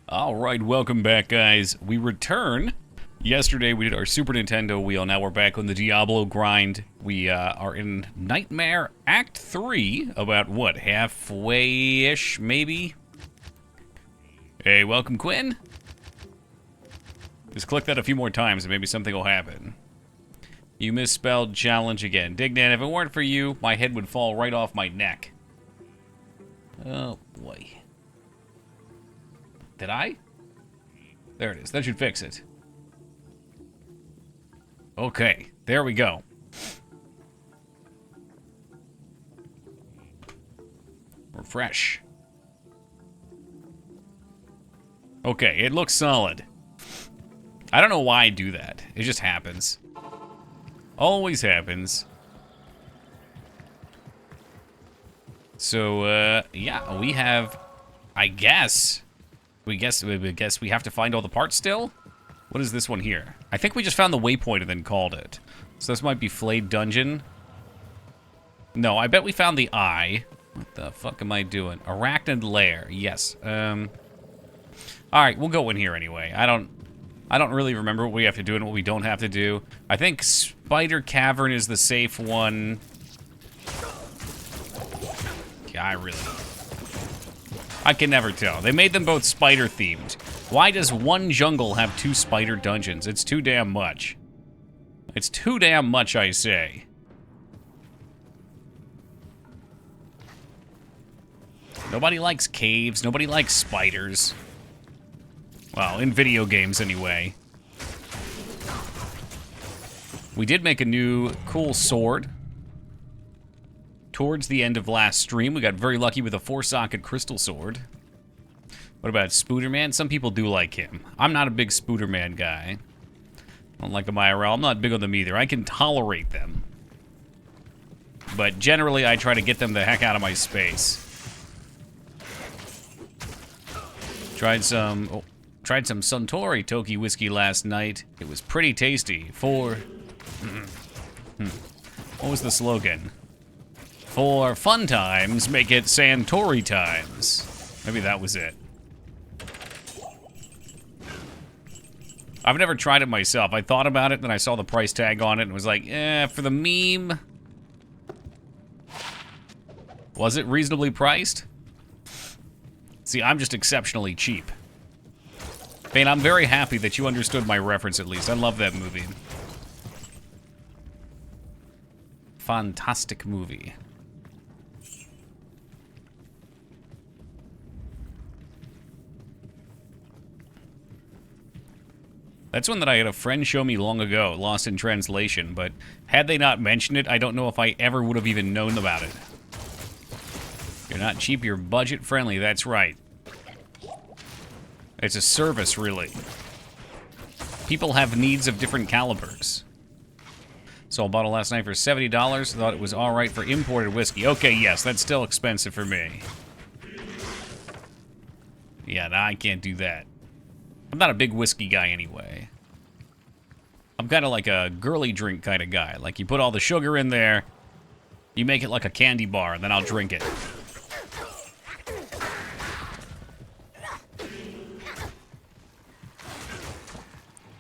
Alright, welcome back, guys. We return. Yesterday we did our Super Nintendo wheel. Now we're back on the Diablo grind. We are in Nightmare Act 3. About, what, halfway-ish, maybe? Hey, welcome, Quinn. Just click that a few more times and maybe something will happen. You misspelled challenge again. Dignan, if it weren't for you, my head would fall right off my neck. Oh, boy. Did I? There it is. That should fix it. Okay, there we go. Refresh. Okay, it looks solid. I don't know why I do that. It just happens. Always happens. So, yeah, we have, I guess... We guess we have to find all the parts still? What is this one here? I think we just found the waypoint and then called it. So this might be Flayed Dungeon. No, I bet we found the eye. What the fuck am I doing? Arachnid Lair. Yes. Alright, we'll go in here anyway. I don't really remember what we have to do and what we don't have to do. I think Spider Cavern is the safe one. Yeah, I can never tell. They made them both spider-themed. Why does one jungle have two spider dungeons? It's too damn much. It's too damn much, I say. Nobody likes caves. Nobody likes spiders. Well, in video games, anyway. We did make a new cool sword. Towards the end of last stream, we got very lucky with a 4-socket crystal sword. What about Spooderman? Some people do like him. I'm not a big Spooderman guy. I don't like them IRL. I'm not big on them either. I can tolerate them. But generally, I try to get them the heck out of my space. Tried some Suntory Toki whiskey last night. It was pretty tasty. What was the slogan? For fun times, make it Santori times. Maybe that was it. I've never tried it myself. I thought about it, then I saw the price tag on it and was like, for the meme. Was it reasonably priced? See, I'm just exceptionally cheap. Bane, I'm very happy that you understood my reference at least. I love that movie. Fantastic movie. That's one that I had a friend show me long ago, lost in translation, but had they not mentioned it, I don't know if I ever would have even known about it. You're not cheap, you're budget friendly, that's right. It's a service, really. People have needs of different calibers. Sold a bottle last night for $70, thought it was alright for imported whiskey. Okay, yes, that's still expensive for me. Yeah, nah, I can't do that. I'm not a big whiskey guy anyway. I'm kind of like a girly drink kind of guy. Like, you put all the sugar in there, you make it like a candy bar, and then I'll drink it.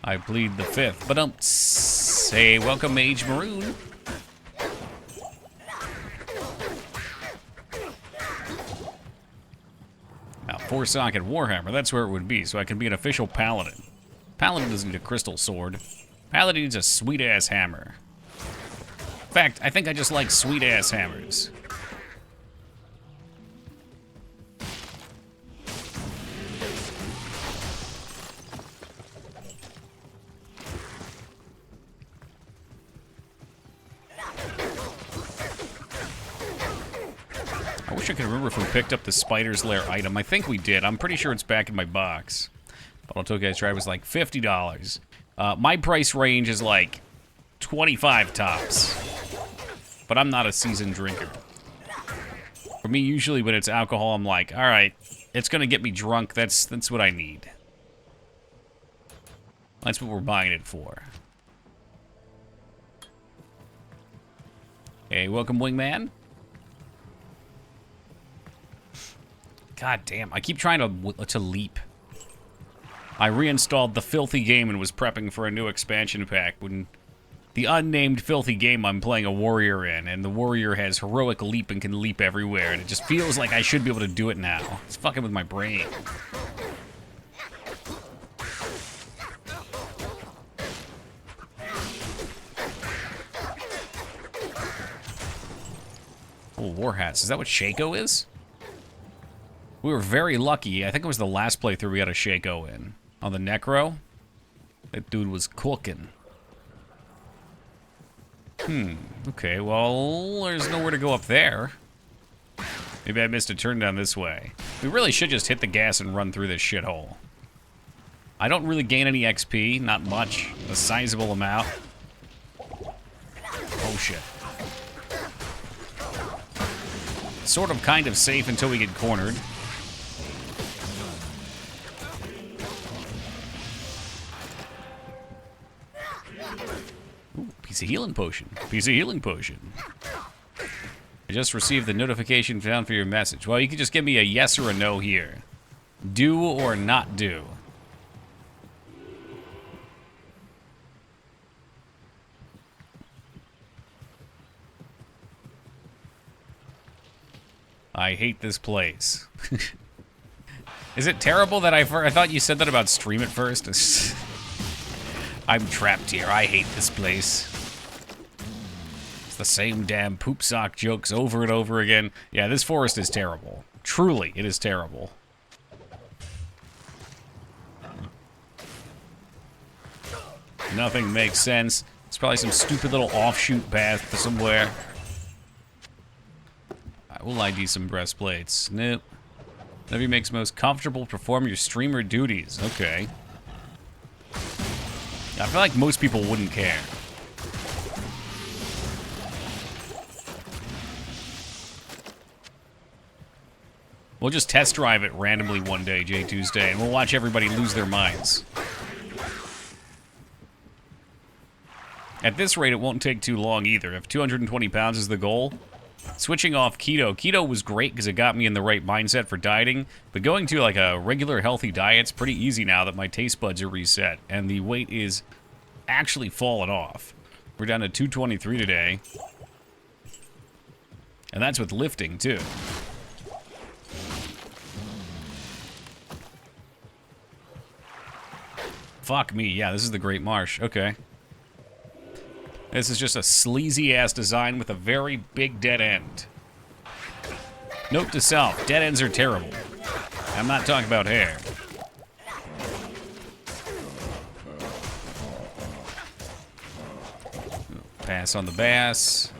I plead the fifth, but don't say welcome, Mage Maroon. Now, 4-socket Warhammer, that's where it would be, so I can be an official Paladin. Paladin doesn't need a crystal sword. Paladin needs a sweet-ass hammer. In fact, I think I just like sweet-ass hammers. I wish I could remember if we picked up the Spider's Lair item. I think we did. I'm pretty sure it's back in my box. But I'll tell you guys, try was like $50. My price range is like 25 tops. But I'm not a seasoned drinker. For me, usually when it's alcohol, I'm like, all right, it's gonna get me drunk. That's what I need. That's what we're buying it for. Hey, welcome, Wingman. God damn, I keep trying to leap. I reinstalled the filthy game and was prepping for a new expansion pack when the unnamed filthy game I'm playing a warrior in, and the warrior has heroic leap and can leap everywhere, and it just feels like I should be able to do it now. It's fucking with my brain. Oh, war hats. Is that what Shaco is? We were very lucky. I think it was the last playthrough we had a Shaco in. On the Necro. That dude was cooking. Okay, well, there's nowhere to go up there. Maybe I missed a turn down this way. We really should just hit the gas and run through this shithole. I don't really gain any XP, not much. A sizable amount. Oh, shit. Sort of kind of safe until we get cornered. Ooh, piece of healing potion. Piece of healing potion. I just received the notification found for your message. Well, you can just give me a yes or a no here. Do or not do. I hate this place. Is it terrible that I thought you said that about stream at first? I'm trapped here. I hate this place. It's the same damn poop sock jokes over and over again. Yeah, this forest is terrible. Truly, it is terrible. Nothing makes sense. It's probably some stupid little offshoot path to somewhere. We'll ID some breastplates. Nope. Whatever you makes most comfortable, perform your streamer duties. Okay. I feel like most people wouldn't care. We'll just test drive it randomly one day, J Tuesday, and we'll watch everybody lose their minds. At this rate, it won't take too long either. If 220 pounds is the goal, switching off keto. Keto was great because it got me in the right mindset for dieting, but going to like a regular healthy diet's pretty easy now that my taste buds are reset, and the weight is actually falling off. We're down to 223 today. And that's with lifting, too. Fuck me. Yeah, this is the Great Marsh. Okay. This is just a sleazy-ass design with a very big dead end. Note to self, dead ends are terrible. I'm not talking about hair. Pass on the bass.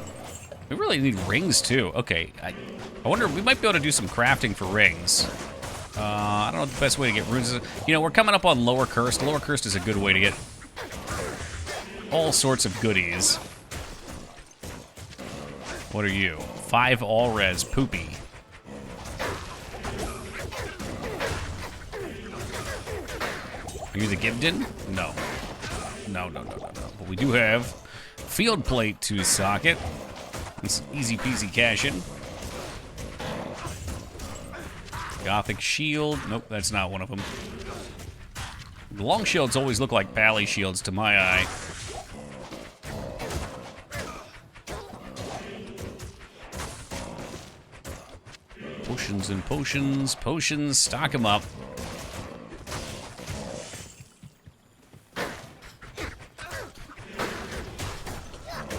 We really need rings, too. Okay, I wonder, we might be able to do some crafting for rings. I don't know what the best way to get runes is. You know, we're coming up on Lower Cursed. Lower Cursed is a good way to get all sorts of goodies. What are you? 5 all-res poopy. Are you the Gibden? No. No. But we do have field plate to socket. It's easy peasy cash in. Gothic shield. Nope, that's not one of them. The long shields always look like pally shields to my eye. Potions and potions. Potions, stock them up.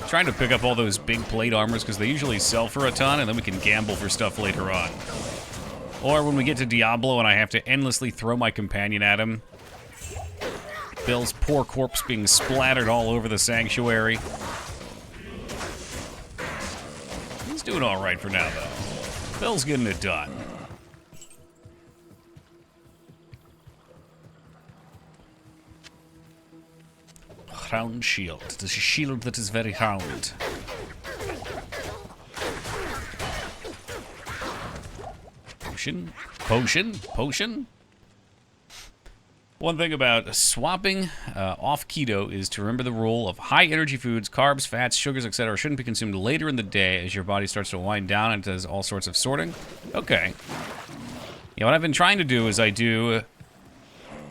Trying to pick up all those big plate armors because they usually sell for a ton, and then we can gamble for stuff later on. Or when we get to Diablo and I have to endlessly throw my companion at him. Bill's poor corpse being splattered all over the sanctuary. He's doing all right for now, though. Bill's getting it done. Round shield. It is a shield that is very round. Potion. One thing about swapping off keto is to remember the rule of high energy foods, carbs, fats, sugars, etc. shouldn't be consumed later in the day as your body starts to wind down and does all sorts of sorting. Okay. Yeah, what I've been trying to do is I do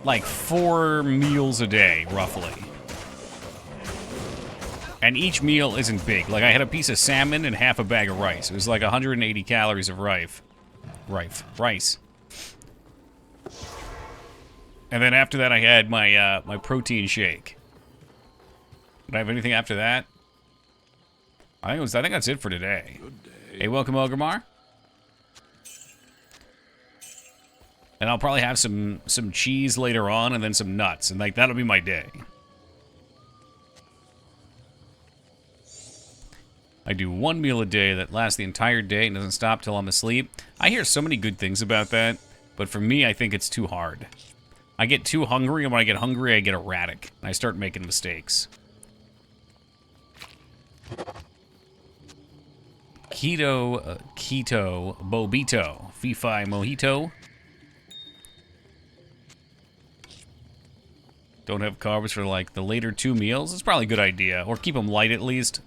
like 4 meals a day, roughly. And each meal isn't big. Like, I had a piece of salmon and half a bag of rice. It was like 180 calories of rice. And then after that, I had my my protein shake. Did I have anything after that? I think that's it for today. Hey, welcome, Ogremar. And I'll probably have some cheese later on, and then some nuts, and like that'll be my day. I do 1 meal a day that lasts the entire day and doesn't stop till I'm asleep. I hear so many good things about that, but for me, I think it's too hard. I get too hungry, and when I get hungry, I get erratic, and I start making mistakes. Keto, Bobito, Fifi Mojito. Don't have carbs for like the later 2 meals. It's probably a good idea, or keep them light at least.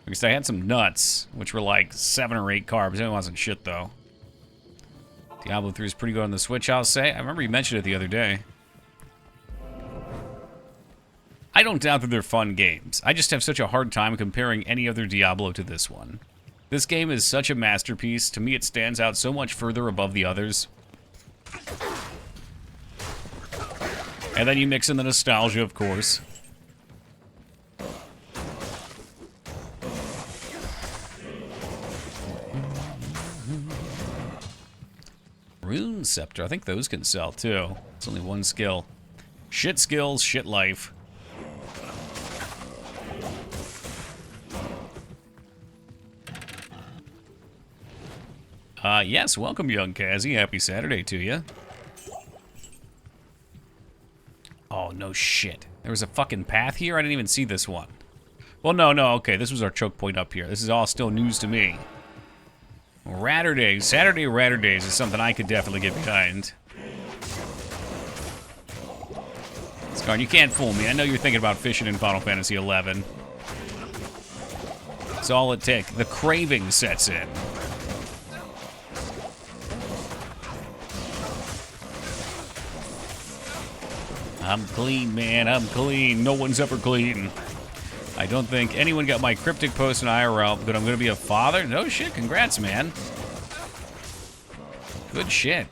Because I had some nuts, which were like 7 or 8 carbs. It wasn't shit though. Diablo 3 is pretty good on the Switch, I'll say. I remember you mentioned it the other day. I don't doubt that they're fun games. I just have such a hard time comparing any other Diablo to this one. This game is such a masterpiece. To me, it stands out so much further above the others. And then you mix in the nostalgia, of course. Rune Scepter. I think those can sell, too. It's only 1 skill. Shit skills, shit life. Yes, welcome, young Kazzy. Happy Saturday to you. Oh, no shit. There was a fucking path here? I didn't even see this one. Well, no, okay. This was our choke point up here. This is all still news to me. Ratterdays. Saturday Ratterdays is something I could definitely get behind. Scarn, you can't fool me. I know you're thinking about fishing in Final Fantasy XI. It's all it takes. The craving sets in. I'm clean, man. I'm clean. No one's ever clean. I don't think anyone got my cryptic post in IRL, but I'm going to be a father? No shit. Congrats, man. Good shit.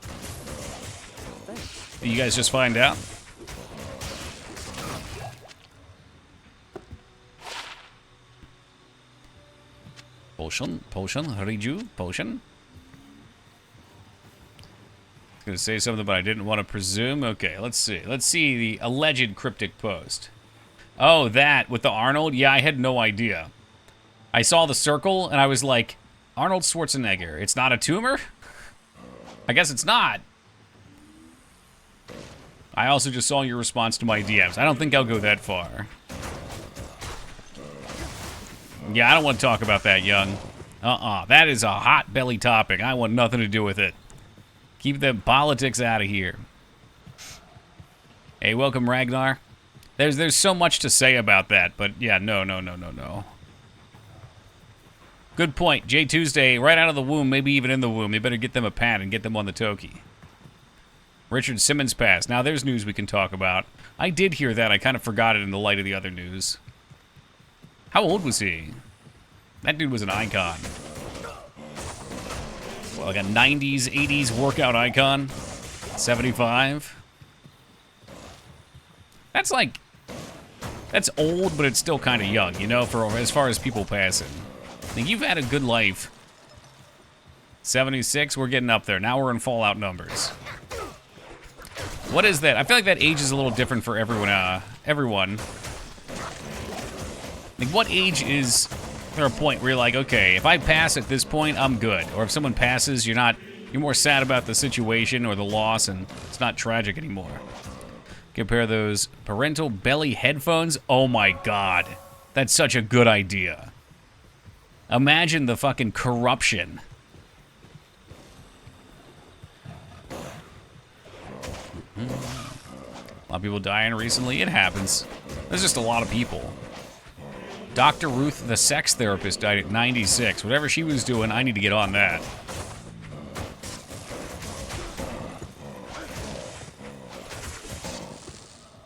Did you guys just find out? Potion? Riju? Potion? Gonna say something, but I didn't want to presume. Okay, let's see. Let's see the alleged cryptic post. Oh, that with the Arnold? Yeah, I had no idea. I saw the circle, and I was like, Arnold Schwarzenegger. It's not a tumor? I guess it's not. I also just saw your response to my DMs. I don't think I'll go that far. Yeah, I don't want to talk about that, young. That is a hot belly topic. I want nothing to do with it. Keep the politics out of here. Hey, welcome, Ragnar. There's so much to say about that, but yeah, no. Good point. J Tuesday, right out of the womb, maybe even in the womb. They better get them a pad and get them on the Toki. Richard Simmons passed. Now there's news we can talk about. I did hear that. I kind of forgot it in the light of the other news. How old was he? That dude was an icon. Well, like a 90s, 80s workout icon. 75. That's like... That's old, but it's still kind of young, you know, for as far as people passing. I think you've had a good life. 76, we're getting up there. Now we're in Fallout numbers. What is that? I feel like that age is a little different for everyone. Like, what age is there a point where you're like, okay, if I pass at this point, I'm good. Or if someone passes, you're more sad about the situation or the loss, and it's not tragic anymore. Compare those parental belly headphones. Oh my god. That's such a good idea. Imagine the fucking corruption. A lot of people dying recently. It happens. There's just a lot of people. Dr. Ruth, the sex therapist, died at 96. Whatever she was doing, I need to get on that.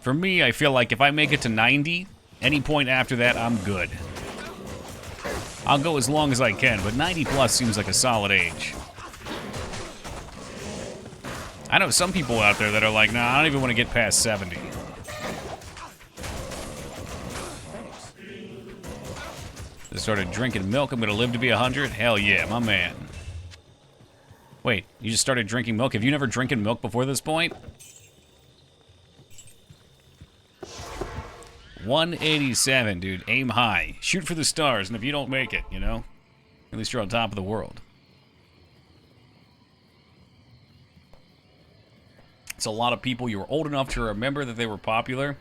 For me, I feel like if I make it to 90, any point after that, I'm good. I'll go as long as I can, but 90 plus seems like a solid age. I know some people out there that are like, nah, I don't even want to get past 70. Just started drinking milk. I'm going to live to be 100? Hell yeah, my man. Wait, you just started drinking milk? Have you never drinking milk before this point? 187, dude. Aim high. Shoot for the stars, and if you don't make it, you know, at least you're on top of the world. It's a lot of people. You were old enough to remember that they were popular.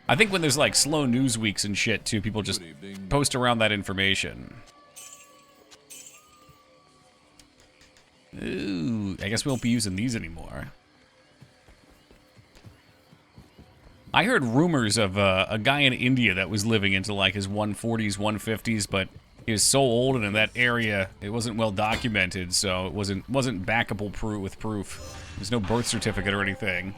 I think when there's like slow news weeks and shit too, people just post around that information. Ooh, I guess we won't be using these anymore. I heard rumors of a guy in India that was living into like his 140s, 150s, but he was so old and in that area it wasn't well documented, so it wasn't backable with proof. There's no birth certificate or anything.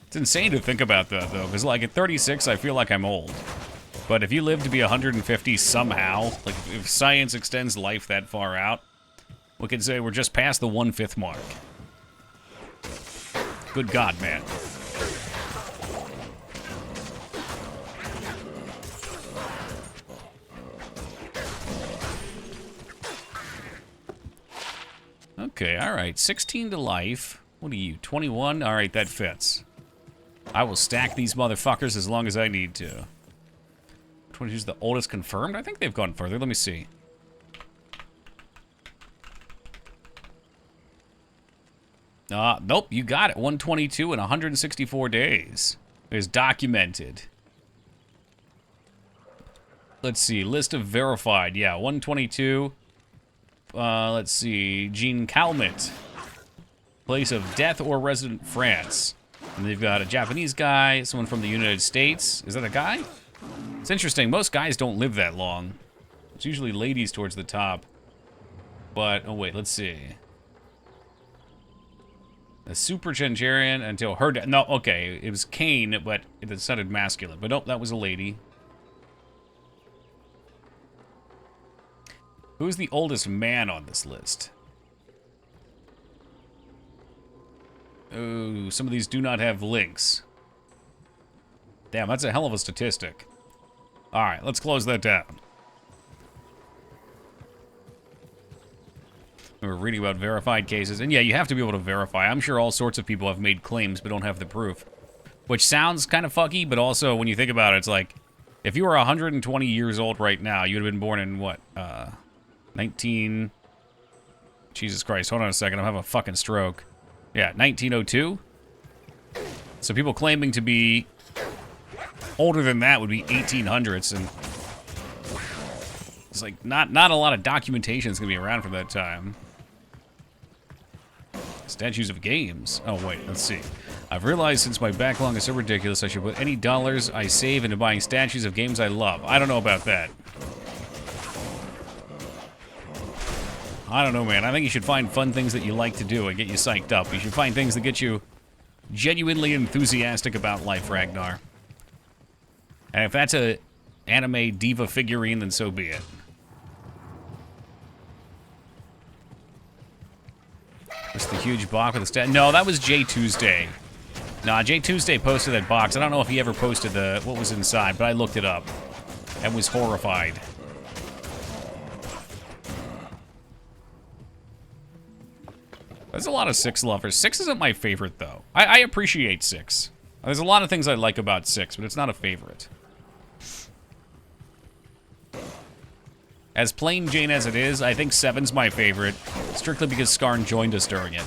It's insane to think about that, though, because, like, at 36, I feel like I'm old. But if you live to be 150 somehow, like, if science extends life that far out, we could say we're just past the 1/5 mark. Good God, man. Okay, alright. 16 to life. What are you, 21? Alright, that fits. I will stack these motherfuckers as long as I need to. 22 is the oldest confirmed? I think they've gone further. Let me see. Nope, you got it. 122 and 164 days. It's documented. Let's see. List of verified. Yeah, 122. Let's see. Jean Calment. Place of death or resident France. And they've got a Japanese guy, someone from the United States. Is that a guy? It's interesting. Most guys don't live that long. It's usually ladies towards the top. But, oh wait, let's see. A super Gengarian until her death. No, okay, it was Kane, but it sounded masculine. But nope, that was a lady. Who's the oldest man on this list? Oh, some of these do not have links. Damn, that's a hell of a statistic. Alright, let's close that down. We're reading about verified cases. And yeah, you have to be able to verify. I'm sure all sorts of people have made claims but don't have the proof. Which sounds kind of fucky, but also when you think about it, it's like, if you were 120 years old right now, you would have been born in what? 19... Jesus Christ, hold on a second, I'm having a fucking stroke. Yeah, 1902? So people claiming to be older than that would be 1800s, and it's like not a lot of documentation is gonna be around from that time. Statues of games. Oh wait, let's see. I've realized since my backlog is so ridiculous, I should put any dollars I save into buying statues of games I love. I don't know about that. I don't know, man. I think you should find fun things that you like to do and get you psyched up. You should find things that get you genuinely enthusiastic about life, Ragnar. And if that's a anime diva figurine, then so be it. What's the huge box with the stat? No, that was J Tuesday. Nah, J Tuesday posted that box. I don't know if he ever posted what was inside, but I looked it up and was horrified. There's a lot of 6 lovers. 6 isn't my favorite, though. I appreciate 6. There's a lot of things I like about 6, but it's not a favorite. As plain Jane as it is, I think 7's my favorite, strictly because Skarn joined us during it.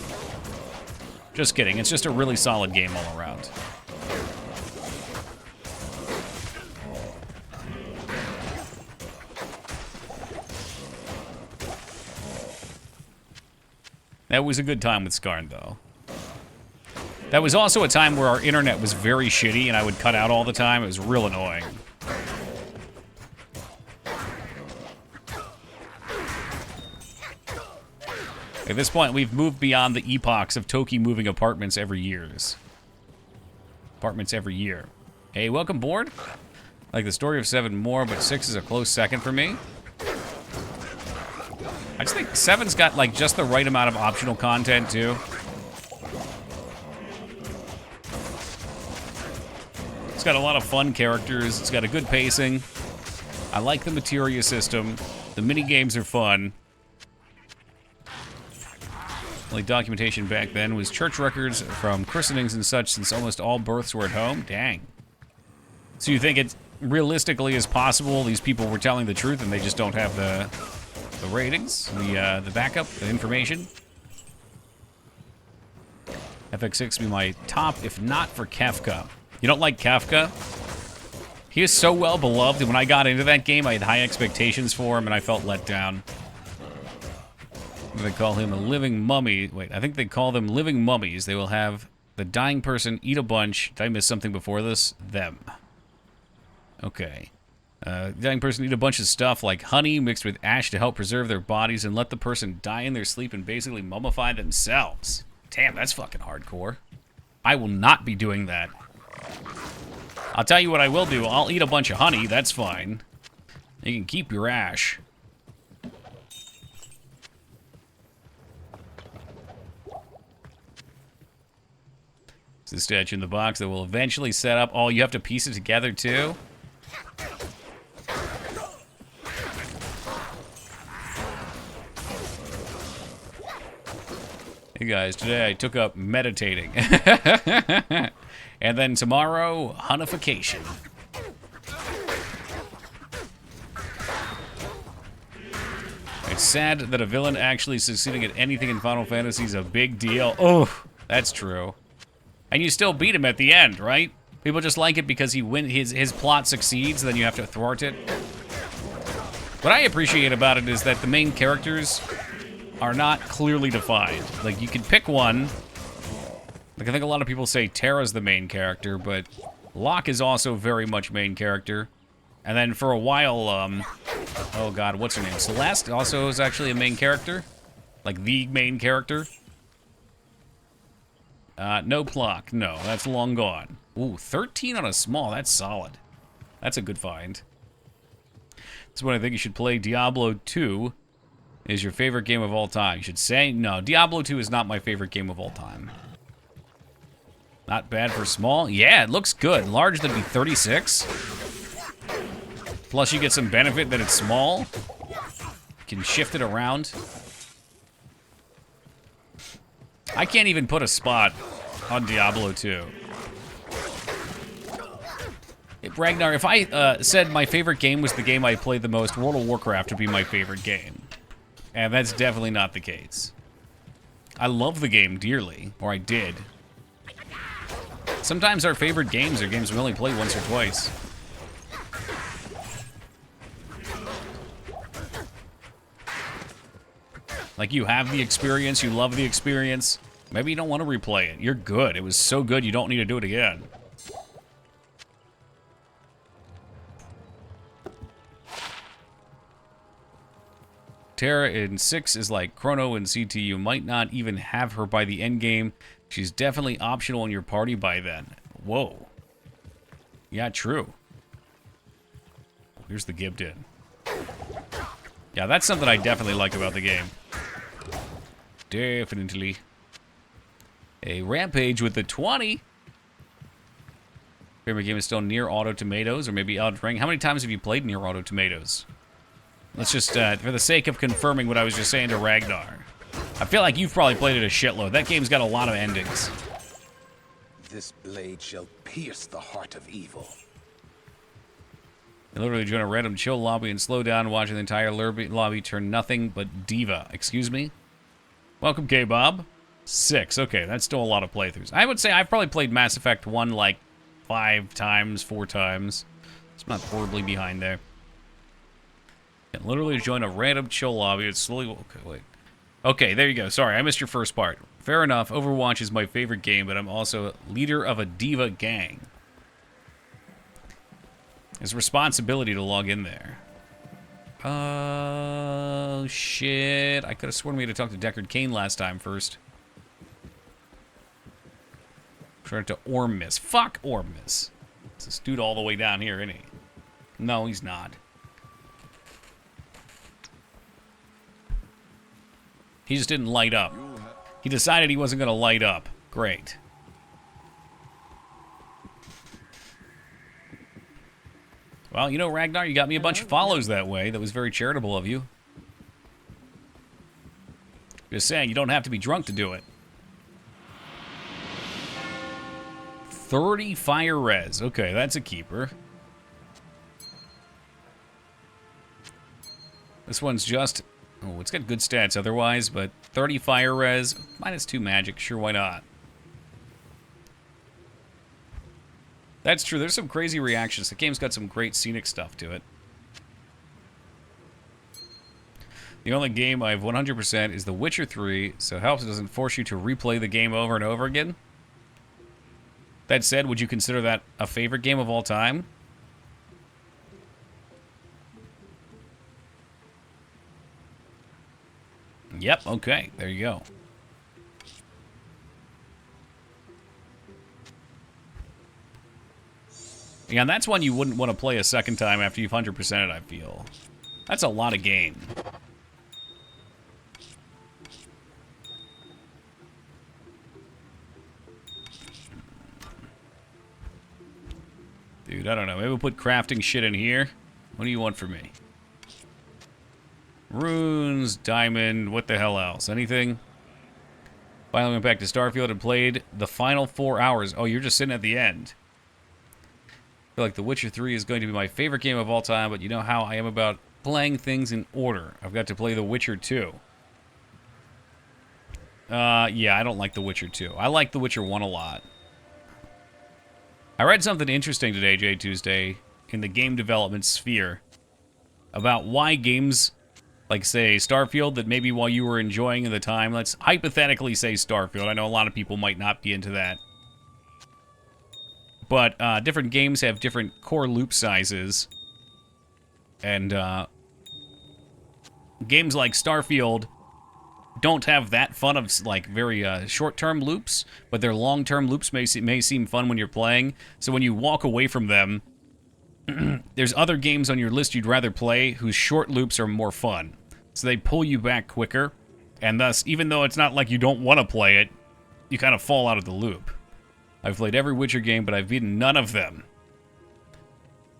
Just kidding, it's just a really solid game all around. That was a good time with Skarn, though. That was also a time where our internet was very shitty and I would cut out all the time. It was real annoying. At this point, we've moved beyond the epochs of Toki moving apartments every year. Hey, welcome board. Like the story of 7 more, but 6 is a close second for me. I just think 7's got like just the right amount of optional content too. It's got a lot of fun characters. It's got a good pacing. I like the materia system. The mini games are fun. Like documentation back then was church records from christenings and such, since almost all births were at home. Dang. So you think it realistically is possible these people were telling the truth and they just don't have the ratings, the backup, the information? FX6 be my top, if not for Kafka. You don't like Kafka? He is so well beloved, and when I got into that game, I had high expectations for him, and I felt let down. They call him a living mummy. Wait, I think they call them living mummies. They will have the dying person eat a bunch. Did I miss something before this? Them. Okay. Dying person eat a bunch of stuff like honey mixed with ash to help preserve their bodies and let the person die in their sleep and basically mummify themselves. Damn, that's fucking hardcore. I will not be doing that. I'll tell you what I will do. I'll eat a bunch of honey. That's fine. You can keep your ash. It's the statue in the box that will eventually set up. Oh, you have to piece it together too? Hey guys, today I took up meditating. And then tomorrow, huntification. It's sad that a villain actually succeeding at anything in Final Fantasy is a big deal. Oh, that's true. And you still beat him at the end, right? People just like it because his plot succeeds, then you have to thwart it. What I appreciate about it is that the main characters are not clearly defined. Like, you can pick one. Like, I think a lot of people say Terra's the main character, but Locke is also very much main character. And then for a while, oh god, what's her name? Celeste also is actually a main character. Like, the main character. No Plock. No, that's long gone. Ooh, 13 on a small. That's solid. That's a good find. This is when I think you should play Diablo 2 is your favorite game of all time. You should say, no, Diablo 2 is not my favorite game of all time. Not bad for small. Yeah, it looks good. Large, that'd be 36. Plus you get some benefit that it's small. You can shift it around. I can't even put a spot on Diablo 2. Ragnar, if I said my favorite game was the game I played the most, World of Warcraft would be my favorite game. And that's definitely not the case. I love the game dearly, or I did. Sometimes our favorite games are games we only play once or twice. Like, you have the experience, you love the experience. Maybe you don't want to replay it. You're good. It was so good you don't need to do it again. Terra in 6 is like Chrono in CT. You might not even have her by the end game. She's definitely optional in your party by then. Whoa. Yeah, true. Here's the Gibdin. Yeah, that's something I definitely like about the game. Definitely. A Rampage with the 20. Favorite game is still Nier Auto Tomatoes, or maybe Elden Ring. How many times have you played Nier Auto Tomatoes? Let's just, for the sake of confirming what I was just saying to Ragnar. I feel like you've probably played it a shitload. That game's got a lot of endings. This blade shall pierce the heart of evil. You literally join a random chill lobby and slow down, watching the entire lobby turn nothing but diva. Excuse me? Welcome, K-Bob. 6. Okay, that's still a lot of playthroughs. I would say I've probably played Mass Effect 1 like 5 times, 4 times. It's not horribly behind there. You can literally join a random chill lobby and slowly... Okay, wait. Okay, there you go. Sorry, I missed your first part. Fair enough, Overwatch is my favorite game, but I'm also leader of a diva gang. It's a responsibility to log in there. Oh, shit. I could have sworn we had to talk to Deckard Cain last time first. Trying to Ormus. Fuck Ormus. It's this dude all the way down here, isn't he? No, he's not. He just didn't light up. He decided he wasn't going to light up. Great. Well, you know, Ragnar, you got me a bunch of follows that way. That was very charitable of you. Just saying, you don't have to be drunk to do it. 30 fire res. Okay, that's a keeper. This one's just... Oh, it's got good stats otherwise, but 30 fire res, -2 magic. Sure, why not? That's true. There's some crazy reactions. The game's got some great scenic stuff to it. The only game I've 100% is The Witcher 3, so it helps it doesn't force you to replay the game over and over again. That said, would you consider that a favorite game of all time? Yep, okay, there you go. Yeah, and that's one you wouldn't want to play a second time after you've 100%ed, I feel. That's a lot of game. Dude, I don't know. Maybe we'll put crafting shit in here. What do you want from me? Runes, diamond, what the hell else? Anything? Finally went back to Starfield and played the final 4 hours. Oh, you're just sitting at the end. I feel like The Witcher 3 is going to be my favorite game of all time, but you know how I am about playing things in order. I've got to play The Witcher 2. Yeah, I don't like The Witcher 2. I like The Witcher 1 a lot. I read something interesting today, J Tuesday, in the game development sphere about why games, like, say, Starfield, that maybe while you were enjoying at the time, let's hypothetically say Starfield. I know a lot of people might not be into that. But different games have different core loop sizes. And games like Starfield don't have that fun of, like, very short-term loops, but their long-term loops may seem fun when you're playing. So when you walk away from them, there's other games on your list you'd rather play whose short loops are more fun. So they pull you back quicker, and thus, even though it's not like you don't want to play it, you kind of fall out of the loop. I've played every Witcher game, but I've beaten none of them.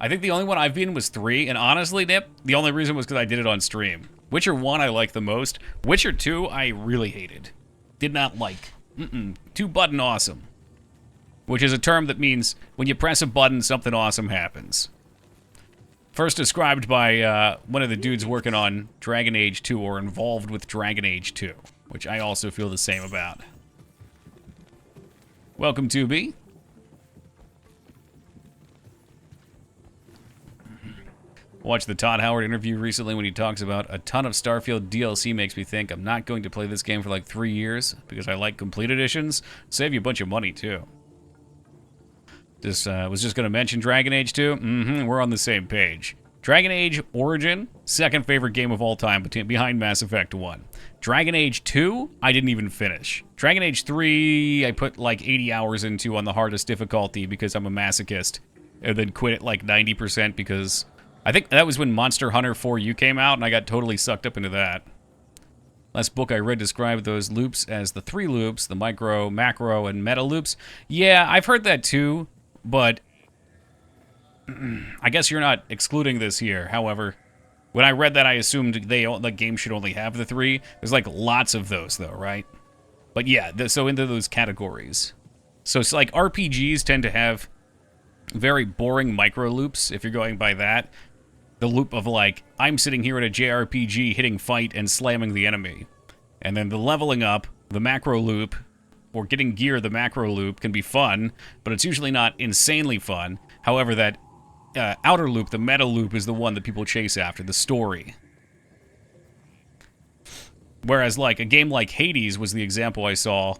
I think the only one I've beaten was 3, and honestly, Nip, the only reason was because I did it on stream. Witcher 1 I like the most. Witcher 2 I really hated. Did not like. Too button awesome. Which is a term that means when you press a button, something awesome happens. First described by one of the dudes working on Dragon Age 2 or involved with Dragon Age 2, which I also feel the same about. Welcome, 2B. Watched the Todd Howard interview recently when he talks about a ton of Starfield DLC makes me think I'm not going to play this game for like 3 years because I like complete editions. Save you a bunch of money, too. This was just going to mention Dragon Age 2. We're on the same page. Dragon Age Origin, second favorite game of all time behind Mass Effect 1. Dragon Age 2, I didn't even finish. Dragon Age 3, I put like 80 hours into on the hardest difficulty because I'm a masochist. And then quit at like 90% because I think that was when Monster Hunter 4U came out and I got totally sucked up into that. Last book I read described those loops as the 3 loops, the micro, macro, and meta loops. Yeah, I've heard that too, but I guess you're not excluding this here. However, when I read that, I assumed the game should only have the 3. There's like lots of those though, right? But yeah, so into those categories. So it's like RPGs tend to have very boring micro loops, if you're going by that. The loop of like, I'm sitting here at a JRPG hitting fight and slamming the enemy. And then the leveling up, the macro loop, or getting gear, the macro loop, can be fun, but it's usually not insanely fun. However, that outer loop, the meta loop, is the one that people chase after, the story. Whereas like a game like Hades was the example I saw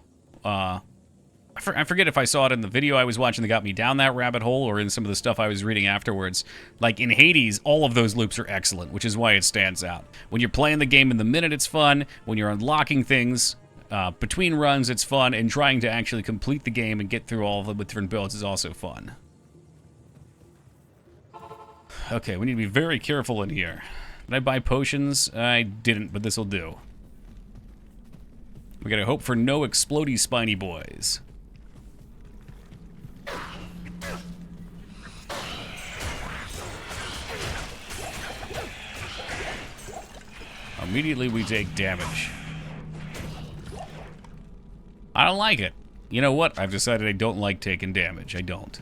I forget if I saw it in the video I was watching that got me down that rabbit hole or in some of the stuff I was reading afterwards. Like in Hades, all of those loops are excellent, which is why it stands out. When you're playing the game in the minute, it's fun. When you're unlocking things between runs, it's fun. And trying to actually complete the game and get through all of them with different builds is also fun. Okay, we need to be very careful in here. Did I buy potions? I didn't, but this'll do. We gotta hope for no explodey spiny boys. Immediately we take damage. I don't like it. You know what? I've decided I don't like taking damage. I don't.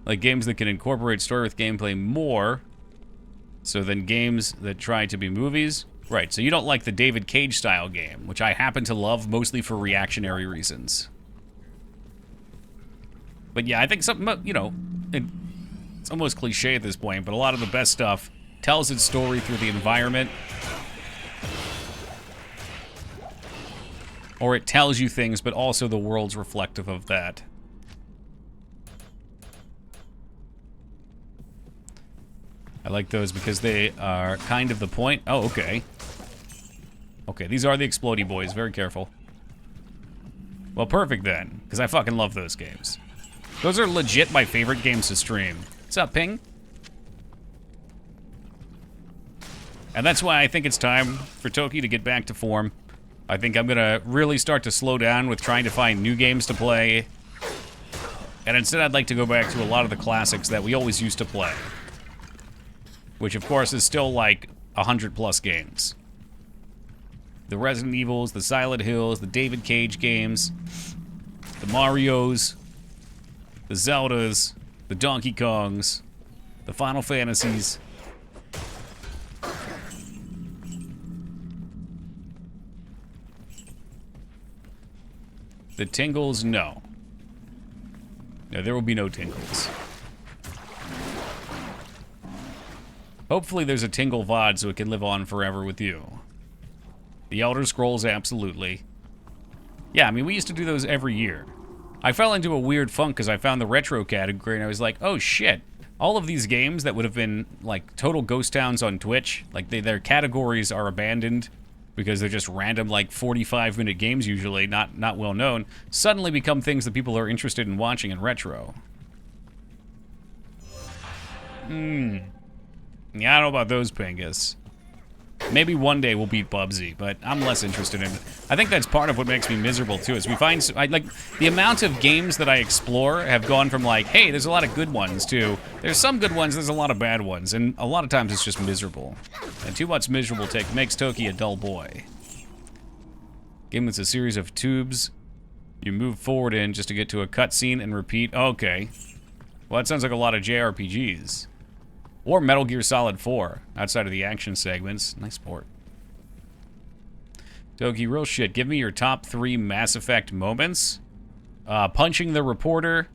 Like games that can incorporate story with gameplay more so than games that try to be movies. Right, so you don't like the David Cage style game, which I happen to love mostly for reactionary reasons. But yeah, I think something, you know, it's almost cliche at this point, but a lot of the best stuff tells its story through the environment. Or it tells you things, but also the world's reflective of that. I like those because they are kind of the point. Oh, okay. Okay, these are the explodey boys. Very careful. Well, perfect then, because I fucking love those games. Those are legit my favorite games to stream. What's up, Ping? And that's why I think it's time for Toki to get back to form. I think I'm gonna really start to slow down with trying to find new games to play. And instead I'd like to go back to a lot of the classics that we always used to play. Which of course is still like 100+ games. The Resident Evils, the Silent Hills, the David Cage games, the Marios, the Zeldas, the Donkey Kongs, the Final Fantasies. The tingles, no. No, there will be no tingles. Hopefully there's a tingle VOD so it can live on forever with you. The Elder Scrolls, absolutely. Yeah, I mean, we used to do those every year. I fell into a weird funk because I found the retro category and I was like, oh shit. All of these games that would have been like total ghost towns on Twitch, like their categories are abandoned because they're just random, like 45-minute games usually, not well known, suddenly become things that people are interested in watching in retro. Yeah, I don't know about those, Pingus. Maybe one day we'll beat Bubsy, but I'm less interested in it. I think that's part of what makes me miserable too, is we find, like, the amount of games that I explore have gone from like, hey, there's a lot of good ones, to there's some good ones, there's a lot of bad ones, and a lot of times it's just miserable. And too much miserable makes Toki a dull boy. Game that's a series of tubes you move forward in just to get to a cutscene and repeat. Okay. Well, that sounds like a lot of JRPGs. Or Metal Gear Solid 4, outside of the action segments. Nice port. Toki, real shit. Give me your top 3 Mass Effect moments. Punching the reporter.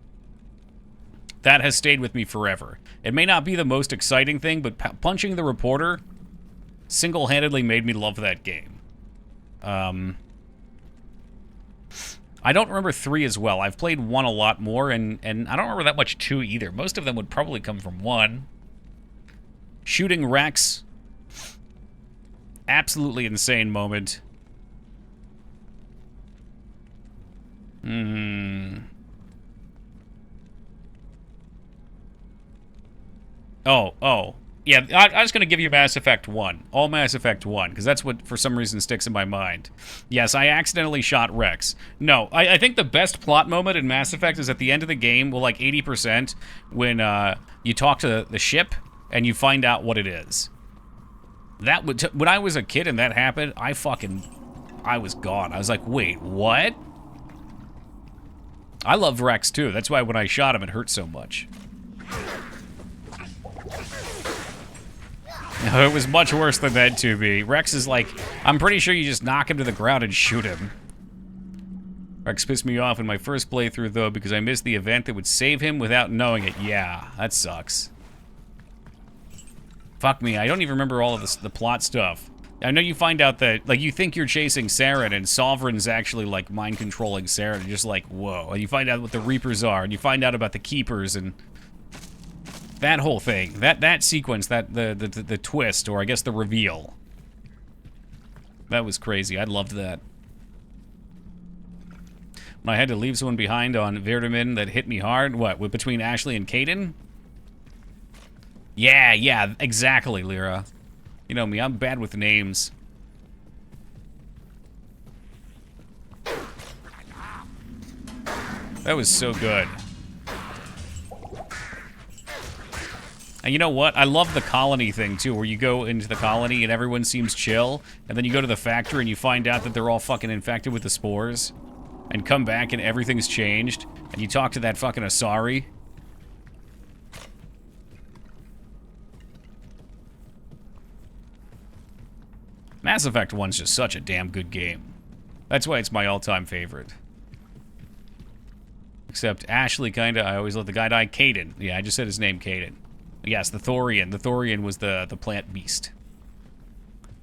That has stayed with me forever. It may not be the most exciting thing, but punching the reporter single-handedly made me love that game. I don't remember 3 as well. I've played 1 a lot more, and I don't remember that much 2 either. Most of them would probably come from 1. Shooting Rex. Absolutely insane moment. Oh. Yeah, I was going to give you Mass Effect 1. All Mass Effect 1, because that's what, for some reason, sticks in my mind. Yes, I accidentally shot Rex. No, I think the best plot moment in Mass Effect is at the end of the game, well, like 80%, when you talk to the ship, and you find out what it is. That would when I was a kid and that happened, I was gone. I was like, wait, what? I love Rex too. That's why when I shot him, it hurt so much. No, it was much worse than that to me. Rex is like, I'm pretty sure you just knock him to the ground and shoot him. Rex pissed me off in my first playthrough though because I missed the event that would save him without knowing it. Yeah, that sucks. Fuck me, I don't even remember all of the plot stuff. I know you find out that, like, you think you're chasing Saren, and Sovereign's actually, like, mind-controlling Saren. You're just like, whoa. And you find out what the Reapers are, and you find out about the Keepers, and that whole thing. That sequence, the twist, or I guess the reveal. That was crazy. I loved that. When I had to leave someone behind on Verdamin that hit me hard, what, between Ashley and Caden? Yeah, exactly, Lyra. You know me, I'm bad with names. That was so good. And you know what? I love the colony thing, too, where you go into the colony and everyone seems chill, and then you go to the factory and you find out that they're all fucking infected with the spores, and come back and everything's changed, and you talk to that fucking Asari. Mass Effect 1's just such a damn good game. That's why it's my all-time favorite. Except Ashley, kinda, I always let the guy die. Caden. Yeah, I just said his name, Caden. Yes, the Thorian. The Thorian was the plant beast.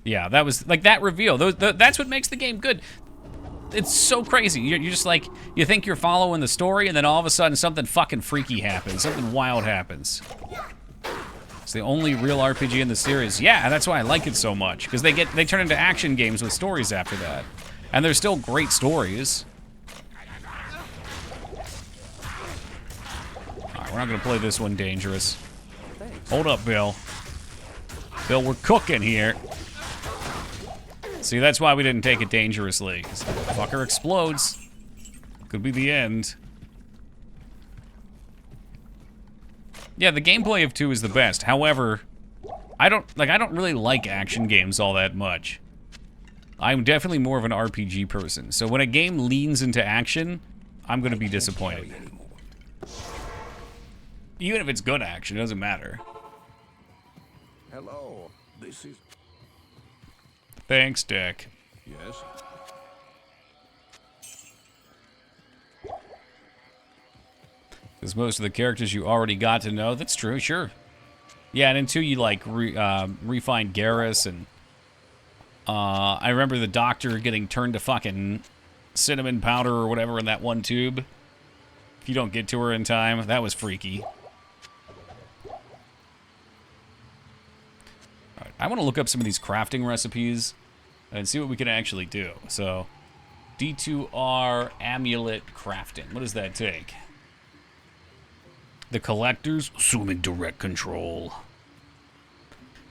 Yeah, that was, like, that reveal. That's what makes the game good. It's so crazy. You're just like, you think you're following the story, and then all of a sudden something fucking freaky happens. Something wild happens. It's the only real RPG in the series. Yeah, that's why I like it so much, because they turn into action games with stories after that. And they're still great stories. Alright, we're not gonna play this one dangerous. Hold up, Bill. Bill, we're cooking here. See, that's why we didn't take it dangerously. 'Cause the fucker explodes. Could be the end. Yeah, the gameplay of 2 is the best. However, I don't really like action games all that much. I'm definitely more of an RPG person. So when a game leans into action, I'm gonna be disappointed. Even if it's good action, it doesn't matter. Hello, this is... Thanks, Dick. Yes? Because most of the characters you already got to know. That's true, sure. Yeah, and until you, like, refine Garrus, and... I remember the doctor getting turned to fucking cinnamon powder or whatever in that one tube. If you don't get to her in time, that was freaky. Alright, I want to look up some of these crafting recipes and see what we can actually do. So, D2R amulet crafting. What does that take? The collectors, assuming direct control.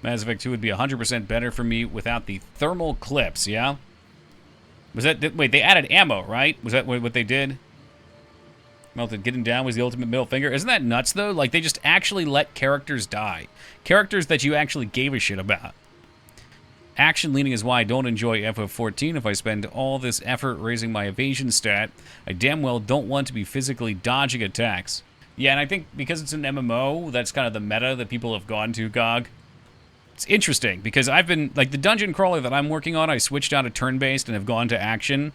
Mass Effect 2 would be 100% better for me without the thermal clips, yeah? Was that, wait, they added ammo, right? Was that what they did? Melted, getting down was the ultimate middle finger. Isn't that nuts, though? Like, they just actually let characters die. Characters that you actually gave a shit about. Action leaning is why I don't enjoy FF14. If I spend all this effort raising my evasion stat, I damn well don't want to be physically dodging attacks. Yeah, and I think because it's an MMO, that's kind of the meta that people have gone to, GOG. It's interesting, because I've been, like, the dungeon crawler that I'm working on, I switched out of turn-based and have gone to action.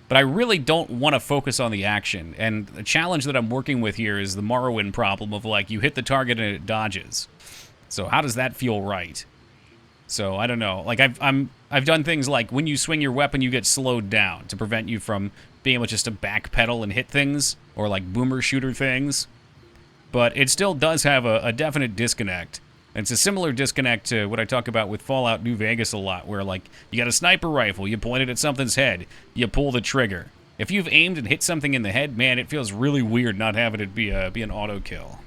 But I really don't want to focus on the action. And the challenge that I'm working with here is the Morrowind problem of, like, you hit the target and it dodges. So how does that feel right? So, I don't know. Like, I've done things like, when you swing your weapon, you get slowed down to prevent you from being able just to backpedal and hit things, or, like, boomer shooter things. But it still does have a definite disconnect. And it's a similar disconnect to what I talk about with Fallout New Vegas a lot, where, like, you got a sniper rifle, you point it at something's head, you pull the trigger. If you've aimed and hit something in the head, man, it feels really weird not having it be an auto kill.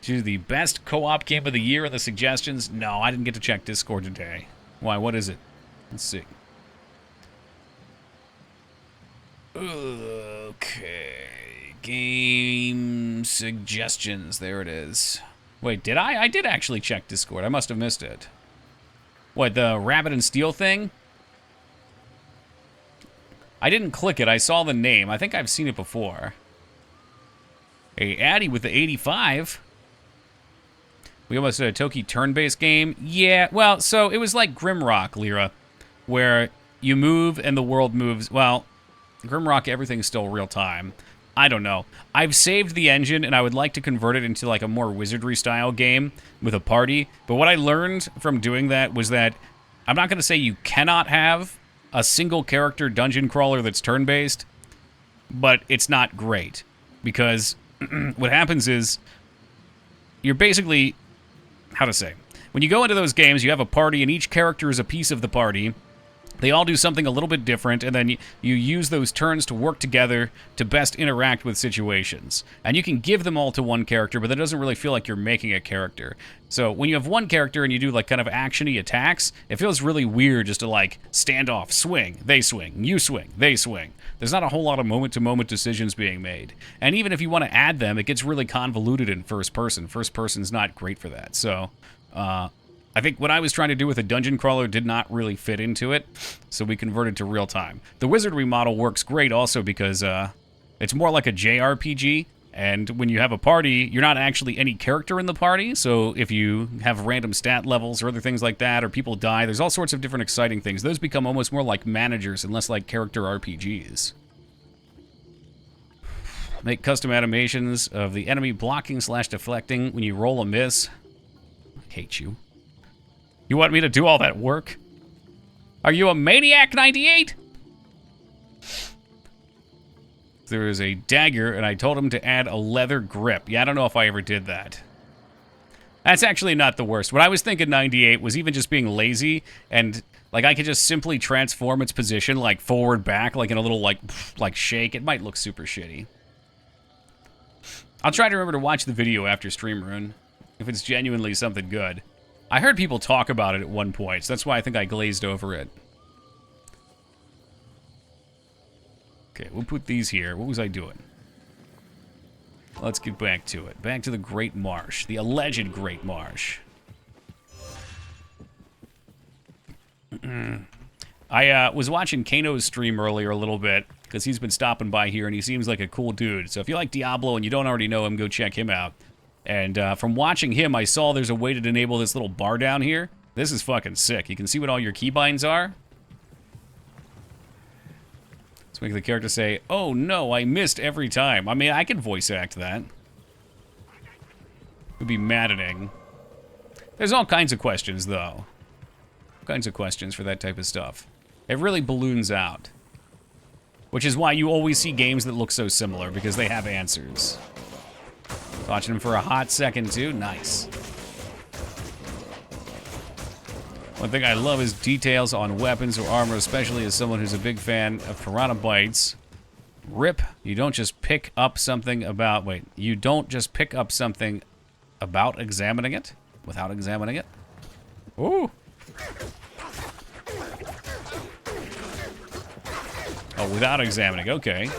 Choose the best co-op game of the year in the suggestions. No, I didn't get to check Discord today. Why? What is it? Let's see. Okay. Game suggestions. There it is. Wait, did I? I did actually check Discord. I must have missed it. What, the Rabbit and Steel thing? I didn't click it. I saw the name. I think I've seen it before. Hey, Addy with the 85. We almost did a Toki turn-based game. Yeah, well, so it was like Grimrock, Lyra, where you move and the world moves. Well, Grimrock, everything's still real-time. I don't know. I've saved the engine, and I would like to convert it into, like, a more wizardry-style game with a party. But what I learned from doing that was that I'm not going to say you cannot have a single character dungeon crawler that's turn-based, but it's not great. Because what happens is you're basically, how to say, when you go into those games, you have a party and each character is a piece of the party. They all do something a little bit different, and then you use those turns to work together to best interact with situations. And you can give them all to one character, but that doesn't really feel like you're making a character. So when you have one character and you do like kind of action-y attacks, it feels really weird just to like stand off, swing, they swing, you swing, they swing. There's not a whole lot of moment-to-moment decisions being made. And even if you want to add them, it gets really convoluted in first person. First person's not great for that. So, I think what I was trying to do with a dungeon crawler did not really fit into it, so we converted to real time. The wizardry model works great also because it's more like a JRPG, and when you have a party, you're not actually any character in the party, so if you have random stat levels or other things like that, or people die, there's all sorts of different exciting things. Those become almost more like managers and less like character RPGs. Make custom animations of the enemy blocking / deflecting when you roll a miss. I hate you. You want me to do all that work? Are you a maniac, 98? There is a dagger, and I told him to add a leather grip. Yeah, I don't know if I ever did that. That's actually not the worst. What I was thinking, 98, was even just being lazy, and like I could just simply transform its position, like forward, back, like in a little like shake. It might look super shitty. I'll try to remember to watch the video after stream run, if it's genuinely something good. I heard people talk about it at one point, so that's why I think I glazed over it. Okay, we'll put these here. What was I doing? Let's get back to it. Back to the Great Marsh. The alleged Great Marsh. I was watching Kano's stream earlier a little bit, because he's been stopping by here, and he seems like a cool dude. So if you like Diablo and you don't already know him, go check him out. And from watching him, I saw there's a way to enable this little bar down here. This is fucking sick. You can see what all your keybinds are. Let's make the character say, "Oh no, I missed every time." I mean, I can voice act that. It would be maddening. There's all kinds of questions, though. All kinds of questions for that type of stuff. It really balloons out. Which is why you always see games that look so similar, because they have answers. Watching him for a hot second, too. Nice. One thing I love is details on weapons or armor, especially as someone who's a big fan of piranha bites. Rip. You don't just pick up something about... Wait. You don't just pick up something about examining it? Without examining it? Ooh. Oh, without examining. Okay.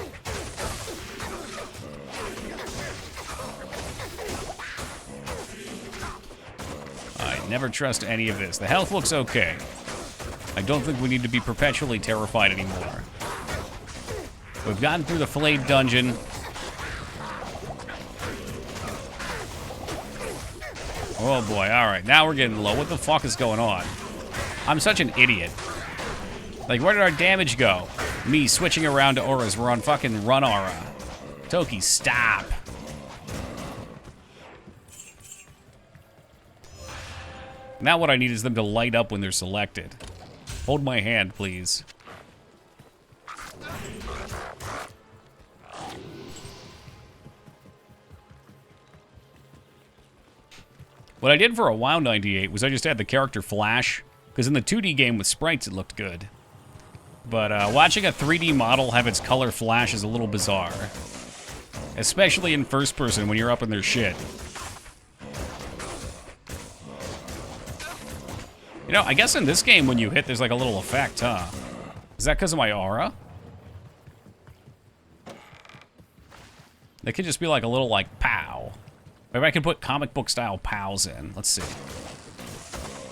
Never trust any of this. The health looks okay. I don't think we need to be perpetually terrified anymore. We've gotten through the flayed dungeon. Oh boy, alright. Now we're getting low. What the fuck is going on? I'm such an idiot. Like, where did our damage go? Me switching around to auras. We're on fucking run aura. Toki, stop. Now what I need is them to light up when they're selected. Hold my hand, please. What I did for a while, 98, was I just had the character flash, because in the 2D game with sprites it looked good. But watching a 3D model have its color flash is a little bizarre. Especially in first person when you're up in their shit. You know, I guess in this game when you hit, there's like a little effect, huh? Is that because of my aura? They could just be like a little like pow. Maybe I can put comic book style pows in. Let's see.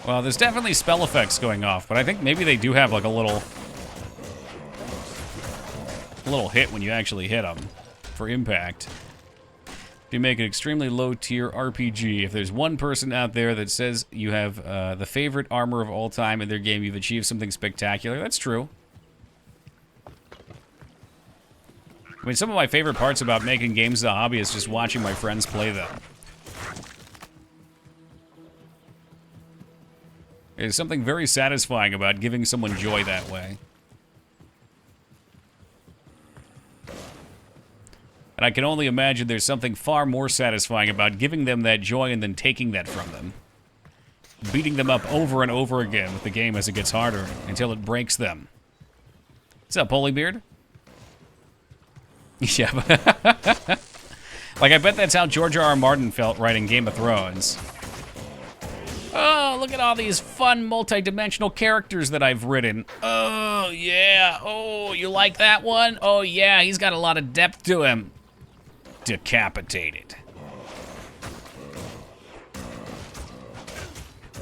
Well, there's definitely spell effects going off, but I think maybe they do have like a little hit when you actually hit them for impact. If you make an extremely low tier RPG, if there's one person out there that says you have the favorite armor of all time in their game, you've achieved something spectacular. That's true. I mean, some of my favorite parts about making games as a hobby is just watching my friends play them. There's something very satisfying about giving someone joy that way. And I can only imagine there's something far more satisfying about giving them that joy and then taking that from them. Beating them up over and over again with the game as it gets harder until it breaks them. What's up, Holybeard? Yeah. Like, I bet that's how George R.R. Martin felt writing Game of Thrones. Oh, look at all these fun multi-dimensional characters that I've written. Oh, yeah. Oh, you like that one? Oh, yeah, he's got a lot of depth to him. Decapitated.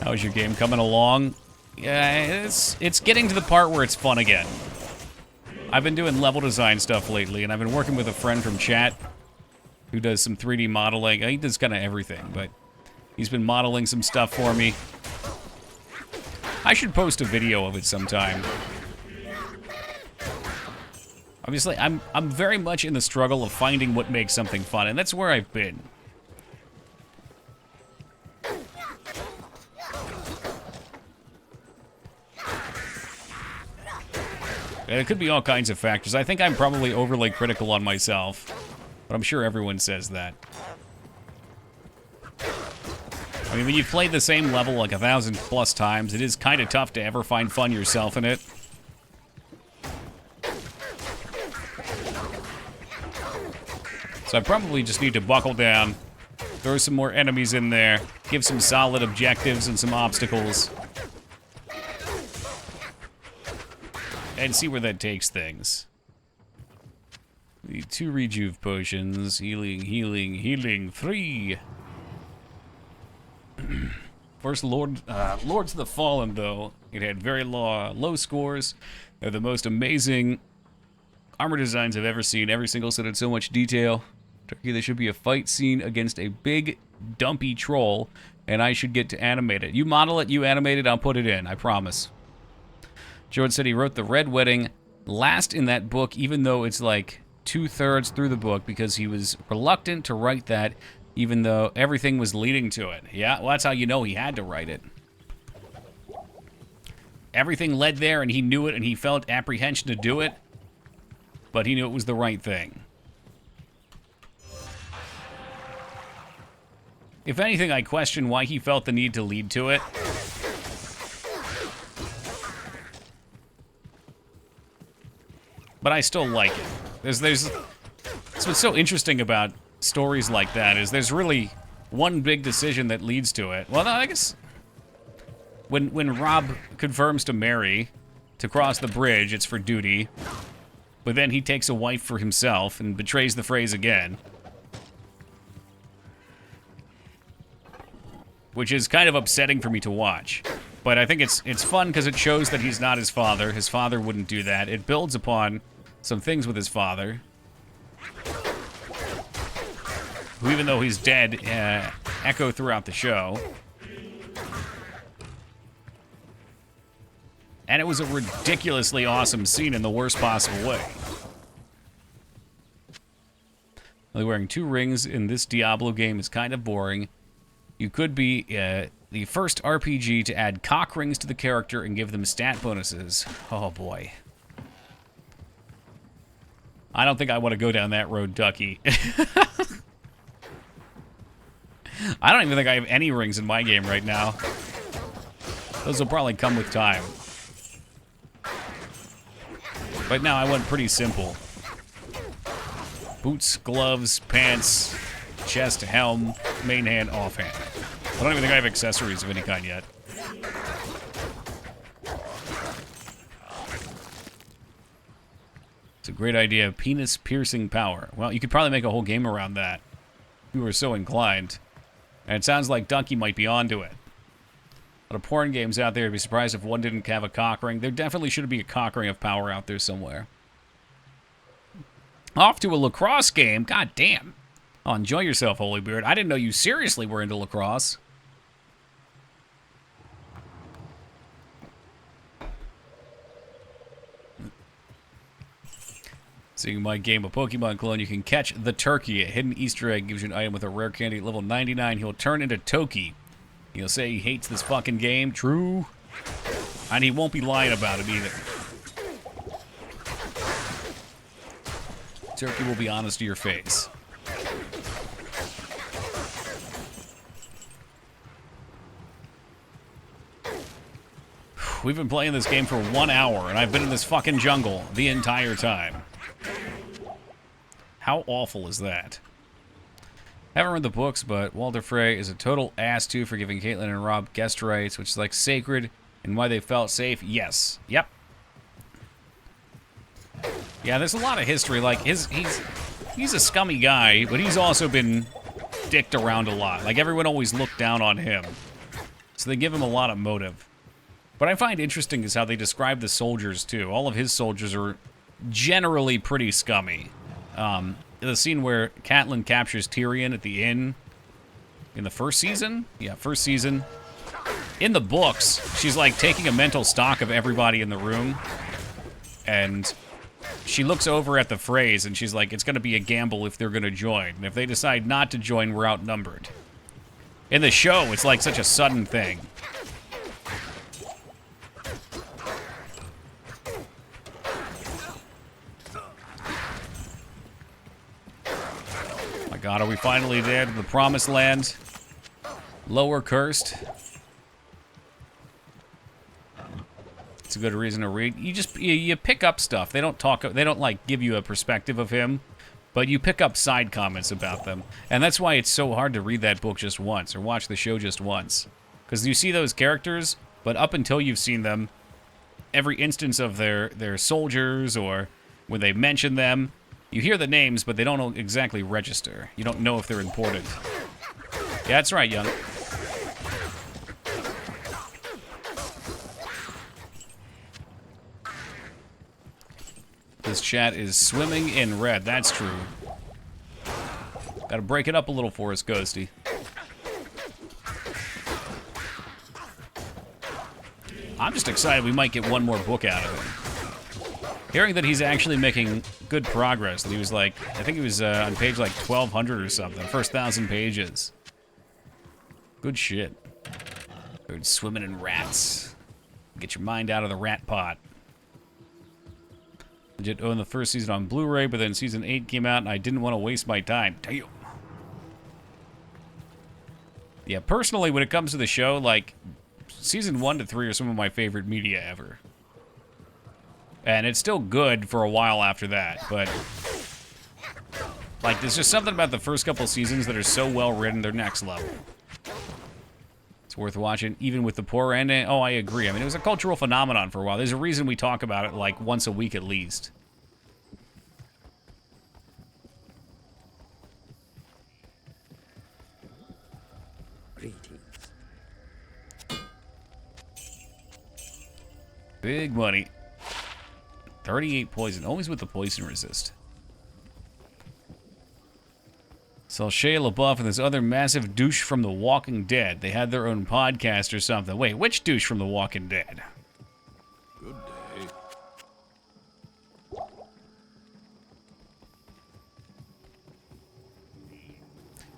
How's your game coming along? Yeah, it's getting to the part where it's fun again. I've been doing level design stuff lately, and I've been working with a friend from chat who does some 3D modeling. He does kind of everything, but he's been modeling some stuff for me. I should post a video of it sometime. Obviously, I'm very much in the struggle of finding what makes something fun, and that's where I've been. And it could be all kinds of factors. I think I'm probably overly critical on myself, but I'm sure everyone says that. I mean, when you've played the same level like 1,000+ times, it is kind of tough to ever find fun yourself in it. So I probably just need to buckle down, throw some more enemies in there, give some solid objectives and some obstacles, and see where that takes things. The 2 rejuve potions, healing, healing, healing, 3. First Lords of the Fallen, though, it had very low scores. They're the most amazing armor designs I've ever seen. Every single set had so much detail. Turkey, there should be a fight scene against a big, dumpy troll, and I should get to animate it. You model it, you animate it, I'll put it in, I promise. George said he wrote The Red Wedding last in that book, even though it's like 2/3 through the book, because he was reluctant to write that, even though everything was leading to it. Yeah, well, that's how you know he had to write it. Everything led there, and he knew it, and he felt apprehension to do it, but he knew it was the right thing. If anything, I question why he felt the need to lead to it. But I still like it. That's what's so interesting about stories like that, is there's really one big decision that leads to it. Well, no, I guess when Rob confirms to Mary to cross the bridge, it's for duty. But then he takes a wife for himself and betrays the phrase again. Which is kind of upsetting for me to watch. But I think it's fun because it shows that he's not his father. His father wouldn't do that. It builds upon some things with his father, who, even though he's dead, echo throughout the show. And it was a ridiculously awesome scene in the worst possible way. Only wearing 2 rings in this Diablo game is kind of boring. You could be the first RPG to add cock rings to the character and give them stat bonuses. Oh boy. I don't think I want to go down that road, Ducky. I don't even think I have any rings in my game right now. Those will probably come with time. But now I went pretty simple. Boots, gloves, pants, chest, helm, main hand, offhand. I don't even think I have accessories of any kind yet. It's a great idea. Penis piercing power. Well, you could probably make a whole game around that if you were so inclined. And it sounds like Ducky might be onto it. A lot of porn games out there. I'd be surprised if one didn't have a cock ring. There definitely should be a cock ring of power out there somewhere. Off to a lacrosse game. God damn. Oh, enjoy yourself, Holybeard. I didn't know you seriously were into lacrosse. Seeing my game, a Pokemon clone, you can catch the Turkey. A hidden Easter egg gives you an item with a rare candy at level 99. He'll turn into Toki. He'll say he hates this fucking game. True. And he won't be lying about it either. Turkey will be honest to your face. We've been playing this game for 1 hour, and I've been in this fucking jungle the entire time. How awful is that? Haven't read the books, but Walter Frey is a total ass too for giving Caitlyn and Rob guest rights, which is like sacred, and why they felt safe. Yes. Yep. Yeah, there's a lot of history. Like he's a scummy guy, but he's also been dicked around a lot. Like everyone always looked down on him, so they give him a lot of motive. What I find interesting is how they describe the soldiers too. All of his soldiers are generally pretty scummy. The scene where Catelyn captures Tyrion at the inn in the first season? Yeah, first season. In the books, she's like taking a mental stock of everybody in the room. And she looks over at the Freys and she's like, it's going to be a gamble if they're going to join. And if they decide not to join, we're outnumbered. In the show, it's like such a sudden thing. God, are we finally there to the promised land? Lower cursed. It's a good reason to read. You pick up stuff. They don't like give you a perspective of him, but you pick up side comments about them. And that's why it's so hard to read that book just once or watch the show just once. Because you see those characters, but up until you've seen them, every instance of their soldiers or when they mention them, you hear the names, but they don't exactly register. You don't know if they're important. Yeah, that's right, Young. This chat is swimming in red. That's true. Gotta break it up a little for us, Ghosty. I'm just excited we might get one more book out of him. Hearing that he's actually making good progress, that he was like, I think he was on page like 1200 or something, first 1,000 pages. Good shit. Dude, swimming in rats. Get your mind out of the rat pot. Legit owned the first season on Blu-ray, but then season 8 came out and I didn't want to waste my time. Damn. Yeah, personally, when it comes to the show, like, season 1 to 3 are some of my favorite media ever. And it's still good for a while after that, but like there's just something about the first couple seasons that are so well written, they're next level. It's worth watching, even with the poor ending. Oh, I agree. I mean, it was a cultural phenomenon for a while. There's a reason we talk about it like once a week at least. Greetings. Big money. 38 poison, always with the poison resist. So Shia LaBeouf and this other massive douche from The Walking Dead. They had their own podcast or something. Wait, which douche from The Walking Dead? Good day.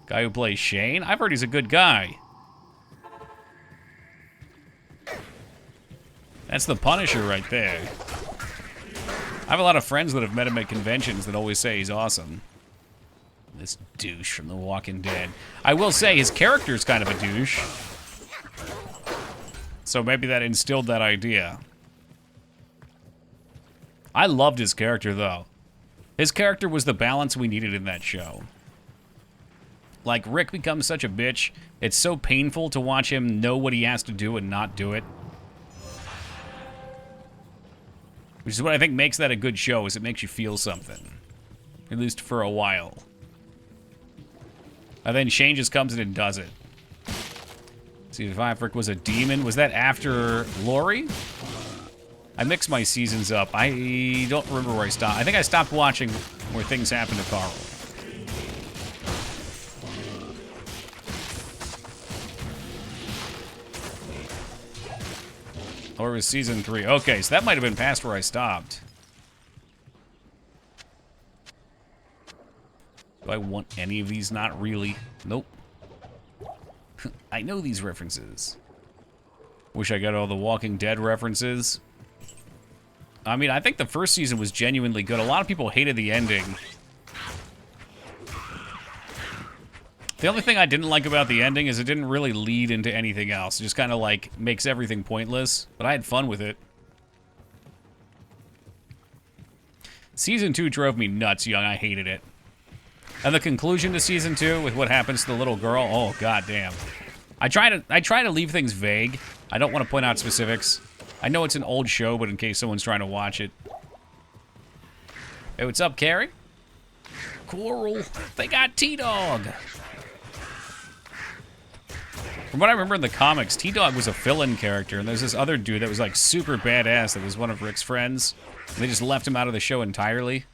Guy who plays Shane? I've heard he's a good guy. That's the Punisher right there. I have a lot of friends that have met him at conventions that always say he's awesome. This douche from The Walking Dead. I will say his character's kind of a douche. So maybe that instilled that idea. I loved his character, though. His character was the balance we needed in that show. Like, Rick becomes such a bitch. It's so painful to watch him know what he has to do and not do it. Which is what I think makes that a good show, is it makes you feel something. At least for a while. And then Shane just comes in and does it. See if Ifric was a demon. Was that after Lori? I mix my seasons up. I don't remember where I stopped. I think I stopped watching where things happen to Carl. Or it was season 3. Okay, so that might have been past where I stopped. Do I want any of these? Not really. Nope. I know these references. Wish I got all the Walking Dead references. I mean, I think the first season was genuinely good. A lot of people hated the ending. The only thing I didn't like about the ending is it didn't really lead into anything else. It just kind of, like, makes everything pointless. But I had fun with it. Season 2 drove me nuts, young. I hated it. And the conclusion to Season 2 with what happens to the little girl, oh, goddamn. I try to leave things vague. I don't want to point out specifics. I know it's an old show, but in case someone's trying to watch it. Hey, what's up, Carrie? Coral. They got T-Dog. From what I remember in the comics, T-Dog was a fill-in character, and there's this other dude that was, like, super badass that was one of Rick's friends. And they just left him out of the show entirely.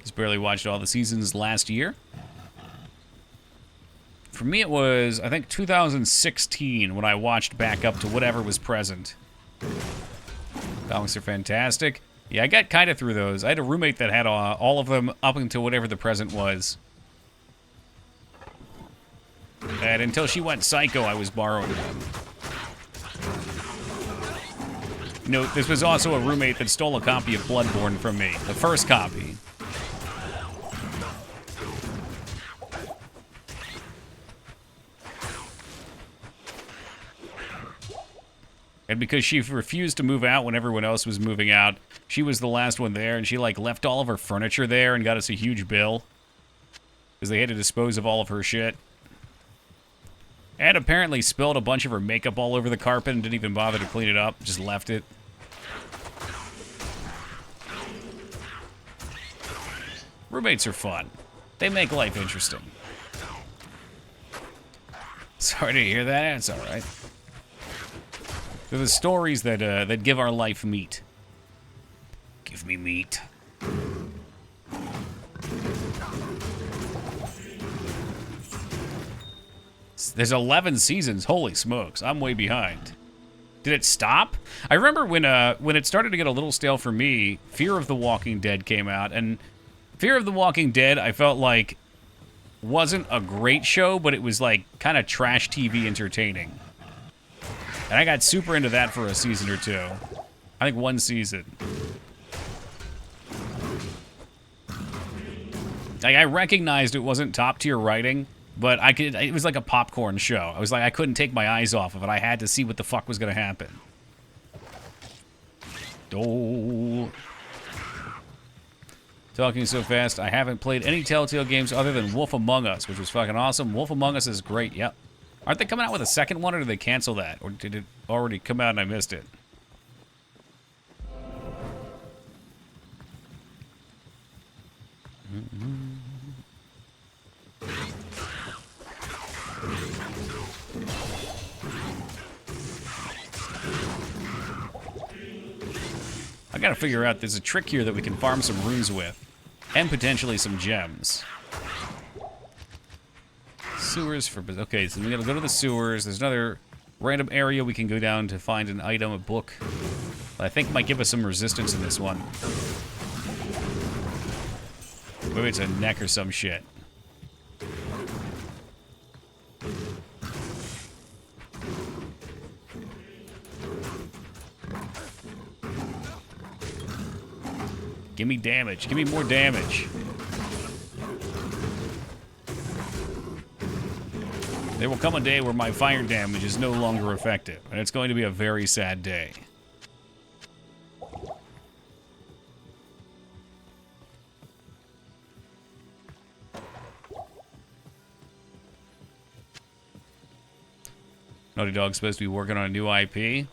Just barely watched all the seasons last year. For me, it was, I think, 2016 when I watched back up to whatever was present. Comics are fantastic. Yeah, I got kind of through those. I had a roommate that had all of them up until whatever the present was. And until she went psycho, I was borrowing them. You know, this was also a roommate that stole a copy of Bloodborne from me. The first copy. And because she refused to move out when everyone else was moving out, she was the last one there, and she, like, left all of her furniture there and got us a huge bill. Because they had to dispose of all of her shit. And apparently spilled a bunch of her makeup all over the carpet and didn't even bother to clean it up. Just left it. Roommates are fun. They make life interesting. Sorry to hear that. It's alright. They're the stories that that give our life meat. Give me meat. There's 11 seasons. Holy smokes. I'm way behind. Did it stop? I remember when it started to get a little stale for me, Fear of the Walking Dead came out, and Fear of the Walking Dead, I felt like, wasn't a great show, but it was like kind of trash TV entertaining. And I got super into that for a season or two. I think one season. Like, I recognized it wasn't top tier writing, but it was like a popcorn show. I was like, I couldn't take my eyes off of it. I had to see what the fuck was gonna happen. Oh. Talking so fast, I haven't played any Telltale games other than Wolf Among Us, which was fucking awesome. Wolf Among Us is great, yep. Aren't they coming out with a second one, or did they cancel that? Or did it already come out and I missed it? I gotta figure out, there's a trick here that we can farm some runes with. And potentially some gems. Sewers for... Okay, so we gotta go to the sewers. There's another random area we can go down to find an item, a book. That I think might give us some resistance in this one. Maybe it's a neck or some shit. Give me damage. Give me more damage. There will come a day where my fire damage is no longer effective, and it's going to be a very sad day. Naughty Dog's supposed to be working on a new IP.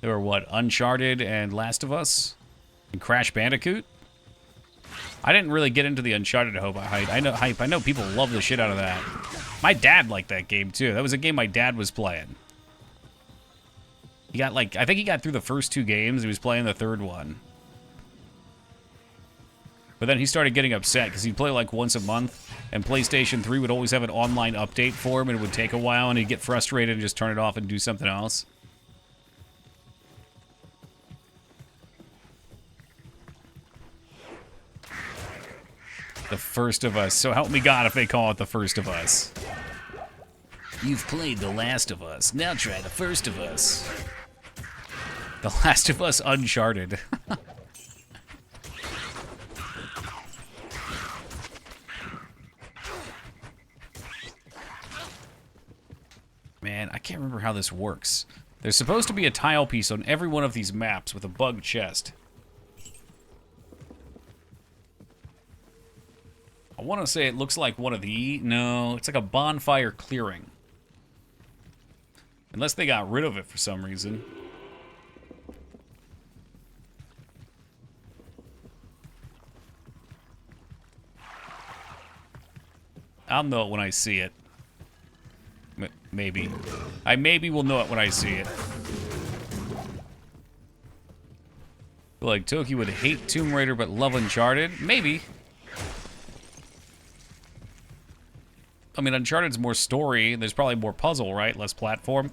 There were, what, Uncharted and Last of Us? And Crash Bandicoot? I didn't really get into the Uncharted hype. I know people love the shit out of that. My dad liked that game too. That was a game my dad was playing. He got like, I think he got through the first 2 games. He was playing the 3rd one. But then he started getting upset because he'd play like once a month, and PlayStation 3 would always have an online update for him, and it would take a while, and he'd get frustrated and just turn it off and do something else. The First of Us. So help me God if they call it The First of Us. You've played The Last of Us. Now try The First of Us. The Last of Us Uncharted. Man, I can't remember how this works. There's supposed to be a tile piece on every one of these maps with a bug chest. I want to say it looks like one of the... No, it's like a bonfire clearing. Unless they got rid of it for some reason. I'll know it when I see it. Maybe. I maybe will know it when I see it. I feel like Toki would hate Tomb Raider but love Uncharted. Maybe. I mean, Uncharted's more story. There's probably more puzzle, right? Less platform.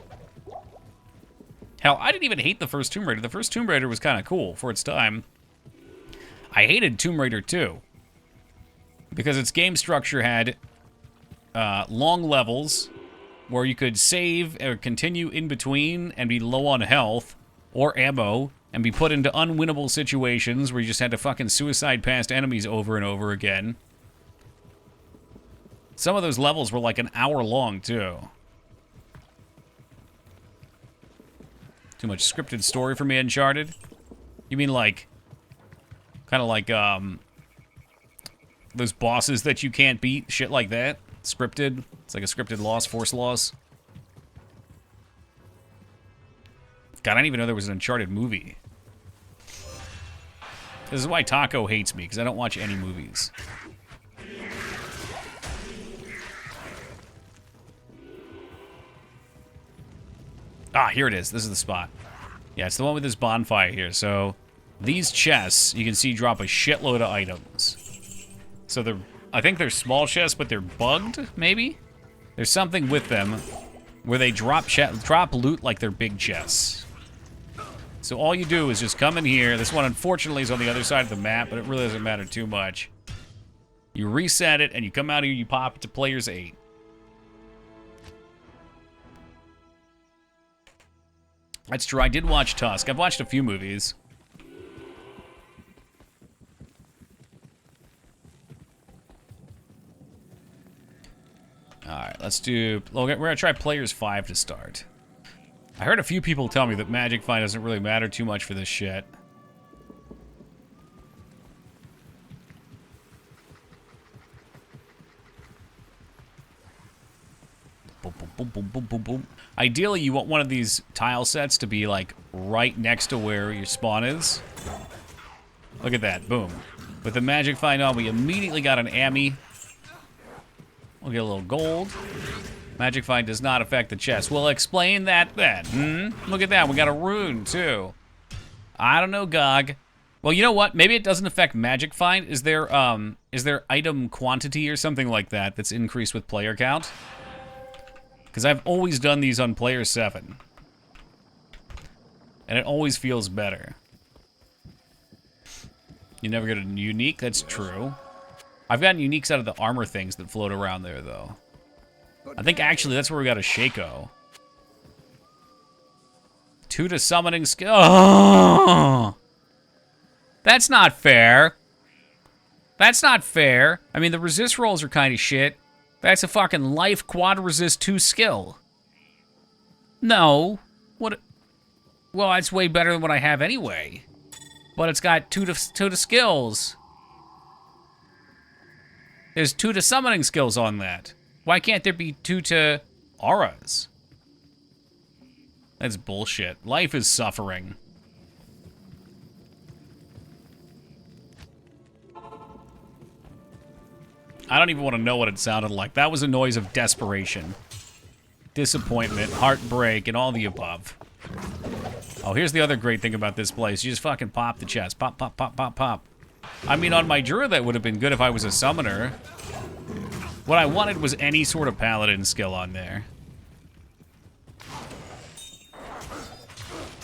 Hell, I didn't even hate the first Tomb Raider. The first Tomb Raider was kind of cool for its time. I hated Tomb Raider 2. Because its game structure had long levels where you could save or continue in between and be low on health or ammo and be put into unwinnable situations where you just had to fucking suicide past enemies over and over again. Some of those levels were like an hour long, too. Too much scripted story for me, Uncharted? You mean like... kind of like, those bosses that you can't beat? Shit like that? Scripted? It's like a scripted loss, force loss. God, I didn't even know there was an Uncharted movie. This is why Taco hates me, because I don't watch any movies. Ah, here it is. This is the spot. Yeah, it's the one with this bonfire here. So, these chests, you can see, drop a shitload of items. So they're... I think they're small chests, but they're bugged, maybe? There's something with them where they drop loot like they're big chests. So all you do is just come in here. This one, unfortunately, is on the other side of the map, but it really doesn't matter too much. You reset it, and you come out here, you pop it to players 8. That's true. I did watch Tusk. I've watched a few movies. Alright, let's do... We're going to try Players 5 to start. I heard a few people tell me that Magic Find doesn't really matter too much for this shit. Boom, boom, boom, boom, boom, boom, boom. Ideally, you want one of these tile sets to be, like, right next to where your spawn is. Look at that. Boom. With the Magic Find on, we immediately got an Ammy. We'll get a little gold. Magic Find does not affect the chest. We'll explain that then. Look at that. We got a rune, too. I don't know, GOG. Well, you know what? Maybe it doesn't affect Magic Find. Is there item quantity or something like that that's increased with player count? Because I've always done these on player 7. And it always feels better. You never get a unique? That's true. I've gotten uniques out of the armor things that float around there, though. I think, actually, that's where we got a Shaco. 2 to summoning skill. Oh! That's not fair. That's not fair. I mean, the resist rolls are kind of shit. That's a fucking life quad resist 2 skill. No. What? Well, that's way better than what I have anyway. But it's got 2 to skills. There's 2 to summoning skills on that. Why can't there be 2 to auras? That's bullshit. Life is suffering. I don't even want to know what it sounded like. That was a noise of desperation, disappointment, heartbreak, and all the above. Oh, here's the other great thing about this place. You just fucking pop the chest. Pop, pop, pop, pop, pop. I mean, on my Druid, that would have been good if I was a summoner. What I wanted was any sort of Paladin skill on there.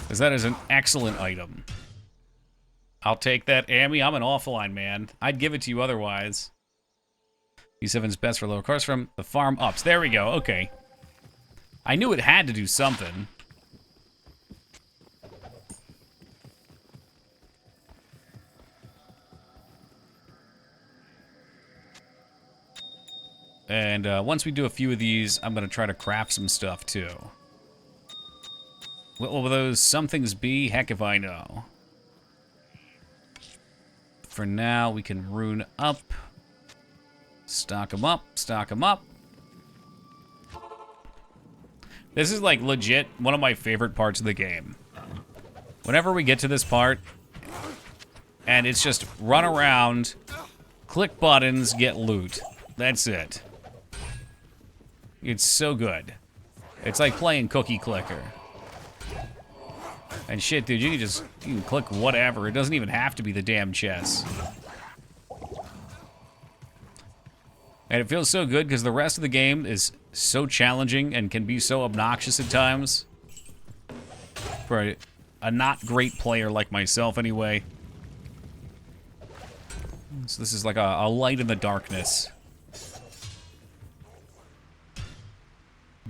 Because that is an excellent item. I'll take that, Ammy. I'm an offline man. I'd give it to you otherwise. E7's best for lower course from the farm ups. There we go. Okay. I knew it had to do something. And once we do a few of these, I'm going to try to craft some stuff, too. What will those somethings be? Heck if I know. For now, we can rune up. Stock them up. Stock them up. This is, like, legit one of my favorite parts of the game. Whenever we get to this part, and it's just run around, click buttons, get loot. That's it. It's so good. It's like playing Cookie Clicker. And shit, dude, you can click whatever. It doesn't even have to be the damn chess. And it feels so good because the rest of the game is so challenging and can be so obnoxious at times. For a not great player like myself, anyway. So this is like a light in the darkness.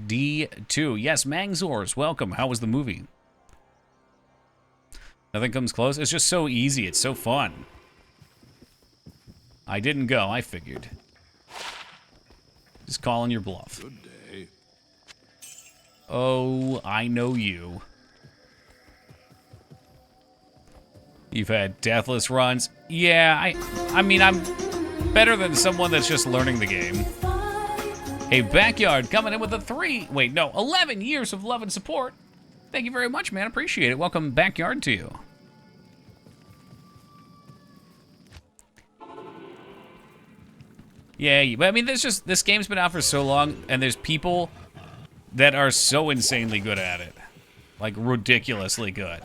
D2. Yes, Mangzors, welcome. How was the movie? Nothing comes close. It's just so easy. It's so fun. I didn't go. I figured. Just calling your bluff. Good day. Oh, I know you. You've had Deathless runs. Yeah, I mean, I'm better than someone that's just learning the game. Hey, Backyard coming in with a 11 years of love and support. Thank you very much, man. Appreciate it. Welcome, Backyard, to you. Yeah, but I mean, this game's been out for so long, and there's people that are so insanely good at it. Like, ridiculously good.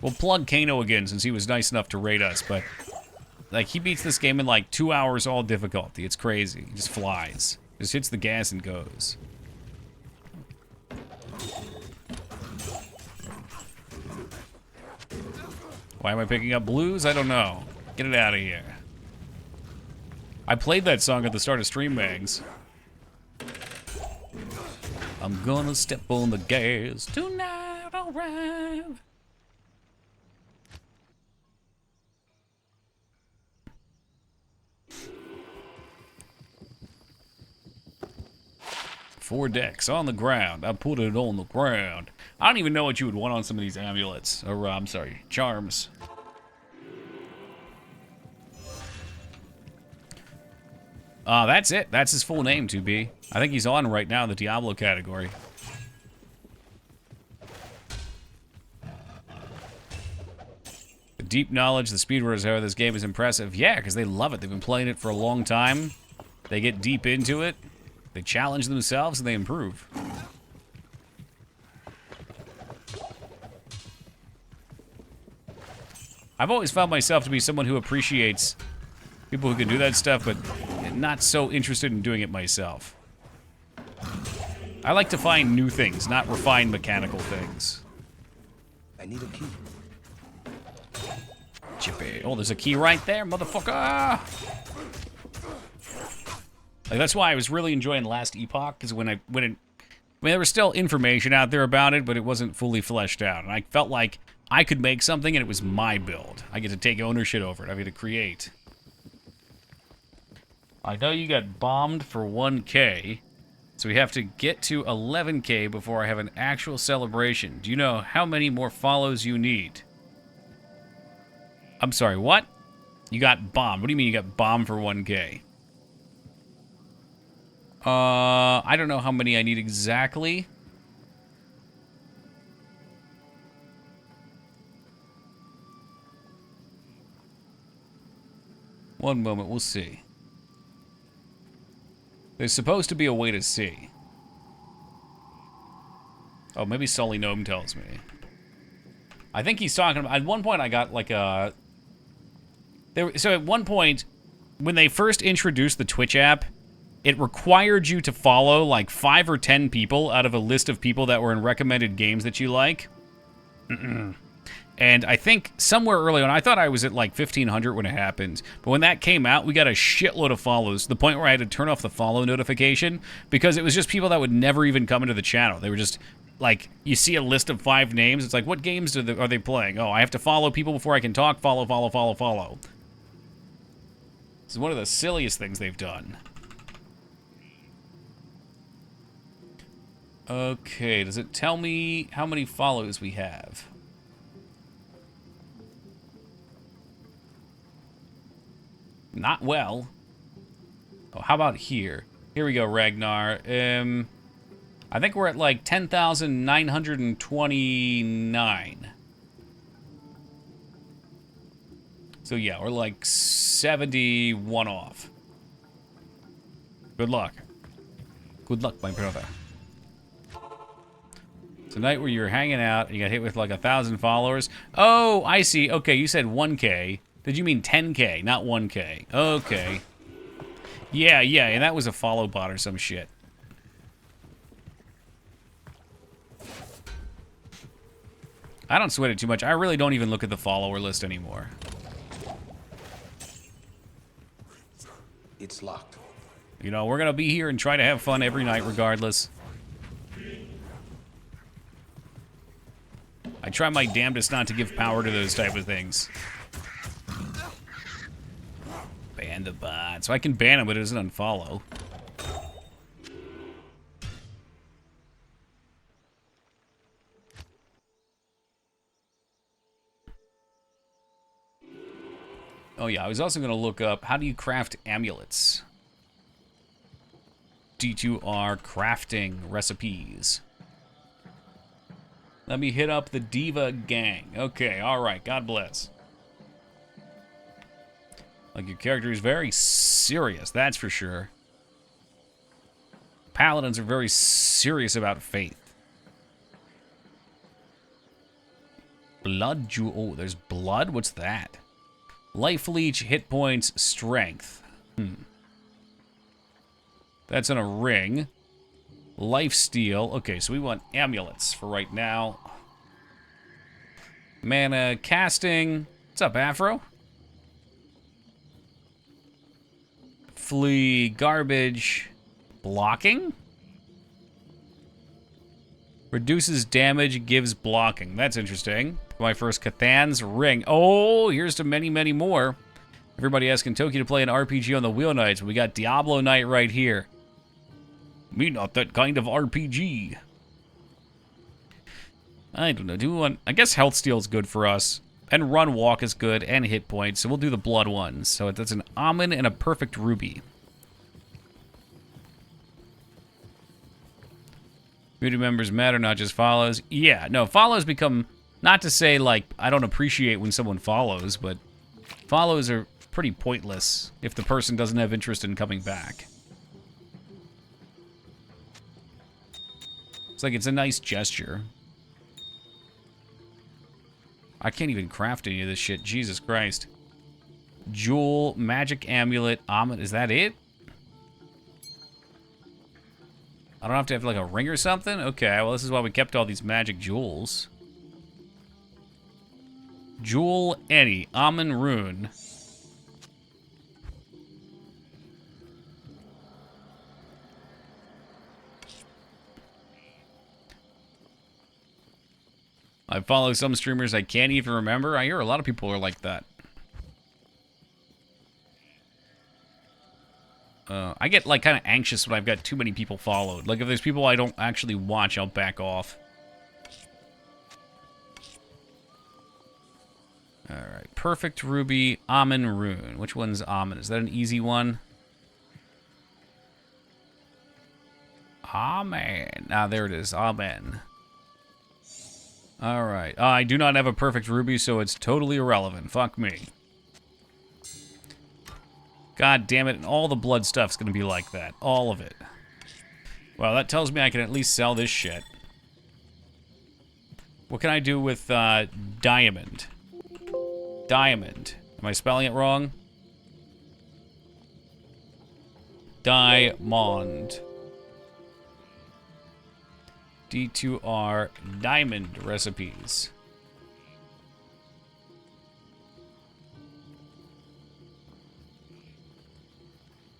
We'll plug Kano again, since he was nice enough to raid us, but... like, he beats this game in, like, 2 hours all difficulty. It's crazy. He just flies. Just hits the gas and goes. Why am I picking up blues? I don't know. Get it out of here. I played that song at the start of Stream Bangs. I'm gonna step on the gas tonight, alright. Four decks on the ground. I put it on the ground. I don't even know what you would want on some of these amulets. Or, I'm sorry, charms. That's it. That's his full name, 2B. I think he's on right now in the Diablo category. The deep knowledge, the speedrunners, however, this game is impressive. Yeah, because they love it. They've been playing it for a long time. They get deep into it. They challenge themselves and they improve. I've always found myself to be someone who appreciates people who can do that stuff, but not so interested in doing it myself. I like to find new things, not refined mechanical things. I need a key. Chippy. Oh, there's a key right there, motherfucker! Like, that's why I was really enjoying Last Epoch, because there was still information out there about it, but it wasn't fully fleshed out. And I felt like I could make something and it was my build. I get to take ownership over it. I get to create. I know you got bombed for 1K, so we have to get to 11K before I have an actual celebration. Do you know how many more follows you need? I'm sorry, what? You got bombed. What do you mean you got bombed for 1K? I don't know how many I need exactly. One moment, we'll see. There's supposed to be a way to see. Oh, maybe Sully Gnome tells me. I think he's talking about... At one point, I got like a... So at one point, when they first introduced the Twitch app, it required you to follow like 5 or 10 people out of a list of people that were in recommended games that you like. And And I think somewhere early on, I thought I was at like 1,500 when it happened. But when that came out, we got a shitload of follows, to the point where I had to turn off the follow notification, because it was just people that would never even come into the channel. They were just, like, you see a list of 5 names. It's like, what games are they playing? Oh, I have to follow people before I can talk. Follow, follow, follow, follow. This is one of the silliest things they've done. Okay, does it tell me how many follows we have? Not well. Oh, how about here? Here we go, Ragnar. I think we're at like 10,929. So yeah, we're like 71 off. Good luck. Good luck, my brother. Tonight where you were hanging out and you got hit with like 1,000 followers. Oh, I see. Okay, you said 1K. Did you mean 10K, not 1K? Okay. Yeah, and that was a follow bot or some shit. I don't sweat it too much. I really don't even look at the follower list anymore. It's locked. You know, we're gonna be here and try to have fun every night regardless. I try my damnedest not to give power to those type of things. Ban the bot. So I can ban him, but it doesn't unfollow. Oh yeah, I was also going to look up, how do you craft amulets? D2R crafting recipes. Let me hit up the Diva gang. Okay, alright, God bless. Like, your character is very serious, that's for sure. Paladins are very serious about faith. Blood jewel. Oh, there's blood? What's that? Life leech, hit points, strength. That's in a ring. Life steal. Okay, so we want amulets for right now. Mana casting. What's up, Afro? Flee, garbage. Blocking? Reduces damage, gives blocking. That's interesting. My first Cathan's ring. Oh, here's to many, many more. Everybody asking Toki to play an RPG on the Wheel Nights. We got Diablo Night right here. Me not that kind of RPG. I don't know. Do we want... I guess Health Steal is good for us. And Run Walk is good. And Hit Points. So we'll do the Blood ones. So that's an Almond and a Perfect Ruby. Community members matter, not just follows. Yeah, no, follows become... Not to say, like, I don't appreciate when someone follows, but follows are pretty pointless if the person doesn't have interest in coming back. It's like, it's a nice gesture. I can't even craft any of this shit. Jesus Christ. Jewel, magic amulet, almond. Is that it? I don't have to have like a ring or something? Okay, well this is why we kept all these magic jewels. Jewel any. Almond rune. I follow some streamers I can't even remember. I hear a lot of people are like that. I get like kind of anxious when I've got too many people followed. Like if there's people I don't actually watch, I'll back off. Alright, Perfect Ruby, Almond Rune. Which one's Almond? Is that an easy one? Amen. Ah, there it is. Amen. Alright. I do not have a Perfect Ruby, so it's totally irrelevant. Fuck me. God damn it, and all the blood stuff's gonna be like that. All of it. Well, that tells me I can at least sell this shit. What can I do with, diamond? Diamond. Am I spelling it wrong? Diamond. D2R diamond recipes.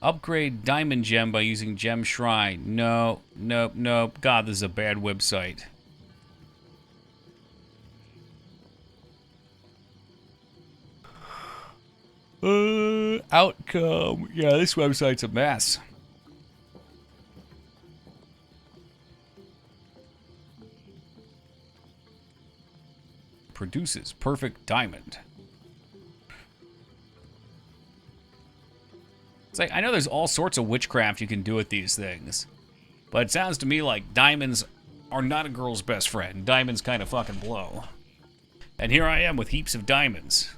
Upgrade diamond gem by using gem shrine. No, nope, nope. God, this is a bad website. Outcome. Yeah, this website's a mess. Produces perfect diamond. It's like, I know there's all sorts of witchcraft you can do with these things, but it sounds to me like diamonds are not a girl's best friend. Diamonds kind of fucking blow. And here I am with heaps of diamonds.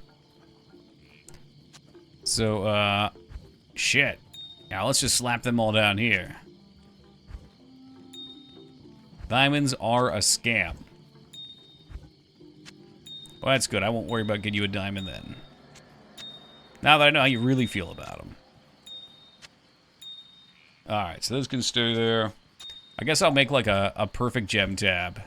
So, shit. Now let's just slap them all down here. Diamonds are a scam. Well, that's good. I won't worry about getting you a diamond then. Now that I know how you really feel about them. Alright, so those can stay there. I guess I'll make like a perfect gem tab.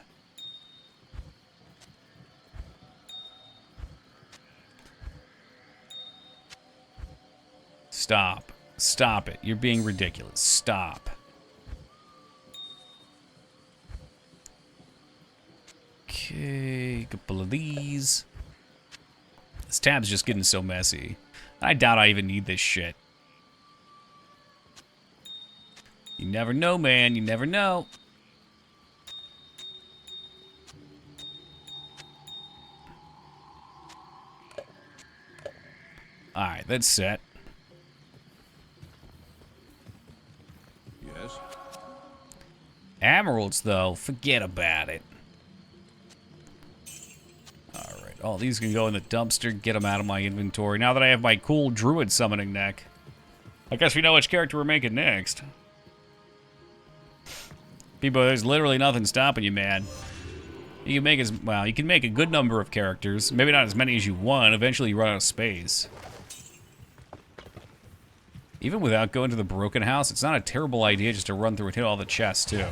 Stop. Stop it. You're being ridiculous. Stop. Okay, a couple of these. This tab's just getting so messy. I doubt I even need this shit. You never know, man. You never know. Alright, that's set. Yes. Emeralds, though, forget about it. Alright, all these can go in the dumpster. Get them out of my inventory. Now that I have my cool druid summoning deck, I guess we know which character we're making next. People, there's literally nothing stopping you, man. You can make you can make a good number of characters. Maybe not as many as you want. Eventually you run out of space. Even without going to the broken house, it's not a terrible idea just to run through and hit all the chests, too.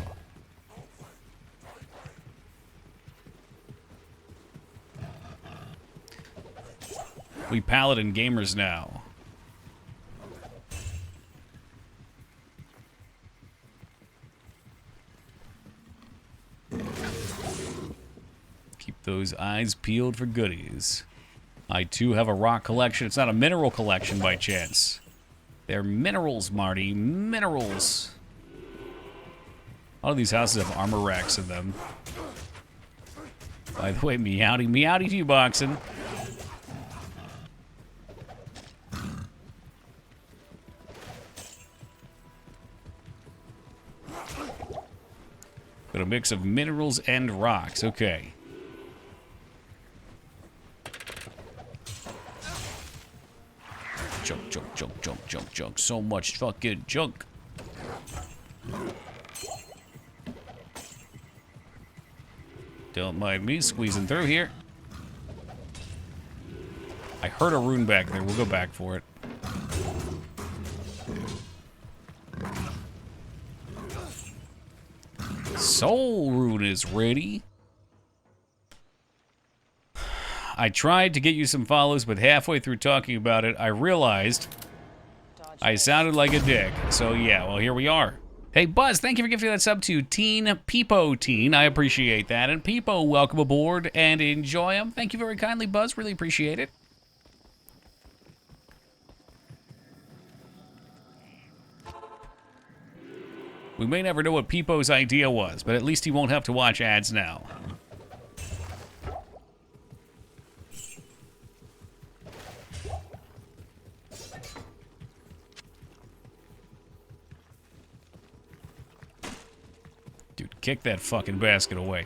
We Paladin gamers now. Keep those eyes peeled for goodies. I, too, have a rock collection. It's not a mineral collection by chance. They're minerals, Marty. Minerals. A lot of these houses have armor racks in them. By the way, meowdy, meowdy to you, boxing. Got a mix of minerals and rocks. Okay. Junk, junk, junk, junk, junk, junk. So much fucking junk. Don't mind me squeezing through here. I heard a rune back there. We'll go back for it. Soul rune is ready. I tried to get you some follows, but halfway through talking about it, I realized I sounded like a dick. So yeah, well, here we are. Hey, Buzz, thank you for gifting that sub to Teen Peepo Teen. I appreciate that. And Peepo, welcome aboard and enjoy them. Thank you very kindly, Buzz. Really appreciate it. We may never know what Peepo's idea was, but at least he won't have to watch ads now. Dude, kick that fucking basket away.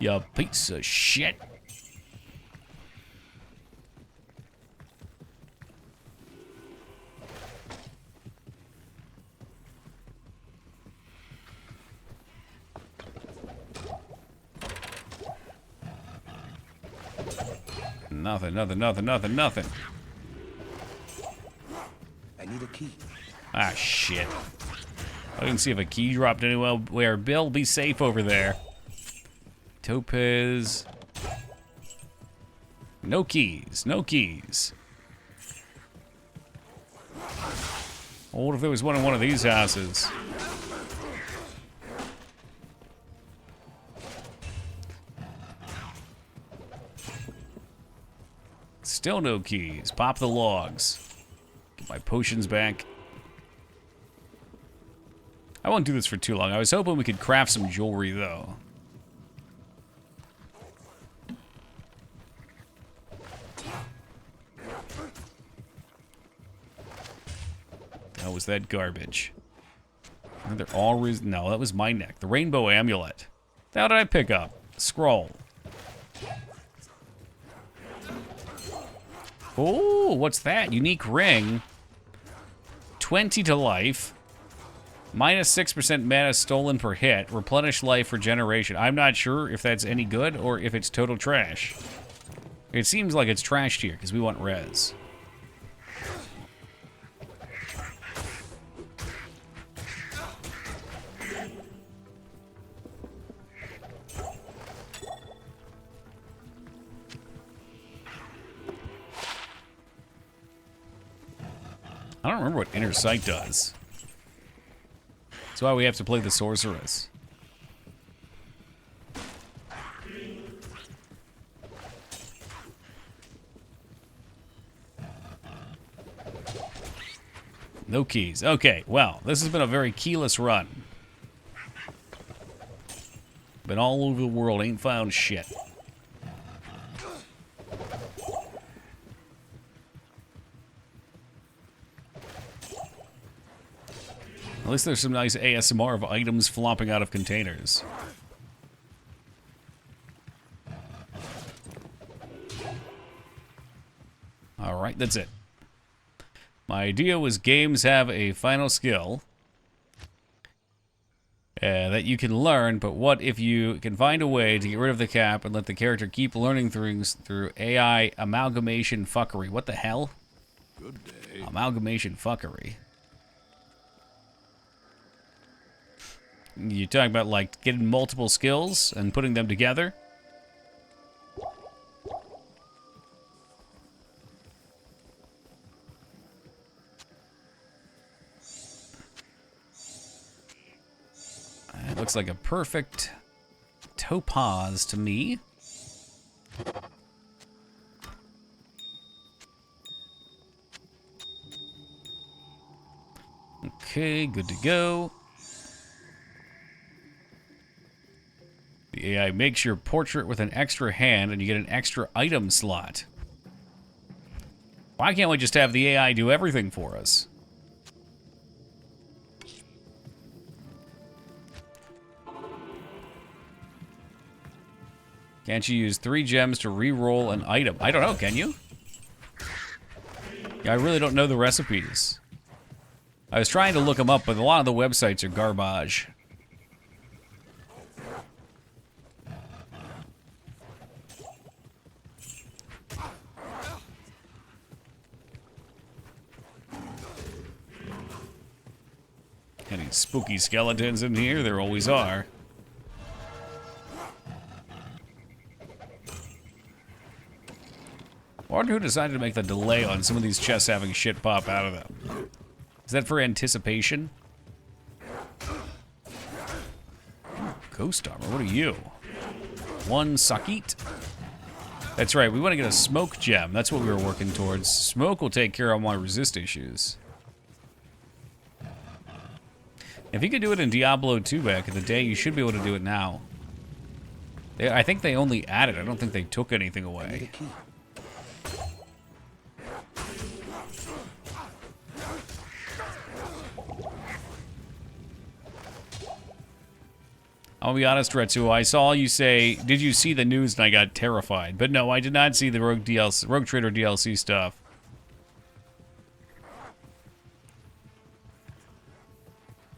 You piece of shit. Nothing, nothing, nothing, nothing, nothing. I need a key. Ah, shit. I didn't see if a key dropped anywhere. Bill, be safe over there. Topaz. No keys. No keys. What if there was one in one of these houses? Still no keys. Pop the logs. Get my potions back. I won't do this for too long. I was hoping we could craft some jewelry, though. How was that garbage? They're all no, that was my neck. The rainbow amulet. How did I pick up? Scroll. Oh, what's that? Unique ring. 20 to life. Minus 6% mana stolen per hit. Replenish life regeneration. I'm not sure if that's any good or if it's total trash. It seems like it's trashed here because we want res. I don't remember what Inner Sight does. That's why we have to play the Sorceress. No keys. Okay, well, this has been a very keyless run. Been all over the world, ain't found shit. At least there's some nice ASMR of items flopping out of containers. Alright, that's it. My idea was games have a final skill that you can learn, but what if you can find a way to get rid of the cap and let the character keep learning things through AI amalgamation fuckery? What the hell? Good day. Amalgamation fuckery. You talking about, like, getting multiple skills and putting them together? It looks like a perfect topaz to me. Okay, good to go. The AI makes your portrait with an extra hand and you get an extra item slot. Why can't we just have the AI do everything for us? Can't you use 3 gems to re-roll an item? I don't know, can you? Yeah, I really don't know the recipes. I was trying to look them up, but a lot of the websites are garbage. Any spooky skeletons in here? There always are. I wonder who decided to make the delay on some of these chests having shit pop out of them. Is that for anticipation? Ghost armor, what are you? 1 Sakit? That's right, we want to get a smoke gem. That's what we were working towards. Smoke will take care of my resist issues. If you could do it in Diablo 2 back in the day, you should be able to do it now. I think they only added. I don't think they took anything away. I'll be honest, Retsu, I saw you say, did you see the news, and I got terrified. But no, I did not see the Rogue Trader DLC stuff.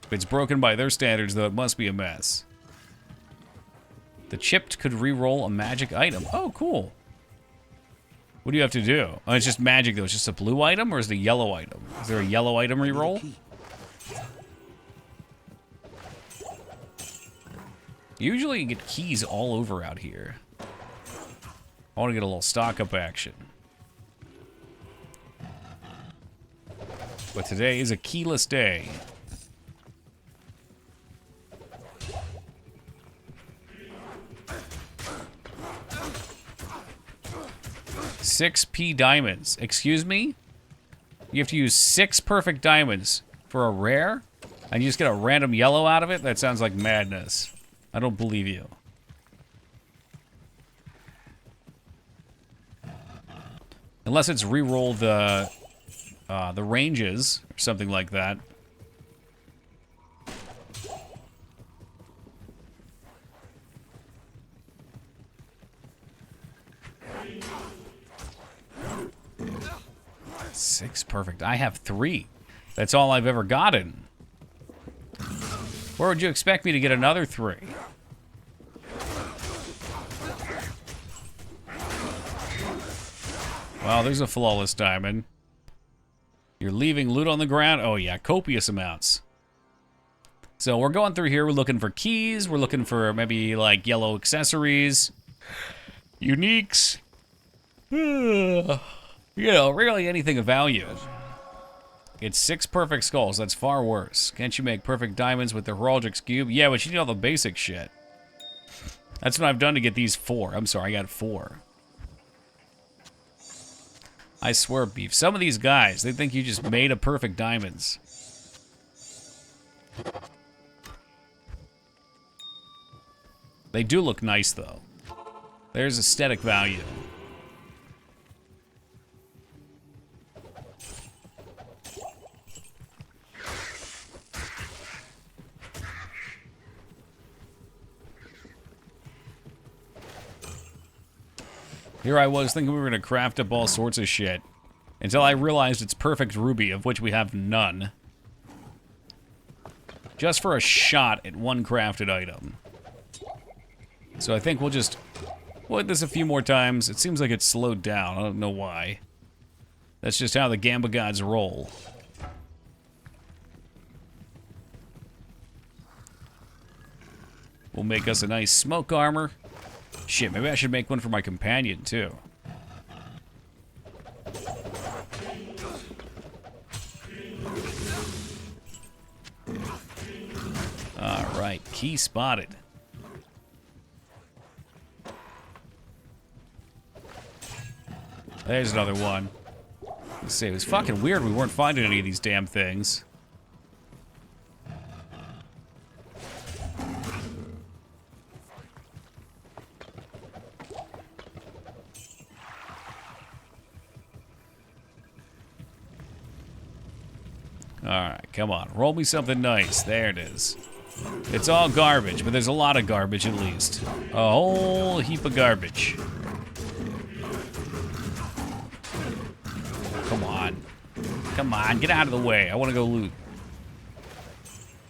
If it's broken by their standards, though, it must be a mess. The chipped could re-roll a magic item. Oh, cool. What do you have to do? Oh, it's just magic, though. It's just a blue item, or is it a yellow item? Is there a yellow item re-roll? Usually you get keys all over out here. I want to get a little stock-up action. But today is a keyless day. $6p diamonds. Excuse me? You have to use 6 perfect diamonds for a rare? And you just get a random yellow out of it? That sounds like madness. I don't believe you. Unless it's re-roll the ranges or something like that. Six perfect. I have 3. That's all I've ever gotten. Where would you expect me to get another 3? Well, there's a flawless diamond. You're leaving loot on the ground? Oh yeah, copious amounts. So we're going through here, we're looking for keys, we're looking for maybe like yellow accessories, uniques. You know, really anything of value. It's 6 perfect skulls, that's far worse. Can't you make perfect diamonds with the Heraldric's cube? Yeah, but you need all the basic shit. That's what I've done to get these 4. I'm sorry, I got 4. I swear, Beef, some of these guys, they think you just made a perfect diamonds. They do look nice, though. There's aesthetic value. Here I was thinking we were going to craft up all sorts of shit. Until I realized it's perfect ruby, of which we have none. Just for a shot at one crafted item. So I think we'll just hit this a few more times. It seems like it's slowed down. I don't know why. That's just how the Gamba gods roll. We'll make us a nice smoke armor. Shit, maybe I should make one for my companion, too. Alright, key spotted. There's another one. Let's see, it was fucking weird we weren't finding any of these damn things. Alright, come on. Roll me something nice. There it is. It's all garbage, but there's a lot of garbage at least. A whole heap of garbage. Come on. Come on, get out of the way. I want to go loot.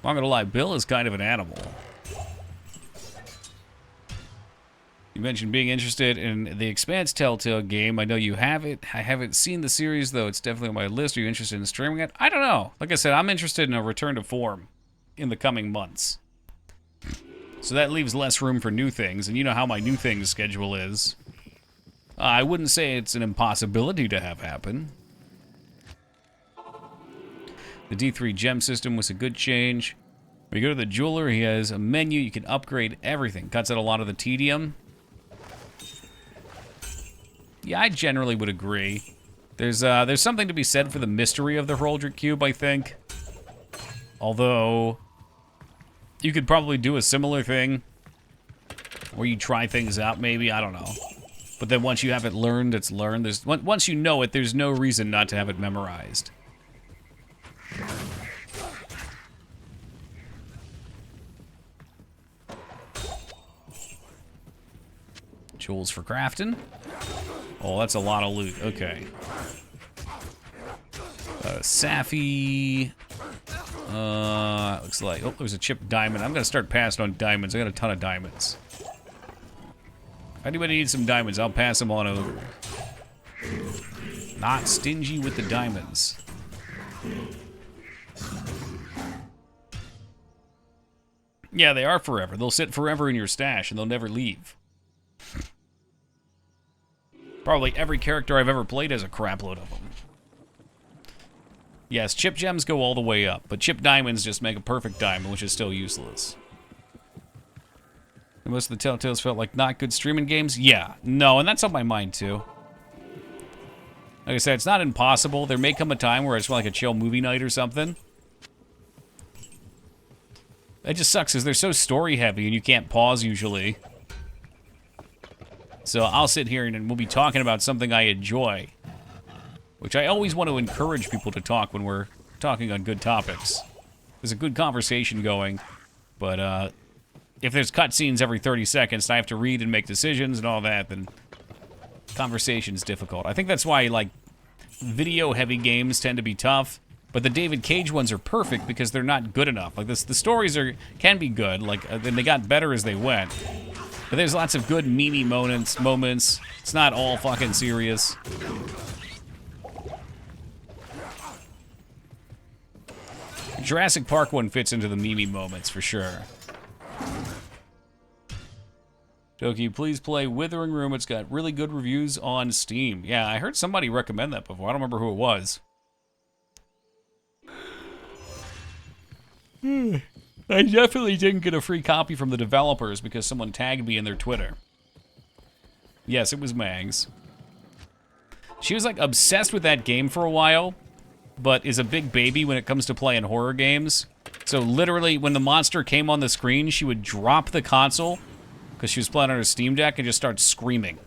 I'm not gonna lie, Bill is kind of an animal. You mentioned being interested in the Expanse Telltale game. I know you have it. I haven't seen the series, though. It's definitely on my list. Are you interested in streaming it? I don't know. Like I said, I'm interested in a return to form in the coming months. So that leaves less room for new things, and you know how my new things schedule is. I wouldn't say it's an impossibility to have happen. The D3 gem system was a good change. When you go to the jeweler, he has a menu. You can upgrade everything. Cuts out a lot of the tedium. Yeah, I generally would agree. There's something to be said for the mystery of the Heraldric Cube, I think. Although, you could probably do a similar thing. Where you try things out, maybe, I don't know. But then once you have it learned, it's learned. Once you know it, there's no reason not to have it memorized. Jewels for crafting. Oh, that's a lot of loot. Okay. Safi. Looks like... Oh, there's a chipped diamond. I'm going to start passing on diamonds. I got a ton of diamonds. If anybody needs some diamonds, I'll pass them on over. Not stingy with the diamonds. Yeah, they are forever. They'll sit forever in your stash, and they'll never leave. Probably every character I've ever played has a crapload of them. Yes, chip gems go all the way up, but chip diamonds just make a perfect diamond, which is still useless. And most of the Telltales felt like not good streaming games? Yeah, no, and that's on my mind too. Like I said, it's not impossible. There may come a time where it's like a chill movie night or something. It just sucks because they're so story heavy and you can't pause usually. So I'll sit here and we'll be talking about something I enjoy. Which I always want to encourage people to talk when we're talking on good topics. There's a good conversation going, but if there's cutscenes every 30 seconds and I have to read and make decisions and all that, then conversation's difficult. I think that's why, like, video-heavy games tend to be tough, but the David Cage ones are perfect because they're not good enough. Like, the stories can be good, like, and they got better as they went. But there's lots of good meaty moments. It's not all fucking serious. Jurassic Park one fits into the meme moments for sure. Doki, please play Withering Room. It's got really good reviews on Steam. Yeah, I heard somebody recommend that before. I don't remember who it was. I definitely didn't get a free copy from the developers because someone tagged me in their Twitter. Yes, it was Mags. She was like obsessed with that game for a while, but is a big baby when it comes to playing horror games. So literally, when the monster came on the screen, she would drop the console because she was playing on her Steam Deck and just start screaming.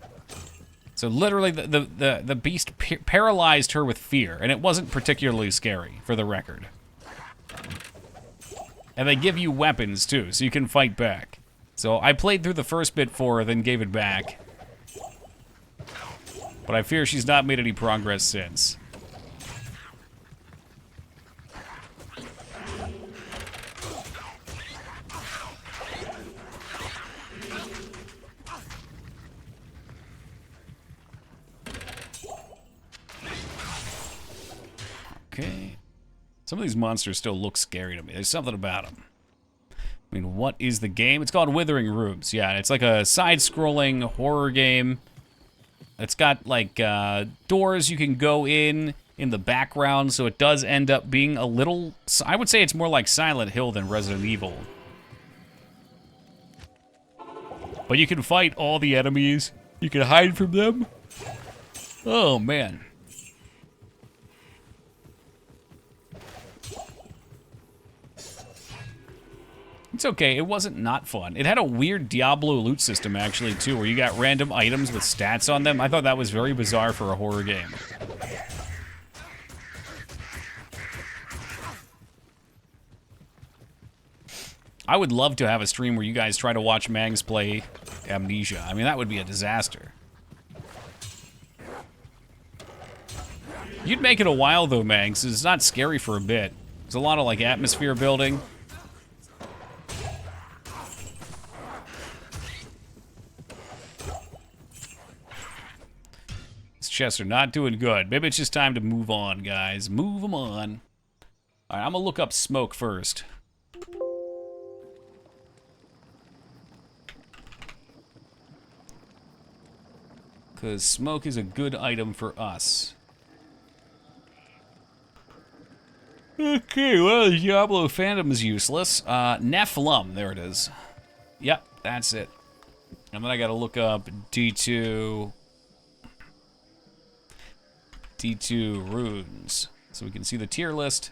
So literally, the beast paralyzed her with fear, and it wasn't particularly scary, for the record. And they give you weapons, too, so you can fight back. So I played through the first bit for her, then gave it back. But I fear she's not made any progress since. Okay. Some of these monsters still look scary to me. There's something about them. I mean, what is the game? It's called Withering Rooms. Yeah, it's like a side-scrolling horror game. It's got, like, doors you can go in the background, so it does end up being a little... I would say it's more like Silent Hill than Resident Evil. But you can fight all the enemies. You can hide from them. Oh, man. It's okay, it wasn't not fun. It had a weird Diablo loot system, actually, too, where you got random items with stats on them. I thought that was very bizarre for a horror game. I would love to have a stream where you guys try to watch Mags play Amnesia. I mean, that would be a disaster. You'd make it a while, though, Mags. It's not scary for a bit. There's a lot of, like, atmosphere building. Chests are not doing good. Maybe it's just time to move on, guys. Move them on. All right, I'm gonna look up smoke first. Because smoke is a good item for us. Okay, well, the Diablo Phantom is useless. Nephilim, there it is. Yep, that's it. And then I gotta look up D2 runes, so we can see the tier list.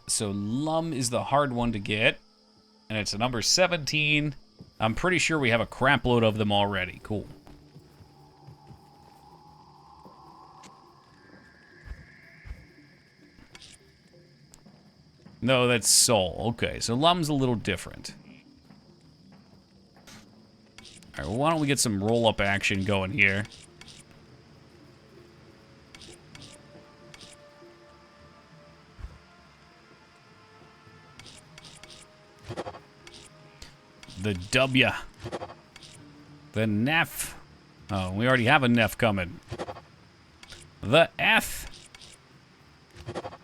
So Lum is the hard one to get, and it's a number 17. I'm pretty sure we have a crap load of them already. Cool. No, that's Soul. Okay, so Lum's a little different. Alright, well, why don't we get some roll-up action going here? The W. The Nef. Oh, we already have a Nef coming. The F.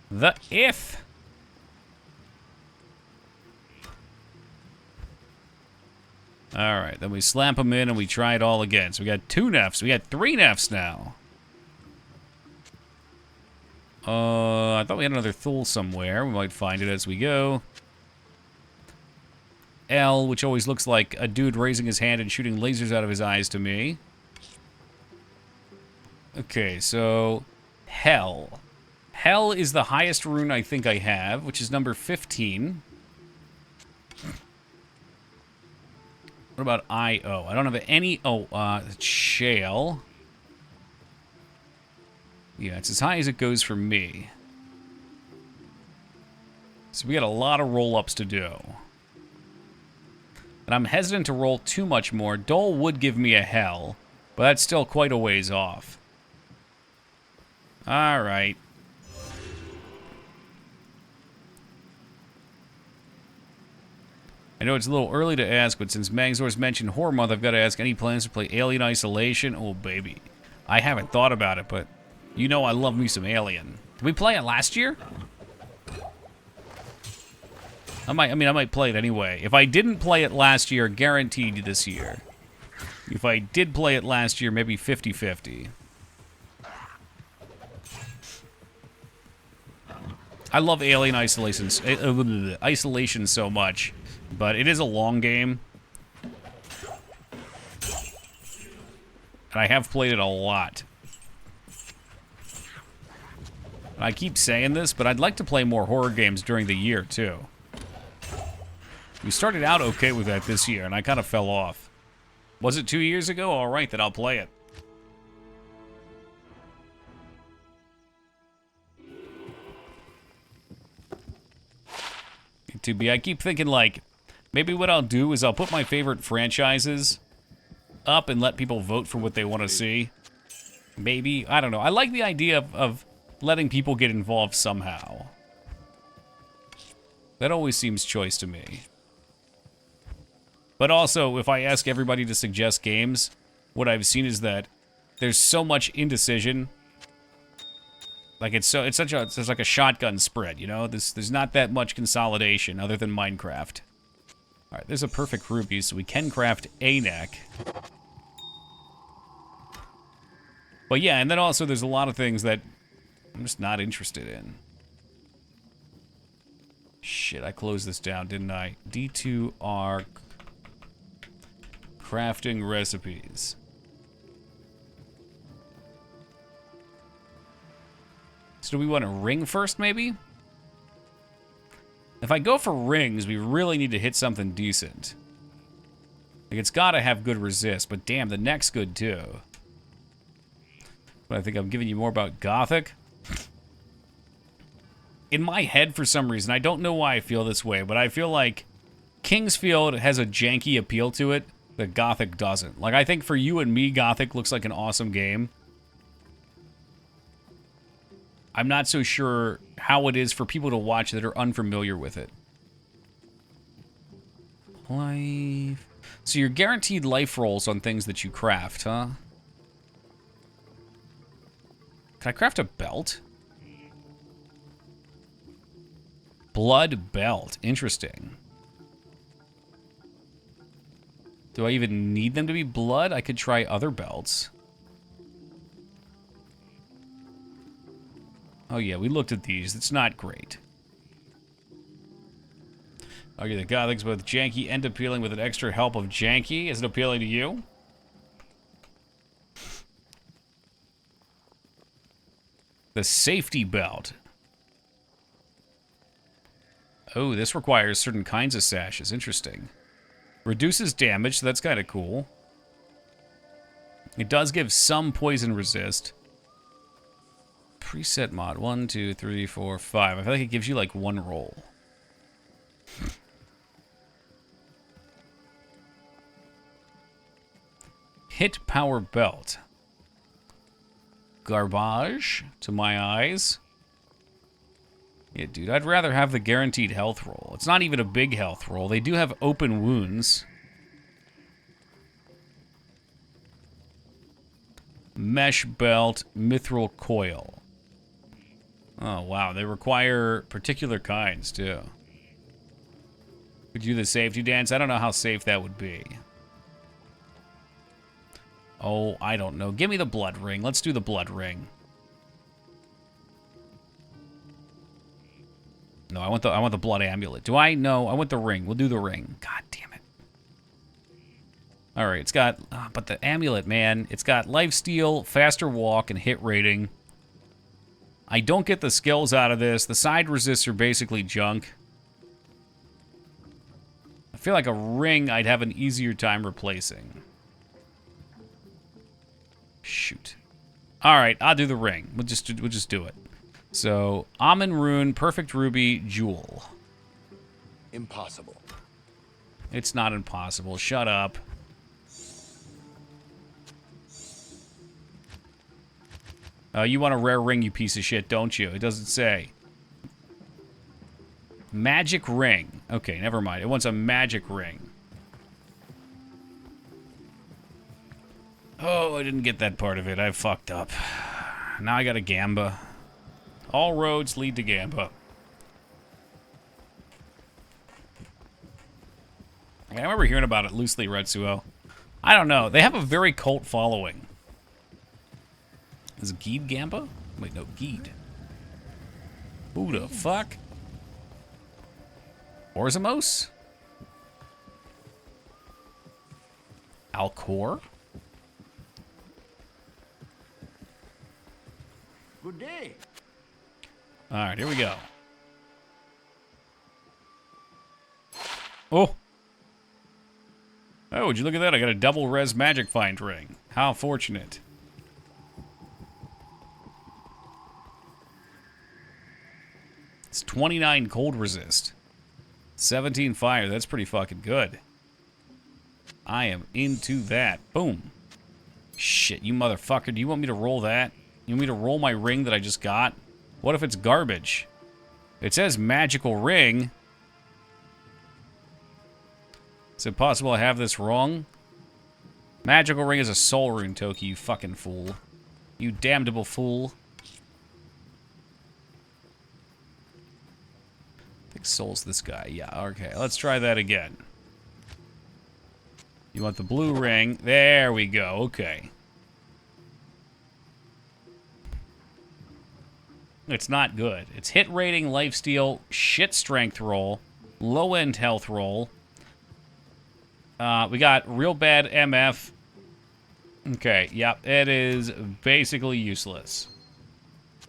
The If. Alright, then we slap them in and we try it all again. So we got 2 Nefs. We got 3 Nefs now. I thought we had another Thule somewhere. We might find it as we go. L, which always looks like a dude raising his hand and shooting lasers out of his eyes to me. Okay, so Hell. Hell is the highest rune I think I have, which is number 15. What about I-O? I don't have any... Oh, Shale. Yeah, it's as high as it goes for me. So we got a lot of roll-ups to do. And I'm hesitant to roll too much more. Dole would give me a Hell, but that's still quite a ways off. Alright. I know it's a little early to ask, but since Magzor's mentioned Horror Month, I've got to ask, any plans to play Alien Isolation? Oh, baby. I haven't thought about it, but you know I love me some Alien. Did we play it last year? I might play it anyway. If I didn't play it last year, guaranteed this year. If I did play it last year, maybe 50-50. I love Alien Isolation so much, but it is a long game. And I have played it a lot. And I keep saying this, but I'd like to play more horror games during the year, too. We started out okay with that this year, and I kind of fell off. Was it 2 years ago? All right, then I'll play it. To be, I keep thinking, like, maybe what I'll do is I'll put my favorite franchises up and let people vote for what they want to see. Maybe. I don't know. I like the idea of letting people get involved somehow. That always seems choice to me. But also, if I ask everybody to suggest games, what I've seen is that there's so much indecision. Like, it's like a shotgun spread, you know? There's not that much consolidation other than Minecraft. Alright, there's a perfect ruby, so we can craft a neck. But yeah, and then also there's a lot of things that I'm just not interested in. Shit, I closed this down, didn't I? D2R crafting recipes. So do we want a ring first, maybe? If I go for rings, we really need to hit something decent. Like, it's gotta have good resist, but damn, the neck's good, too. But I think I'm giving you more about Gothic. In my head, for some reason, I don't know why I feel this way, but I feel like Kingsfield has a janky appeal to it that Gothic doesn't. Like, I think for you and me, Gothic looks like an awesome game. I'm not so sure how it is for people to watch that are unfamiliar with it. Life. So you're guaranteed life rolls on things that you craft, huh? Can I craft a belt? Blood belt. Interesting. Do I even need them to be blood? I could try other belts. Oh yeah, we looked at these. It's not great. Okay, the Gothic's both janky and appealing with an extra help of janky. Is it appealing to you? The safety belt. Oh, this requires certain kinds of sashes. Interesting. Reduces damage, so that's kind of cool. It does give some poison resist. Preset mod. 1, 2, 3, 4, 5. I feel like it gives you like one roll. Hit power belt. Garbage to my eyes. Yeah, dude, I'd rather have the guaranteed health roll. It's not even a big health roll. They do have open wounds. Mesh belt, mithril coil. Oh, wow. They require particular kinds, too. Could you do the safety dance? I don't know how safe that would be. Oh, I don't know. Give me the blood ring. Let's do the blood ring. No, I want the blood amulet. Do I? No, I want the ring. We'll do the ring. God damn it. All right, it's got, but the amulet, man, it's got lifesteal, faster walk, and hit rating. I don't get the skills out of this. The side resists are basically junk. I feel like a ring I'd have an easier time replacing. Shoot. All right, I'll do the ring. We'll just do it. So, Almond Rune, Perfect Ruby, Jewel. Impossible. It's not impossible. Shut up. You want a rare ring, you piece of shit, don't you? It doesn't say. Magic ring. Okay, never mind. It wants a magic ring. Oh, I didn't get that part of it. I fucked up. Now I got a Gamba. All roads lead to Gamba. I remember hearing about it loosely, Retsuo. I don't know. They have a very cult following. Is it Geed Gamba? Wait, no, Geed. Who the fuck? Orzamos? Alcor? Good day. Alright, here we go. Oh! Oh, would you look at that? I got a double res magic find ring. How fortunate. It's 29 cold resist. 17 fire. That's pretty fucking good. I am into that. Boom. Shit, you motherfucker. Do you want me to roll that? You want me to roll my ring that I just got? What if it's garbage? It says magical ring. Is it possible I have this wrong? Magical ring is a soul rune, Toki, you fucking fool. You damnable fool. I think soul's this guy. Yeah, okay. Let's try that again. You want the blue ring. There we go. Okay. It's not good. It's hit rating, lifesteal, shit strength roll, low end health roll. We got real bad MF. Okay, yep, it is basically useless.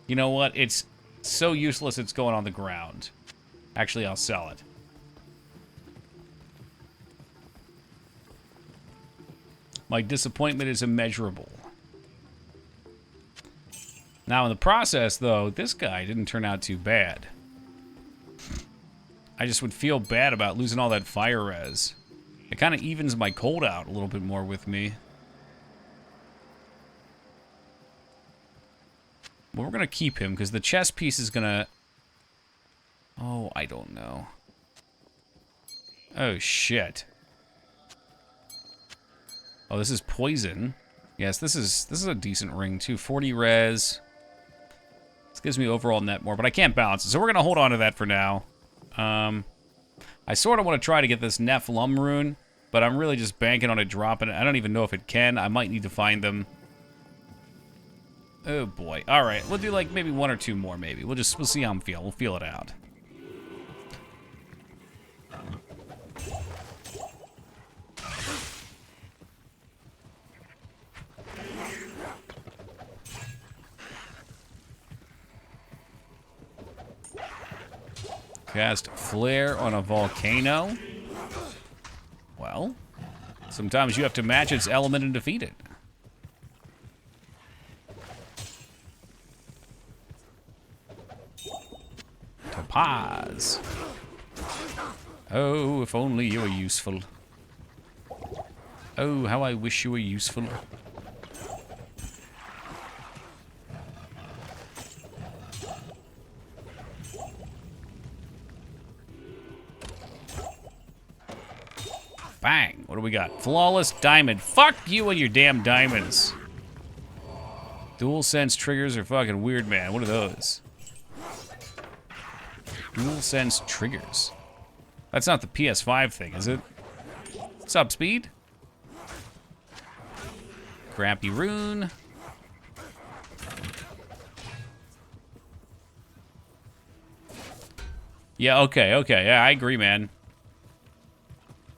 You know what? It's so useless it's going on the ground. Actually, I'll sell it. My disappointment is immeasurable. Now, in the process, though, this guy didn't turn out too bad. I just would feel bad about losing all that fire res. It kind of evens my cold out a little bit more with me. But we're going to keep him, because the chess piece is going to... Oh, I don't know. Oh, shit. Oh, this is poison. Yes, this is a decent ring, too. 40 res. This gives me overall net more, but I can't balance it. So we're going to hold on to that for now. I sort of want to try to get this Nephilim rune, but I'm really just banking on it dropping it. I don't even know if it can. I might need to find them. Oh, boy. All right. We'll do, like, maybe one or two more, maybe. We'll see how I'm feeling. We'll feel it out. Cast Flare on a volcano. Well, sometimes you have to match its element and defeat it. Topaz. Oh, if only you were useful. Oh, how I wish you were useful. Bang. What do we got? Flawless diamond. Fuck you and your damn diamonds. Dual sense triggers are fucking weird, man. What are those? Dual sense triggers. That's not the PS5 thing, is it? What's up, Speed? Crappy rune. Yeah, okay. Yeah, I agree, man.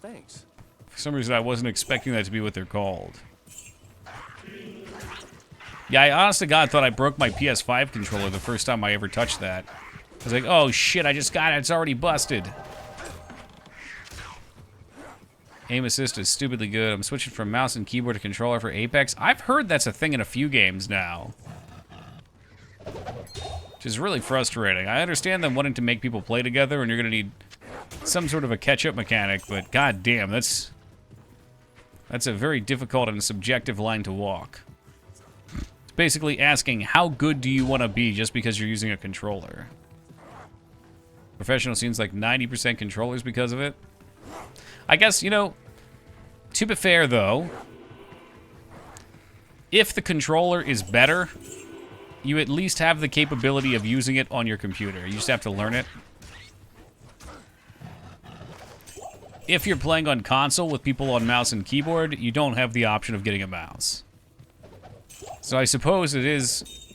Thanks. For some reason, I wasn't expecting that to be what they're called. Yeah, I honest to God thought I broke my PS5 controller the first time I ever touched that. I was like, oh shit, I just got it. It's already busted. Aim assist is stupidly good. I'm switching from mouse and keyboard to controller for Apex. I've heard that's a thing in a few games now. Which is really frustrating. I understand them wanting to make people play together and you're going to need some sort of a catch-up mechanic, but god damn, that's a very difficult and subjective line to walk. It's basically asking, how good do you want to be just because you're using a controller? Professional seems like 90% controllers because of it. I guess, you know, to be fair though, if the controller is better, you at least have the capability of using it on your computer. You just have to learn it. If you're playing on console with people on mouse and keyboard, you don't have the option of getting a mouse. So I suppose it is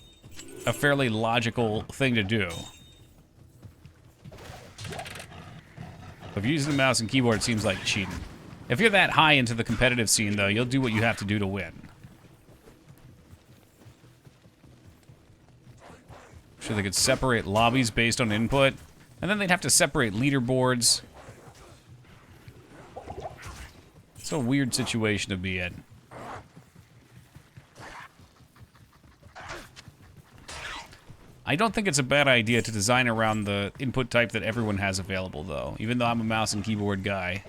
a fairly logical thing to do. If you're using the mouse and keyboard, it seems like cheating. If you're that high into the competitive scene, though, you'll do what you have to do to win. Sure, they could separate lobbies based on input, and then they'd have to separate leaderboards. It's a weird situation to be in. I don't think it's a bad idea to design around the input type that everyone has available, though, even though I'm a mouse and keyboard guy.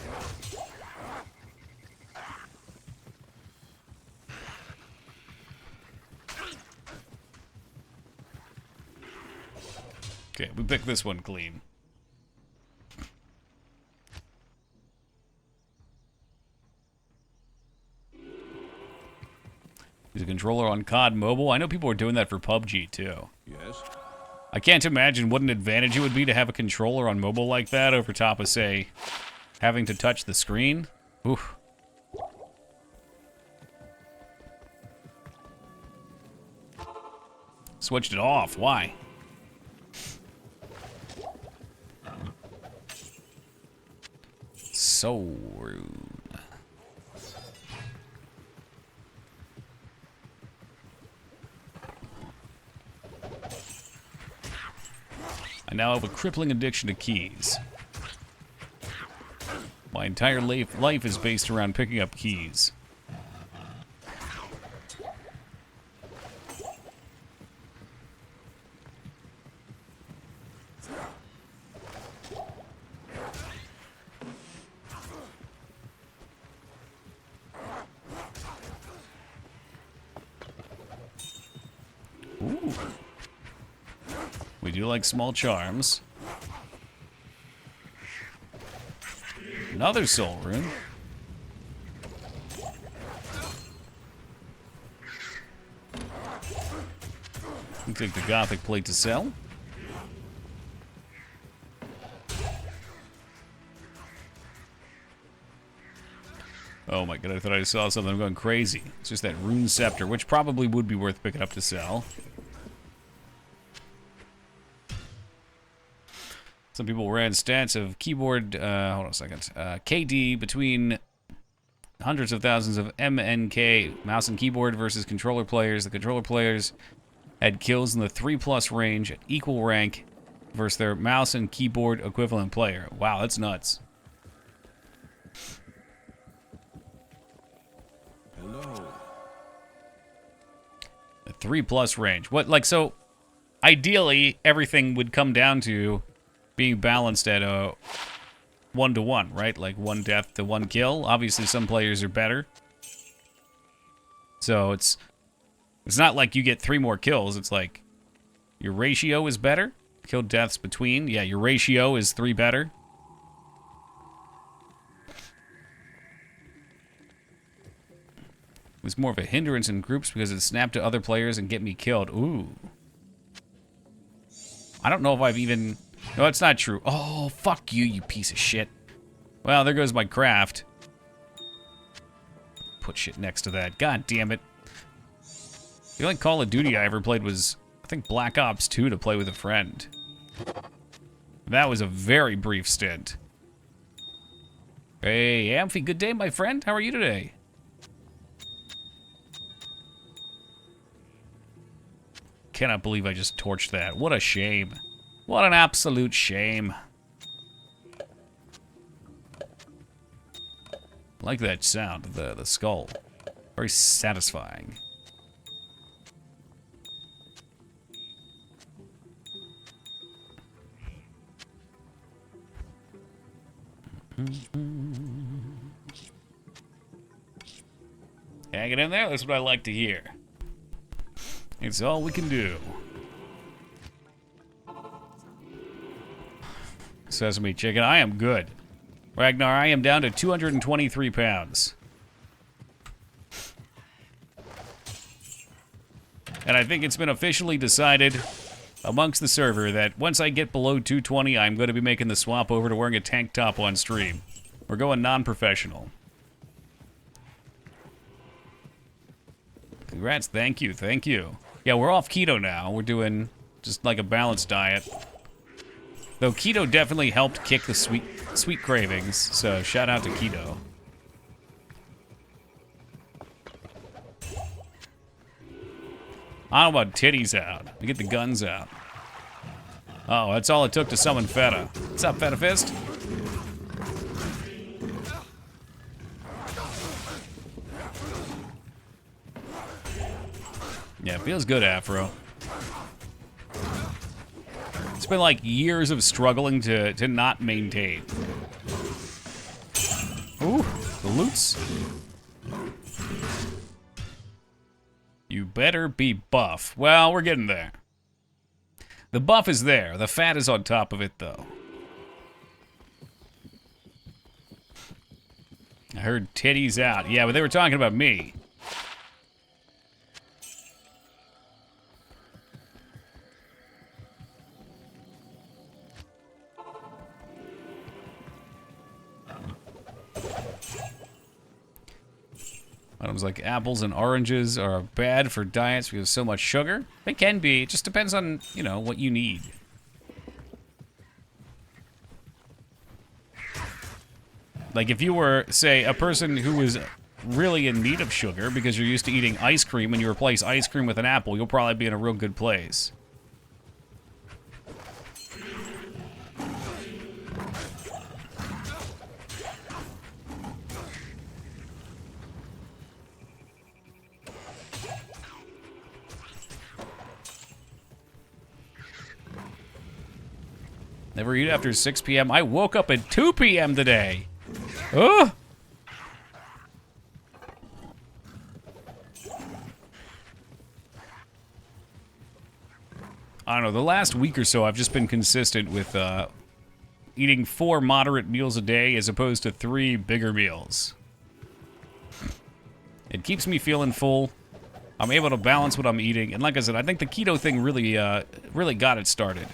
Okay, we picked this one clean. Use a controller on COD Mobile. I know people are doing that for PUBG, too. Yes. I can't imagine what an advantage it would be to have a controller on mobile like that over top of, say, having to touch the screen. Oof. Switched it off. Why? So rude. I now have a crippling addiction to keys. My entire life is based around picking up keys. Ooh. We do like small charms. Another soul rune. We take the Gothic plate to sell. Oh my god, I thought I saw something. I'm going crazy. It's just that rune scepter, which probably would be worth picking up to sell. Some people ran stats of keyboard, hold on a second, KD between hundreds of thousands of MNK mouse and keyboard versus controller players. The controller players had kills in the 3+ range at equal rank versus their mouse and keyboard equivalent player. Wow, that's nuts. Hello. The 3+ range. What, like, so ideally everything would come down to being balanced at a 1-to-1, right? Like 1 death to 1 kill. Obviously, some players are better. So it's not like you get 3 more kills. It's like your ratio is better. Kill deaths between. Yeah, your ratio is 3 better. It was more of a hindrance in groups because it snapped to other players and get me killed. Ooh. I don't know if I've even... No, that's not true. Oh, fuck you, you piece of shit. Well, there goes my craft. Put shit next to that. God damn it. The only Call of Duty I ever played was, I think, Black Ops 2 to play with a friend. That was a very brief stint. Hey, Amphi, good day, my friend. How are you today? Cannot believe I just torched that. What a shame. What an absolute shame. I like that sound, the skull. Very satisfying. Hanging in there, that's what I like to hear. It's all we can do. Sesame chicken, I am good. Ragnar, I am down to 223 pounds. And I think it's been officially decided amongst the server that once I get below 220, I'm going to be making the swap over to wearing a tank top on stream. We're going non-professional. Congrats, thank you, thank you. Yeah, we're off keto now. We're doing just like a balanced diet. Though keto definitely helped kick the sweet cravings, so shout out to keto. I don't know about titties out. We get the guns out. Oh, that's all it took to summon Feta. What's up, Feta Fist? Yeah, it feels good, Afro. It's been like years of struggling to not maintain. Ooh, the loots. You better be buff. Well, we're getting there. The buff is there. The fat is on top of it, though. I heard titties out. Yeah, but they were talking about me. Items like apples and oranges are bad for diets because of so much sugar. They can be. It just depends on, you know, what you need. Like if you were, say, a person who was really in need of sugar because you're used to eating ice cream and you replace ice cream with an apple, you'll probably be in a real good place. Never eat after 6 p.m. I woke up at 2 p.m. today. Ugh. I don't know, the last week or so I've just been consistent with eating 4 moderate meals a day as opposed to 3 bigger meals. It keeps me feeling full. I'm able to balance what I'm eating. And like I said, I think the keto thing really got it started.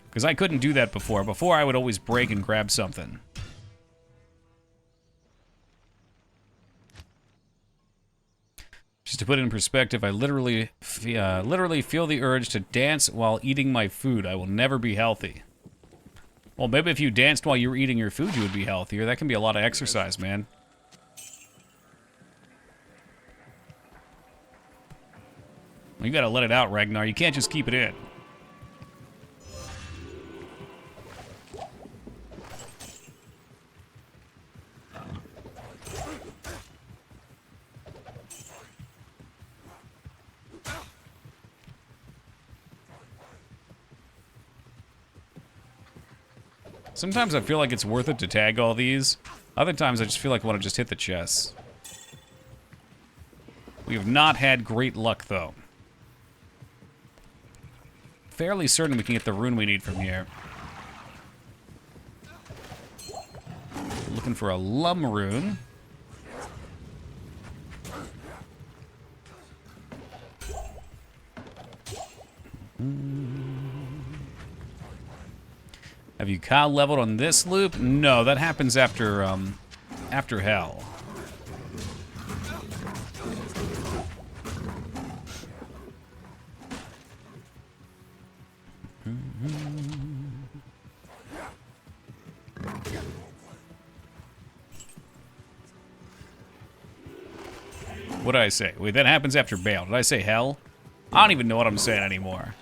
Because I couldn't do that before. Before, I would always break and grab something. Just to put it in perspective, I literally feel the urge to dance while eating my food. I will never be healthy. Well, maybe if you danced while you were eating your food, you would be healthier. That can be a lot of exercise, man. You gotta let it out, Ragnar. You can't just keep it in. Sometimes I feel like it's worth it to tag all these. Other times I just feel like I want to just hit the chests. We have not had great luck, though. Fairly certain we can get the rune we need from here. Looking for a Lum rune. Have you cow leveled on this loop? No, that happens after hell. What did I say? Wait, that happens after Bale. Did I say hell? I don't even know what I'm saying anymore.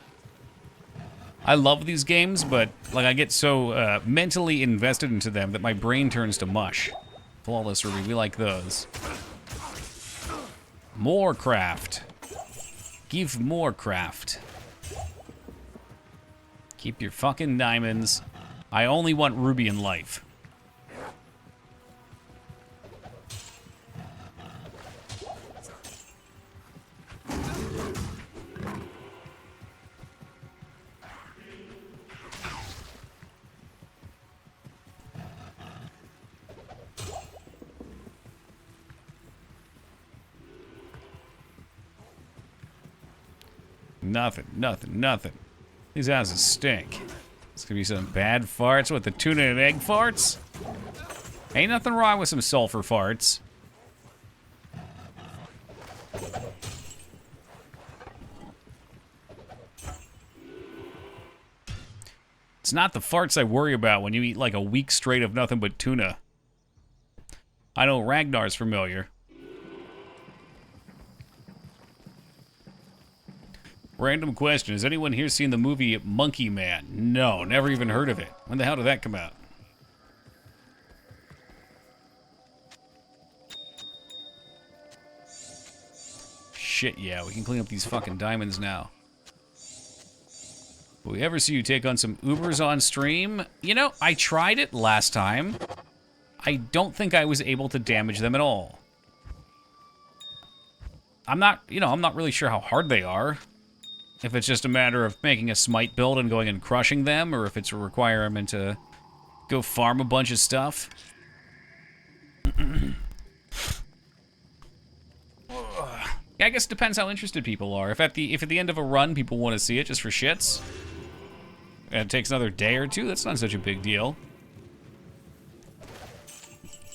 I love these games, but like I get so mentally invested into them that my brain turns to mush. Flawless Ruby, we like those. More craft. Give more craft. Keep your fucking diamonds. I only want Ruby in life. Nothing, nothing, nothing. These houses stink. It's gonna be some bad farts. What, the tuna and egg farts? Ain't nothing wrong with some sulfur farts. It's not the farts I worry about when you eat like a week straight of nothing but tuna. I know Ragnar's familiar. Random question. Has anyone here seen the movie Monkey Man? No, never even heard of it. When the hell did that come out? Shit, yeah. We can clean up these fucking diamonds now. Will we ever see you take on some Ubers on stream? You know, I tried it last time. I don't think I was able to damage them at all. I'm not really sure how hard they are. If it's just a matter of making a smite build and going and crushing them, or if it's a requirement to go farm a bunch of stuff. Yeah, I guess it depends how interested people are. If at the end of a run people want to see it just for shits, and it takes another day or two, that's not such a big deal.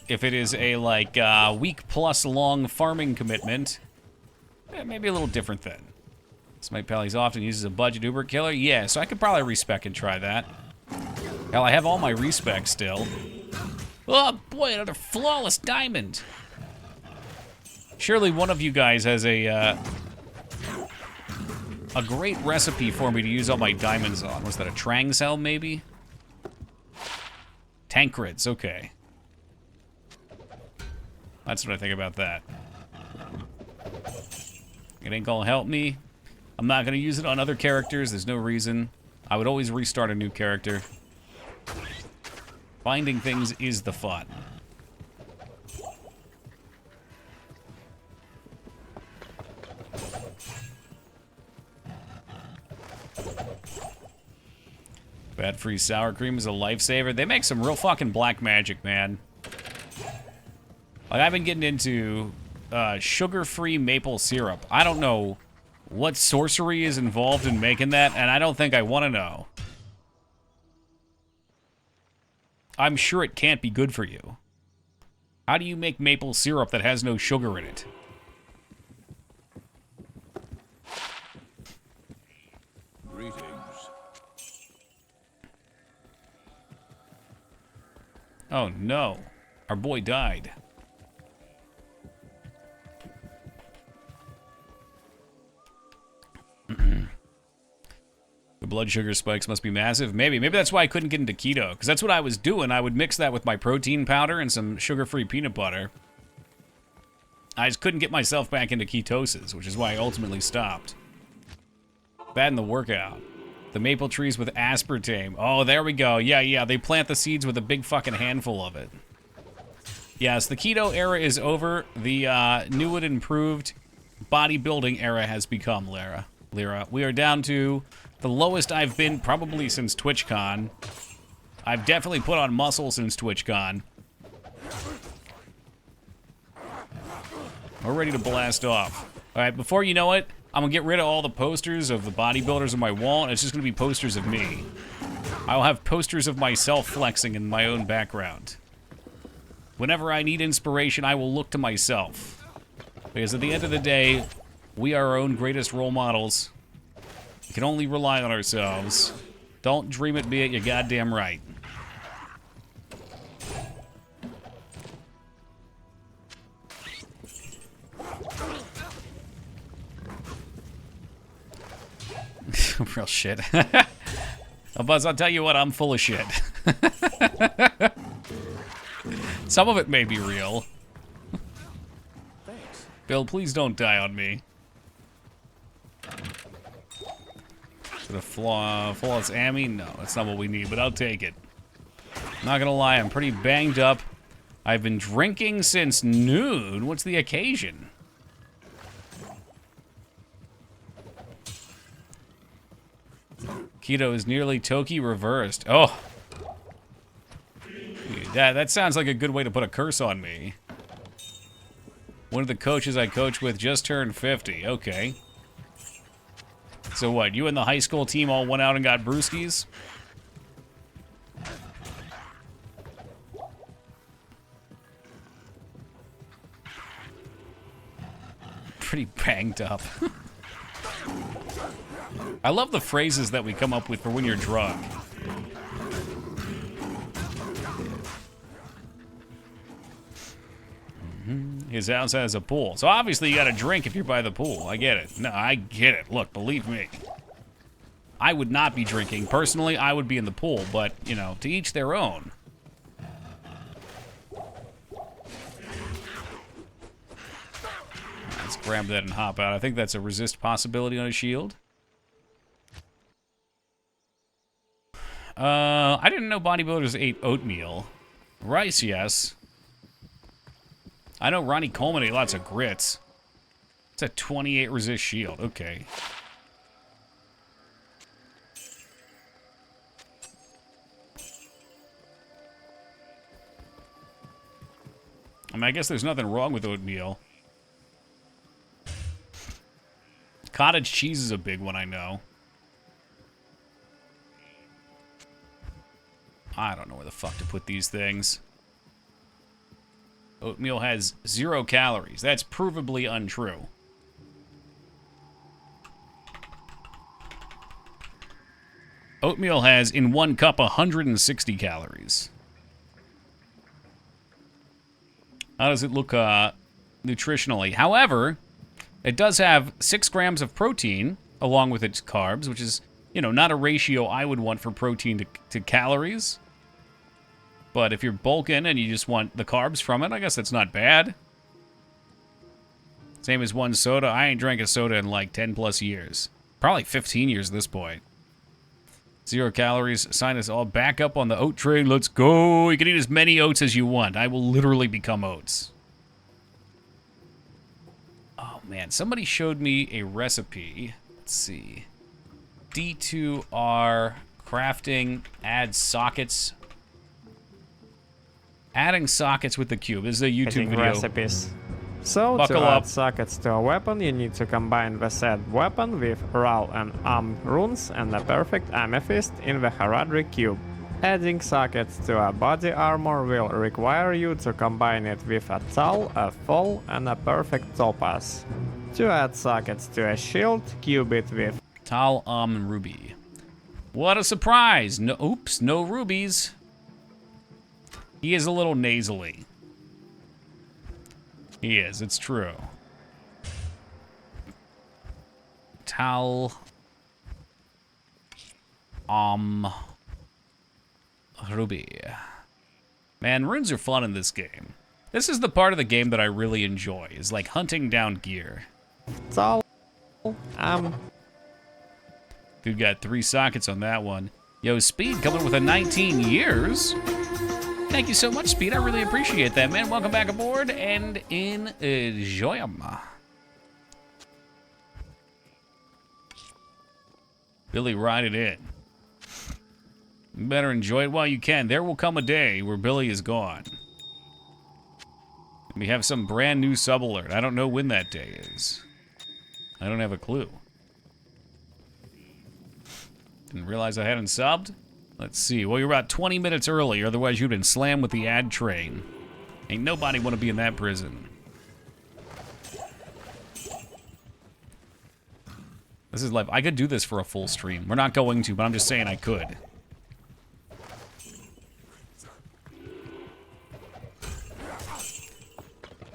If it is a like week-plus long farming commitment, maybe a little different then. Smite Pally's often uses a budget Uber killer. Yeah, so I could probably respec and try that. Hell, I have all my respec still. Oh boy, another flawless diamond. Surely one of you guys has a great recipe for me to use all my diamonds on. Was that a Trang cell, maybe? Tankreds, okay. That's what I think about that. It ain't gonna help me. I'm not gonna use it on other characters. There's no reason. I would always restart a new character. Finding things is the fun. Fat-free sour cream is a lifesaver. They make some real fucking black magic, man. Like, I've been getting into sugar-free maple syrup. I don't know what sorcery is involved in making that, and I don't think I want to know. I'm sure it can't be good for you. How do you make maple syrup that has no sugar in it? Greetings. Oh no, our boy died. The blood sugar spikes must be massive. Maybe that's why I couldn't get into keto, because that's what I was doing. I would mix that with my protein powder and some sugar-free peanut butter. I just couldn't get myself back into ketosis, which is why I ultimately stopped. Bad in the workout. The maple trees with aspartame. Oh, there we go. Yeah, they plant the seeds with a big fucking handful of it. Yes, the keto era is over. The new and improved bodybuilding era has become, Lyra. We are down to the lowest I've been probably since TwitchCon. I've definitely put on muscle since TwitchCon. We're ready to blast off. All right, before you know it, I'm gonna get rid of all the posters of the bodybuilders on my wall, and it's just gonna be posters of me. I'll have posters of myself flexing in my own background. Whenever I need inspiration, I will look to myself. Because at the end of the day, we are our own greatest role models. We can only rely on ourselves. Don't dream it, be it, you're goddamn right. Real shit. Oh, Buzz, I'll tell you what, I'm full of shit. Some of it may be real. Thanks. Bill, please don't die on me. Is it a flawless ammy? No, that's not what we need, but I'll take it. Not gonna lie, I'm pretty banged up. I've been drinking since noon. What's the occasion? Keto is nearly Toki reversed. Oh. That sounds like a good way to put a curse on me. One of the coaches I coach with just turned 50. Okay. So what, you and the high school team all went out and got brewskis? Pretty banged up. I love the phrases that we come up with for when you're drunk. His house has a pool. So obviously you gotta drink if you're by the pool. I get it. No, I get it. Look, believe me. I would not be drinking. Personally, I would be in the pool, but, you know, to each their own. Let's grab that and hop out. I think that's a resist possibility on a shield. I didn't know bodybuilders ate oatmeal. Rice, yes. I know Ronnie Coleman ate lots of grits. It's a 28 resist shield. Okay. I mean, I guess there's nothing wrong with oatmeal. Cottage cheese is a big one, I know. I don't know where the fuck to put these things. Oatmeal has 0 calories. That's provably untrue. Oatmeal has, in 1 cup, 160 calories. How does it look nutritionally? However, it does have 6 grams of protein along with its carbs, which is, you know, not a ratio I would want for protein to calories. But if you're bulking and you just want the carbs from it, I guess that's not bad. Same as 1 soda. I ain't drank a soda in like 10 plus years. Probably 15 years at this point. 0 calories. Sign us all back up on the oat train. Let's go. You can eat as many oats as you want. I will literally become oats. Oh, man. Somebody showed me a recipe. Let's see. D2R crafting. Add sockets. Adding sockets with the cube. This is a YouTube video. Recipes. So, Buckle to up. add sockets to a weapon, you need to combine the said weapon with RAL and runes and a perfect amethyst in the heraldry cube. Adding sockets to a body armor will require you to combine it with a tal, a fall, and a perfect topaz. To add sockets to a shield, cube it with Tal, and ruby. What a surprise! No, oops, no rubies. He is a little nasally. He is, it's true. Tal. Ruby. Man, runes are fun in this game. This is the part of the game that I really enjoy, is like hunting down gear. tal, Dude got 3 sockets on that one. Yo, Speed coming with a 19 years. Thank you so much, Speed. I really appreciate that, man. Welcome back aboard and enjoy 'em. Billy, ride it in. You better enjoy it while you can. There will come a day where Billy is gone. We have some brand new sub alert. I don't know when that day is. I don't have a clue. Didn't realize I hadn't subbed. Let's see. Well, you're about 20 minutes early, otherwise you'd been slammed with the ad train. Ain't nobody want to be in that prison. This is life. I could do this for a full stream. We're not going to, but I'm just saying I could.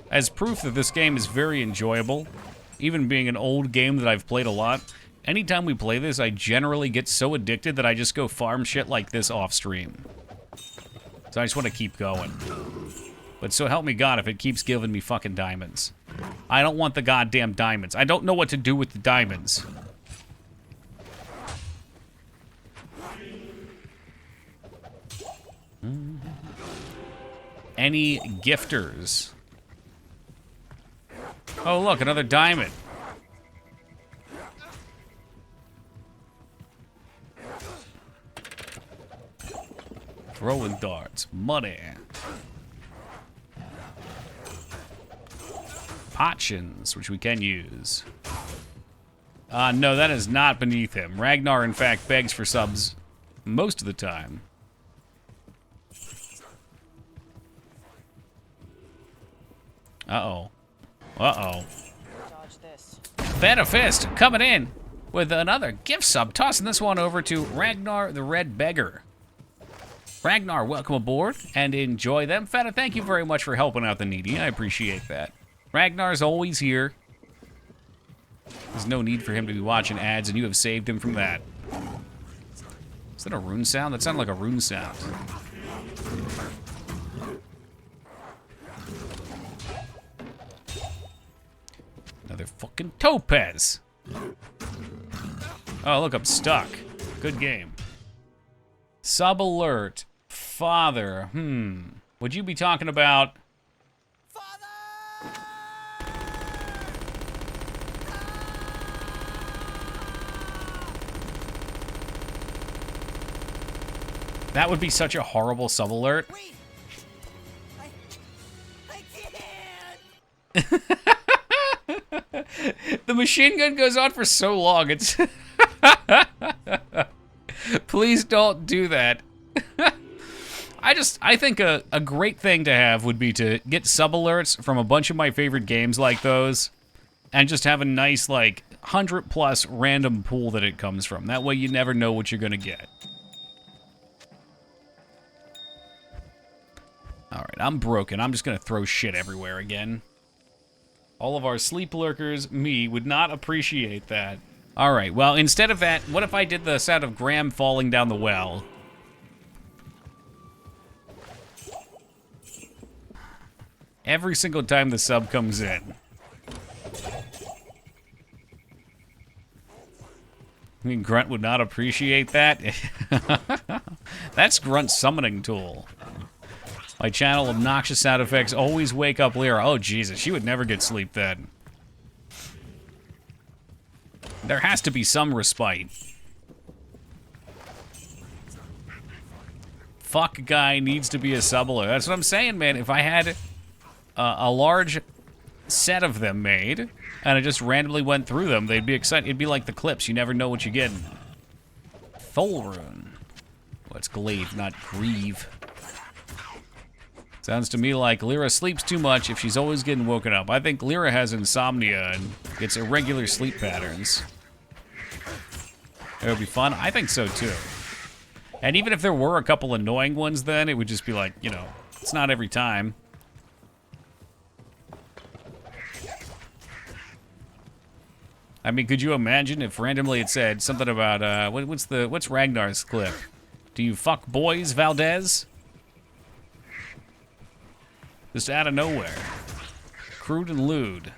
As proof that this game is very enjoyable, even being an old game that I've played a lot, anytime we play this, I generally get so addicted that I just go farm shit like this off stream. So I just want to keep going. But so help me God if it keeps giving me fucking diamonds. I don't want the goddamn diamonds. I don't know what to do with the diamonds. Any gifters? Oh, look, another diamond. Throwing darts. Money. Potions, which we can use. No, that is not beneath him. Ragnar, in fact, begs for subs most of the time. Uh-oh. Uh-oh. Feta Fist coming in with another gift sub. Tossing this one over to Ragnar the Red Beggar. Ragnar, welcome aboard and enjoy them. Feta, thank you very much for helping out the needy. I appreciate that. Ragnar's always here. There's no need for him to be watching ads, and you have saved him from that. Is that a rune sound? That sounded like a rune sound. Another fucking topaz. Oh, look, I'm stuck. Good game. Sub alert. Father. Would you be talking about... That would be such a horrible sub alert. Wait. I can't. The machine gun goes on for so long. It's please don't do that. I think a great thing to have would be to get sub alerts from a bunch of my favorite games like those and just have a nice like 100+ random pool that it comes from. That way you never know what you're gonna get. Alright, I'm broken. I'm just gonna throw shit everywhere again. All of our sleep lurkers, me, would not appreciate that. Alright, well, instead of that, what if I did the sound of Graham falling down the well? Every single time the sub comes in. I mean, Grunt would not appreciate that. That's Grunt's summoning tool. My channel obnoxious sound effects always wake up Lyra. Oh, Jesus, she would never get sleep then. There has to be some respite. Fuck guy needs to be a sub-alert. That's what I'm saying, man. If I had a large set of them made, and I just randomly went through them, they'd be excited. It'd be like the clips. You never know what you get. Thulrune. Well, it's glaive, not grieve. Sounds to me like Lyra sleeps too much if she's always getting woken up. I think Lyra has insomnia and gets irregular sleep patterns. It would be fun. I think so, too. And even if there were a couple annoying ones then, it would just be like, you know, it's not every time. I mean, could you imagine if randomly it said something about, what's Ragnar's clip? Do you fuck boys, Valdez? Just out of nowhere. Crude and lewd.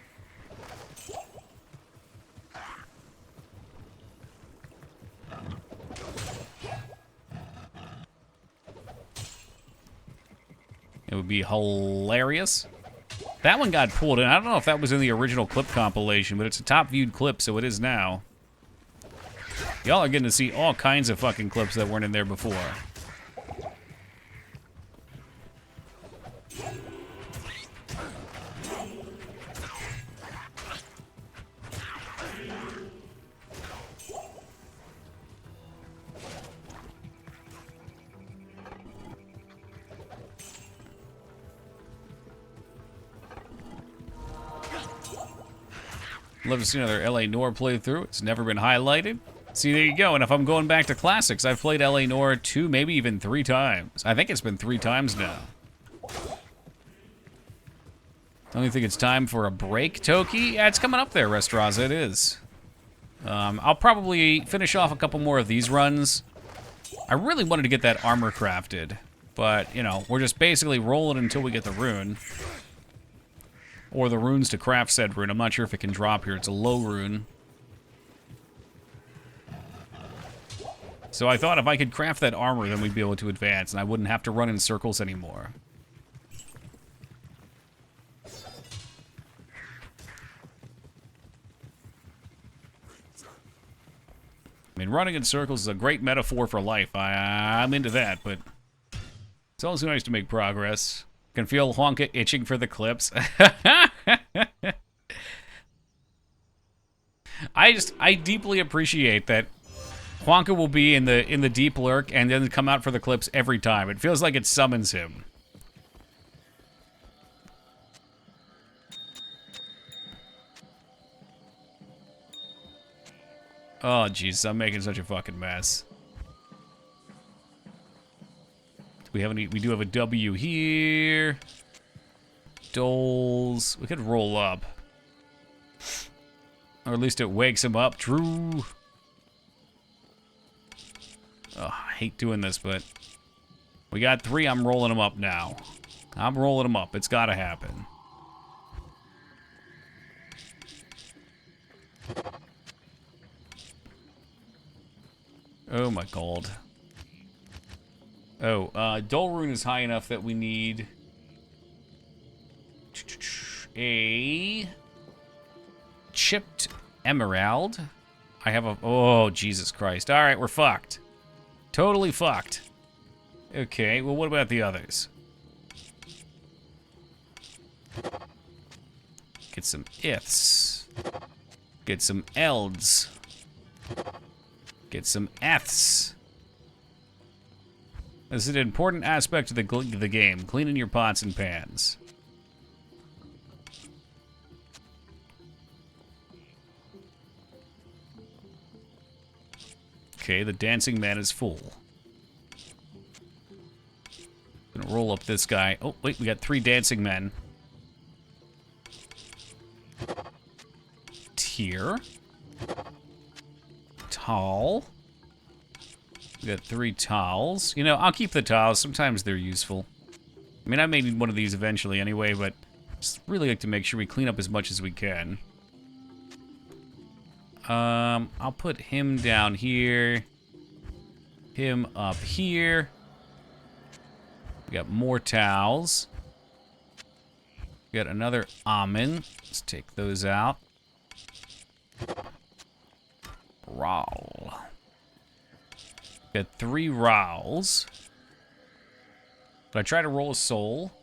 It would be hilarious. That one got pulled in. I don't know if that was in the original clip compilation, but it's a top viewed clip, so it is now. Y'all are getting to see all kinds of fucking clips that weren't in there before. Love to see another LA Noire playthrough. It's never been highlighted. See, there you go. And if I'm going back to classics, I've played LA Noire 2, maybe even 3 times. I think it's been 3 times now. Don't you think it's time for a break, Toki? Yeah, it's coming up there, Restraza. It is. I'll probably finish off a couple more of these runs. I really wanted to get that armor crafted, but, you know, we're just basically rolling until we get the rune. Or the runes to craft said rune. I'm not sure if it can drop here. It's a low rune. So I thought if I could craft that armor, then we'd be able to advance, and I wouldn't have to run in circles anymore. I mean, running in circles is a great metaphor for life. I'm into that, but it's also nice to make progress. Can feel Honka itching for the clips. I deeply appreciate that Honka will be in the deep lurk and then come out for the clips every time. It feels like it summons him. Oh, jeez, I'm making such a fucking mess. Do we have any? We do have a W here. Doles. We could roll up. Or at least it wakes him up. Drew. Oh, I hate doing this, but we got 3. I'm rolling them up now. I'm rolling them up. It's gotta happen. Oh my god. Oh, Dole Rune is high enough that we need a chipped emerald. I have a... Oh, Jesus Christ. Alright, we're fucked. Totally fucked. Okay, well, what about the others? Get some iths. Get some elds. Get some eths. This is an important aspect of the game, cleaning your pots and pans. Okay, the dancing man is full. Gonna roll up this guy. Oh, wait, we got 3 dancing men. Tier. Tall. We got 3 towels. You know, I'll keep the towels. Sometimes they're useful. I mean, I may need one of these eventually anyway, but just really like to make sure we clean up as much as we can. I'll put him down here. Him up here. We got more towels. We got another almond. Let's take those out. Roll. Got 3 rowls. Did I try to roll a soul?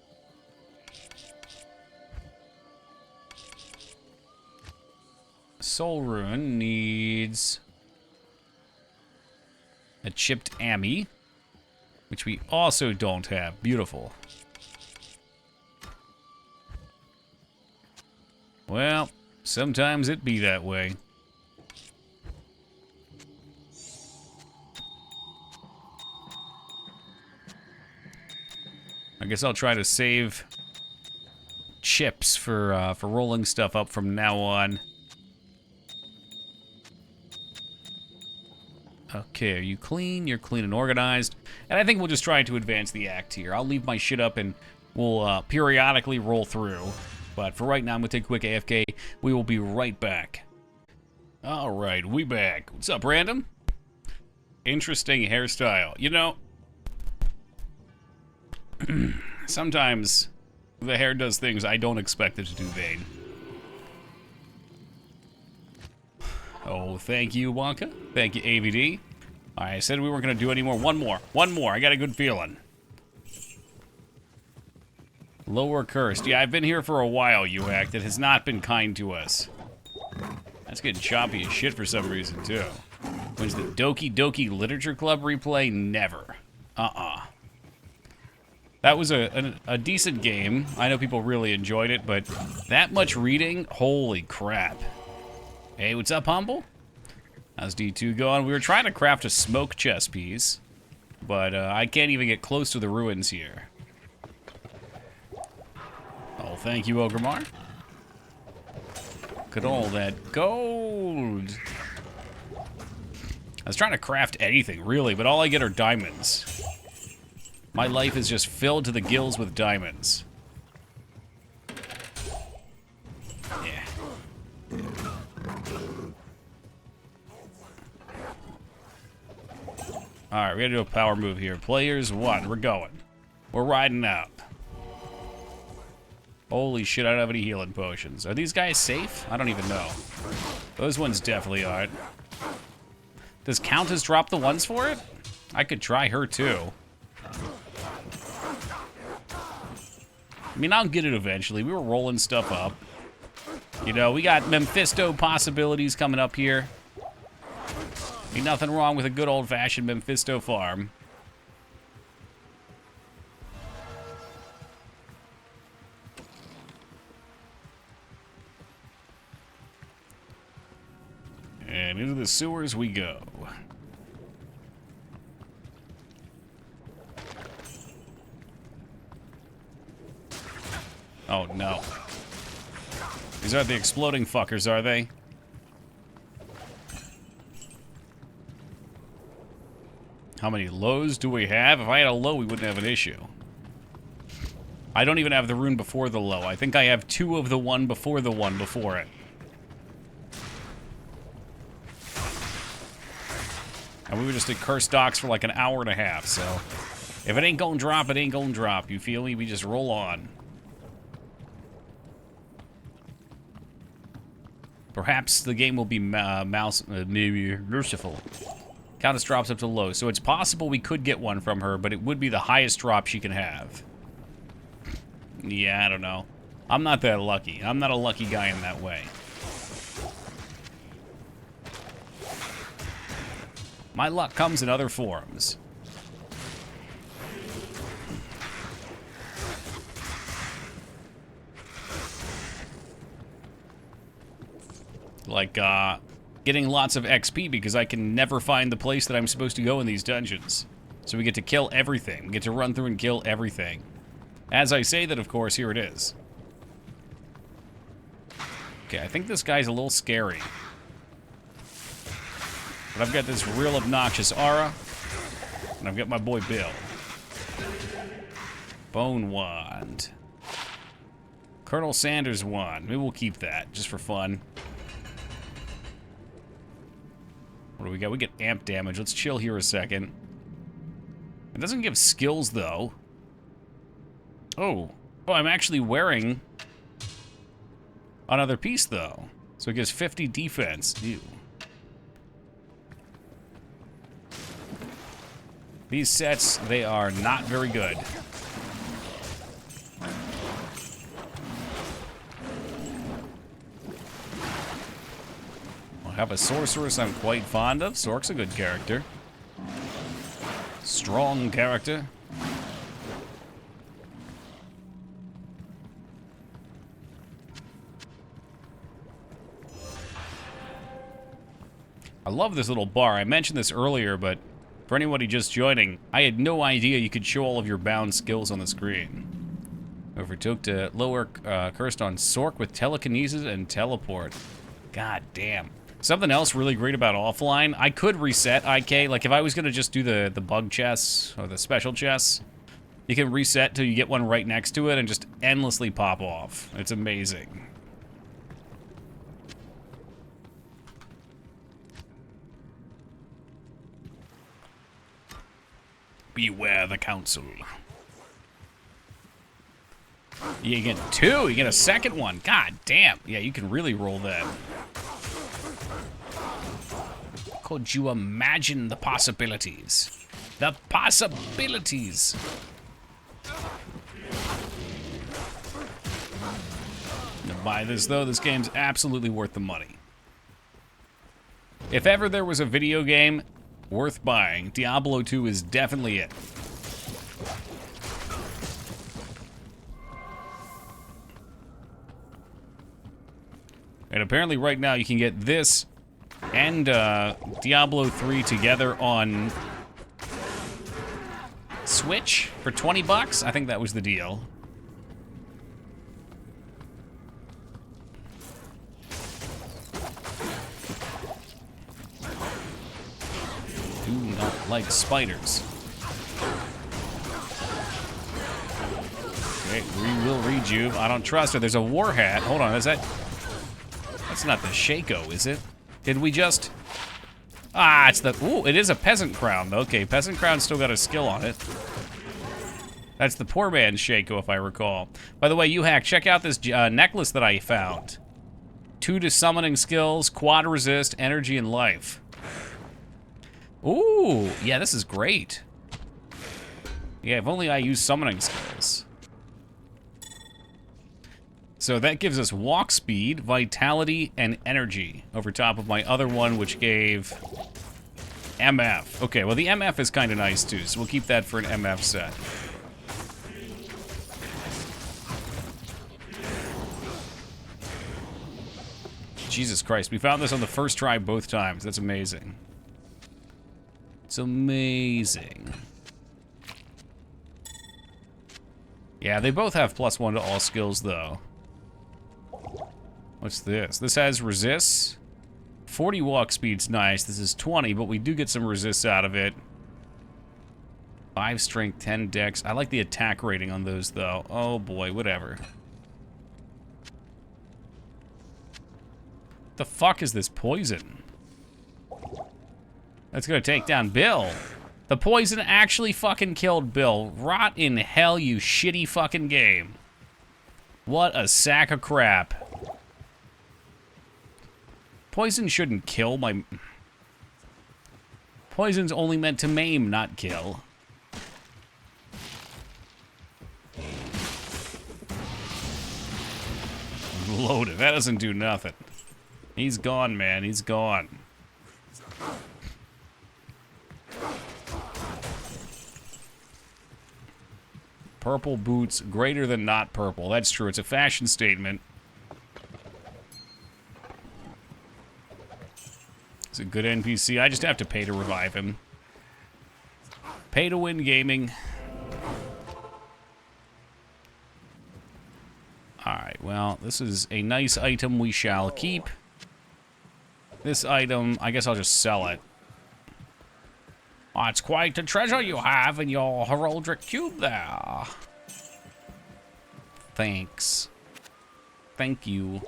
Soul Rune needs a chipped Ami, which we also don't have. Beautiful. Well, sometimes it be that way. I guess I'll try to save chips for rolling stuff up from now on. Okay, are you clean? You're clean and organized. And I think we'll just try to advance the act here. I'll leave my shit up and we'll periodically roll through. But for right now, I'm going to take a quick AFK. We will be right back. Alright, we back. What's up, Random? Interesting hairstyle. You know, sometimes the hair does things I don't expect it to do, Vane. Oh, thank you, Wonka. Thank you, AVD. I said we weren't going to do any more. One more. I got a good feeling. Lower cursed. Yeah, I've been here for a while, UAC. It has not been kind to us. That's getting choppy as shit for some reason, too. When's the Doki Doki Literature Club replay? Never. That was a decent game. I know people really enjoyed it, but that much reading? Holy crap. Hey, what's up, Humble? How's D2 going? We were trying to craft a smoke chess piece, but I can't even get close to the ruins here. Oh, thank you, Ogremar. Look at all that gold. I was trying to craft anything, really, but all I get are diamonds. My life is just filled to the gills with diamonds. Yeah. Alright, we gotta do a power move here. Players 1, we're going. We're riding out. Holy shit, I don't have any healing potions. Are these guys safe? I don't even know. Those ones definitely aren't. Does Countess drop the ones for it? I could try her too. I mean, I'll get it eventually. We were rolling stuff up. You know, we got Mephisto possibilities coming up here. Ain't nothing wrong with a good old-fashioned Mephisto farm. And into the sewers we go. Oh, no. These aren't the exploding fuckers, are they? How many lows do we have? If I had a low, we wouldn't have an issue. I don't even have the rune before the low. I think I have 2 of the one before the one before it. And we were just at Cursed Docks for like an hour and a half, so... if it ain't gonna drop, it ain't gonna drop. You feel me? We just roll on. Perhaps the game will be merciful. Countess drops up to low, so it's possible we could get one from her, but it would be the highest drop she can have. Yeah, I don't know. I'm not that lucky. I'm not a lucky guy in that way. My luck comes in other forms. Like, getting lots of XP because I can never find the place that I'm supposed to go in these dungeons. So we get to kill everything. We get to run through and kill everything. As I say that, of course, here it is. Okay, I think this guy's a little scary. But I've got this real obnoxious aura. And I've got my boy Bill. Bone Wand. Colonel Sanders Wand. Maybe we'll keep that, just for fun. What do we got? We get amp damage. Let's chill here a second. It doesn't give skills, though. Oh. Oh, I'm actually wearing another piece, though. So it gives 50 defense. Ew. These sets, they are not very good. I have a sorceress I'm quite fond of. Sork's a good character. Strong character. I love this little bar. I mentioned this earlier, but for anybody just joining, I had no idea you could show all of your bound skills on the screen. Overtook to lower cursed on Sork with telekinesis and teleport. God damn. Something else really great about offline, I could reset IK. Like if I was gonna just do the bug chests or the special chests, you can reset till you get one right next to it and just endlessly pop off. It's amazing. Beware the council. You get 2, you get a second one. God damn. Yeah, you can really roll that. Could you imagine the possibilities? The possibilities! To buy this, though, this game's absolutely worth the money. If ever there was a video game worth buying, Diablo 2 is definitely it. And apparently right now you can get this and Diablo 3 together on Switch for 20 bucks. I think that was the deal. Like spiders. Okay, we will rejuve. I don't trust her. There's a war hat. Hold on, is that... That's not the Shaco, is it? Did we just... Ah, it's the... Ooh, it is a peasant crown. Okay, peasant crown still got a skill on it. That's the poor man's Shaco, if I recall. By the way, you hack, check out this necklace that I found. 2 to summoning skills, quad resist, energy, and life. Ooh, yeah, this is great. Yeah, if only I used summoning skills. So that gives us walk speed, vitality, and energy over top of my other one, which gave MF. Okay, well the MF is kind of nice too, so we'll keep that for an MF set. Jesus Christ, we found this on the first try both times. That's amazing. It's amazing. Yeah, they both have +1 to all skills, though. What's this? This has resists. 40 walk speed's nice. This is 20, but we do get some resists out of it. 5 strength, 10 dex. I like the attack rating on those, though. Oh, boy, whatever. The fuck is this poison? That's gonna take down Bill. The poison actually fucking killed Bill. Rot in hell, you shitty fucking game. What a sack of crap. Poison shouldn't kill my... Poison's only meant to maim, not kill. Loaded. That doesn't do nothing. He's gone, man. He's gone. Purple boots greater than not purple. That's true. It's a fashion statement. He's a good NPC. I just have to pay to revive him. Pay to win gaming. Alright, well, this is a nice item we shall keep. This item, I guess I'll just sell it. Oh, it's quite a treasure you have in your heraldic cube there. Thanks. Thank you.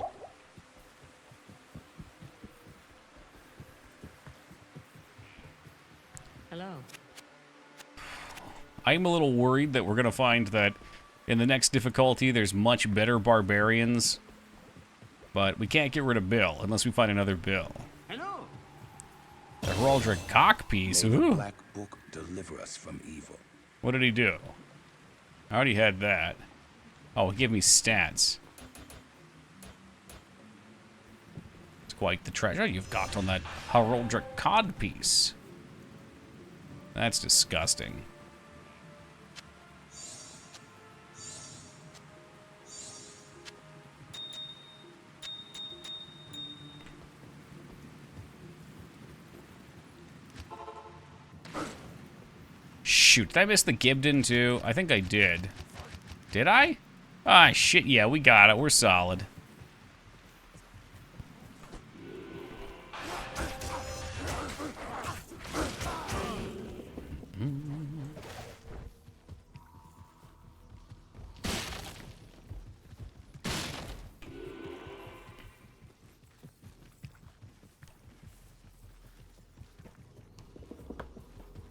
Hello. I'm a little worried that we're going to find that in the next difficulty there's much better barbarians. But we can't get rid of Bill unless we find another Bill. Hello. The heraldic cock piece. May the Ooh. Black Book deliver us from evil. What did he do? I already had that. Oh, give me stats. It's quite the treasure you've got on that heraldic cod piece. That's disgusting. Shoot, did I miss the Gibden too? I think I did. Did I? Ah, shit, yeah, we got it. We're solid.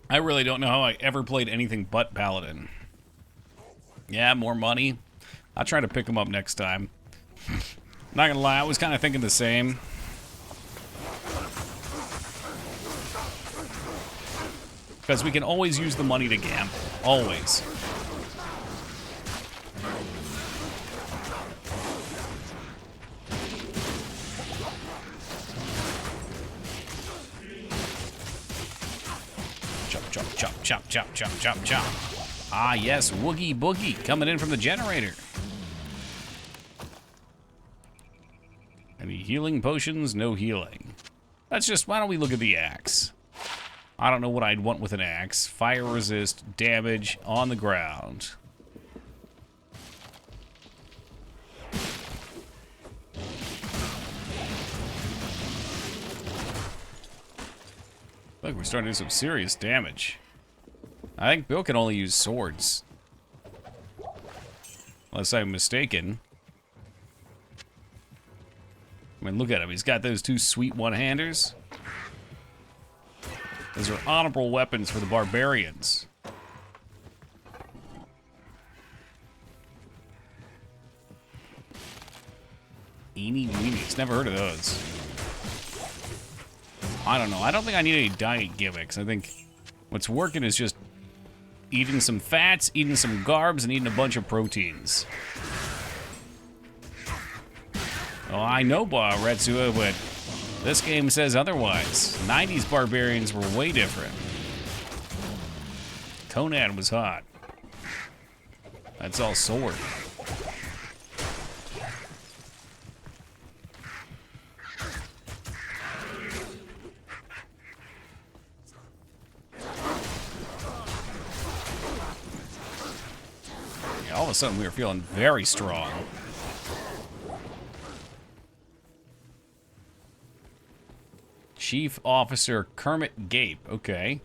I really don't know how I ever played anything but Paladin. Yeah, more money. I'll try to pick him up next time. Not gonna lie, I was kind of thinking the same. Because we can always use the money to gamble. Always. Chop, chop, chop, chop, chop, chop. Ah, yes, Woogie Boogie coming in from the generator. Any healing potions? No healing. Let's just, why don't we look at the axe? I don't know what I'd want with an axe. Fire resist, damage on the ground. Look, we're starting to do some serious damage. I think Bill can only use swords. Unless I'm mistaken. I mean, look at him. He's got those two sweet one-handers. Those are honorable weapons for the barbarians. Eeny weenies. Never heard of those. I don't know. I don't think I need any diet gimmicks. I think what's working is just eating some fats, eating some carbs, and eating a bunch of proteins. Oh, I know, Retsua, but this game says otherwise. 90s barbarians were way different. Conan was hot. That's all sword. Yeah, all of a sudden we were feeling very strong. Chief Officer Kermit Gape. Okay.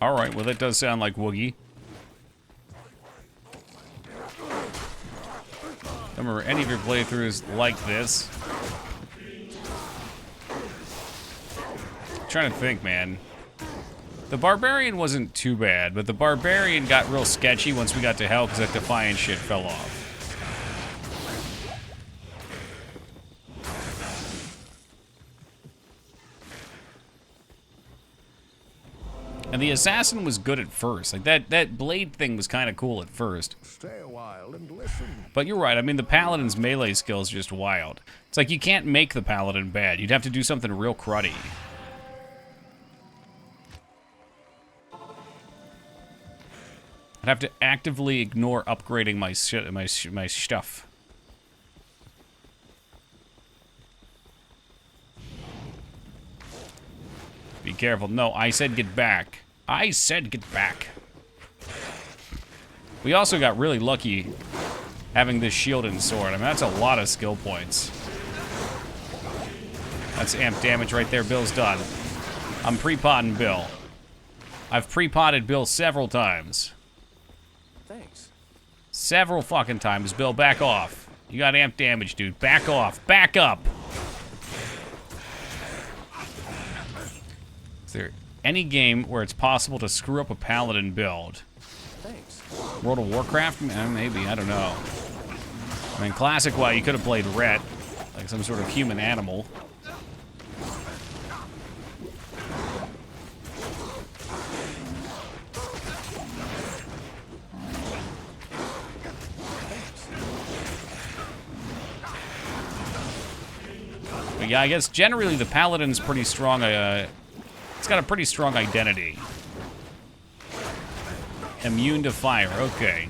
Alright, well that does sound like Woogie. Don't remember any of your playthroughs like this. I'm trying to think, man. The Barbarian wasn't too bad, but the Barbarian got real sketchy once we got to hell because that Defiant shit fell off. And the assassin was good at first. Like that blade thing was kind of cool at first. Stay a while and listen. But you're right. I mean, the paladin's melee skill is just wild. It's like you can't make the paladin bad. You'd have to do something real cruddy. I'd have to actively ignore upgrading my stuff. Be careful. No, I said get back. I said get back. We also got really lucky having this shield and sword. I mean, that's a lot of skill points. That's amp damage right there. Bill's done. I'm pre-potting Bill. I've pre-potted Bill several times. Thanks. Several fucking times. Bill, back off. You got amp damage, dude. Back off. Back up. Is there any game where it's possible to screw up a paladin build? Thanks. World of Warcraft? Maybe, I don't know. I mean, classic-wise, you could have played Ret, like some sort of human animal. But yeah, I guess generally the paladin's pretty strong. It's got a pretty strong identity. Immune to fire, okay.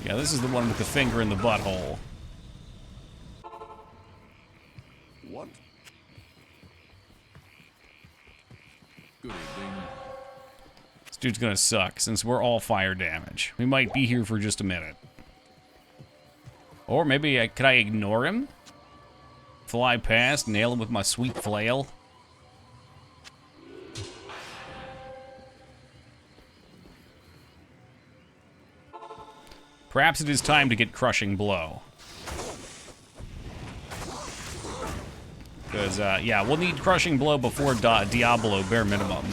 Yeah, this is the one with the finger in the butthole. What? Good evening. This dude's gonna suck, since we're all fire damage. We might be here for just a minute. Or maybe, could I ignore him? Fly past, nail him with my sweet flail? Perhaps it is time to get Crushing Blow. Because, yeah, we'll need Crushing Blow before Diablo, bare minimum.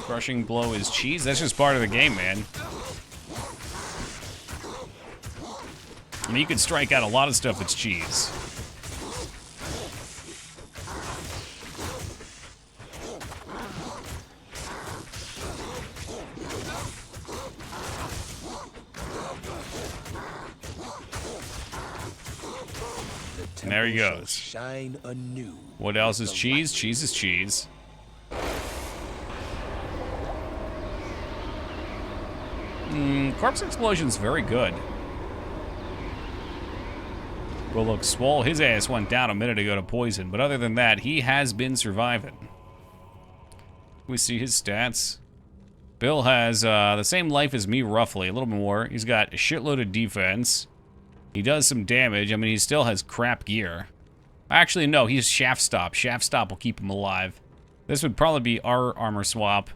Crushing Blow is cheese? That's just part of the game, man. I mean, you can strike out a lot of stuff that's cheese. And there he goes. Shine anew. What else is cheese? Cheese is cheese. Corpse Explosion's very good. Well, look, Swole, his ass went down a minute ago to poison, but other than that, he has been surviving. We see his stats. Bill has the same life as me, roughly, a little bit more. He's got a shitload of defense. He does some damage. I mean, he still has crap gear. Actually, no, he's shaft stop. Shaft stop will keep him alive. This would probably be our armor swap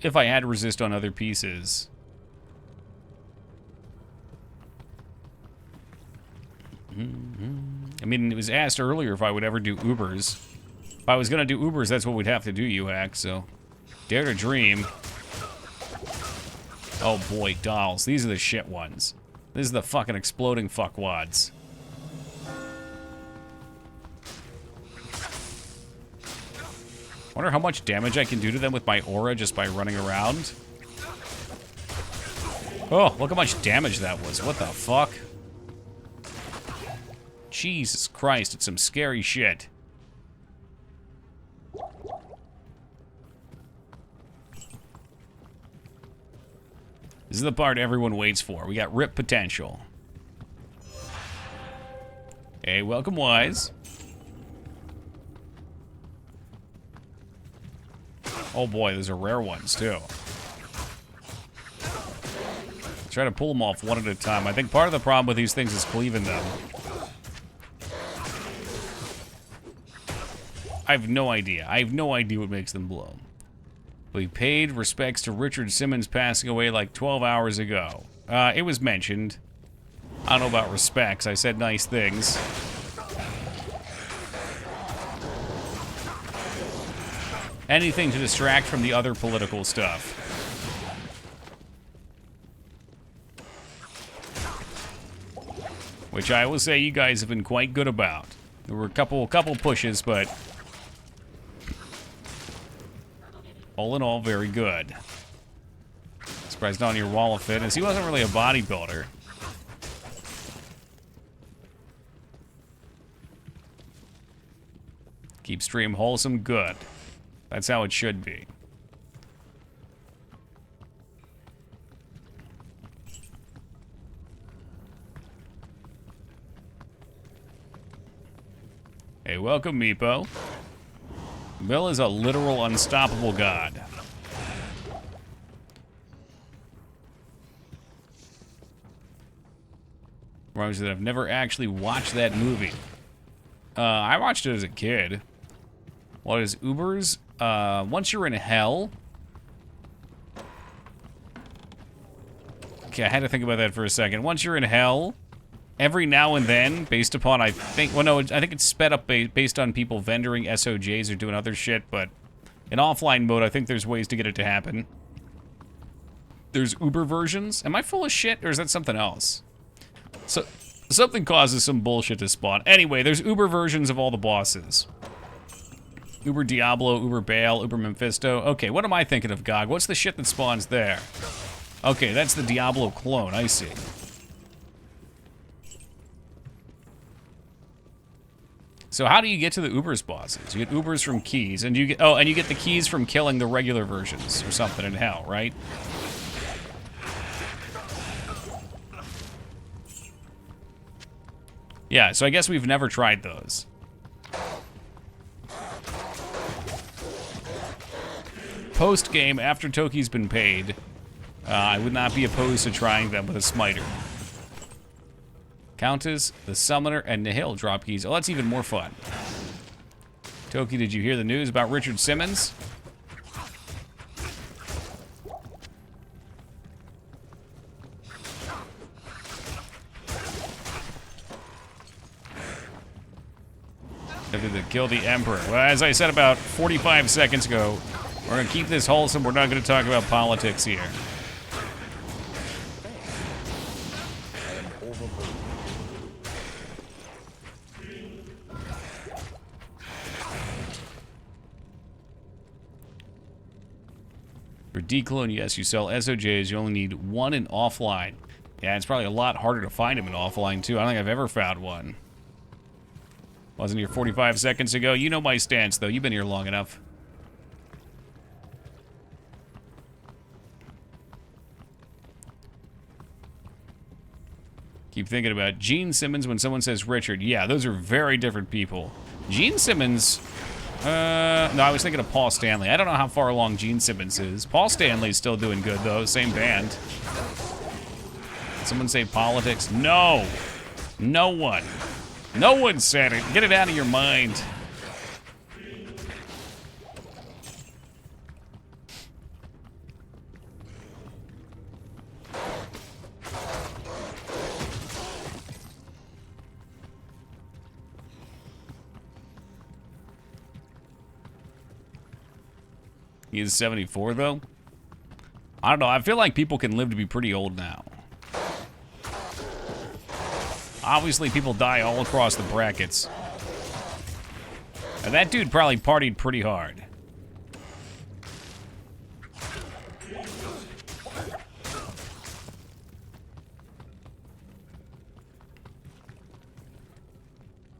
if I had resist on other pieces. I mean, it was asked earlier if I would ever do Ubers. If I was gonna do Ubers, that's what we'd have to do, UX, so... Dare to dream. Oh boy, dolls. These are the shit ones. This is the fucking exploding fuckwads. Wonder how much damage I can do to them with my aura just by running around. Oh, look how much damage that was. What the fuck? Jesus Christ, it's some scary shit. This is the part everyone waits for. We got rip potential. Hey, welcome, Wise. Oh boy, those are rare ones, too. Try to pull them off one at a time. I think part of the problem with these things is cleaving them. I have no idea. I have no idea what makes them blow. We paid respects to Richard Simmons passing away like 12 hours ago. It was mentioned. I don't know about respects. I said nice things. Anything to distract from the other political stuff. Which I will say you guys have been quite good about. There were a couple pushes, but all in all, very good. Surprised not on your wall of fitness. He wasn't really a bodybuilder. Keep stream wholesome, good. That's how it should be. Hey, welcome, Meepo. Bill is a literal unstoppable god. Reminds me that I've never actually watched that movie. I watched it as a kid. What is Ubers? Once you're in hell... Okay, I had to think about that for a second. Once you're in hell, every now and then, based upon, I think... Well, no, I think it's sped up based on people vendoring SOJs or doing other shit, but in offline mode, I think there's ways to get it to happen. There's Uber versions. Am I full of shit, or is that something else? So, something causes some bullshit to spawn. Anyway, there's Uber versions of all the bosses. Uber Diablo, Uber Baal, Uber Mephisto. Okay, what am I thinking of, GOG? What's the shit that spawns there? Okay, that's the Diablo clone, I see. So how do you get to the Ubers bosses? You get Ubers from keys, and you get... Oh, and you get the keys from killing the regular versions or something in hell, right? Yeah, so I guess we've never tried those. Post-game, after Toki's been paid, I would not be opposed to trying them with a smiter. Countess, the Summoner, and Nihil drop keys. Oh, that's even more fun. Toki, did you hear the news about Richard Simmons? To kill the Emperor. Well, as I said about 45 seconds ago, we're going to keep this wholesome. We're not going to talk about politics here. For declone, yes, you sell SOJs. You only need one in offline. Yeah, it's probably a lot harder to find them in offline, too. I don't think I've ever found one. Wasn't here 45 seconds ago. You know my stance, though. You've been here long enough. Keep thinking about Gene Simmons when someone says Richard. Yeah, those are very different people. Gene Simmons... no, I was thinking of Paul Stanley. I don't know how far along Gene Simmons is. Paul Stanley's still doing good, though. Same band. Someone say politics? No! No one. No one said it. Get it out of your mind. He is 74, though. I don't know. I feel like people can live to be pretty old now. Obviously, people die all across the brackets. And that dude probably partied pretty hard.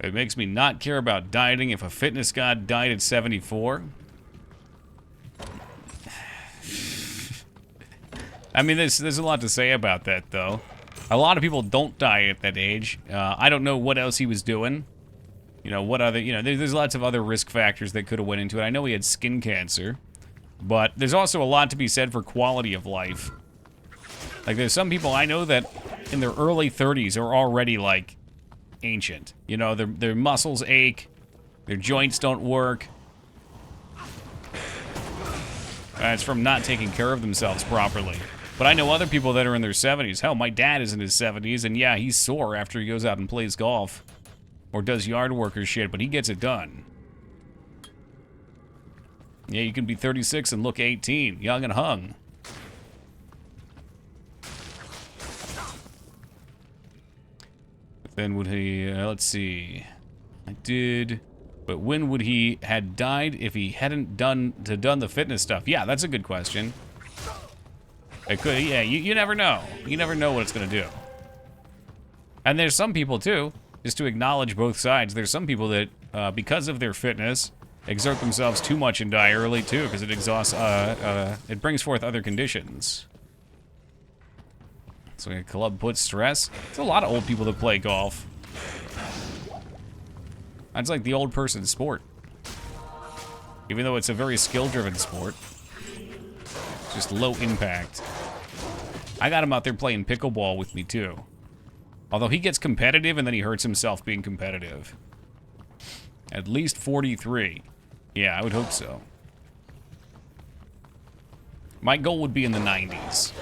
It makes me not care about dieting if a fitness god died at 74. I mean, there's a lot to say about that, though. A lot of people don't die at that age. I don't know what else he was doing. You know, what other, there's lots of other risk factors that could have went into it. I know he had skin cancer, but there's also a lot to be said for quality of life. Like, there's some people I know that in their early 30s are already, like, ancient. You know, their muscles ache, their joints don't work. It's from not taking care of themselves properly. But I know other people that are in their 70s. Hell, my dad is in his 70s, and yeah, he's sore after he goes out and plays golf. Or does yard work or shit, but he gets it done. Yeah, you can be 36 and look 18. Young and hung. But then would he... let's see. I did... But when would he had died if he hadn't done the fitness stuff? Yeah, that's a good question. It could, yeah, you never know. You never know what it's gonna do. And there's some people too, just to acknowledge both sides, there's some people that, because of their fitness, exert themselves too much and die early too, because it exhausts, it brings forth other conditions. So a club puts stress. There's a lot of old people that play golf. That's like the old person sport. Even though it's a very skill-driven sport. Just low impact. I got him out there playing pickleball with me too. Although he gets competitive and then he hurts himself being competitive. At least 43. Yeah, I would hope so. My goal would be in the 90s.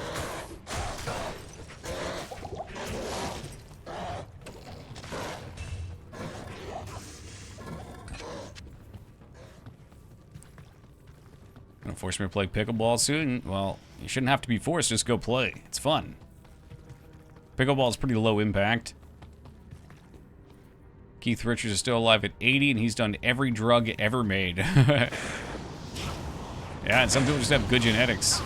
Gonna force me to play pickleball soon? Well, you shouldn't have to be forced, just go play. It's fun. Pickleball is pretty low impact. Keith Richards is still alive at 80, and he's done every drug ever made. Yeah, and some people just have good genetics.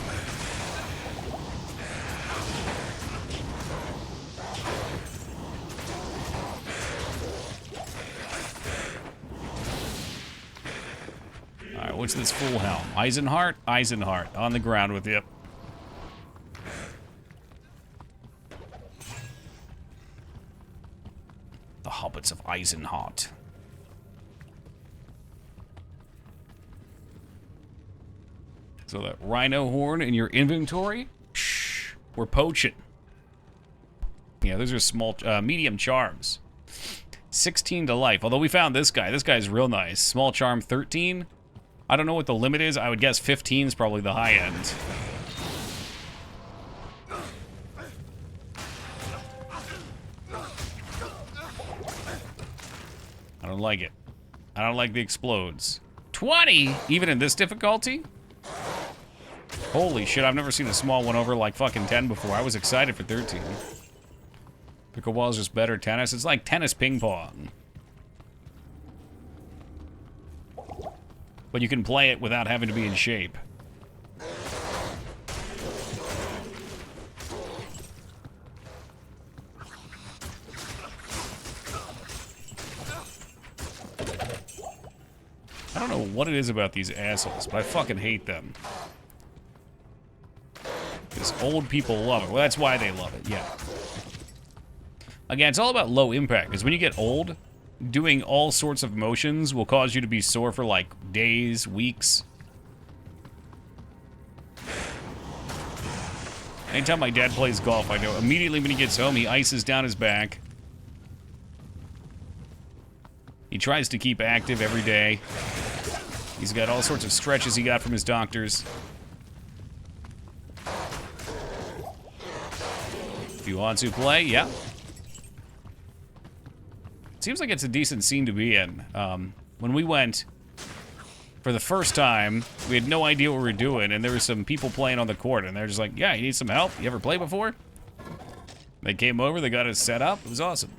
Alright, what's this full helm? Eisenhart? Eisenhart. On the ground with you. The Hobbits of Eisenhart. So that rhino horn in your inventory? Shh, we're poaching. Yeah, those are small, medium charms. 16 to life. Although we found this guy. This guy's real nice. Small charm 13. I don't know what the limit is. I would guess 15 is probably the high end. I don't like it. I don't like the explodes. 20? Even in this difficulty? Holy shit, I've never seen a small one over like fucking 10 before. I was excited for 13. Pickleball is just better tennis. It's like tennis ping pong. But you can play it without having to be in shape. I don't know what it is about these assholes, but I fucking hate them. Because old people love it. Well, that's why they love it, yeah. Again, it's all about low impact, because when you get old, doing all sorts of motions will cause you to be sore for like days, weeks. Anytime my dad plays golf, I know immediately when he gets home, he ices down his back. He tries to keep active every day. He's got all sorts of stretches he got from his doctors. If you want to play, yeah. Seems like it's a decent scene to be in. When we went for the first time, we had no idea what we were doing, and there were some people playing on the court, and they're just like, yeah, you need some help? You ever played before? They came over, they got us set up. It was awesome.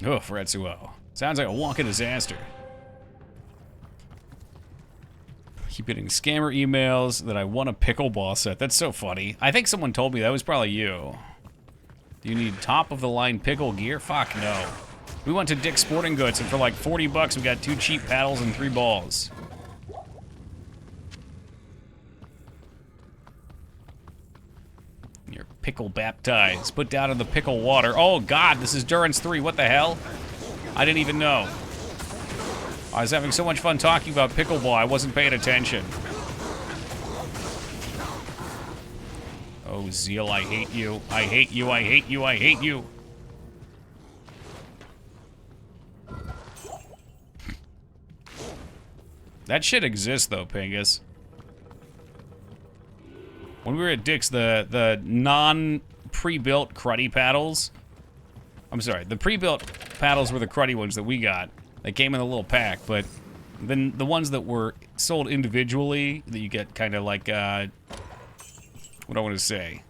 Oh, Retsuo. Sounds like a walking disaster. Keep getting scammer emails that I won a pickleball set. That's so funny. I think someone told me that was probably you. Do you need top-of-the-line pickle gear? Fuck no. We went to Dick's Sporting Goods, and for like 40 bucks, we got 2 cheap paddles and 3 balls. You're pickle baptized. Put down in the pickle water. Oh, God, this is Durance 3. What the hell? I didn't even know. I was having so much fun talking about pickleball, I wasn't paying attention. Oh, Zeal, I hate you. I hate you, I hate you, I hate you. That shit exists, though, Pingus. When we were at Dick's, the non-pre-built cruddy paddles... I'm sorry, the pre-built paddles were the cruddy ones that we got. They came in a little pack, but then the ones that were sold individually, that you get kind of like, what do I want to say?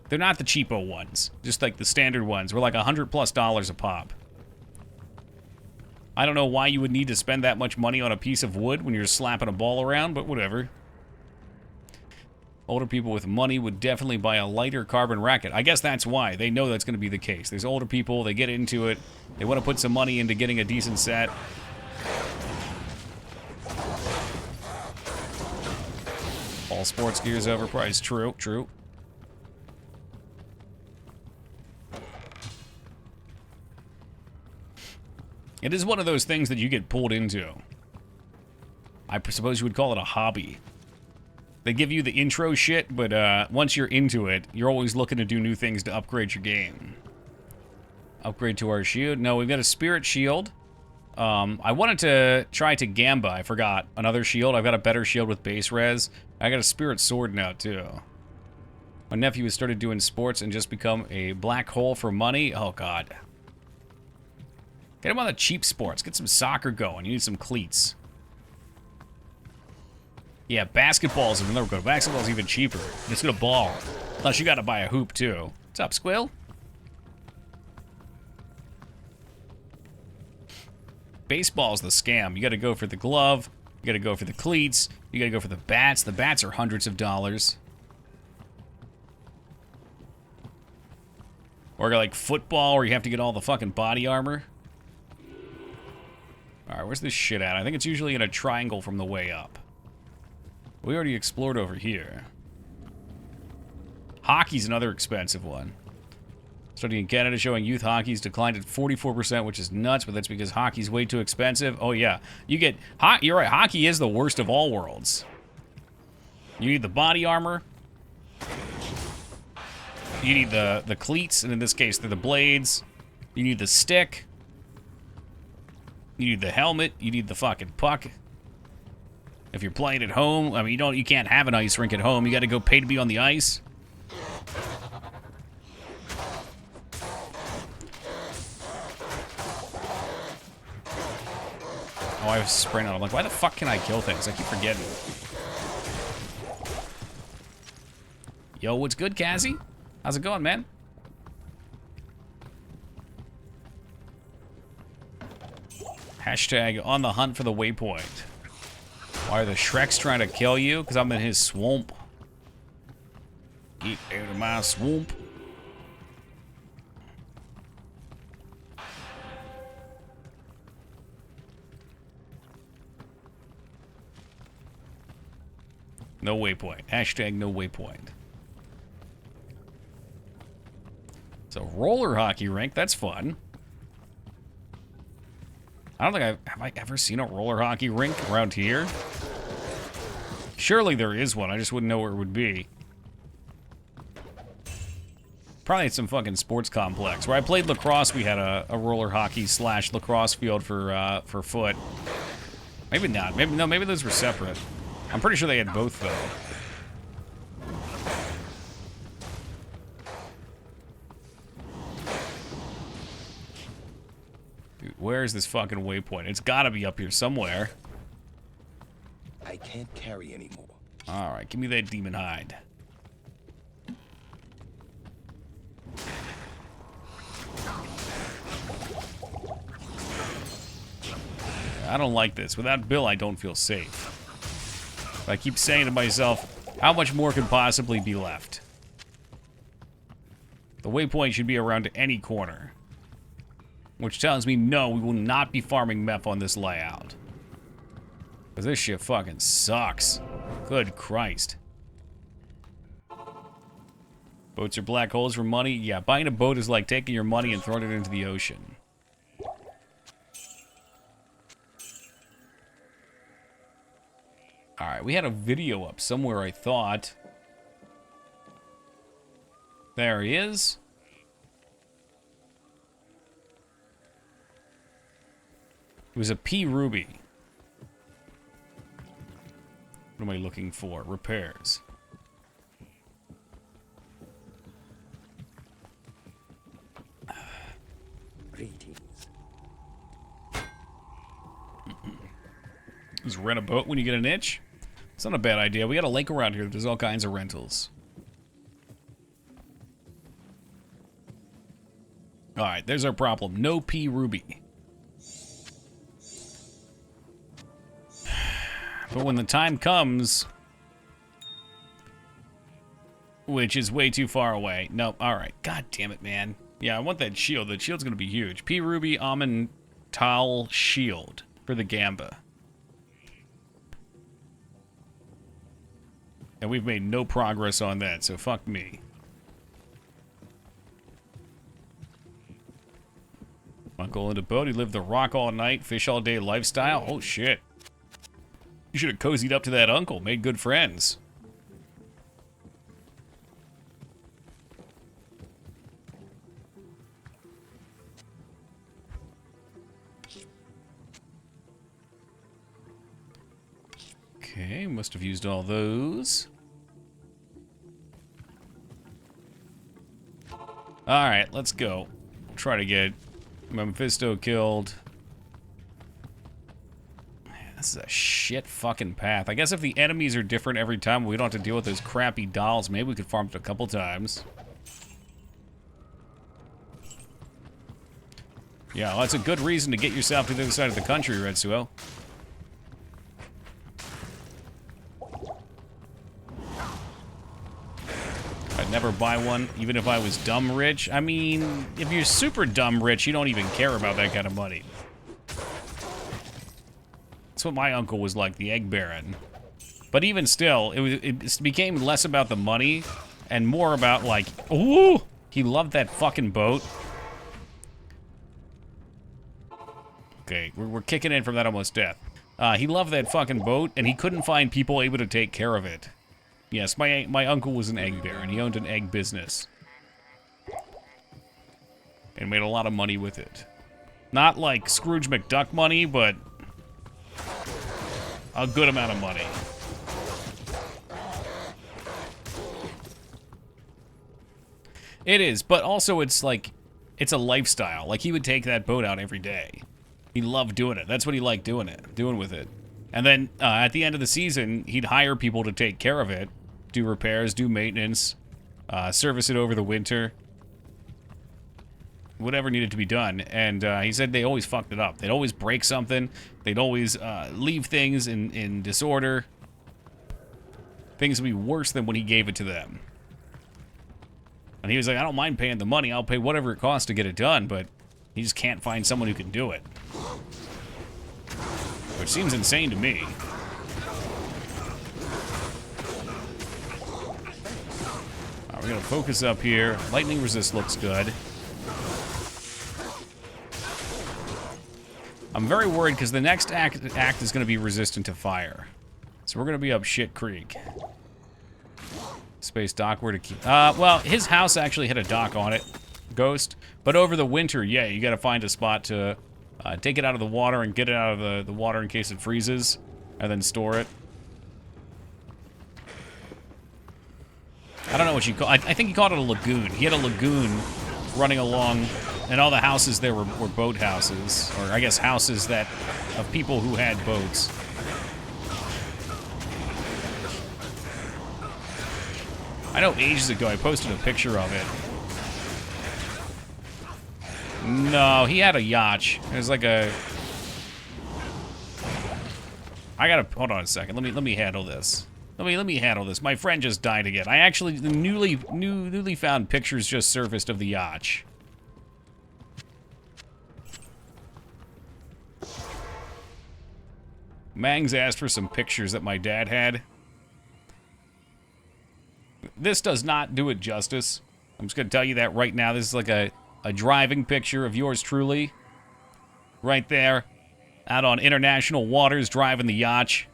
They're not the cheapo ones, just like the standard ones. Were like $100+ a pop. I don't know why you would need to spend that much money on a piece of wood when you're slapping a ball around, but whatever. Older people with money would definitely buy a lighter carbon racket. I guess that's why. They know that's going to be the case. There's older people, they get into it. They want to put some money into getting a decent set. All sports gear's overpriced. True, true. It is one of those things that you get pulled into. I suppose you would call it a hobby. They give you the intro shit, but once you're into it, you're always looking to do new things to upgrade your game. Upgrade to our shield. No, we've got a spirit shield. I wanted to try to Gamba. I forgot. Another shield. I've got a better shield with base res. I got a spirit sword now, too. My nephew has started doing sports and just become a black hole for money. Oh, God. Get him on the cheap sports. Get some soccer going. You need some cleats. Yeah, basketball's another good. Basketball's even cheaper. It's gonna ball. Plus, you gotta buy a hoop, too. What's up, Squill? Baseball's the scam. You gotta go for the glove. You gotta go for the cleats. You gotta go for the bats. The bats are hundreds of dollars. Or like football, where you have to get all the fucking body armor. Alright, where's this shit at? I think it's usually in a triangle from the way up. We already explored over here. Hockey's another expensive one. Study in Canada showing youth hockey's declined at 44%, which is nuts, but that's because hockey's way too expensive. Oh, yeah. You're right. Hockey is the worst of all worlds. You need the body armor. You need the cleats, and in this case, they're the blades. You need the stick. You need the helmet. You need the fucking puck. If you're playing at home, I mean, you can't have an ice rink at home. You got to go pay to be on the ice. Oh, I was spraying on. I'm like, why the fuck can I kill things? I keep forgetting. Yo, what's good, Kazzy? How's it going, man? Hashtag on the hunt for the waypoint. Why are the Shreks trying to kill you? Because I'm in his swamp. Get out of my swamp. No waypoint. Hashtag no waypoint. It's a roller hockey rink. That's fun. I don't think have I ever seen a roller hockey rink around here? Surely there is one. I just wouldn't know where it would be. Probably at some fucking sports complex. Where I played lacrosse, we had a roller hockey / lacrosse field for foot. Maybe not. Maybe those were separate. I'm pretty sure they had both, though. Dude, where is this fucking waypoint? It's gotta be up here somewhere. I can't carry anymore. Alright, give me that demon hide. I don't like this. Without Bill, I don't feel safe. I keep saying to myself, how much more could possibly be left? The waypoint should be around any corner. Which tells me, no, we will not be farming meth on this layout. Because this shit fucking sucks. Good Christ. Boats are black holes for money? Yeah, buying a boat is like taking your money and throwing it into the ocean. Alright, we had a video up somewhere, I thought. There he is. It was a P Ruby. What am I looking for? Repairs. Greetings. Just rent a boat when you get an itch? It's not a bad idea. We got a lake around here that does all kinds of rentals. Alright, there's our problem. No P Ruby. But when the time comes, which is way too far away. Nope, alright. God damn it, man. Yeah, I want that shield. That shield's gonna be huge. P Ruby Almond Tal Shield for the Gamba. And we've made no progress on that, so fuck me. Uncle in a boat, he lived the rock all night, fish all day lifestyle. Oh shit. You should have cozied up to that uncle, made good friends. Okay, must have used all those. Alright, let's go. Try to get Mephisto killed. This is a shit fucking path. I guess if the enemies are different every time, we don't have to deal with those crappy dolls. Maybe we could farm it a couple times. Yeah, well, that's a good reason to get yourself to the other side of the country, Retsuo. I'd never buy one, even if I was dumb rich. I mean, if you're super dumb rich, you don't even care about that kind of money. That's what my uncle was like, the egg baron. But even still, it became less about the money and more about like, ooh, he loved that fucking boat. Okay, we're kicking in from that almost death. He loved that fucking boat, and he couldn't find people able to take care of it. Yes, my uncle was an egg baron. He owned an egg business. And made a lot of money with it. Not like Scrooge McDuck money, but a good amount of money. It is, but also it's like, it's a lifestyle. Like, he would take that boat out every day. He loved doing it. That's what he liked doing with it. And then at the end of the season, he'd hire people to take care of it, do repairs, do maintenance, service it over the winter, whatever needed to be done. And he said they always fucked it up. They'd always break something. They'd always leave things in disorder. Things would be worse than when he gave it to them. And he was like, I don't mind paying the money. I'll pay whatever it costs to get it done, but he just can't find someone who can do it. Which seems insane to me. We're gonna focus up here. Lightning resist looks good. I'm very worried because the next act is gonna be resistant to fire. So we're gonna be up shit creek. Space dock, where to keep... well, his house actually had a dock on it, Ghost. But over the winter, yeah, you gotta find a spot to take it out of the water and get it out of the water in case it freezes, and then store it. I don't know what you call... I think he called it a lagoon. He had a lagoon running along, and all the houses there were boat houses. Or, I guess, houses that... of people who had boats. I know ages ago I posted a picture of it. No, he had a yacht. It was like a... I gotta... Hold on a second. Let me handle this. Let me handle this. My friend just died again. I actually... The newly found pictures just surfaced of the yacht. Mangs asked for some pictures that my dad had. This does not do it justice. I'm just gonna tell you that right now. This is like a driving picture of yours truly. Right there. Out on international waters, driving the yacht.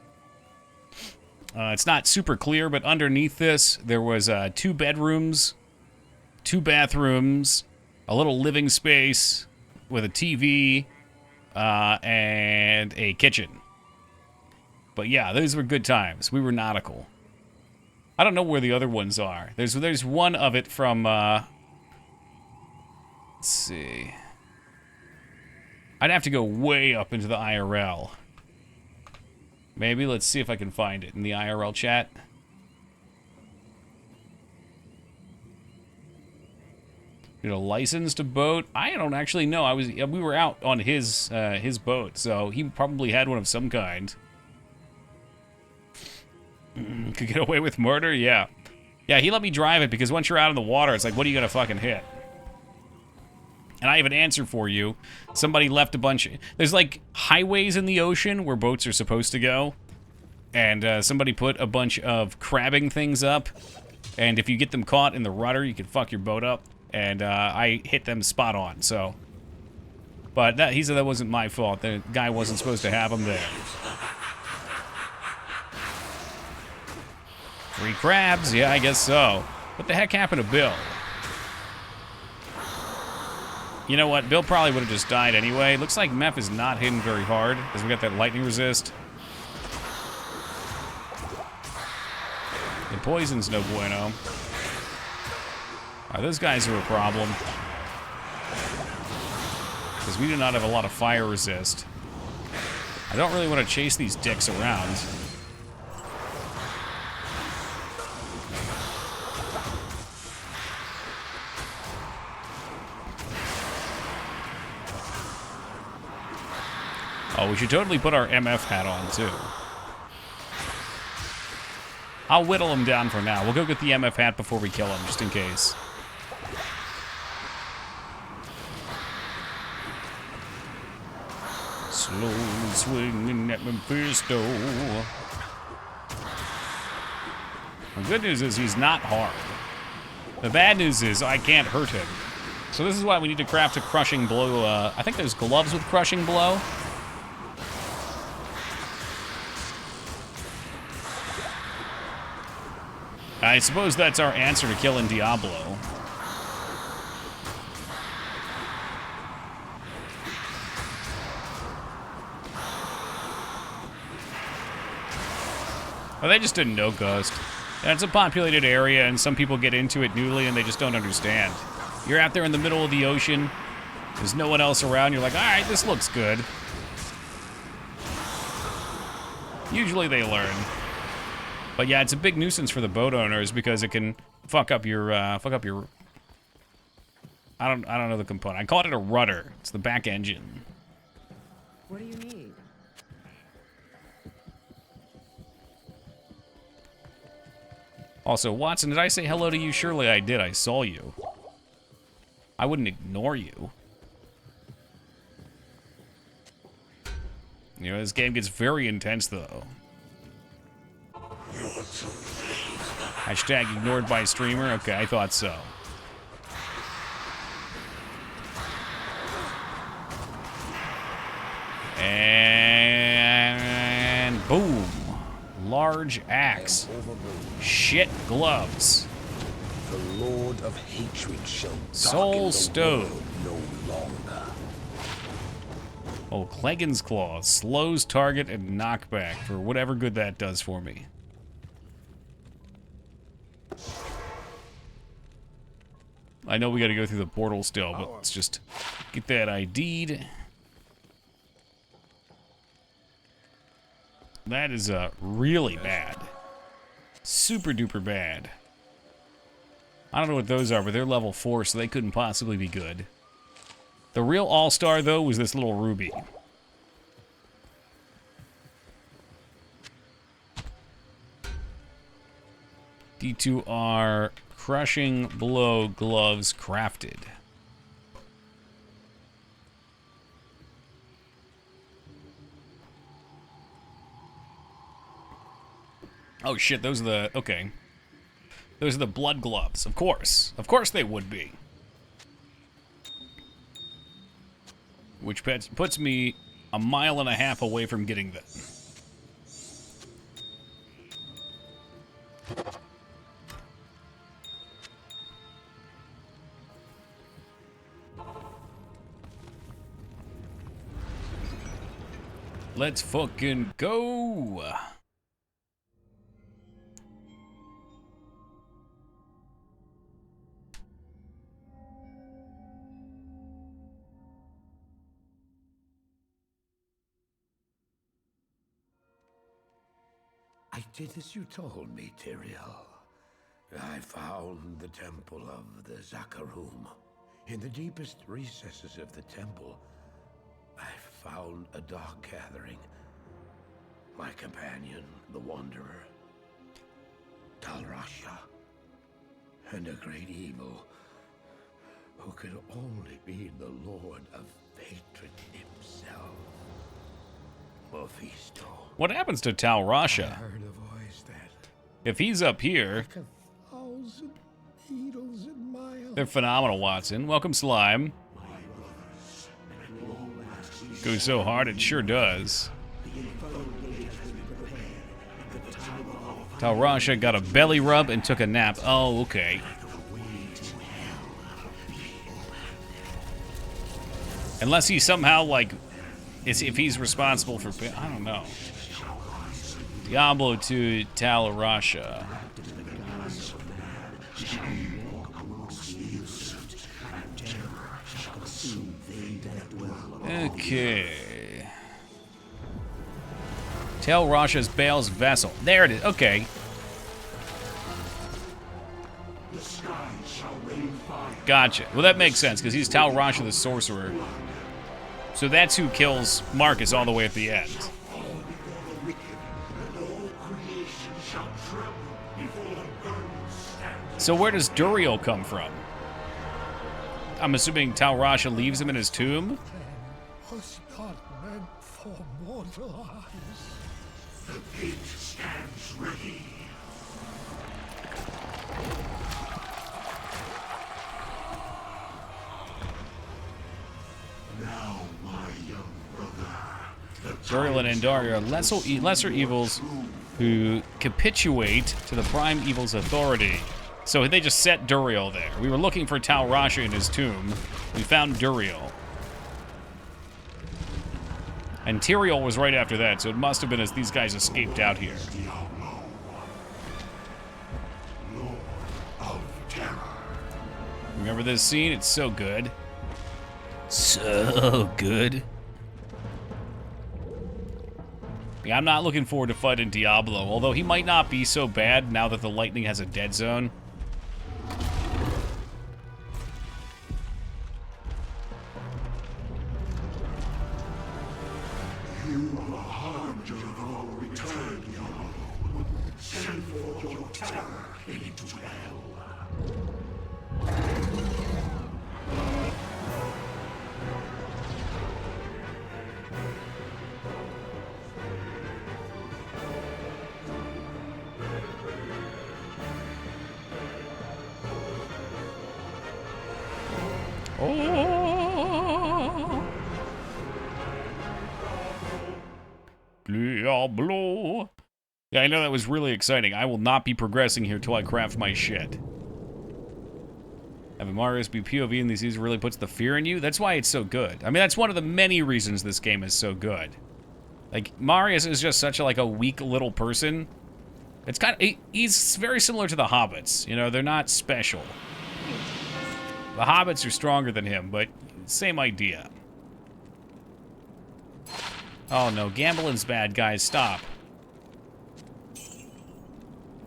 It's not super clear, but underneath this, there was 2 bedrooms, 2 bathrooms, a little living space with a TV, and a kitchen. But yeah, those were good times. We were nautical. I don't know where the other ones are. There's one of it from, let's see. I'd have to go way up into the IRL. Maybe, let's see if I can find it in the IRL chat. You know, licensed a boat? I don't actually know. We were out on his boat, so he probably had one of some kind. Could get away with murder? Yeah. Yeah, he let me drive it because once you're out in the water, it's like, what are you gonna fucking hit? And I have an answer for you. Somebody left a bunch... There's like highways in the ocean where boats are supposed to go. And somebody put a bunch of crabbing things up. And if you get them caught in the rudder, you can fuck your boat up. And I hit them spot on, so... But he said that wasn't my fault. The guy wasn't supposed to have them there. 3 crabs? Yeah, I guess so. What the heck happened to Bill? You know what? Bill probably would have just died anyway. Looks like Meph is not hitting very hard, because we got that lightning resist. The poison's no bueno. Those guys are a problem. Because we do not have a lot of fire resist. I don't really want to chase these dicks around. Oh, we should totally put our MF hat on, too. I'll whittle him down for now. We'll go get the MF hat before we kill him, just in case. Slowly swinging at Mephisto. The good news is he's not hard. The bad news is I can't hurt him. So this is why we need to craft a crushing blow. I think there's gloves with crushing blow. I suppose that's our answer to killing Diablo. Oh, they just didn't know Ghost. That's a populated area, and some people get into it newly, and they just don't understand. You're out there in the middle of the ocean. There's no one else around. You're like, all right, this looks good. Usually they learn. But yeah, it's a big nuisance for the boat owners because it can fuck up your I don't know the component. I called it a rudder. It's the back engine. What do you need? Also, Watson, did I say hello to you? Surely I did. I saw you. I wouldn't ignore you. You know, this game gets very intense, though. Hashtag ignored by streamer? Okay, I thought so. And boom. Large axe. Overruled. Shit gloves. The Lord of Hatred shall Soul darken the Stone. world no longer. Oh, Cleggin's Claw. Slows target and knockback for whatever good that does for me. I know we gotta go through the portal still, but let's just get that ID'd. That is really bad. Super duper bad. I don't know what those are, but they're level 4, so they couldn't possibly be good. The real all-star, though, was this little ruby. D2R Crushing Blow Gloves crafted. Oh shit, those are the... okay. Those are the blood gloves, of course. Of course they would be. Which puts me a mile and a half away from getting them. Let's fucking go! I did as you told me, Tyrael. I found the temple of the Zakarum. In the deepest recesses of the temple, I found a dark gathering. My companion, the Wanderer, Talrasha, and a great evil who could only be the Lord of Hatred himself. Mephisto. What happens to Talrasha? I heard a voice that If he's up here, like 1,000 needles in my own. they're phenomenal, Watson. Welcome, Slime. Goes so hard, it sure does. Talrasha got a belly rub and took a nap. Oh, okay. Unless he somehow, like, if he's responsible for... I don't know. Diablo to Talrasha. Okay. Talrasha's Baal's vessel. There it is. Okay. Gotcha. Well, that makes sense, because he's Talrasha the Sorcerer. So that's who kills Marcus all the way at the end. So where does Duriel come from? I'm assuming Talrasha leaves him in his tomb? Was not meant for mortal eyes. The gate stands ready. Now, my young brother. Duriel and Andari are lesser evils who capitulate to the prime evil's authority. So they just set Duriel there. We were looking for Talrasha in his tomb. We found Duriel. And Tyrael was right after that, so it must have been as these guys escaped out here. Diablo, Lord of Terror. Remember this scene? It's so good. So good. Yeah, I'm not looking forward to fighting Diablo, although he might not be so bad now that the lightning has a dead zone. You are a harbinger of our return, Diablo. Send forth your terror into hell. Oh, Diablo. Yeah, I know that was really exciting. I will not be progressing here till I craft my shit. Having Marius be POV in these seasons really puts the fear in you. That's why it's so good. I mean, that's one of the many reasons this game is so good. Like, Marius is just such a weak little person. It's kind of, he's very similar to the Hobbits. You know, they're not special. The Hobbits are stronger than him, but same idea. Oh no, gambling's bad, guys. Stop.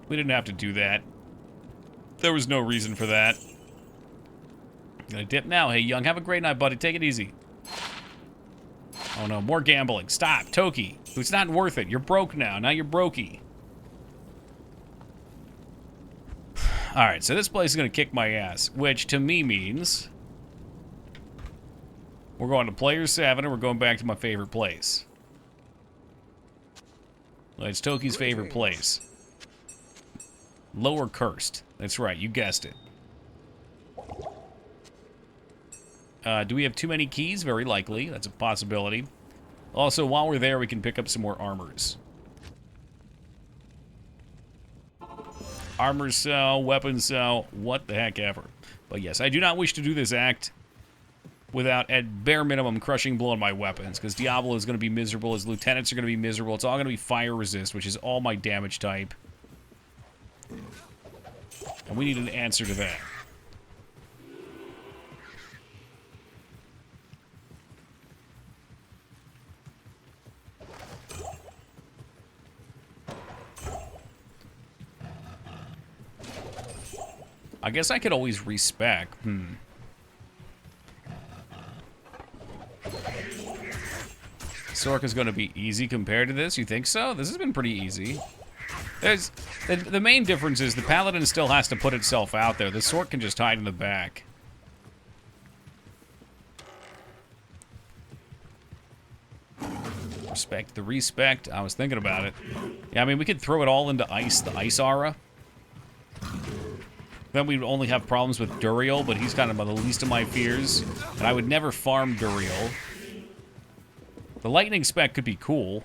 We didn't have to do that. There was no reason for that. Gonna dip now. Hey, Young, have a great night, buddy. Take it easy. Oh no, more gambling. Stop, Toki. It's not worth it. You're broke now. Now you're brokey. Alright, so this place is gonna kick my ass, which to me means we're going to Player 7 and we're going back to my favorite place. Well, it's Toki's favorite place. Lower Cursed. That's right, you guessed it. Do we have too many keys? Very likely. That's a possibility. Also, while we're there, we can pick up some more armors. Armor cell, weapon cell, what the heck ever. But yes, I do not wish to do this act without, at bare minimum, crushing blow on my weapons, because Diablo is going to be miserable, his lieutenants are going to be miserable, it's all going to be fire resist, which is all my damage type. And we need an answer to that. I guess I could always respec. Sorka's going to be easy compared to this. You think so? This has been pretty easy. There's the main difference is the Paladin still has to put itself out there. The Sork can just hide in the back. Respect the respect. I was thinking about it. Yeah, I mean, we could throw it all into ice, the ice aura. Then we'd only have problems with Duriel, but he's kind of the least of my fears. And I would never farm Duriel. The lightning spec could be cool.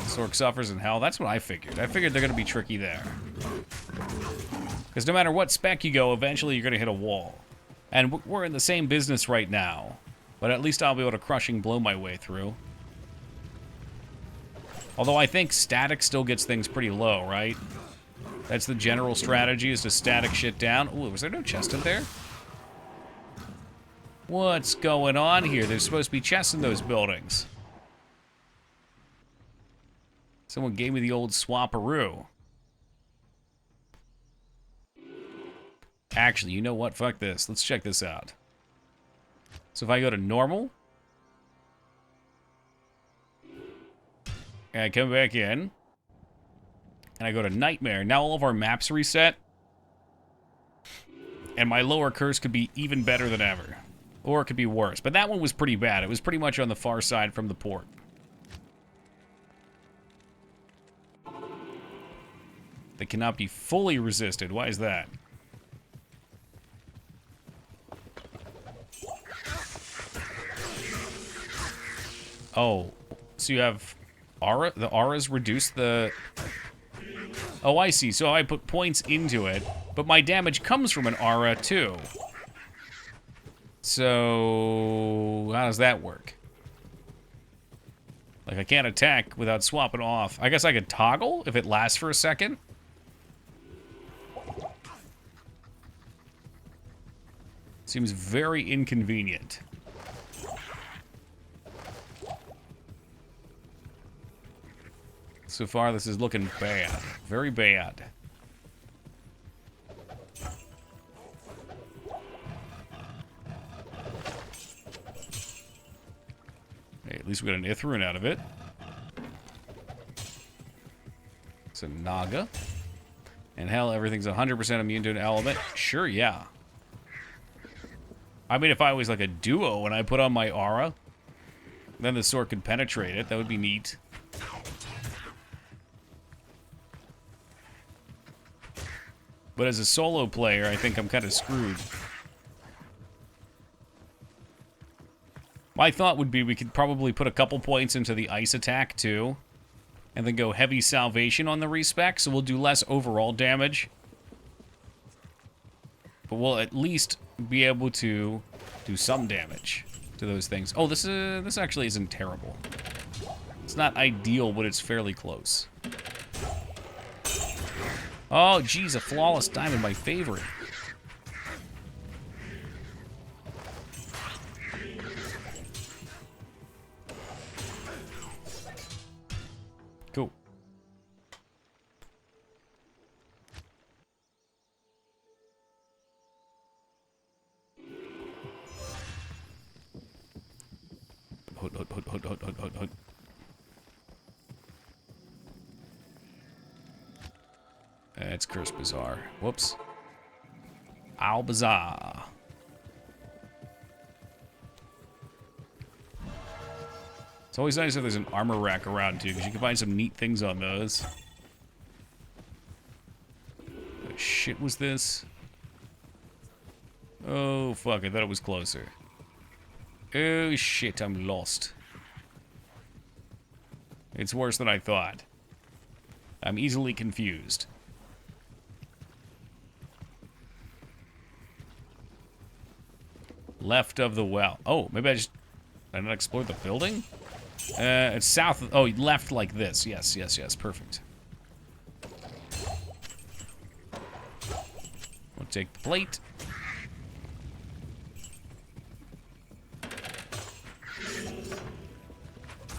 Sork suffers in hell. That's what I figured. I figured they're going to be tricky there. Because no matter what spec you go, eventually you're going to hit a wall. And we're in the same business right now. But at least I'll be able to crushing blow my way through. Although I think static still gets things pretty low, right? That's the general strategy, is to static shit down. Ooh, was there no chest in there? What's going on here? There's supposed to be chests in those buildings. Someone gave me the old swaparoo. Actually, you know what? Fuck this. Let's check this out. So if I go to normal, and I come back in, and I go to Nightmare, now all of our maps reset, and my lower curse could be even better than ever. Or it could be worse. But that one was pretty bad. It was pretty much on the far side from the port. They cannot be fully resisted. Why is that? Oh, so you have aura? The auras reduce the... Oh, I see. So I put points into it, but my damage comes from an aura too. So how does that work? Like, I can't attack without swapping off. I guess I could toggle if it lasts for a second. Seems very inconvenient. So far, this is looking bad. Very bad. Hey, at least we got an Ithrin out of it. It's a Naga. And hell, everything's 100% immune to an element. Sure, yeah. I mean, if I was like a duo and I put on my aura, then the sword could penetrate it. That would be neat. But as a solo player, I think I'm kind of screwed. My thought would be we could probably put a couple points into the ice attack, too. And then go heavy salvation on the respec, so we'll do less overall damage. But we'll at least be able to do some damage to those things. Oh, this actually isn't terrible. It's not ideal, but it's fairly close. Oh, geez, a flawless diamond, my favorite. Cool. Hood. It's Curse Bazaar. Whoops. Ow, Bazaar. It's always nice if there's an armor rack around, too, because you can find some neat things on those. What shit was this? Oh, fuck, I thought it was closer. Oh, shit, I'm lost. It's worse than I thought. I'm easily confused. Left of the well. Oh, maybe I not explored the building? It's south of, oh, left like this. Yes, perfect. We'll take the plate.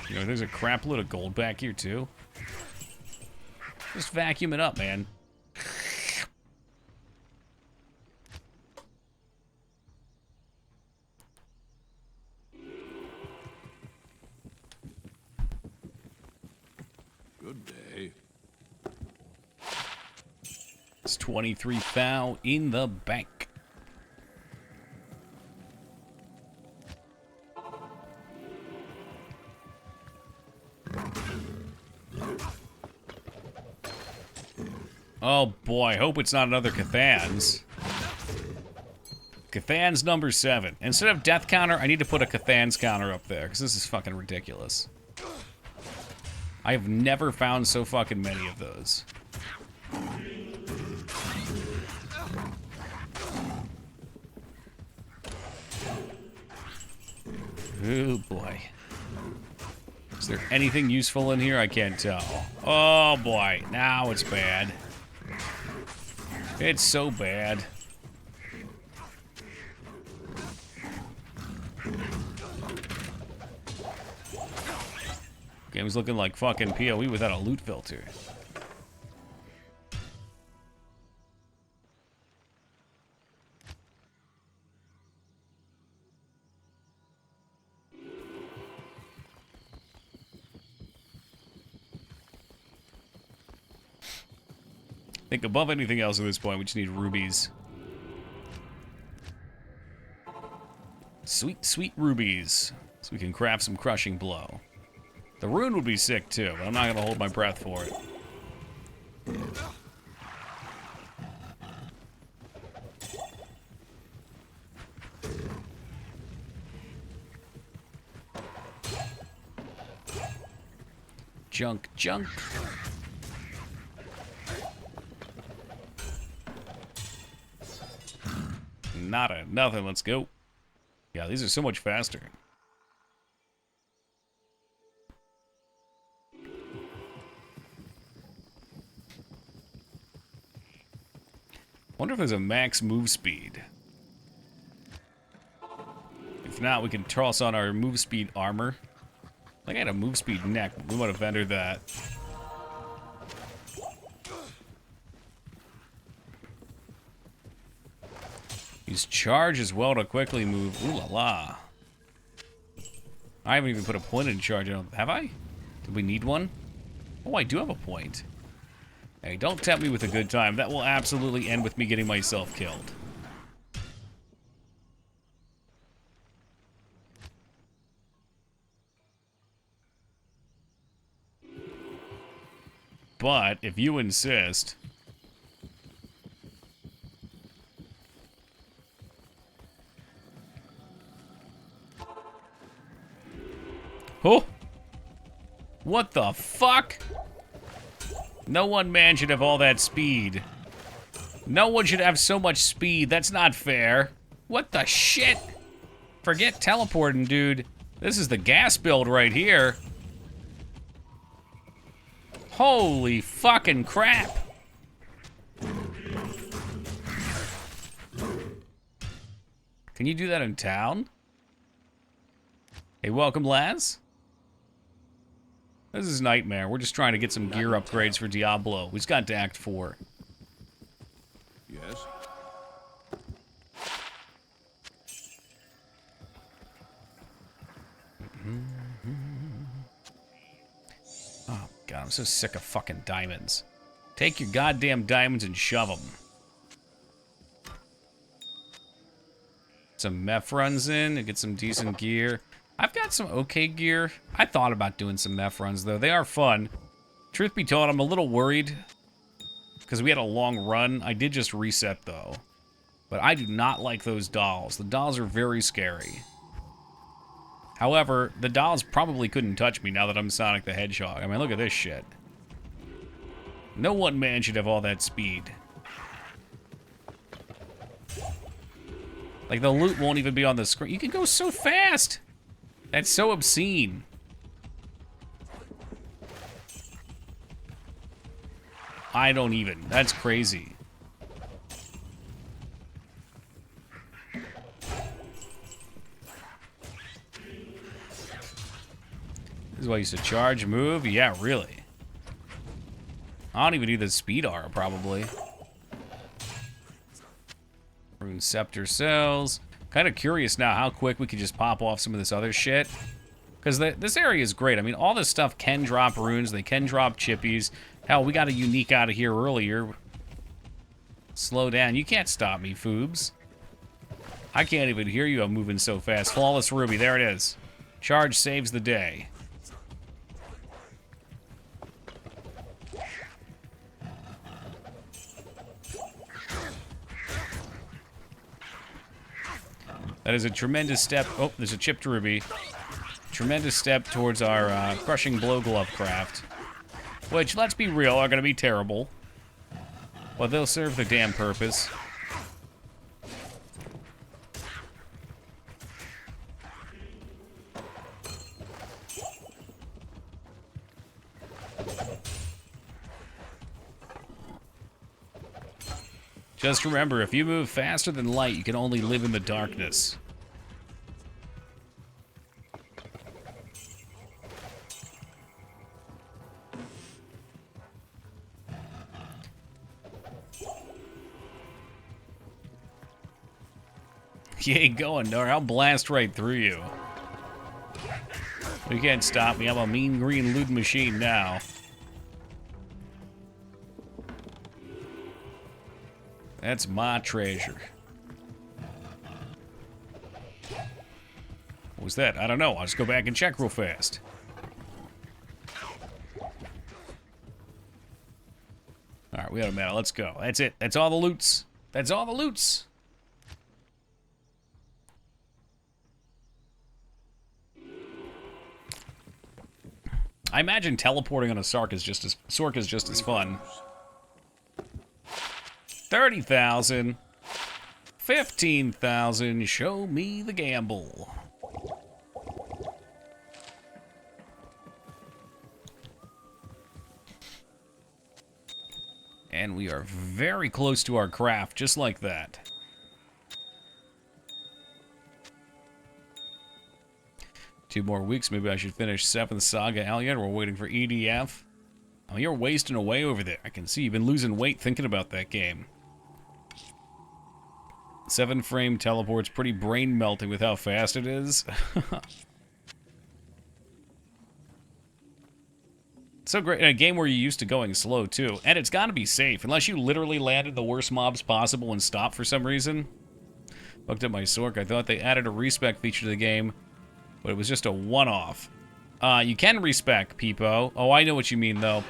You know, there's a crap load of gold back here, too. Just vacuum it up, man. Good day. It's 23 thou in the bank. Oh boy, I hope it's not another Cathan's. Cathan's number 7. Instead of death counter, I need to put a Cathan's counter up there, because this is fucking ridiculous. I have never found so fucking many of those. Oh boy. Is there anything useful in here? I can't tell. Oh boy, now it's bad. It's so bad. Game's looking like fucking PoE without a loot filter. I think above anything else at this point, we just need rubies. Sweet, sweet rubies. So we can craft some crushing blow. The rune would be sick too, but I'm not gonna hold my breath for it. Junk. Nothing, let's go. Yeah, these are so much faster. Wonder if there's a max move speed. If not, we can toss on our move speed armor. I think I had a move speed neck, but we might have vendored that. Use charge as well to quickly move. Ooh la la. I haven't even put a point in charge. Have I? Did we need one? Oh, I do have a point. Hey, don't tempt me with a good time. That will absolutely end with me getting myself killed. But, if you insist... Oh! What the fuck? No one man should have all that speed. No one should have so much speed. That's not fair. What the shit? Forget teleporting, dude. This is the gas build right here. Holy fucking crap. Can you do that in town? Hey, welcome, Laz. This is Nightmare. We're just trying to get some gear upgrades for Diablo. We just got to Act 4. Yes? Oh, God, I'm so sick of fucking diamonds. Take your goddamn diamonds and shove them. Some meth runs in and get some decent gear. I've got some okay gear. I thought about doing some meth runs, though. They are fun. Truth be told, I'm a little worried because we had a long run. I did just reset, though. But I do not like those dolls. The dolls are very scary. However, the dolls probably couldn't touch me now that I'm Sonic the Hedgehog. I mean, look at this shit. No one man should have all that speed. Like, the loot won't even be on the screen. You can go so fast! That's so obscene. I don't even. That's crazy. This is why I used to charge, move. Yeah, really. I don't even need the speed R, probably. Rune Scepter cells. Kind of curious now how quick we could just pop off some of this other shit. Because this area is great. I mean, all this stuff can drop runes. They can drop chippies. Hell, we got a unique out of here earlier. Slow down. You can't stop me, Foobs. I can't even hear you. I'm moving so fast. Flawless Ruby. There it is. Charge saves the day. That is a tremendous step. Oh, there's a chipped ruby. Tremendous step towards our crushing blow glove craft. Which, let's be real, are going to be terrible. But they'll serve their damn purpose. Just remember, if you move faster than light, you can only live in the darkness. You ain't going nowhere. I'll blast right through you. You can't stop me. I'm a mean green loot machine now. That's my treasure. What was that? I don't know. I'll just go back and check real fast. Alright, we got a medal. Let's go. That's it. That's all the loots. That's all the loots. I imagine teleporting on a Sork is just as fun. 30,000. 15,000. Show me the gamble. And we are very close to our craft, just like that. Two more weeks, maybe I should finish 7th Saga Alien. We're waiting for EDF. Oh, you're wasting away over there. I can see you've been losing weight thinking about that game. 7-frame teleport's pretty brain-melting with how fast it is. So great. In a game where you're used to going slow, too. And it's got to be safe, unless you literally landed the worst mobs possible and stopped for some reason. Fucked up my Sork. I thought they added a respec feature to the game, but it was just a one-off. You can respec, Peepo. Oh, I know what you mean, though.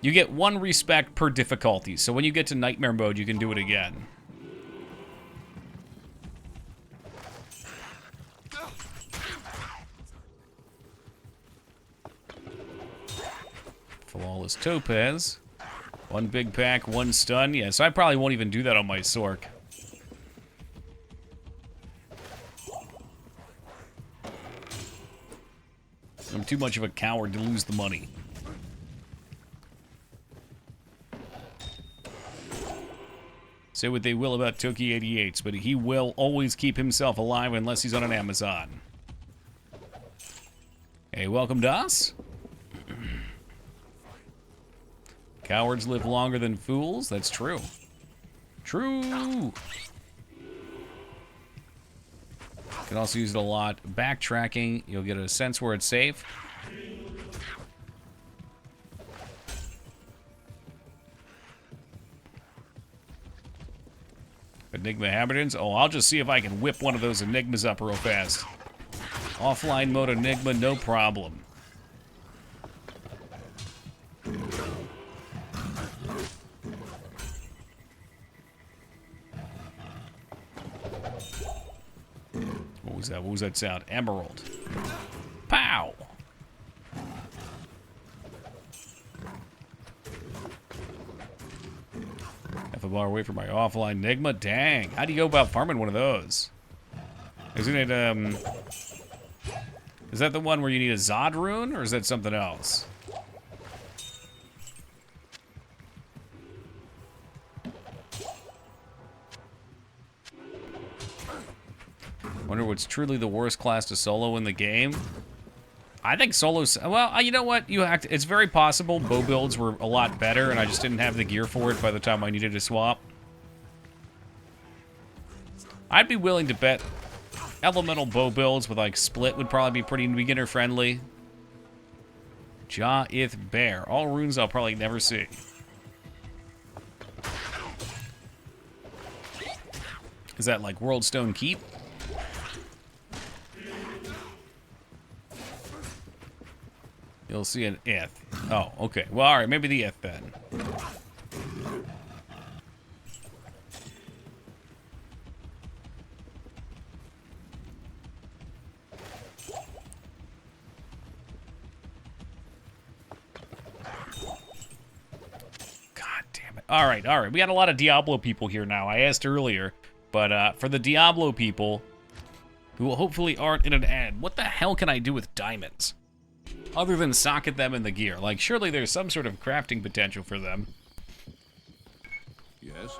You get 1 respec per difficulty, so when you get to Nightmare mode, you can do it again. Deathless Topaz. One big pack, one stun. Yeah, so I probably won't even do that on my Sork. I'm too much of a coward to lose the money. Say what they will about Toki 88s, but he will always keep himself alive unless he's on an Amazon. Hey, welcome, Das. Cowards live longer than fools. That's true. True. Can also use it a lot. Backtracking, you'll get a sense where it's safe. Enigma inhabitants. Oh, I'll just see if I can whip one of those Enigmas up real fast. Offline mode Enigma, no problem. What was that? What was that sound? Emerald. Pow! Half a bar away from my offline Enigma. Dang. How do you go about farming one of those? Isn't it, is that the one where you need a Zod rune, or is that something else? Wonder what's truly the worst class to solo in the game. I think solo's, well, you know what? It's very possible bow builds were a lot better, and I just didn't have the gear for it by the time I needed to swap. I'd be willing to bet elemental bow builds with like split would probably be pretty beginner friendly. Ith Bear. All runes I'll probably never see. Is that like World Stone Keep? You'll see an Ith. Oh, okay. Well, alright, maybe the Ith then. God damn it. Alright, alright. We got a lot of Diablo people here now. I asked earlier, but for the Diablo people, who hopefully aren't in an ad, what the hell can I do with diamonds? Other than socket them in the gear. Like, surely there's some sort of crafting potential for them. Yes?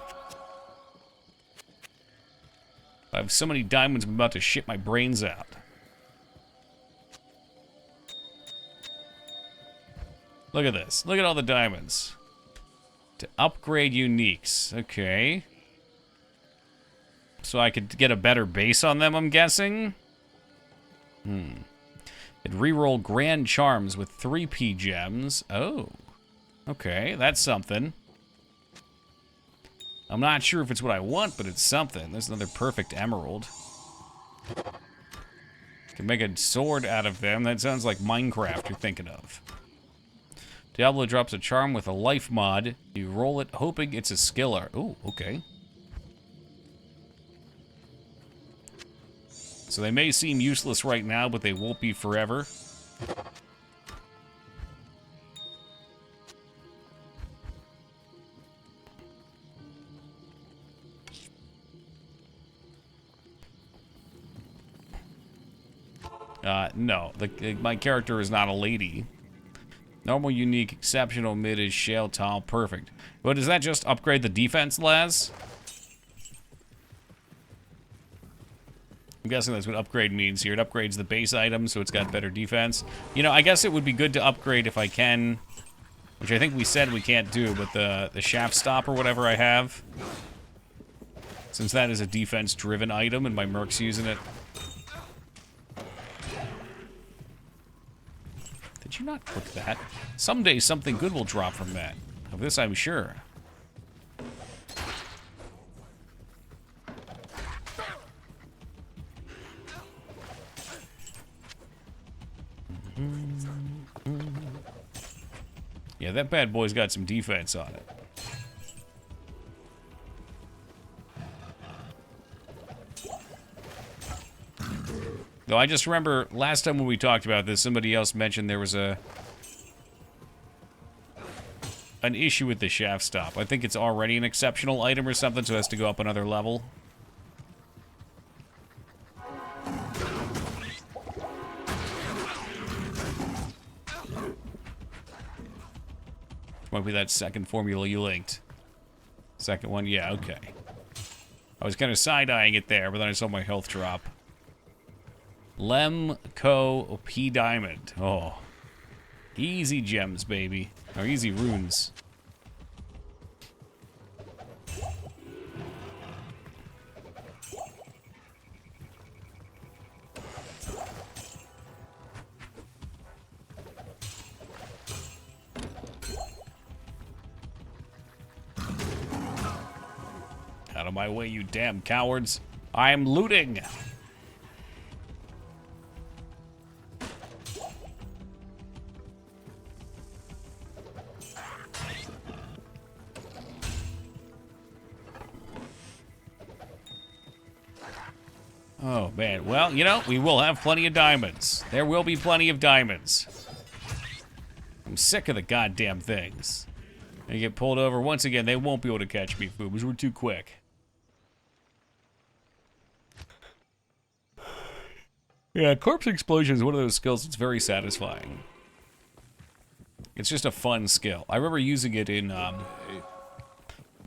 I have so many diamonds, I'm about to shit my brains out. Look at this. Look at all the diamonds. To upgrade uniques. Okay. So I could get a better base on them, I'm guessing? It reroll Grand Charms with 3p gems. Oh. Okay, that's something. I'm not sure if it's what I want, but it's something. There's another perfect emerald. Can make a sword out of them. That sounds like Minecraft you're thinking of. Diablo drops a charm with a life mod. You roll it hoping it's a skiller. Ooh, okay. So they may seem useless right now, but they won't be forever. No. My character is not a lady. Normal, unique, exceptional, mid is shell, tall, perfect. But does that just upgrade the defense, Laz? I'm guessing that's what upgrade means here. It upgrades the base item, so it's got better defense. You know, I guess it would be good to upgrade if I can, which I think we said we can't do, but the shaft stop or whatever I have, since that is a defense-driven item and my merc's using it. Did you not click that? Someday something good will drop from that. Of this I'm sure. Yeah, that bad boy's got some defense on it. Though I just remember last time when we talked about this, somebody else mentioned there was a an issue with the shaft stop. I think it's already an exceptional item or something, so it has to go up another level. Might be that second formula you linked. Second one, yeah, okay. I was kind of side-eyeing it there, but then I saw my health drop. Lemco P Diamond. Oh. Easy gems, baby. Or easy runes. Out of my way, you damn cowards. I'm looting. Oh, man. Well, you know, we will have plenty of diamonds. There will be plenty of diamonds. I'm sick of the goddamn things. They get pulled over. Once again, they won't be able to catch me, Foobs. We're too quick. Yeah, corpse explosion is one of those skills that's very satisfying. It's just a fun skill. I remember using it in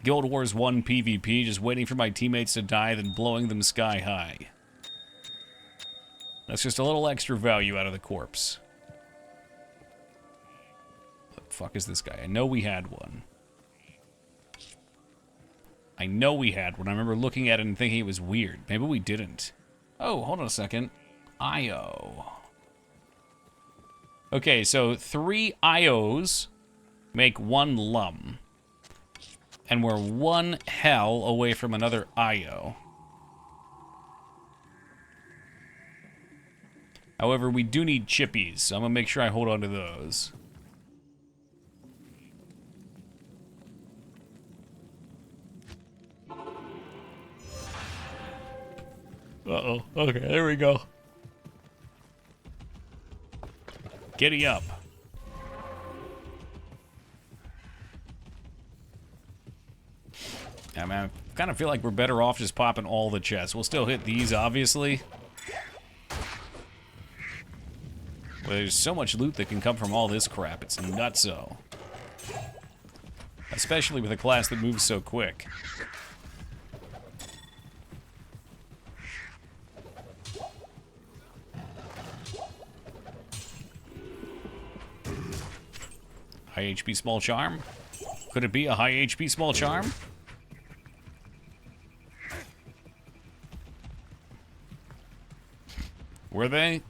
Guild Wars 1 PvP, just waiting for my teammates to die, then blowing them sky high. That's just a little extra value out of the corpse. What the fuck is this guy? I know we had one. I know we had one. I remember looking at it and thinking it was weird. Maybe we didn't. Oh, hold on a second. IO. Okay, so 3 IOs make 1 lum. And we're 1 hell away from another IO. However, we do need chippies, so I'm gonna make sure I hold on to those. Uh-oh. Okay, there we go. Giddy up. I mean, I kind of feel like we're better off just popping all the chests. We'll still hit these, obviously. But there's so much loot that can come from all this crap. It's nutso. Especially with a class that moves so quick. High HP small charm? Could it be a high HP small charm? Were they?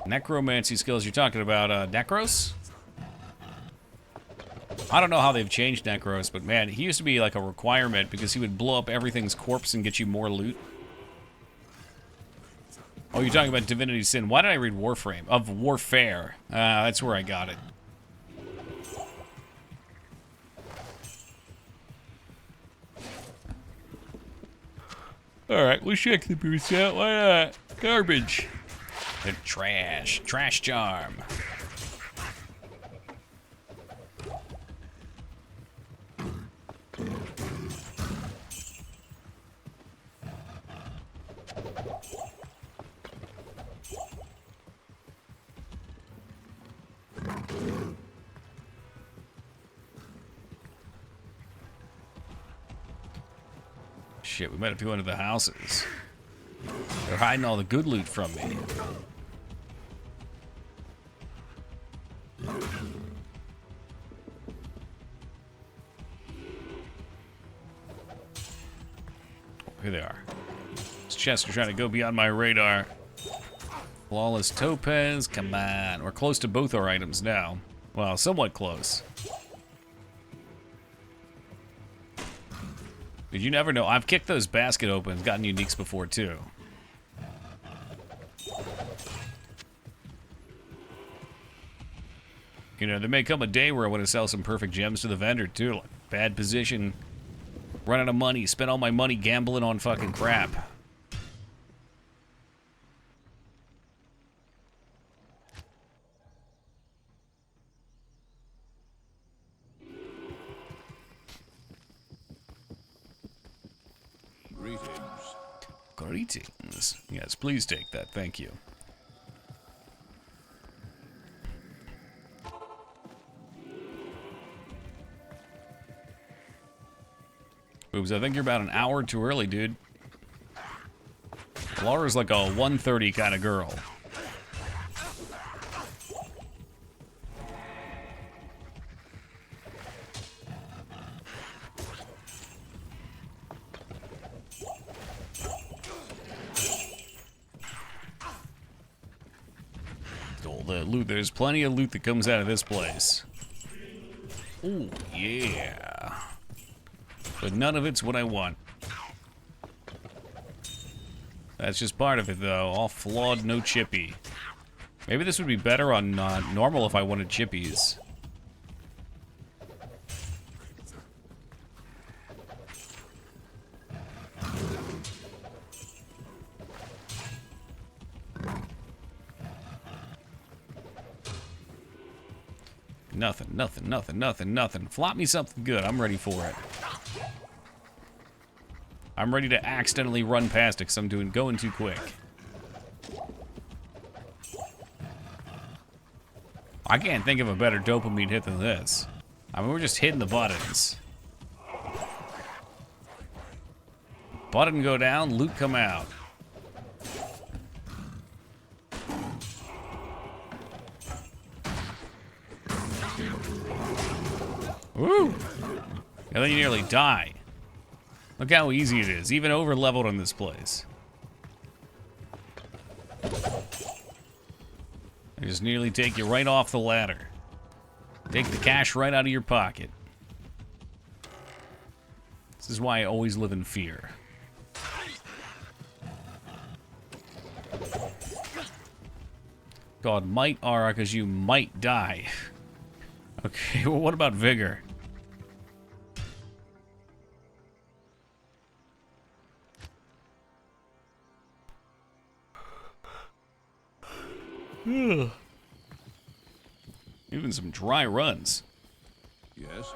Necromancy skills you're talking about, Necros? I don't know how they've changed Necros, but man, he used to be like a requirement because he would blow up everything's corpse and get you more loot. Oh, you're talking about Divinity Sin. Why did I read Warframe? Of Warfare. That's where I got it. Alright, we'll check the boots out. Why not? Garbage. They're trash. Trash charm. Shit, we might have to go into the houses. They're hiding all the good loot from me. Here they are. These chests are trying to go beyond my radar. Flawless topaz, come on. We're close to both our items now. Well, somewhat close. But you never know. I've kicked those basket opens, gotten uniques before too. You know, there may come a day where I want to sell some perfect gems to the vendor too. Like, bad position, run out of money, spend all my money gambling on fucking crap. Greetings. Yes, please take that. Thank you. Oops, I think you're about an hour too early, dude. Laura's like a 1:30 kind of girl. All the loot. There's plenty of loot that comes out of this place. Oh, yeah. But none of it's what I want. That's just part of it, though. All flawed, no chippy. Maybe this would be better on normal if I wanted chippies. Nothing. Flop me something good. I'm ready for it. I'm ready to accidentally run past it because I'm going too quick. I can't think of a better dopamine hit than this. I mean, we're just hitting the buttons. Button go down, loot come out. Woo! And then you nearly die. Look how easy it is, even over-leveled on this place. They just nearly take you right off the ladder. Take the cash right out of your pocket. This is why I always live in fear. God, might Aura, because you might die. Okay, well, what about Vigor? Even some dry runs. Yes?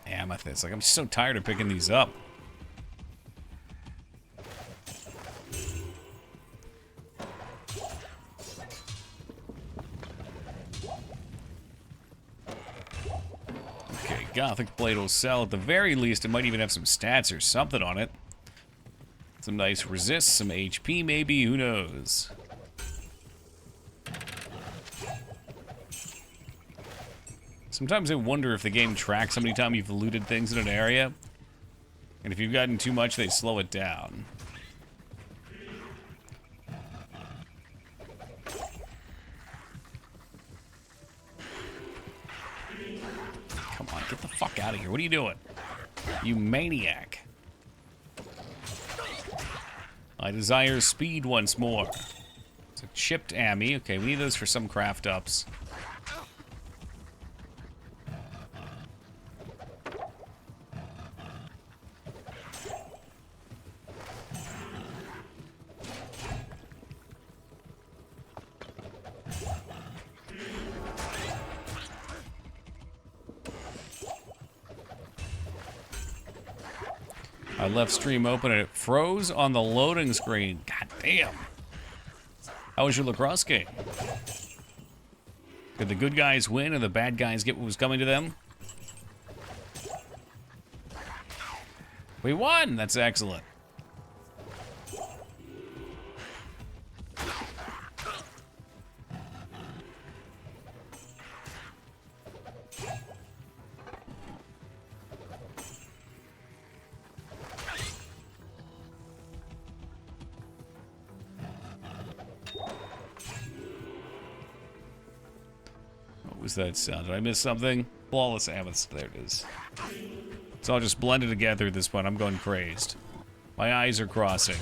Amethyst. Like, I'm so tired of picking these up. Okay, Gothic Blade will sell. At the very least, it might even have some stats or something on it. Some nice resist, some HP maybe, who knows? Sometimes I wonder if the game tracks how many times you've looted things in an area. And if you've gotten too much, they slow it down. Come on, get the fuck out of here. What are you doing? You maniac. I desire speed once more. It's a chipped ammy. Okay, we need those for some craft ups. I left stream open and it froze on the loading screen. God damn. How was your lacrosse game? Did the good guys win and the bad guys get what was coming to them? We won! That's excellent. What was that sound? Did I miss something? Flawless amethyst. There it is. It's all just blended together at this point. I'm going crazed. My eyes are crossing.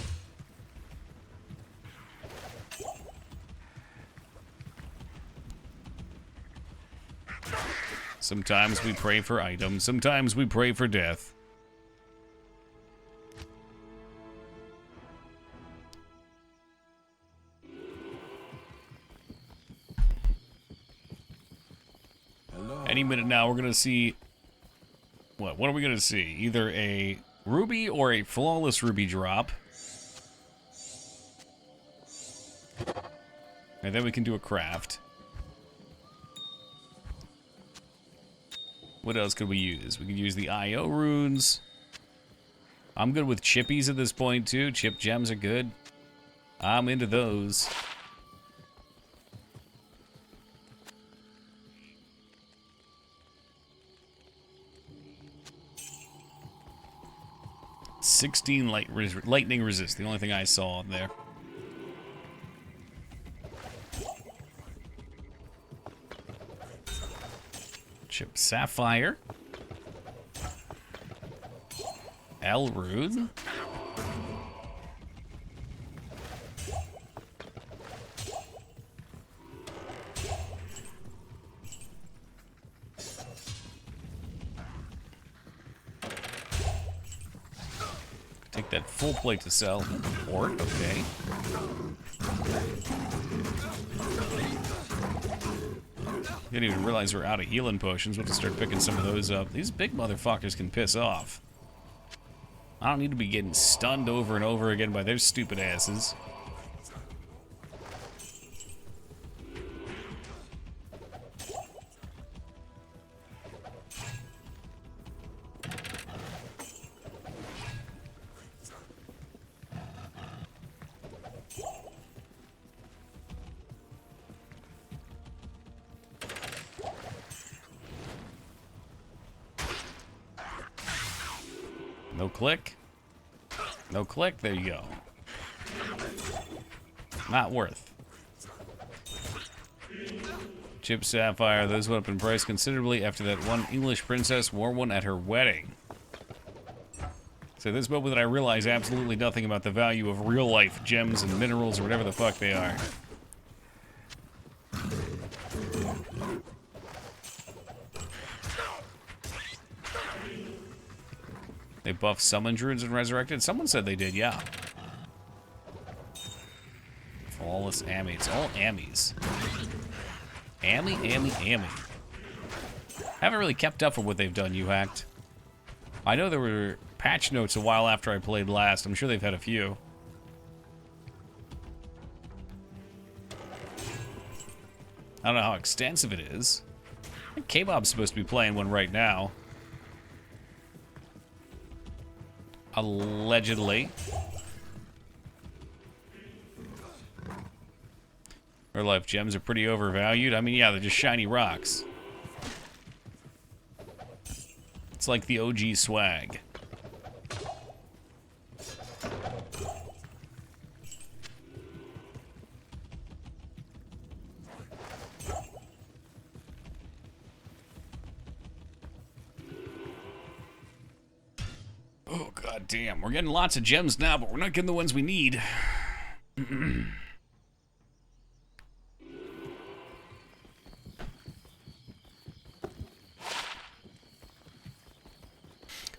Sometimes we pray for items. Sometimes we pray for death. Any minute now, we're gonna see... What are we gonna see? Either a ruby or a flawless ruby drop. And then we can do a craft. What else could we use? We could use the IO runes. I'm good with chippies at this point, too. Chip gems are good. I'm into those. Lightning resist, the only thing I saw there. Chip sapphire. Elrune. Take that full plate to sell. Port, okay. Didn't even realize we're out of healing potions. We'll have to start picking some of those up. These big motherfuckers can piss off. I don't need to be getting stunned over and over again by their stupid asses. No click. No click. There you go. Not worth. Chip sapphire. Those went up in price considerably after that one English princess wore one at her wedding. So this moment that I realize absolutely nothing about the value of real life gems and minerals or whatever the fuck they are. They buffed summon druids and resurrected? Someone said they did, yeah. Flawless Ammy. It's all Ammies. Ammy, Ammy, Ammy. Haven't really kept up with what they've done, you hacked. I know there were patch notes a while after I played last. I'm sure they've had a few. I don't know how extensive it is. I think K-Bob's supposed to be playing one right now. Allegedly. Real life gems are pretty overvalued. I mean, yeah, they're just shiny rocks. It's like the OG swag. Oh, god damn. We're getting lots of gems now, but we're not getting the ones we need. Don't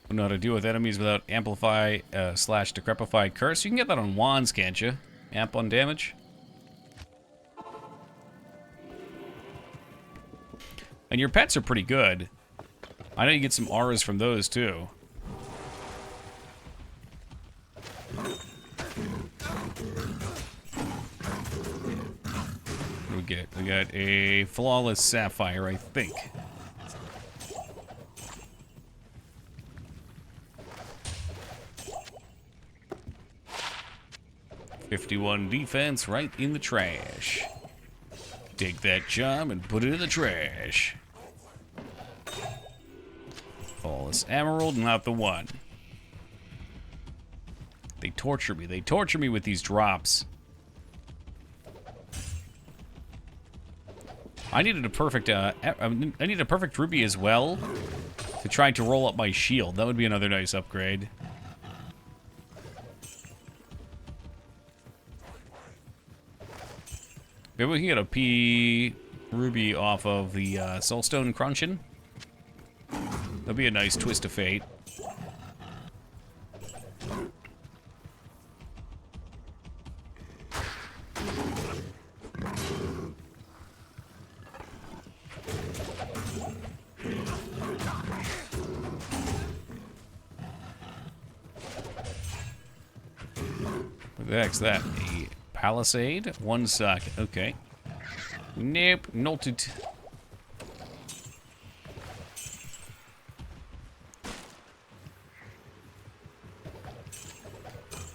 know how to deal with enemies without amplify / decrepify curse. You can get that on wands, can't you? Amp on damage. And your pets are pretty good. I know you get some auras from those too. What do we get? We got a flawless sapphire, I think. .51 defense right in the trash. Take that charm and put it in the trash. Flawless emerald, not the one. They torture me. They torture me with these drops. I needed a perfect. I need a perfect ruby as well to try to roll up my shield. That would be another nice upgrade. Maybe we can get a P ruby off of the soulstone crunching. That'd be a nice twist of fate. the heck's that? A palisade? 1 socket. Okay. Nope. Noted.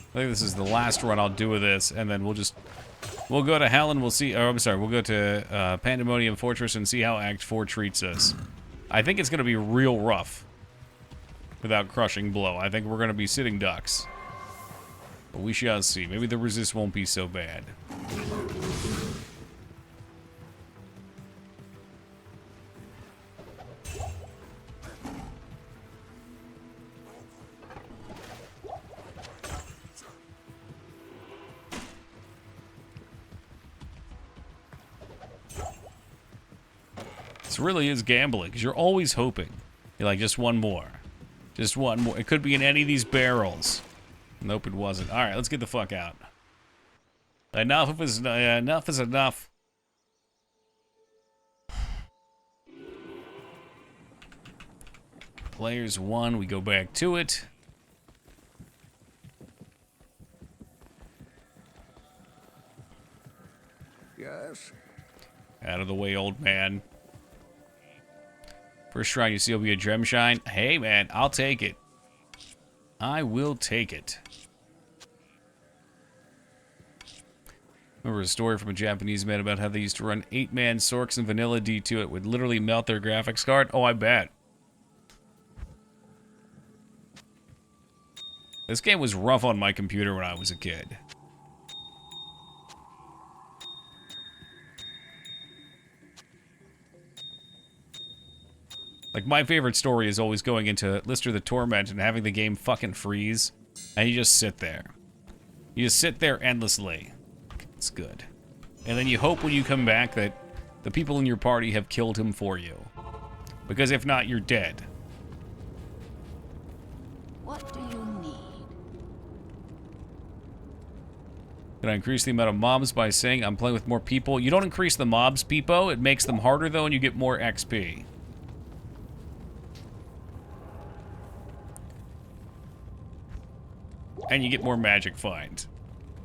I think this is the last run I'll do with this, and then we'll go to hell and we'll see. Oh, I'm sorry. We'll go to Pandemonium Fortress and see how Act 4 treats us. I think it's going to be real rough without crushing blow. I think we're going to be sitting ducks. But we shall see. Maybe the resist won't be so bad. This really is gambling, because you're always hoping. You're like, just one more. Just one more. It could be in any of these barrels. Nope, it wasn't. All right, let's get the fuck out. Enough is enough. Players 1, we go back to it. Yes? Out of the way, old man. First shrine you see will be a gem shine. Hey, man, I'll take it. I will take it. Remember a story from a Japanese man about how they used to run 8-man Sorks and Vanilla D2. It would literally melt their graphics card. Oh, I bet. This game was rough on my computer when I was a kid. Like, my favorite story is always going into Lister the Torment and having the game fucking freeze. And you just sit there. You just sit there endlessly. It's good. And then you hope when you come back that the people in your party have killed him for you. Because if not, you're dead. What do you need? Can I increase the amount of mobs by saying I'm playing with more people? You don't increase the mobs, Peepo. It makes them harder, though, and you get more XP. And you get more magic find.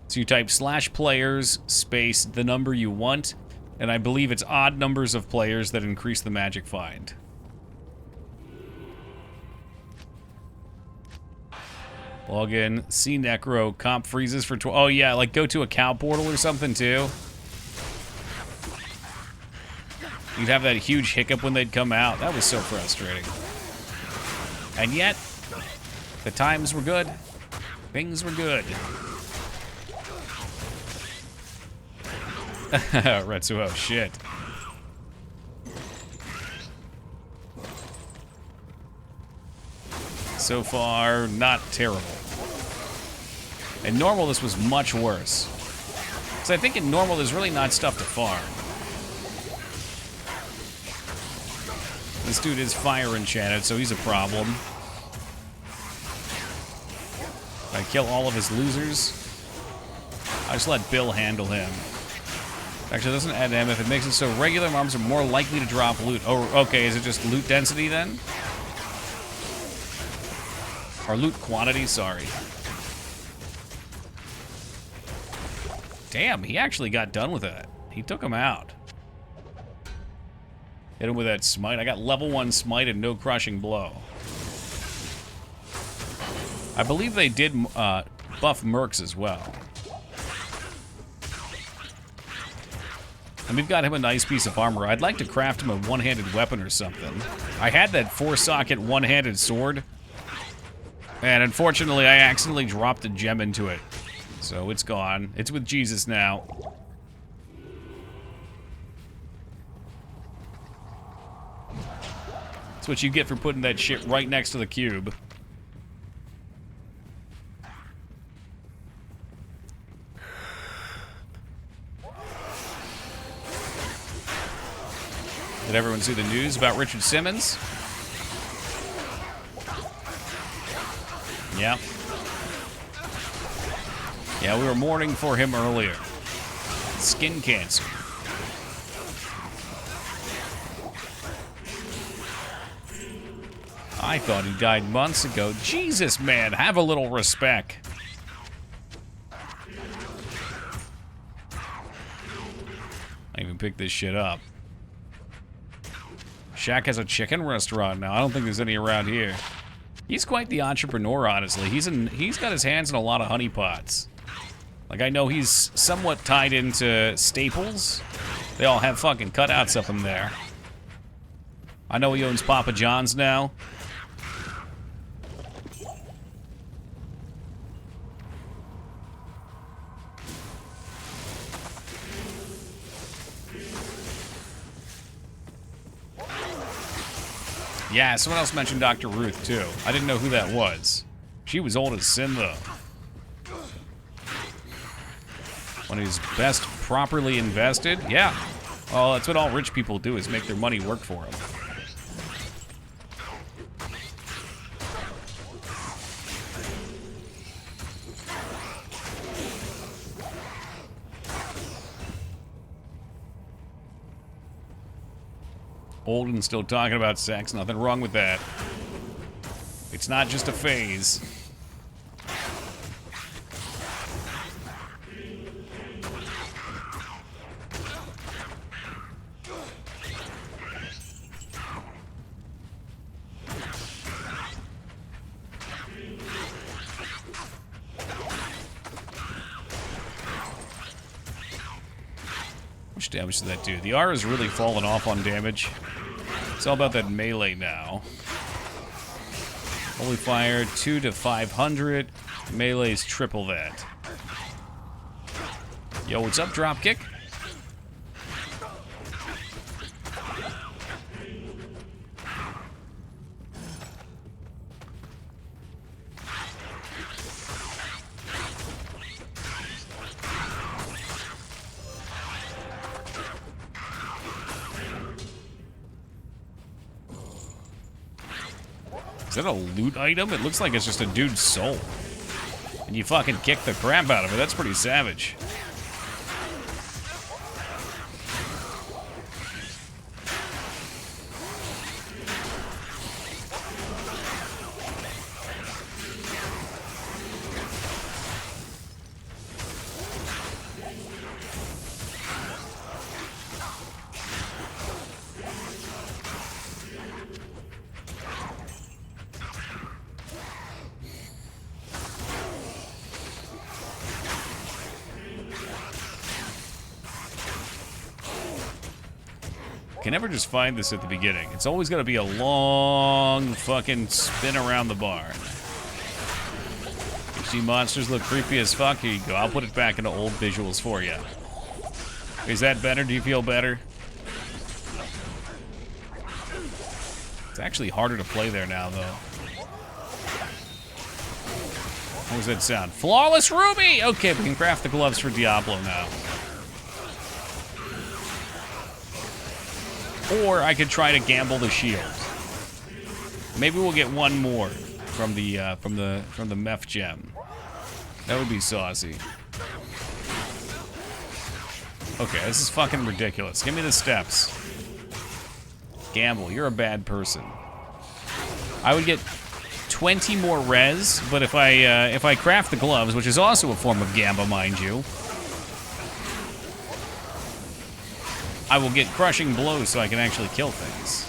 So you type /players space the number you want, and I believe it's odd numbers of players that increase the magic find. Log in, see Necro, comp freezes for 12. Oh yeah, like go to a cow portal or something too. You'd have that huge hiccup when they'd come out. That was so frustrating. And yet, the times were good. Things were good. Retsu, oh shit. So far, not terrible. In normal, this was much worse. Because I think in normal, there's really not stuff to farm. This dude is fire enchanted, so he's a problem. I kill all of his losers. I just let Bill handle him. Actually, it doesn't add M if it makes it so regular mobs are more likely to drop loot. Oh, okay, is it just loot density then? Or loot quantity, sorry. Damn, he actually got done with that. He took him out. Hit him with that smite. I got level 1 smite and no crushing blow. I believe they did buff mercs as well. And we've got him a nice piece of armor. I'd like to craft him a one-handed weapon or something. I had that 4-socket one-handed sword. And unfortunately, I accidentally dropped a gem into it. So it's gone. It's with Jesus now. That's what you get for putting that shit right next to the cube. Did everyone see the news about Richard Simmons? Yeah. Yeah, we were mourning for him earlier. Skin cancer. I thought he died months ago. Jesus, man, have a little respect. I even picked this shit up. Shaq has a chicken restaurant now. I don't think there's any around here. He's quite the entrepreneur, honestly. He's got his hands in a lot of honeypots. Like, I know he's somewhat tied into Staples. They all have fucking cutouts of him there. I know he owns Papa John's now. Yeah, someone else mentioned Dr. Ruth, too. I didn't know who that was. She was old as sin, though. When he's best properly invested? Yeah. Well, that's what all rich people do, is make their money work for them. Old and still talking about sex, nothing wrong with that. It's not just a phase. How much damage does that do? The R is really falling off on damage. It's all about that melee now. Holy fire, 2 to 500. Melee's triple that. Yo, what's up, Dropkick? Is that a loot item? It looks like it's just a dude's soul. And you fucking kick the crap out of it. That's pretty savage. Can never just find this at the beginning. It's always going to be a long fucking spin around the bar. You see monsters look creepy as fuck? Here you go. I'll put it back into old visuals for you. Is that better? Do you feel better? It's actually harder to play there now, though. What was that sound? Flawless Ruby! Okay, we can craft the gloves for Diablo now. Or I could try to gamble the shield. Maybe we'll get one more from the meth gem. That would be saucy. Okay, this is fucking ridiculous. Give me the steps. Gamble, you're a bad person. I would get 20 more res, but if I craft the gloves, which is also a form of gamba, mind you, I will get crushing blows so I can actually kill things.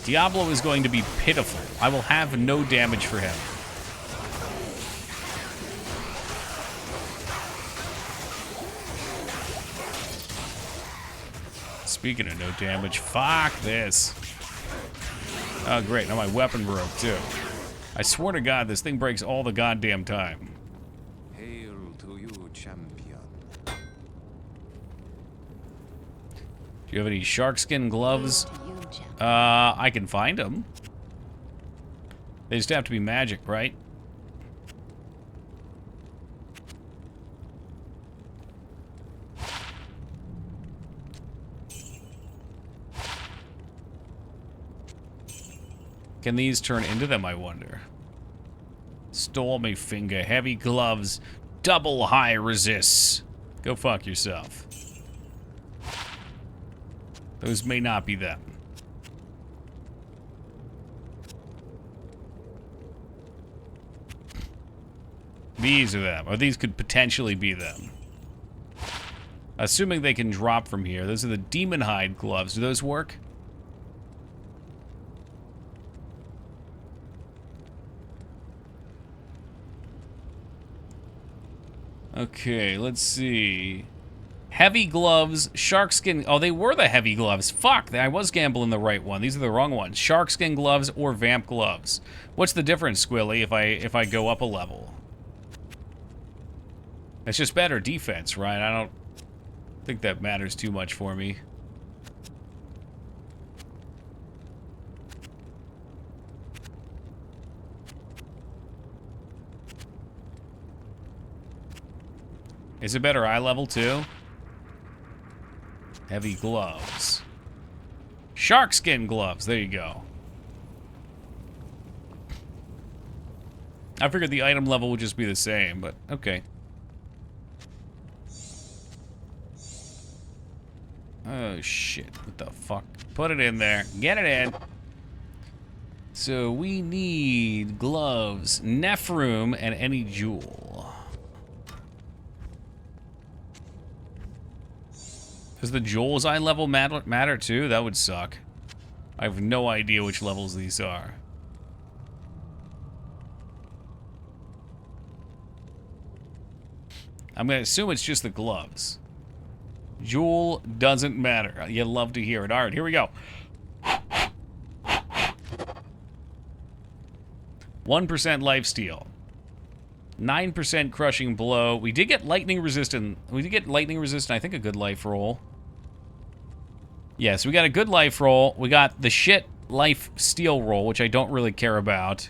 Diablo is going to be pitiful. I will have no damage for him. Speaking of no damage, fuck this. Oh, great. Now my weapon broke, too. I swear to God, this thing breaks all the goddamn time. Hail to you, champion. Do you have any sharkskin gloves? To you, champion. I can find them. They just have to be magic, right? Can these turn into them, I wonder? Stormy finger, heavy gloves, double high resists. Go fuck yourself. Those may not be them. These are them. Or these could potentially be them. Assuming they can drop from here. Those are the demon hide gloves. Do those work? Okay, let's see. Heavy gloves, shark skin. Oh, they were the heavy gloves. Fuck, I was gambling the right one. These are the wrong ones. Shark skin gloves or vamp gloves. What's the difference, Squilly, if I go up a level? It's just better defense, right? I don't think that matters too much for me. Is it better eye level too? Heavy gloves. Shark skin gloves. There you go. I figured the item level would just be the same, but okay. Oh shit. What the fuck? Put it in there. Get it in. So we need gloves, Nephroom, and any jewel. Does the jewel's eye level matter too? That would suck. I have no idea which levels these are. I'm gonna assume it's just the gloves. Jewel doesn't matter. You'd love to hear it. All right, here we go. 1% lifesteal. 9% crushing blow. We did get lightning resistant. I think a good life roll. Yes, we got a good life roll. We got the shit life steal roll, which I don't really care about.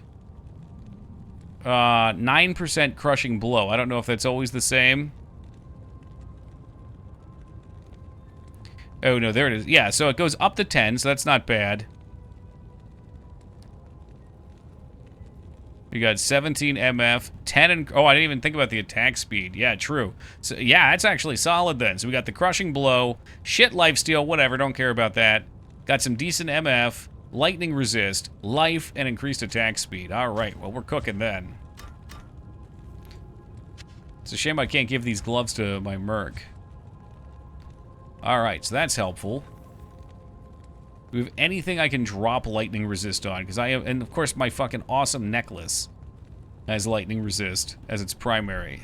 9% crushing blow. I don't know if that's always the same. Oh, no, there it is. Yeah, so it goes up to 10, so that's not bad. We got 17 MF, 10 and... Oh, I didn't even think about the attack speed. Yeah, true. So, yeah, it's actually solid then. So we got the crushing blow, shit lifesteal, whatever, don't care about that. Got some decent MF, lightning resist, life, and increased attack speed. All right, well, we're cooking then. It's a shame I can't give these gloves to my merc. All right, so that's helpful. Do we have anything I can drop lightning resist on? Because I have, and of course my fucking awesome necklace has lightning resist as its primary.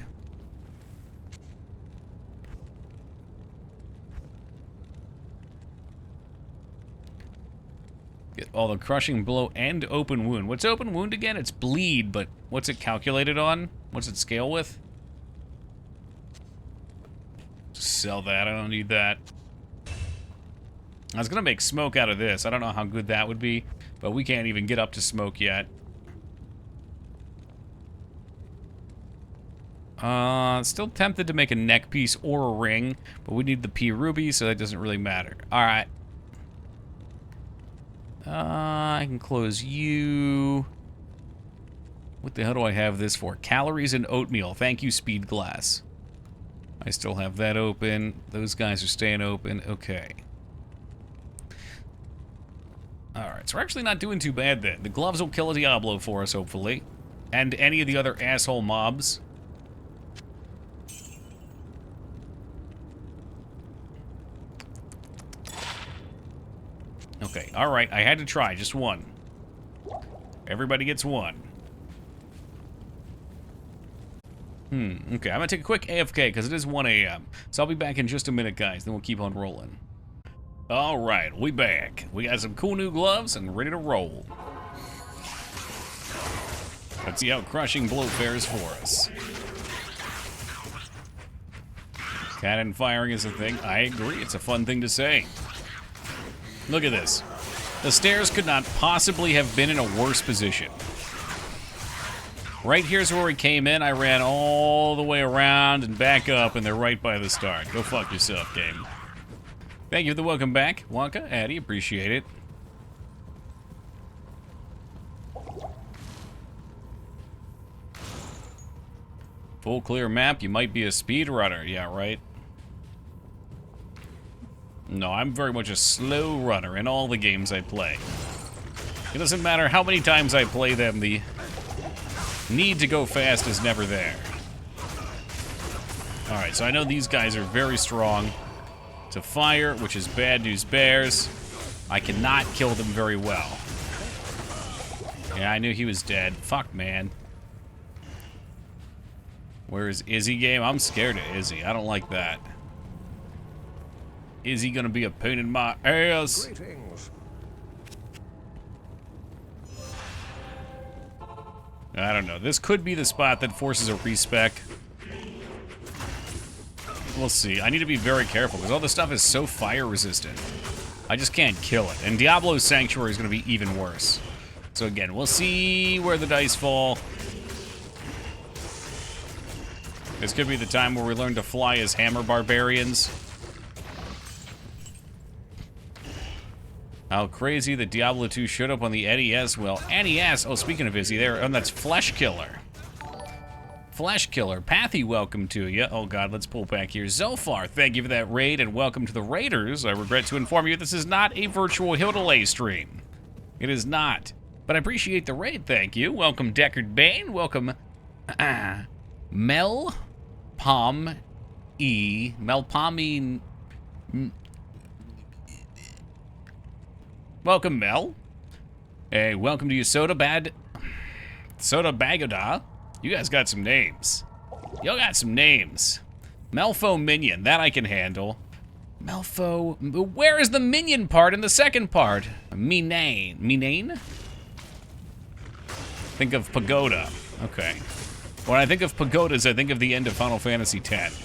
Get all the crushing blow and open wound. What's open wound again? It's bleed, but what's it calculated on? What's it scale with? Sell that, I don't need that. I was gonna make smoke out of this. I don't know how good that would be, but we can't even get up to smoke yet. Still tempted to make a neck piece or a ring, but we need the P ruby, so that doesn't really matter. Alright. I can close you. What the hell do I have this for? Calories and oatmeal. Thank you, Speed Glass. I still have that open. Those guys are staying open. Okay. Alright, so we're actually not doing too bad then. The gloves will kill a Diablo for us, hopefully. And any of the other asshole mobs. Okay, alright, I had to try. Just one. Everybody gets one. Okay, I'm gonna take a quick AFK because it is 1 a.m. So I'll be back in just a minute, guys. Then we'll keep on rolling. Alright, we back. We got some cool new gloves and ready to roll. Let's see how crushing blow fares for us. Cannon firing is a thing. I agree, it's a fun thing to say. Look at this. The stairs could not possibly have been in a worse position. Right here's where we came in. I ran all the way around and back up, and they're right by the start. Go fuck yourself, game. Thank you for the welcome back, Wonka, Addy, appreciate it. Full clear map, you might be a speedrunner. Yeah, right. No, I'm very much a slow runner in all the games I play. It doesn't matter how many times I play them, the need to go fast is never there. Alright, so I know these guys are very strong to fire, which is bad news bears. I cannot kill them very well. Yeah, I knew he was dead. Fuck, man. Where is Izzy game? I'm scared of Izzy. I don't like that. Is he gonna be a pain in my ass? Greetings. I don't know. This could be the spot that forces a respec. We'll see. I need to be very careful because all this stuff is so fire resistant. I just can't kill it. And Diablo's Sanctuary is going to be even worse. So again, we'll see where the dice fall. This could be the time where we learn to fly as hammer barbarians. How crazy that Diablo 2 showed up on the NES. Well, NES, oh, speaking of Izzy there, that's Flesh Killer. Flesh Killer. Pathy, welcome to you. Oh, God, let's pull back here. Zofar, thank you for that raid, and welcome to the Raiders. I regret to inform you this is not a virtual Hildelay stream. It is not. But I appreciate the raid, thank you. Welcome, Deckard Bane. Welcome, Mel Palm E. Mel Palmy. Welcome, Mel. Hey, welcome to you, Soda Bagoda. You guys got some names. Y'all got some names. Melfo Minion, that I can handle. Melfo, where is the minion part in the second part? Minane? Think of Pagoda. Okay. When I think of pagodas, I think of the end of Final Fantasy X.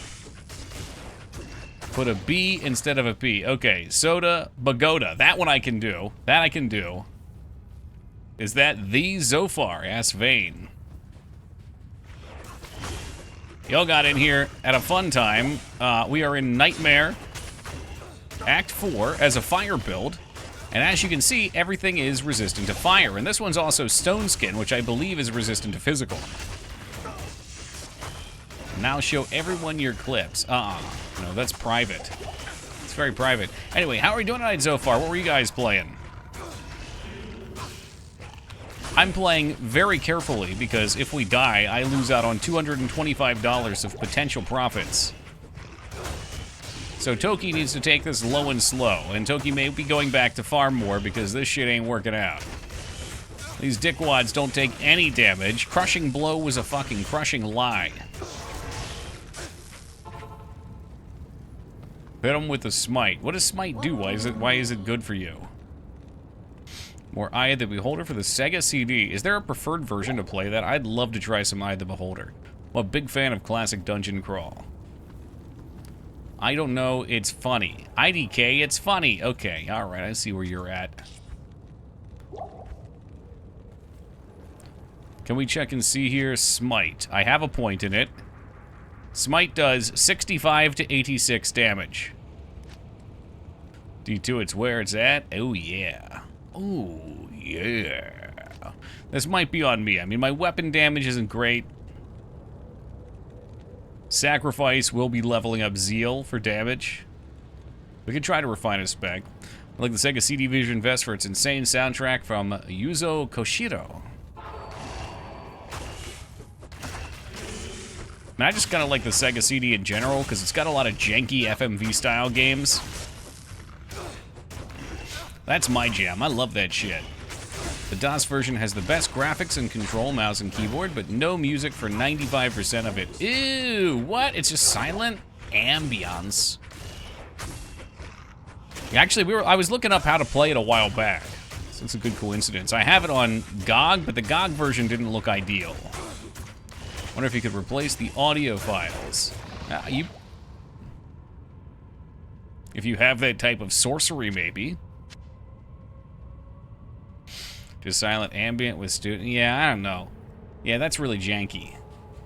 Put a B instead of a P. Okay, Soda Bagoda. That one I can do. That I can do. Is that the Zofar? Ask Vane. Y'all got in here at a fun time. We are in Nightmare Act 4 as a fire build. And as you can see, everything is resistant to fire. And this one's also Stone Skin, which I believe is resistant to physical. Now show everyone your clips. No, that's private. It's very private. Anyway, how are we doing tonight so far? What were you guys playing? I'm playing very carefully because if we die, I lose out on $225 of potential profits. So Toki needs to take this low and slow, and Toki may be going back to farm more because this shit ain't working out. These dickwads don't take any damage. Crushing Blow was a fucking crushing lie. Hit him with the Smite. What does Smite do? Why is it good for you? More Eye of the Beholder for the Sega CD. Is there a preferred version to play that? I'd love to try some Eye of the Beholder. I'm a big fan of classic dungeon crawl. I don't know, it's funny. IDK, it's funny. Okay, alright, I see where you're at. Can we check and see here? Smite. I have a point in it. Smite does 65 to 86 damage. D2, it's where it's at. Oh, yeah. Oh, yeah. This might be on me. I mean, my weapon damage isn't great. Sacrifice will be leveling up Zeal for damage. We could try to refine a spec. I like the Sega CD Vision Vest for its insane soundtrack from Yuzo Koshiro. And I just kind of like the Sega CD in general because it's got a lot of janky FMV-style games. That's my jam. I love that shit. The DOS version has the best graphics and control, mouse and keyboard, but no music for 95% of it. Ew, what? It's just silent ambience. Actually, I was looking up how to play it a while back. So it's a good coincidence. I have it on GOG, but the GOG version didn't look ideal. Wonder if you could replace the audio files. If you have that type of sorcery, maybe. Just silent ambient with student. Yeah, I don't know. Yeah, that's really janky.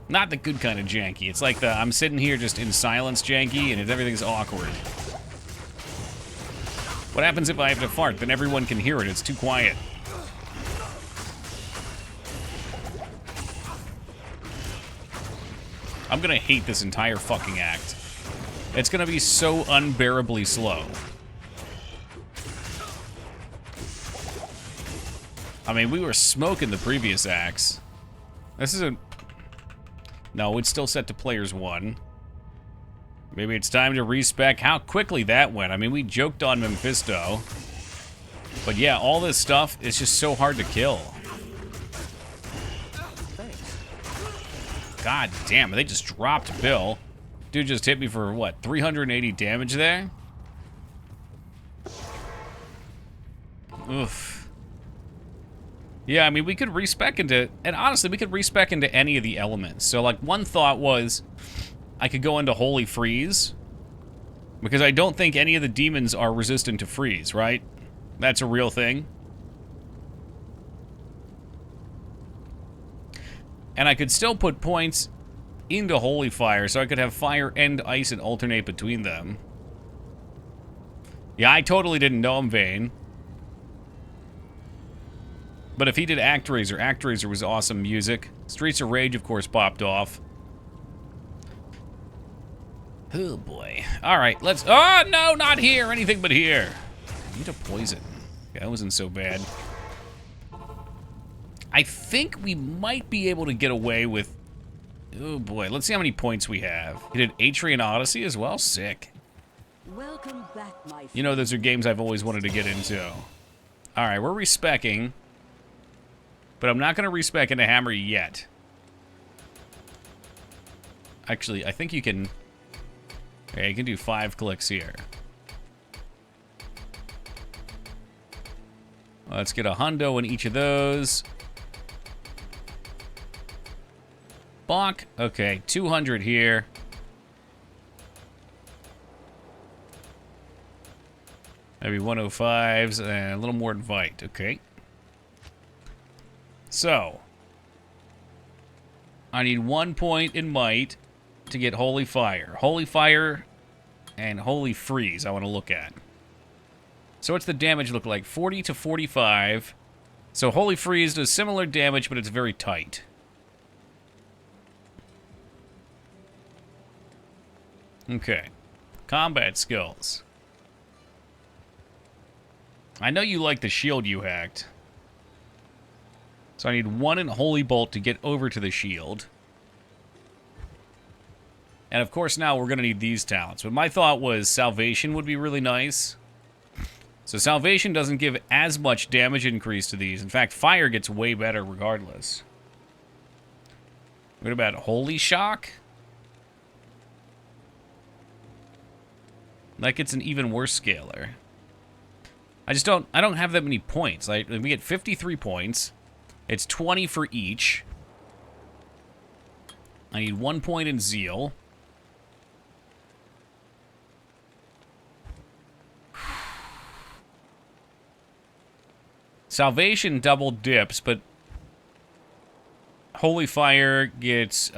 Not the good kind of janky. It's like the I'm sitting here just in silence janky and everything's awkward. What happens if I have to fart? Then everyone can hear it. It's too quiet. I'm gonna hate this entire fucking act. It's gonna be so unbearably slow. I mean, we were smoking the previous acts. This isn't... No, it's still set to players 1. Maybe it's time to respec. How quickly that went. I mean, we joked on Mephisto. But yeah, all this stuff is just so hard to kill. God damn, they just dropped Bill. Dude just hit me for, what, 380 damage there? Oof. Yeah, I mean, we could respec into... And honestly, we could respec into any of the elements. So, like, one thought was... I could go into Holy Freeze. Because I don't think any of the demons are resistant to freeze, right? That's a real thing. And I could still put points into Holy Fire, so I could have fire and ice and alternate between them. Yeah, I totally didn't know him, Vayne. But if he did Actraiser was awesome music. Streets of Rage, of course, popped off. Oh, boy. Alright, let's... Oh, no, not here! Anything but here. I need a poison. Yeah, that wasn't so bad. I think we might be able to get away with... Oh, boy. Let's see how many points we have. He did Atrian Odyssey as well? Sick. Welcome back, my friend. You know, those are games I've always wanted to get into. Alright, we're respecking. But I'm not going to respec into Hammer yet. Actually, I think you can... Okay, you can do 5 clicks here. Let's get a hundo in each of those. Bonk. Okay, 200 here. Maybe 105s and a little more invite. Okay. So, I need 1 point in might to get Holy Fire. Holy Fire and Holy Freeze I want to look at. So what's the damage look like? 40 to 45. So Holy Freeze does similar damage, but it's very tight. Okay. Combat skills. I know you like the shield you hacked. So I need 1 in Holy Bolt to get over to the shield. And of course now we're going to need these talents. But my thought was Salvation would be really nice. So Salvation doesn't give as much damage increase to these. In fact, Fire gets way better regardless. What about Holy Shock? That gets an even worse scaler. I don't have that many points. Like, we get 53 points. It's 20 for each. I need 1 point in Zeal. Salvation double dips, but Holy Fire gets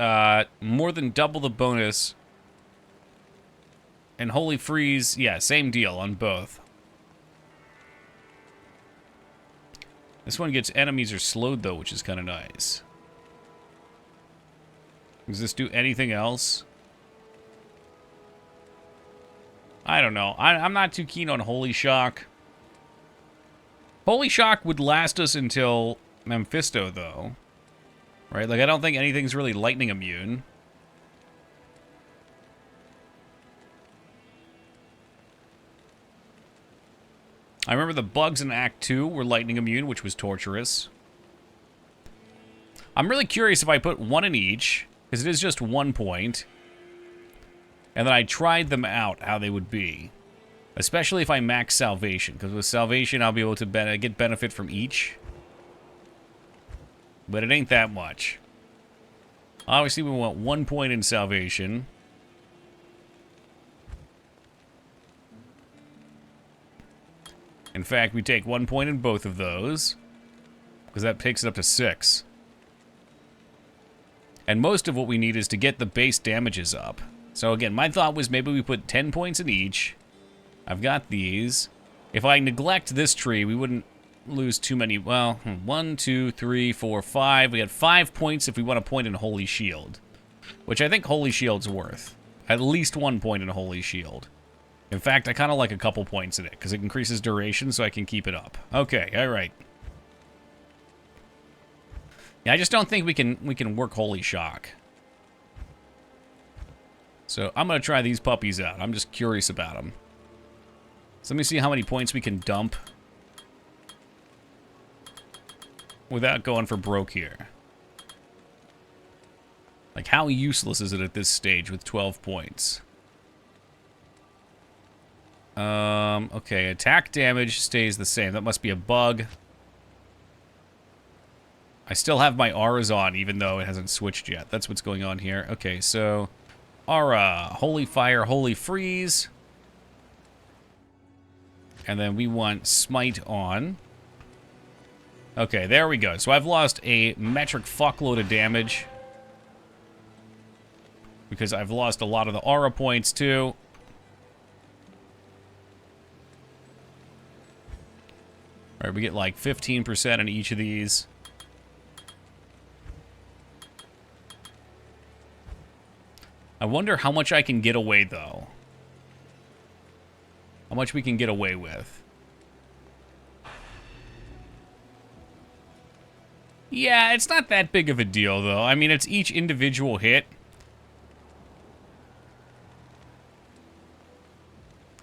more than double the bonus. And Holy Freeze, yeah, same deal on both. This one gets enemies are slowed, though, which is kind of nice. Does this do anything else? I don't know. I'm not too keen on Holy Shock. Holy Shock would last us until Mephisto, though. Right? Like, I don't think anything's really lightning immune. I remember the bugs in Act 2 were lightning immune, which was torturous. I'm really curious if I put 1 in each, because it is just 1 point. And then I tried them out, how they would be. Especially if I max Salvation, because with Salvation I'll be able to get benefit from each. But it ain't that much. Obviously we want 1 point in Salvation. In fact, we take 1 point in both of those, because that takes it up to 6. And most of what we need is to get the base damages up. So again, my thought was maybe we put 10 points in each. I've got these. If I neglect this tree, we wouldn't lose too many. Well, 1, 2, 3, 4, 5. We got 5 points if we want a point in Holy Shield, which I think Holy Shield's worth. At least 1 point in Holy Shield. In fact, I kind of like a couple points in it, because it increases duration so I can keep it up. Okay, alright. Yeah, I just don't think we can work Holy Shock. So I'm going to try these puppies out. I'm just curious about them. So let me see how many points we can dump without going for broke here. Like, how useless is it at this stage with 12 points? Okay, attack damage stays the same. That must be a bug. I still have my auras on, even though it hasn't switched yet. That's what's going on here. Okay, so aura, holy fire, holy freeze. And then we want smite on. Okay, there we go. So I've lost a metric fuckload of damage. Because I've lost a lot of the aura points, too. Alright, we get like 15% on each of these. I wonder how much I can get away, though. How much we can get away with. Yeah, it's not that big of a deal, though. I mean, it's each individual hit.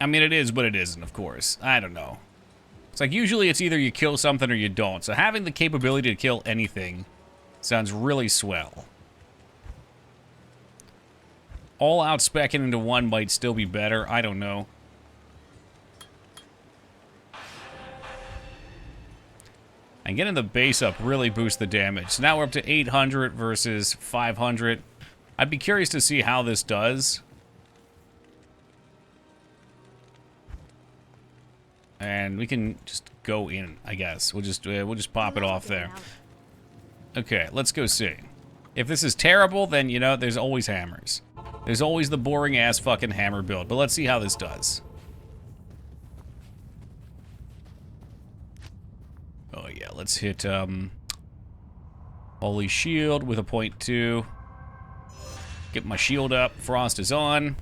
I mean, it is, but it isn't, of course. I don't know. It's like, usually it's either you kill something or you don't. So having the capability to kill anything sounds really swell. All out specking into one might still be better. I don't know. And getting the base up really boosts the damage. So now we're up to 800 versus 500. I'd be curious to see how this does. And we can just go in, I guess. We'll just pop it off there. Okay, let's go see. If this is terrible, then, you know, there's always hammers. There's always the boring-ass fucking hammer build. But let's see how this does. Oh, yeah, let's hit, Holy Shield with a .2. Get my shield up. Frost is on.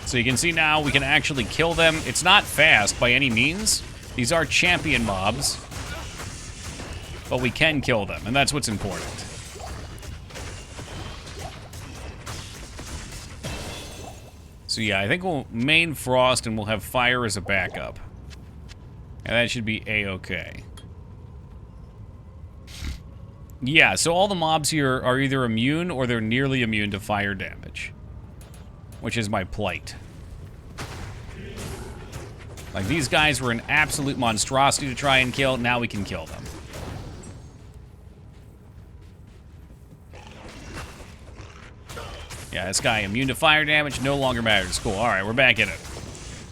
So you can see now we can actually kill them. It's not fast by any means. These are champion mobs. But we can kill them, and that's what's important. So yeah, I think we'll main Frost and we'll have Fire as a backup. And that should be A-okay. Yeah, so all the mobs here are either immune or they're nearly immune to fire damage. Which is my plight. Like, these guys were an absolute monstrosity to try and kill. Now we can kill them. Yeah, this guy immune to fire damage no longer matters. Cool. All right, we're back in it.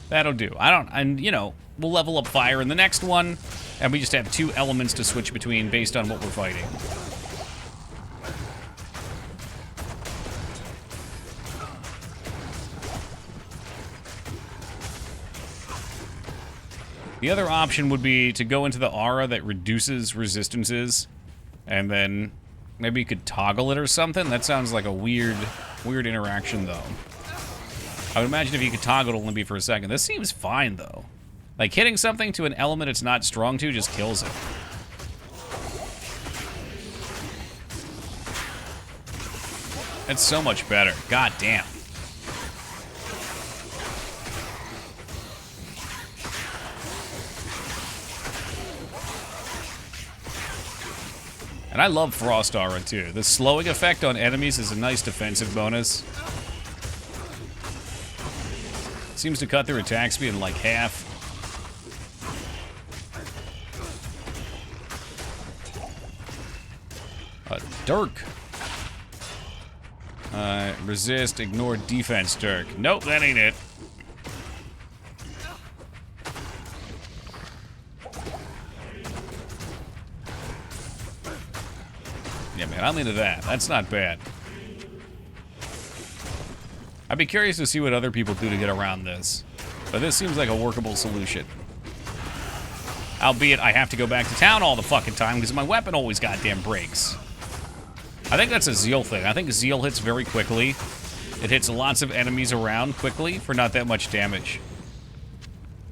That'll do. And you know, we'll level up fire in the next one, and we just have 2 elements to switch between based on what we're fighting. The other option would be to go into the aura that reduces resistances, and then maybe you could toggle it or something. That sounds like a weird interaction, though. I would imagine if you could toggle it only be for a second. This seems fine, though. Like, hitting something to an element it's not strong to just kills it. That's so much better. God damn. And I love Frost Aura, too. The slowing effect on enemies is a nice defensive bonus. Seems to cut their attack speed in like half. Dirk. Resist, ignore defense, Dirk. Nope, that ain't it. Yeah, man, I'm into that. That's not bad. I'd be curious to see what other people do to get around this. But this seems like a workable solution. Albeit, I have to go back to town all the fucking time because my weapon always goddamn breaks. I think that's a Zeal thing. I think Zeal hits very quickly. It hits lots of enemies around quickly for not that much damage.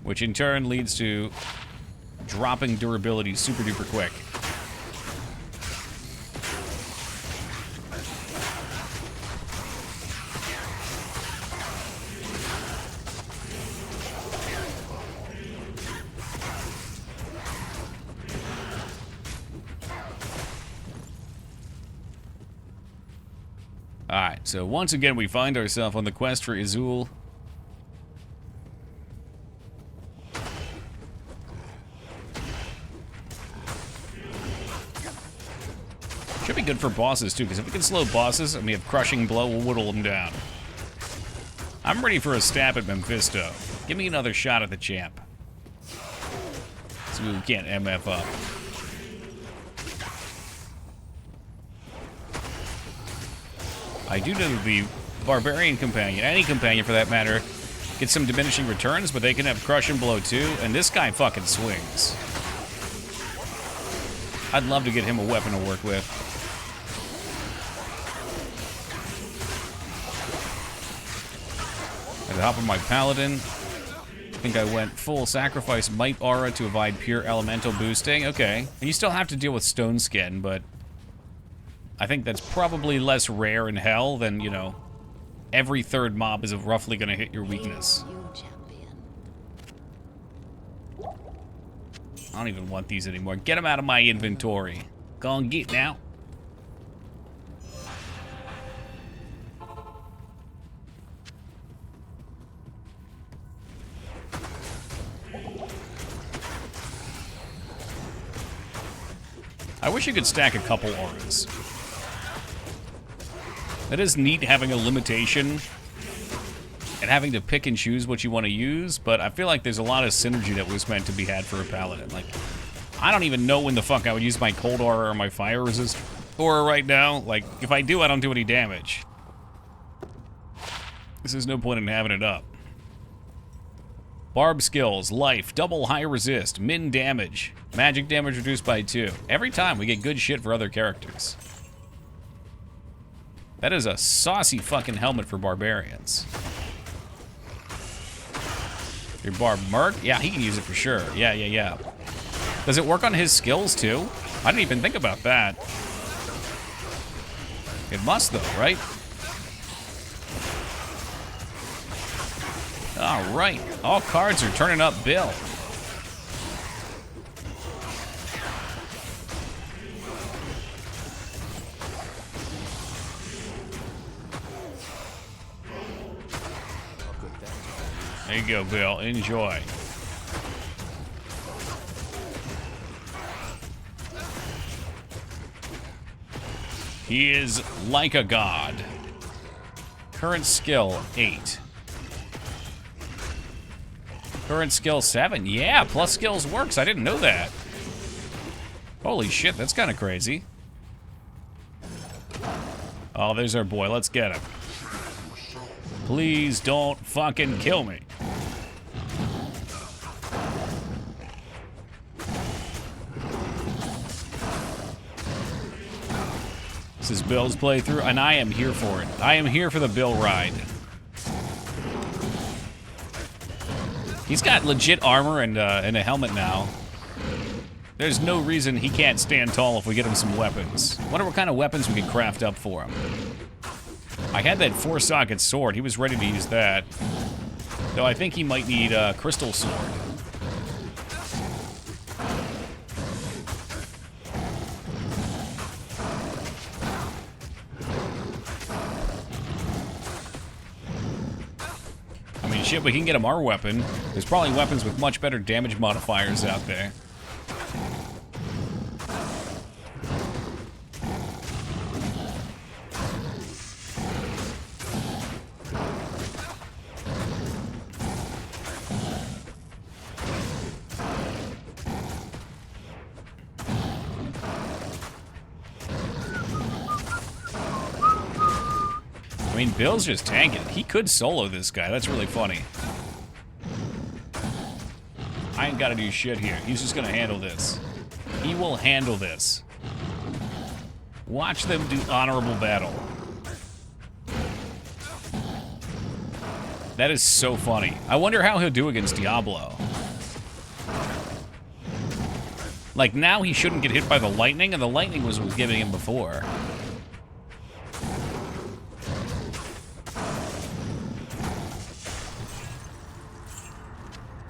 Which in turn leads to dropping durability super duper quick. Alright, so once again we find ourselves on the quest for Izul. Should be good for bosses too, because if we can slow bosses and we have Crushing Blow, we'll whittle them down. I'm ready for a stab at Mephisto. Give me another shot at the champ. So we can't MF up. I do know that the Barbarian Companion, any companion for that matter, gets some diminishing returns, but they can have Crush and Blow too, and this guy fucking swings. I'd love to get him a weapon to work with. I hop on my Paladin. I think I went full sacrifice Might Aura to avoid pure elemental boosting. Okay. And you still have to deal with Stone Skin, but I think that's probably less rare in hell than, you know, every third mob is roughly going to hit your weakness. You, champion. I don't even want these anymore. Get them out of my inventory. Go and get now. I wish you could stack a couple auras. It is neat having a limitation and having to pick and choose what you want to use, but I feel like there's a lot of synergy that was meant to be had for a Paladin. Like, I don't even know when the fuck I would use my cold aura or my fire resist aura right now. Like, if I do, I don't do any damage. There's no point in having it up. Barb skills, life, double high resist, min damage, magic damage reduced by 2. Every time we get good shit for other characters. That is a saucy fucking helmet for barbarians. Your Barb Merc? Yeah, he can use it for sure. Yeah. Does it work on his skills too? I didn't even think about that. It must though, right? Alright, all cards are turning up Bill. There you go, Bill. Enjoy. He is like a god. Current skill, 8. Current skill 7. Yeah, plus skills works. I didn't know that. Holy shit, that's kind of crazy. Oh, there's our boy. Let's get him. Please don't fucking kill me. This is Bill's playthrough, and I am here for it. I am here for the Bill ride. He's got legit armor and a helmet now. There's no reason he can't stand tall if we get him some weapons. Wonder what kind of weapons we can craft up for him. I had that 4-socket sword. He was ready to use that. Though I think he might need a crystal sword. I mean, shit, we can get him our weapon. There's probably weapons with much better damage modifiers out there. I mean, Bill's just tanking. He could solo this guy. That's really funny. I ain't got to do shit here. He's just going to handle this. He will handle this. Watch them do honorable battle. That is so funny. I wonder how he'll do against Diablo. Like, now he shouldn't get hit by the lightning, and the lightning was giving him before.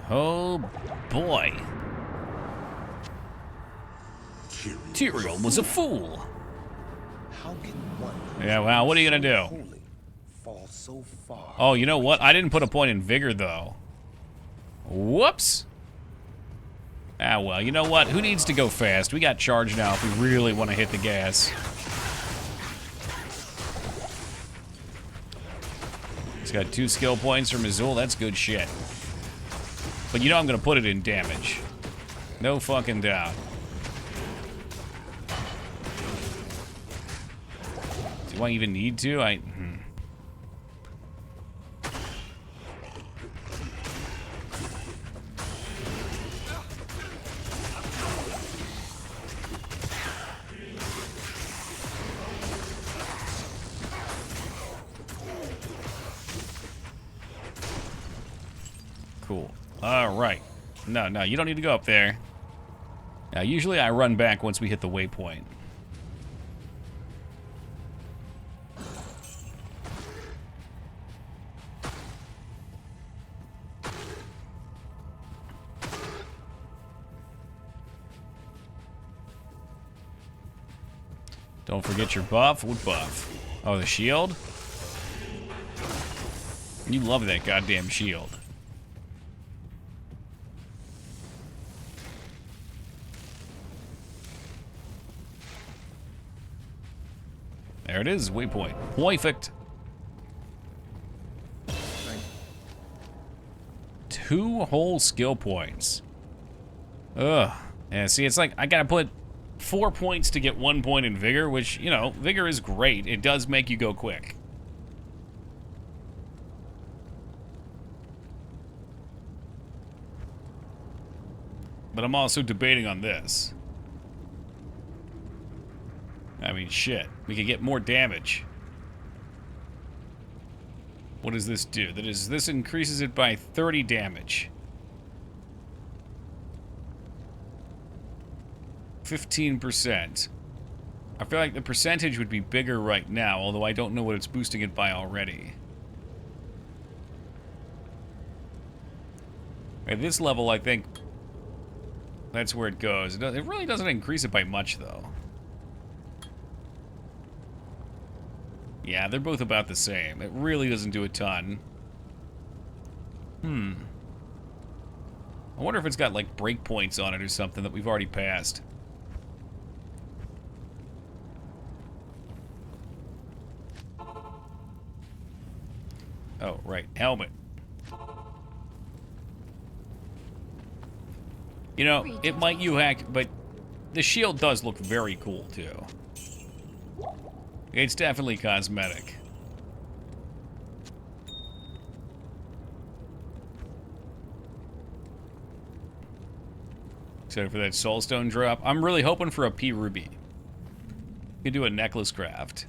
Oh, boy. Tyrael was a fool. Yeah, well, what are you gonna do? Fall so far. Oh, you know what? I didn't put a point in vigor, though. Whoops. Ah, well, you know what? Who needs to go fast? We got charge now if we really want to hit the gas. He's got 2 skill points from Azul. That's good shit. But you know I'm going to put it in damage. No fucking doubt. Do I even need to? Cool. All right. No, you don't need to go up there. Now, usually I run back once we hit the waypoint. Don't forget your buff. What buff? Oh, the shield? You love that goddamn shield. There it is, waypoint. Perfect. 2 whole skill points. Ugh. Yeah, see, it's like I gotta put 4 points to get 1 point in vigor, which, you know, vigor is great. It does make you go quick. But I'm also debating on this. I mean, shit. We could get more damage. What does this do? This increases it by 30 damage. 15%. I feel like the percentage would be bigger right now, although I don't know what it's boosting it by already. At this level, I think that's where it goes. It really doesn't increase it by much, though. Yeah, they're both about the same. It really doesn't do a ton. I wonder if it's got, like, breakpoints on it or something that we've already passed. Oh, right. Helmet. You know, it might hack, but the shield does look very cool, too. It's definitely cosmetic. Except for that soulstone drop. I'm really hoping for a P ruby. We could do a necklace craft.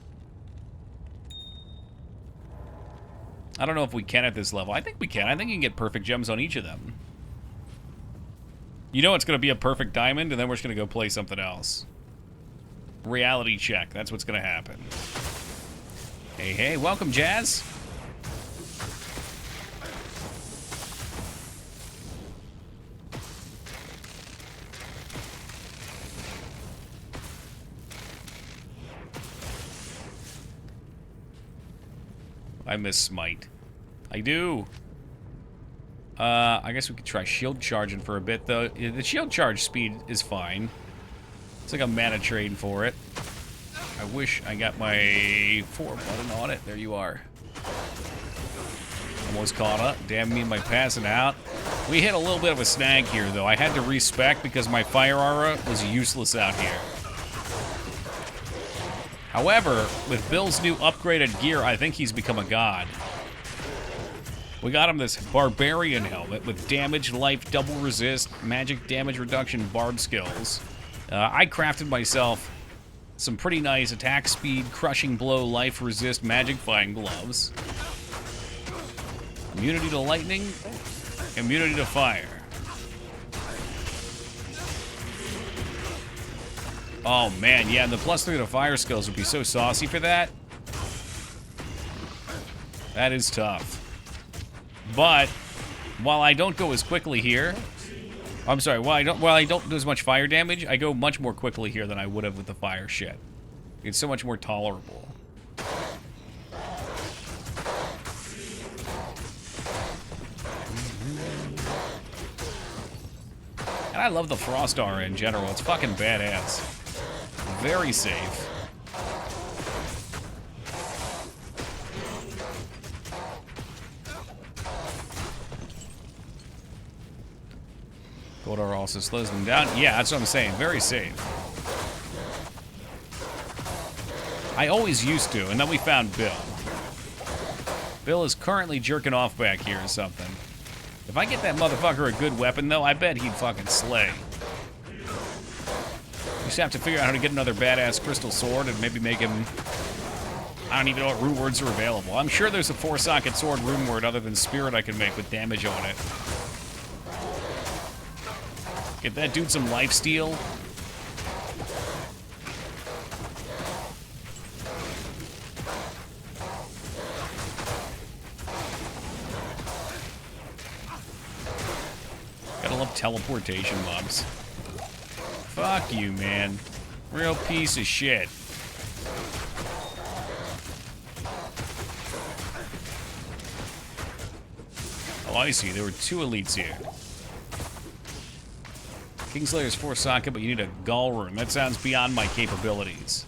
I don't know if we can at this level. I think we can. I think you can get perfect gems on each of them. You know it's going to be a perfect diamond, and then we're just going to go play something else. Reality check. That's what's going to happen. Hey, welcome, Jazz. I miss Smite. I do. I guess we could try shield charging for a bit, though. The shield charge speed is fine. It's like a mana trade for it. I wish I got my 4 button on it. There you are. Almost caught up. Damn me, my passing out. We hit a little bit of a snag here, though. I had to respec because my fire aura was useless out here. However, with Bill's new upgraded gear, I think he's become a god. We got him this barbarian helmet with damage, life, double resist, magic damage reduction, barb skills. I crafted myself some pretty nice attack speed, crushing blow, life resist, magic flying gloves. Immunity to lightning, immunity to fire. Oh man, yeah, the +3 to fire skills would be so saucy for that. That is tough. But while I don't go as quickly here, I'm sorry, while I don't do as much fire damage, I go much more quickly here than I would have with the fire shit. It's so much more tolerable. And I love the Frost aura in general. It's fucking badass. Very safe. Gold aura also slows them down. Yeah, that's what I'm saying. Very safe. I always used to, and then we found Bill. Bill is currently jerking off back here or something. If I get that motherfucker a good weapon, though, I bet he'd fucking slay. You just have to figure out how to get another badass crystal sword and maybe make him... I don't even know what rune words are available. I'm sure there's a 4-socket sword rune word other than Spirit I can make with damage on it. Get that dude some lifesteal. Gotta love teleportation mobs. Fuck you, man. Real piece of shit. Oh, I see. There were 2 elites here. Kingslayer's 4-socket, but you need a Gall rune. That sounds beyond my capabilities.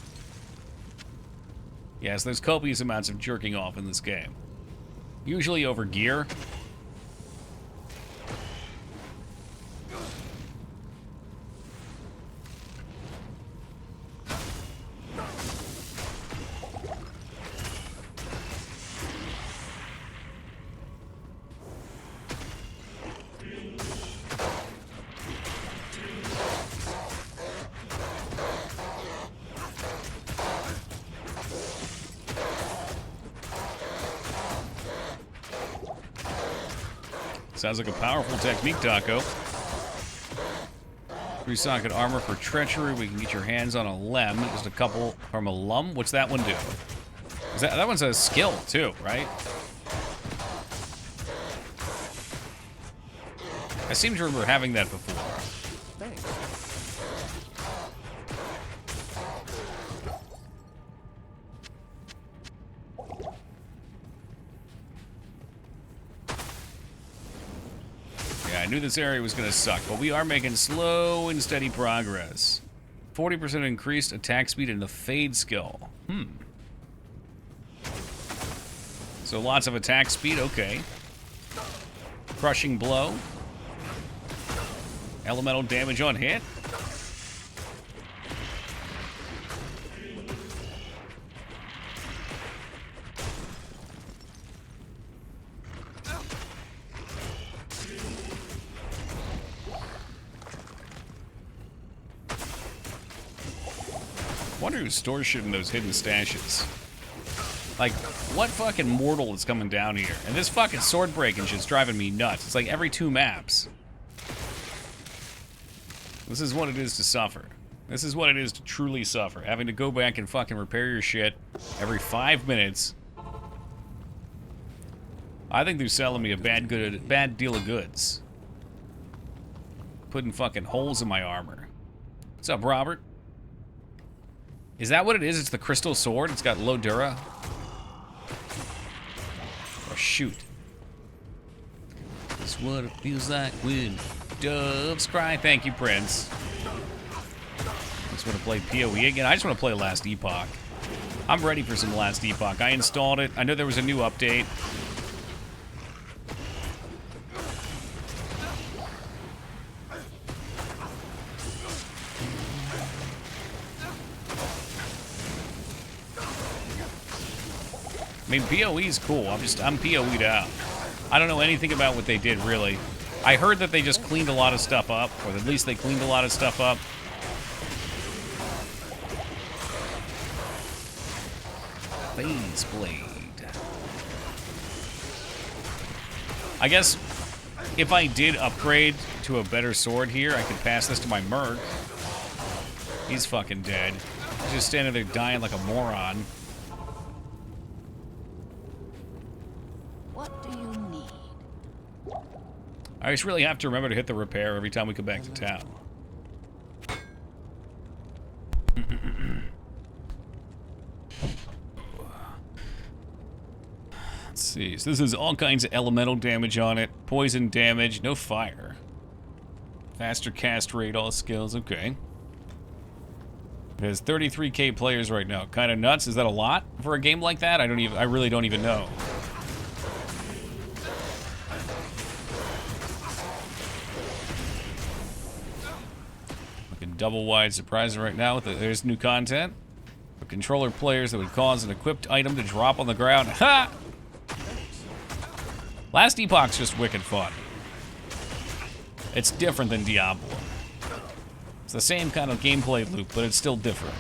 Yes, there's copious amounts of jerking off in this game. Usually over gear. Sounds like a powerful technique, Taco. 3-socket armor for treachery. We can get your hands on a lem. Just a couple from a lum. What's that one do? Is that one's a skill too, right? I seem to remember having that before. Thanks. I knew this area was going to suck, but we are making slow and steady progress. 40% increased attack speed and the fade skill. So lots of attack speed, okay. Crushing blow. Elemental damage on hit. Wonder who stores shit in those hidden stashes. Like, what fucking mortal is coming down here? And this fucking sword breaking shit's driving me nuts. It's like every 2 maps. This is what it is to suffer. This is what it is to truly suffer. Having to go back and fucking repair your shit every 5 minutes. I think they're selling me a bad deal of goods. Putting fucking holes in my armor. What's up, Robert? Is that what it is? It's the crystal sword? It's got low dura? Oh, shoot. That's what it feels like when doves cry. Thank you, Prince. I just want to play PoE again. I just want to play Last Epoch. I'm ready for some Last Epoch. I installed it. I know there was a new update. I mean, PoE's cool. I'm PoE'd out. I don't know anything about what they did, really. I heard that they just cleaned a lot of stuff up, or at least they cleaned a lot of stuff up. Phase Blade. I guess if I did upgrade to a better sword here, I could pass this to my Merc. He's fucking dead. He's just standing there dying like a moron. What do you need? I just really have to remember to hit the repair every time we come back to town. Let's see. So this is all kinds of elemental damage on it. Poison damage. No fire. Faster cast rate, all skills. Okay. It has 33k players right now. Kind of nuts. Is that a lot for a game like that? I really don't even know. Looking double wide surprising right now. There's new content. For controller players that would cause an equipped item to drop on the ground. Ha! Last Epoch's just wicked fun. It's different than Diablo. It's the same kind of gameplay loop, but it's still different.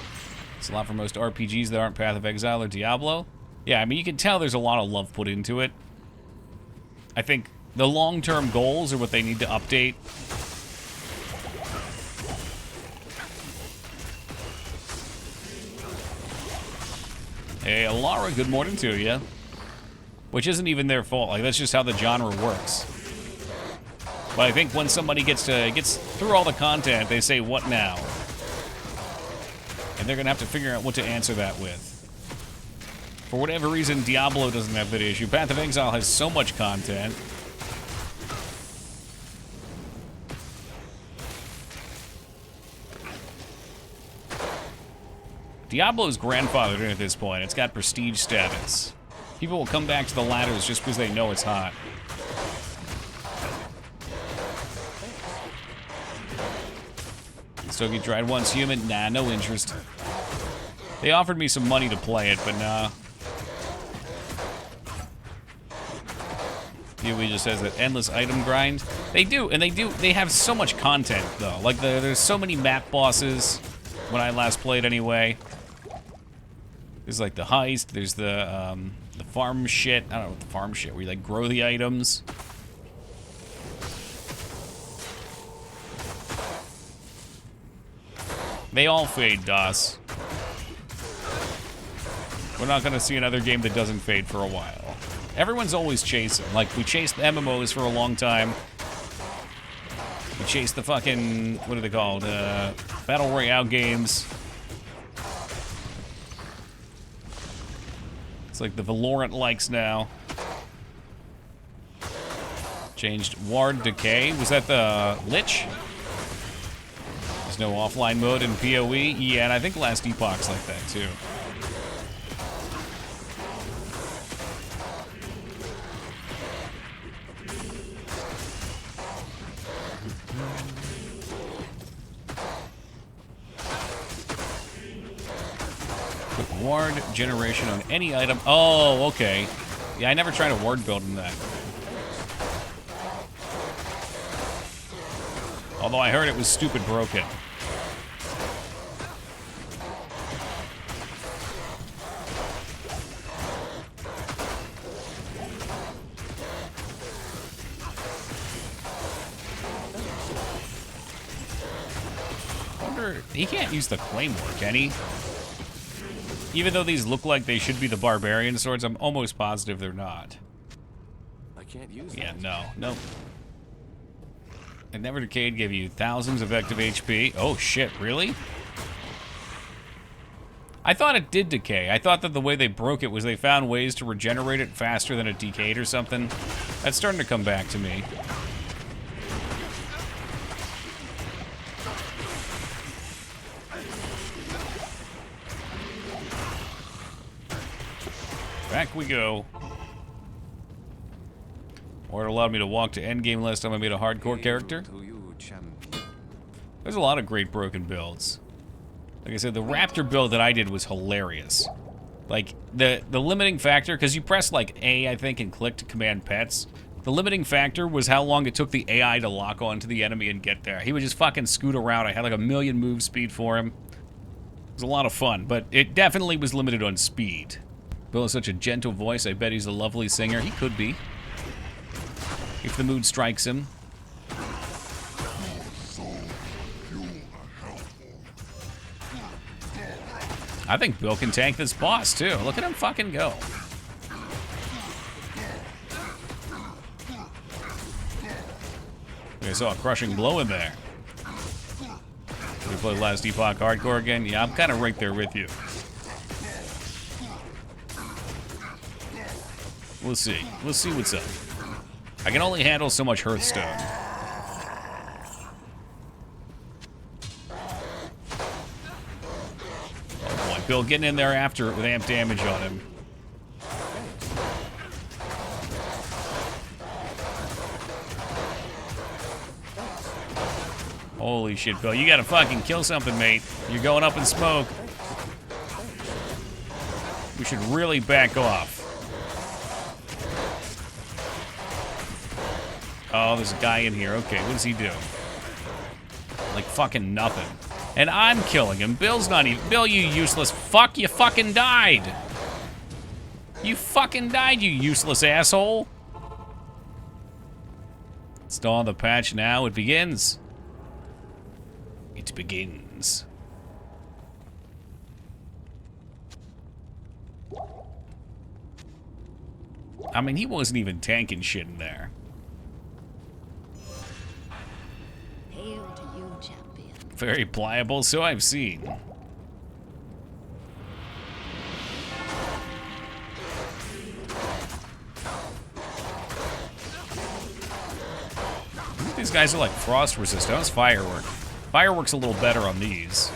It's a lot for most RPGs that aren't Path of Exile or Diablo. Yeah, I mean, you can tell there's a lot of love put into it. I think the long-term goals are what they need to update. Hey, Alara, good morning to you. Which isn't even their fault. Like, that's just how the genre works. But I think when somebody gets through all the content, they say, what now? And they're gonna have to figure out what to answer that with. For whatever reason, Diablo doesn't have that issue. Path of Exile has so much content. Diablo's grandfathered in at this point. It's got prestige status. People will come back to the ladders just because they know it's hot. Stogie tried once human. Nah, no interest. They offered me some money to play it, but nah. PoE just says that endless item grind. They do, and they have so much content, though. Like, there's so many map bosses, when I last played anyway. There's, like, the heist, there's the farm shit. I don't know what the farm shit, where you, like, grow the items. They all fade, DOS. We're not gonna see another game that doesn't fade for a while. Everyone's always chasing. Like, we chased the MMOs for a long time. We chased the fucking, what are they called? Battle Royale games. It's like the Valorant likes now. Changed Ward Decay. Was that the Lich? There's no offline mode in PoE. Yeah, and I think Last Epoch's like that too. Put ward generation on any item. Oh, okay. Yeah, I never tried a ward build in that. Although I heard it was stupid broken. I wonder, he can't use the Claymore, can he? Even though these look like they should be the barbarian swords, I'm almost positive they're not. I can't use that. Yeah, no. It never decayed, gave you thousands of active HP. Oh shit, really? I thought it did decay. I thought that the way they broke it was they found ways to regenerate it faster than it decayed or something. That's starting to come back to me. Back we go. Or it allowed me to walk to endgame last time I made a hardcore character. There's a lot of great broken builds. Like I said, the Raptor build that I did was hilarious. Like, the limiting factor, because you press, like, A, I think, and click to command pets. The limiting factor was how long it took the AI to lock onto the enemy and get there. He would just fucking scoot around. I had, like, 1,000,000 move speed for him. It was a lot of fun, but it definitely was limited on speed. Bill has such a gentle voice. I bet he's a lovely singer. He could be. If the mood strikes him. I think Bill can tank this boss, too. Look at him fucking go. I saw a crushing blow in there. We play Last Epoch Hardcore again? Yeah, I'm kind of right there with you. We'll see. We'll see what's up. I can only handle so much Hearthstone. Oh boy, Bill getting in there after it with amp damage on him. Holy shit, Bill. You gotta fucking kill something, mate. You're going up in smoke. We should really back off. Oh, there's a guy in here. Okay, what does he do? Like fucking nothing. And I'm killing him. Bill's not even... Bill, you useless fuck. You fucking died. You fucking died, you useless asshole. Install the patch now. It begins. It begins. I mean, he wasn't even tanking shit in there. Hail to you, champion. Very pliable, so I've seen. These guys are like frost resistant. How's firework? Firework's a little better on these.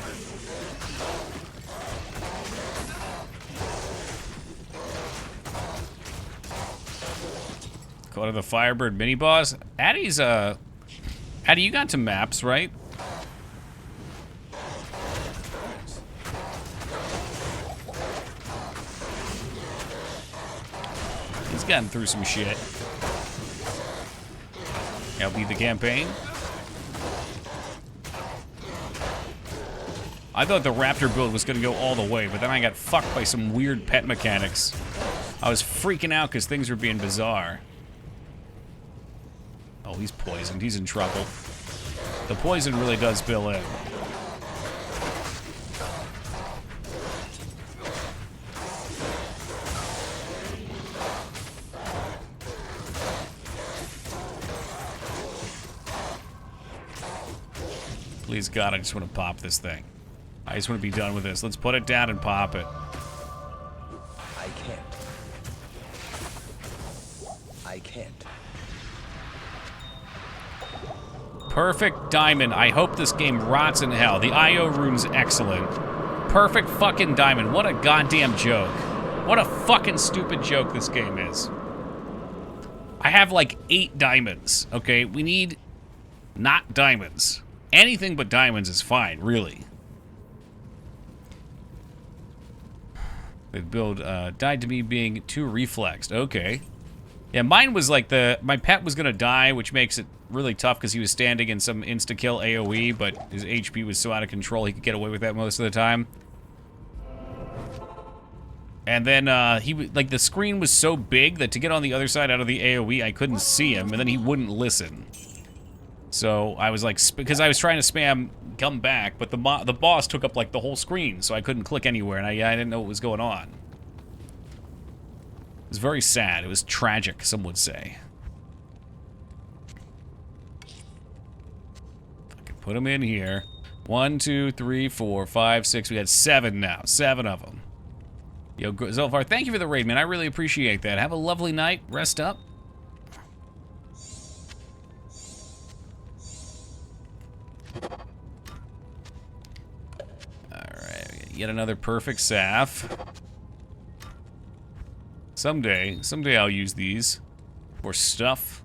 Go to the Firebird mini boss. Addie, you got to maps, right? He's gotten through some shit. That'll be the campaign. I thought the Raptor build was gonna go all the way, but then I got fucked by some weird pet mechanics. I was freaking out because things were being bizarre. Oh, he's poisoned. He's in trouble. The poison really does Bill in. Please, God, I just want to pop this thing. I just want to be done with this. Let's put it down and pop it. I can't. I can't. Perfect diamond. I hope this game rots in hell. The IO rune's excellent. Perfect fucking diamond. What a goddamn joke. What a fucking stupid joke this game is. I have like 8 diamonds, okay? We need not diamonds. Anything but diamonds is fine, really. The build died to me being too reflexed. Okay. Yeah, mine was like my pet was gonna die, which makes it really tough because he was standing in some insta-kill AoE, but his HP was so out of control he could get away with that most of the time. And then like the screen was so big that to get on the other side out of the AoE, I couldn't see him, and then he wouldn't listen. So I was like, because I was trying to spam come back, but the boss took up like the whole screen, so I couldn't click anywhere, and I didn't know what was going on. It was very sad. It was tragic, some would say. I can put them in here. 1, 2, 3, 4, 5, 6. We got 7 now. 7 of them. Yo, Zolfar, thank you for the raid, man. I really appreciate that. Have a lovely night. Rest up. Alright, yet another perfect Saf. Someday I'll use these for stuff.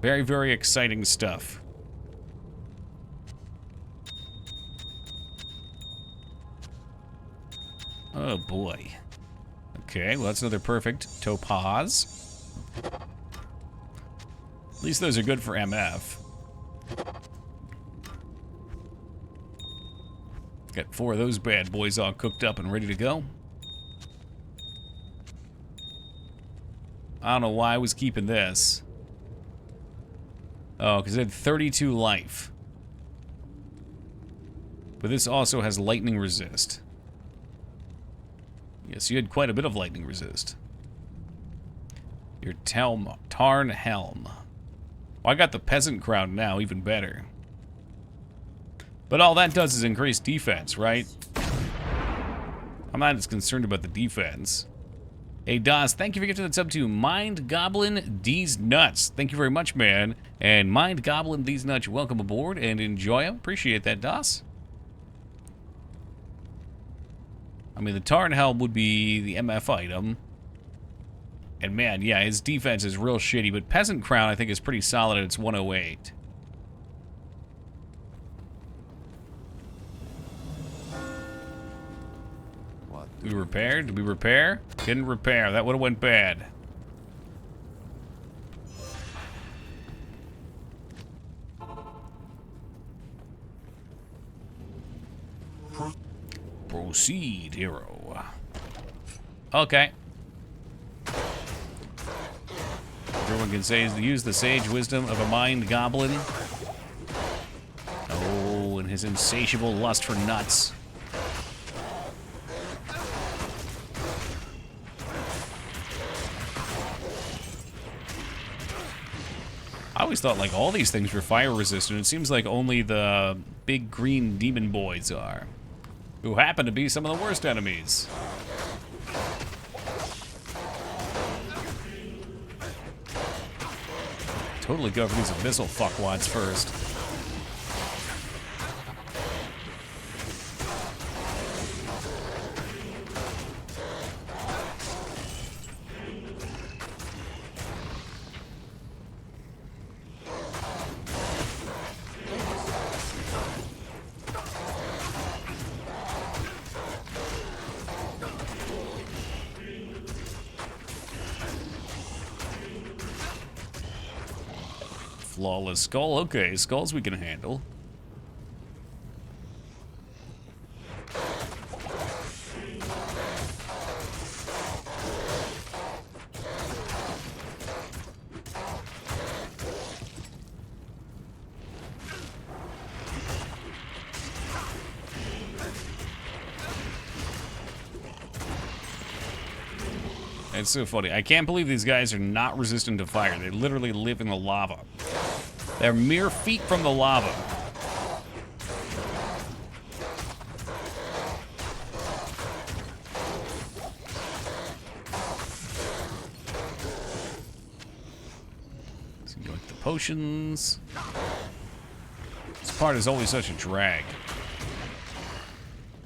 Very, very exciting stuff. Oh boy. Okay, well that's another perfect topaz. At least those are good for MF. Got 4 of those bad boys all cooked up and ready to go. I don't know why I was keeping this. Oh, because it had 32 life. But this also has lightning resist. Yes, you had quite a bit of lightning resist. Your Tarn Helm. Well, I got the Peasant Crown now, even better. But all that does is increase defense, right? I'm not as concerned about the defense. Hey, Das, thank you for gifting the sub to Mind Goblin These Nuts. Thank you very much, man. And Mind Goblin These Nuts, welcome aboard and enjoy them. Appreciate that, Das. I mean, the Tarn Helm would be the MF item. And man, yeah, his defense is real shitty, but Peasant Crown, I think, is pretty solid at its 108. We repaired? Did we repair? Didn't repair. That would have went bad. Proceed, hero. Okay. Everyone can say is to use the sage wisdom of a mind goblin. Oh, and his insatiable lust for nuts. I always thought like all these things were fire resistant. It seems like only the big green demon boys are, who happen to be some of the worst enemies. Totally go for these missile fuckwads first. Flawless skull. Okay, skulls we can handle. It's so funny. I can't believe these guys are not resistant to fire. They literally live in the lava. They're mere feet from the lava. So you like the potions. This part is always such a drag.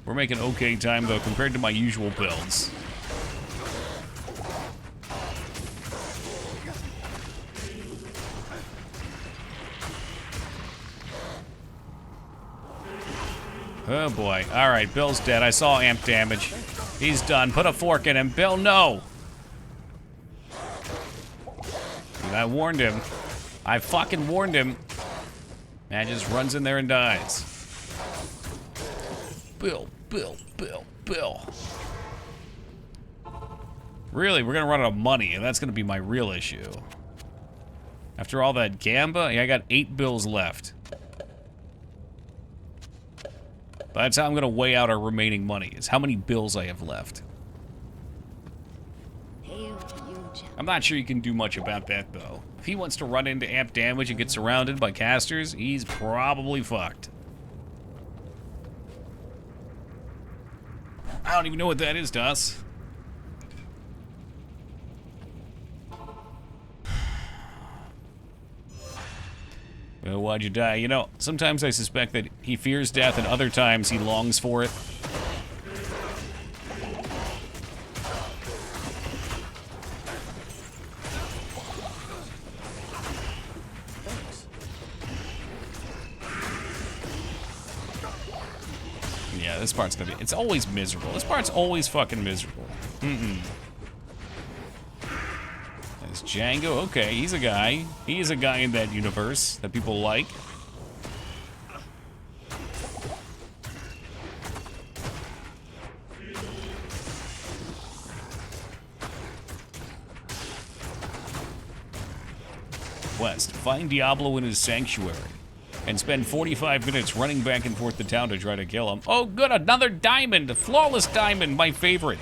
We're making okay time though compared to my usual builds. Oh boy. Alright, Bill's dead. I saw amp damage. He's done. Put a fork in him. Bill, no! Dude, I warned him. I fucking warned him. Man just runs in there and dies. Bill, Bill, Bill, Bill. Really, we're gonna run out of money, and that's gonna be my real issue. After all that gamba, yeah, I got 8 bills left. That's how I'm going to weigh out our remaining money, is how many bills I have left. Hail to you, champion. I'm not sure you can do much about that, though. If he wants to run into amp damage and get surrounded by casters, he's probably fucked. I don't even know what that is, Das. Well, why'd you die? You know, sometimes I suspect that he fears death and other times he longs for it. Yeah, this part's gonna be... It's always miserable. This part's always fucking miserable. There's Django. Okay, he's a guy. He is a guy in that universe that people like. Quest. Find Diablo in his sanctuary. And spend 45 minutes running back and forth to town to try to kill him. Oh, good, another diamond! A flawless diamond, my favorite.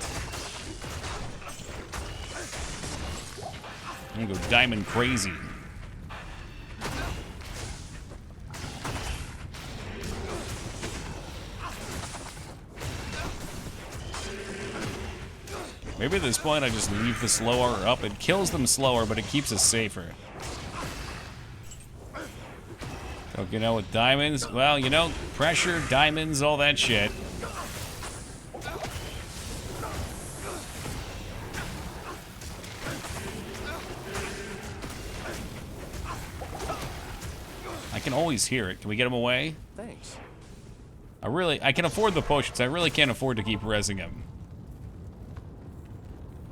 I'm gonna go diamond crazy. Maybe at this point I just leave the slower up. It kills them slower, but it keeps us safer. So, you know, with diamonds, well, you know, pressure, diamonds, all that shit. I can always hear it. Can we get him away? Thanks. I can afford the potions. I really can't afford to keep rezzing him.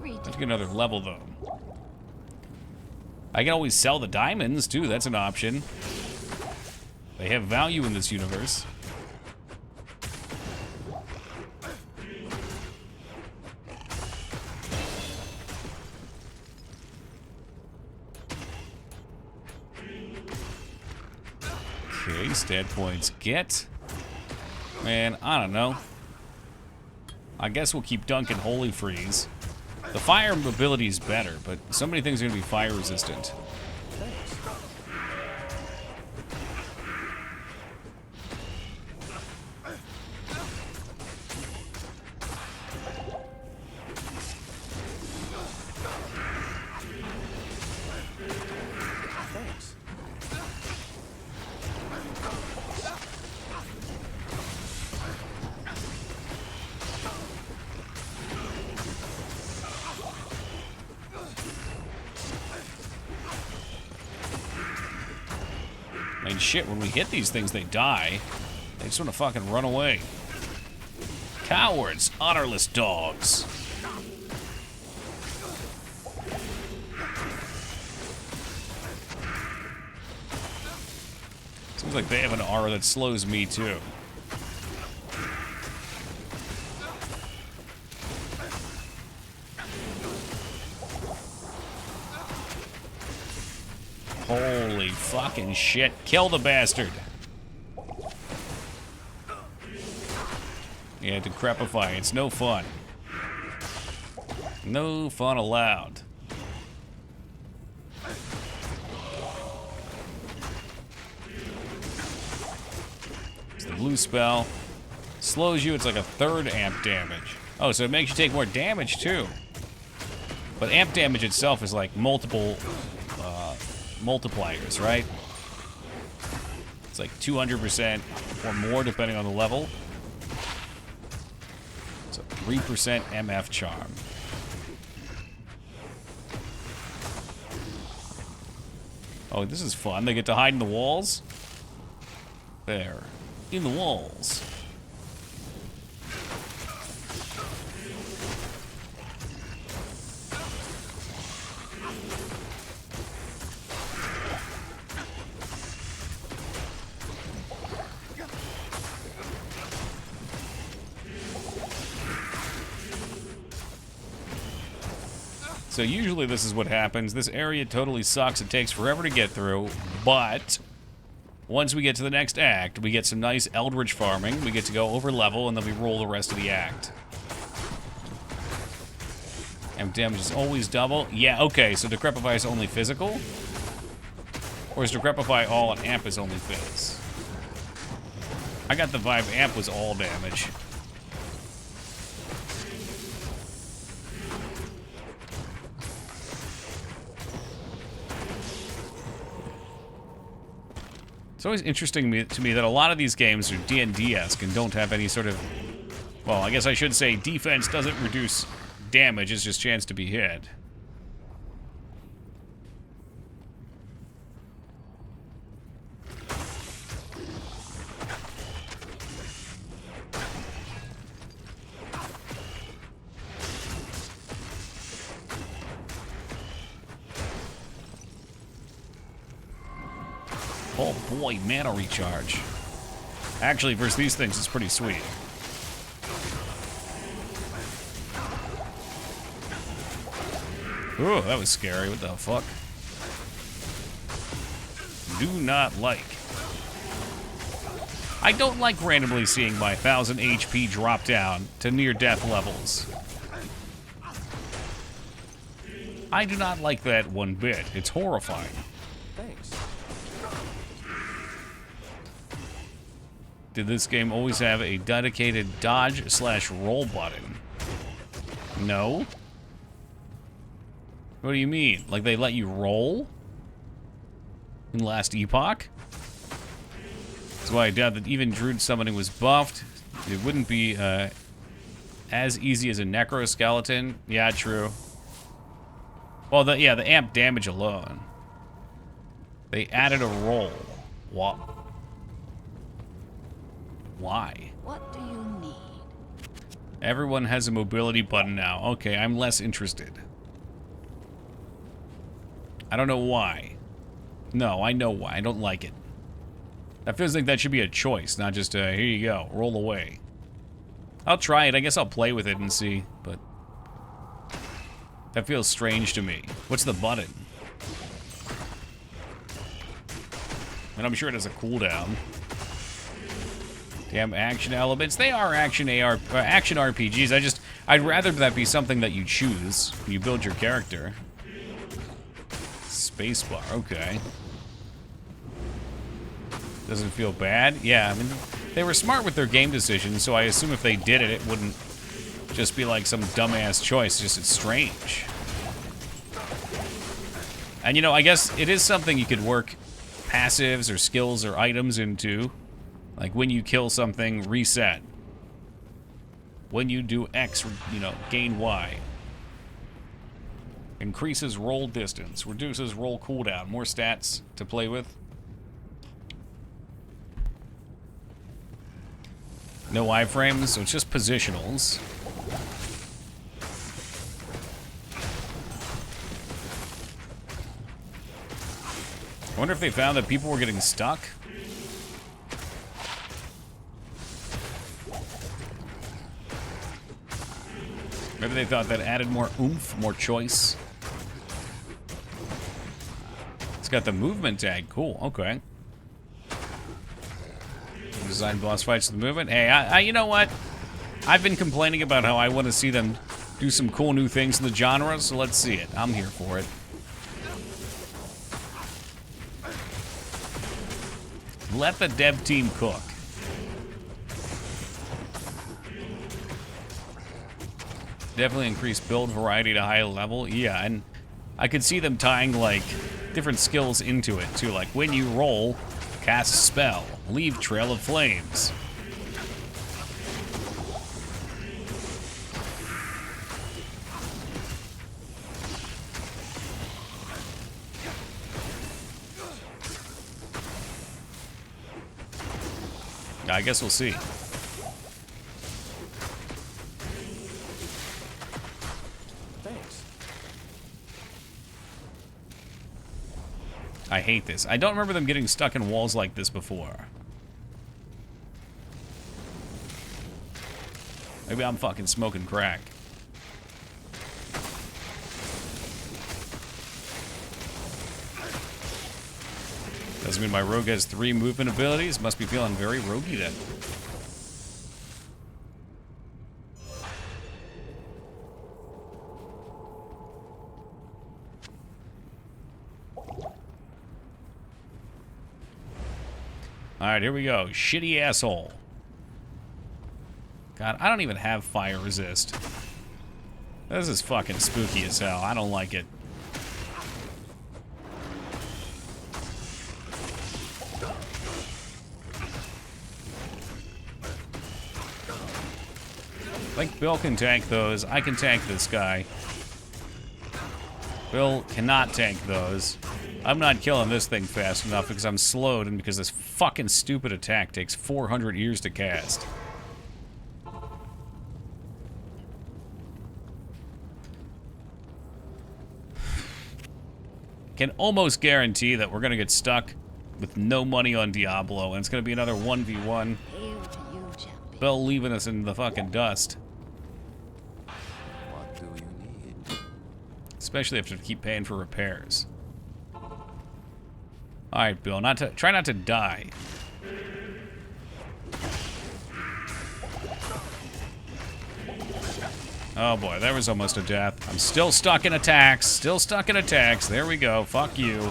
Let's get another level, though. I can always sell the diamonds, too. That's an option. They have value in this universe. Okay, stat points get. Man, I don't know. I guess we'll keep dunking Holy Freeze. The fire ability is better, but so many things are going to be fire resistant. I mean, shit, when we hit these things, they die. They just want to fucking run away. Cowards, honorless dogs. Seems like they have an aura that slows me, too. Holy fucking shit. Kill the bastard. Yeah, decrepify. It's no fun. No fun allowed. It's the blue spell. Slows you. It's like a 3rd amp damage. Oh, so it makes you take more damage, too. But amp damage itself is like multiple multipliers, right? It's like 200% or more depending on the level. So 3% MF charm. Oh, this is fun. They get to hide in the walls. There. In the walls. So usually this is what happens. This area totally sucks. It takes forever to get through, but once we get to the next act, we get some nice Eldritch farming. We get to go over level, and then we roll the rest of the act. Amp damage is always double. Yeah, okay, so Decrepify is only physical? Or is Decrepify all and Amp is only phys? I got the vibe Amp was all damage. It's always interesting to me that a lot of these games are D&D-esque and don't have any sort of... Well, I guess I should say defense doesn't reduce damage, it's just chance to be hit. Oh boy, mana recharge. Actually, versus these things, it's pretty sweet. Ooh, that was scary. What the fuck? Do not like. I don't like randomly seeing my 1000 HP drop down to near-death levels. I do not like that one bit. It's horrifying. Thanks. Did this game always have a dedicated dodge/roll button? No. What do you mean? Like they let you roll? In last epoch? That's why I doubt that even Druid summoning was buffed. It wouldn't be as easy as a Necro Skeleton. Yeah, true. Well, the amp damage alone. They added a roll. What? Why? What do you need? Everyone has a mobility button now. Okay, I'm less interested. I don't know why. No, I know why. I don't like it. That feels like that should be a choice, not just here you go, roll away. I'll try it. I guess I'll play with it and see, but that feels strange to me. What's the button? And I'm sure it has a cooldown. Damn action elements. They are action action RPGs. I'd rather that be something that you choose when you build your character. Spacebar, okay. Doesn't feel bad. Yeah, I mean, they were smart with their game decisions, so I assume if they did it, it wouldn't just be like some dumbass choice. Just it's strange. And you know, I guess it is something you could work passives or skills or items into. Like when you kill something, reset. When you do X, you know, gain Y. Increases roll distance, reduces roll cooldown, more stats to play with. No iframes, so it's just positionals. I wonder if they found that people were getting stuck. Maybe they thought that added more oomph, more choice. It's got the movement tag. Cool, okay. Design boss fights with the movement. Hey, you know what? I've been complaining about how I want to see them do some cool new things in the genre, so let's see it. I'm here for it. Let the dev team cook. Definitely increase build variety to high level. Yeah, and I could see them tying, like, different skills into it, too. Like, when you roll, cast spell, leave trail of flames. I guess we'll see. Thanks. I hate this. I don't remember them getting stuck in walls like this before. Maybe I'm fucking smoking crack. Doesn't mean my rogue has 3 movement abilities. Must be feeling very roguey then. Alright, here we go. Shitty asshole. God, I don't even have fire resist. This is fucking spooky as hell. I don't like it. I think Bill can tank those. I can tank this guy. Bill cannot tank those. I'm not killing this thing fast enough because I'm slowed and because this fucking stupid attack takes 400 years to cast. Can almost guarantee that we're gonna get stuck with no money on Diablo and it's gonna be another 1v1. Hail to you, champion. Bill leaving us in the fucking dust. What do you need? Especially if you have to keep paying for repairs. Alright, Bill, try not to die. Oh boy, that was almost a death. I'm still stuck in attacks. Still stuck in attacks. There we go. Fuck you.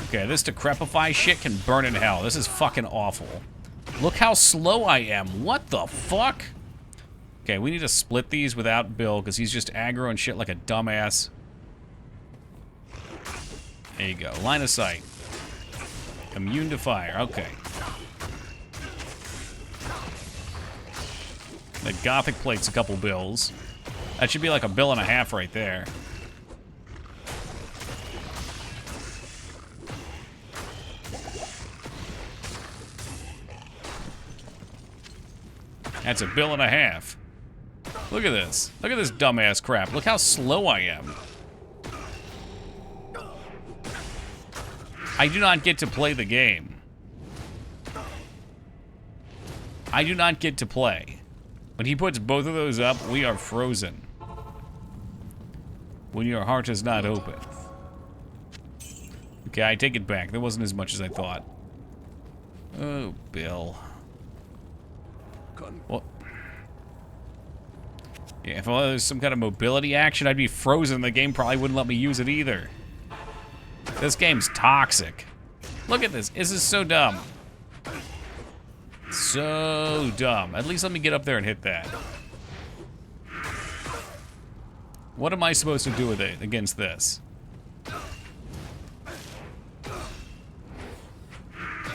Okay, this decrepify shit can burn in hell. This is fucking awful. Look how slow I am. What the fuck? Okay, we need to split these without Bill, because he's just aggro and shit like a dumbass. There you go. Line of sight. Immune to fire. Okay. The Gothic plate's a couple bills. That should be like a bill and a half right there. That's a bill and a half. Look at this. Look at this dumbass crap. Look how slow I am. I do not get to play the game. I do not get to play. When he puts both of those up, we are frozen. When your heart is not open. Okay, I take it back. There wasn't as much as I thought. Oh, Bill. What? Yeah, if there's some kind of mobility action, I'd be frozen. The game probably wouldn't let me use it either. This game's toxic. Look at this. This is so dumb. So dumb. At least let me get up there and hit that. What am I supposed to do with it against this?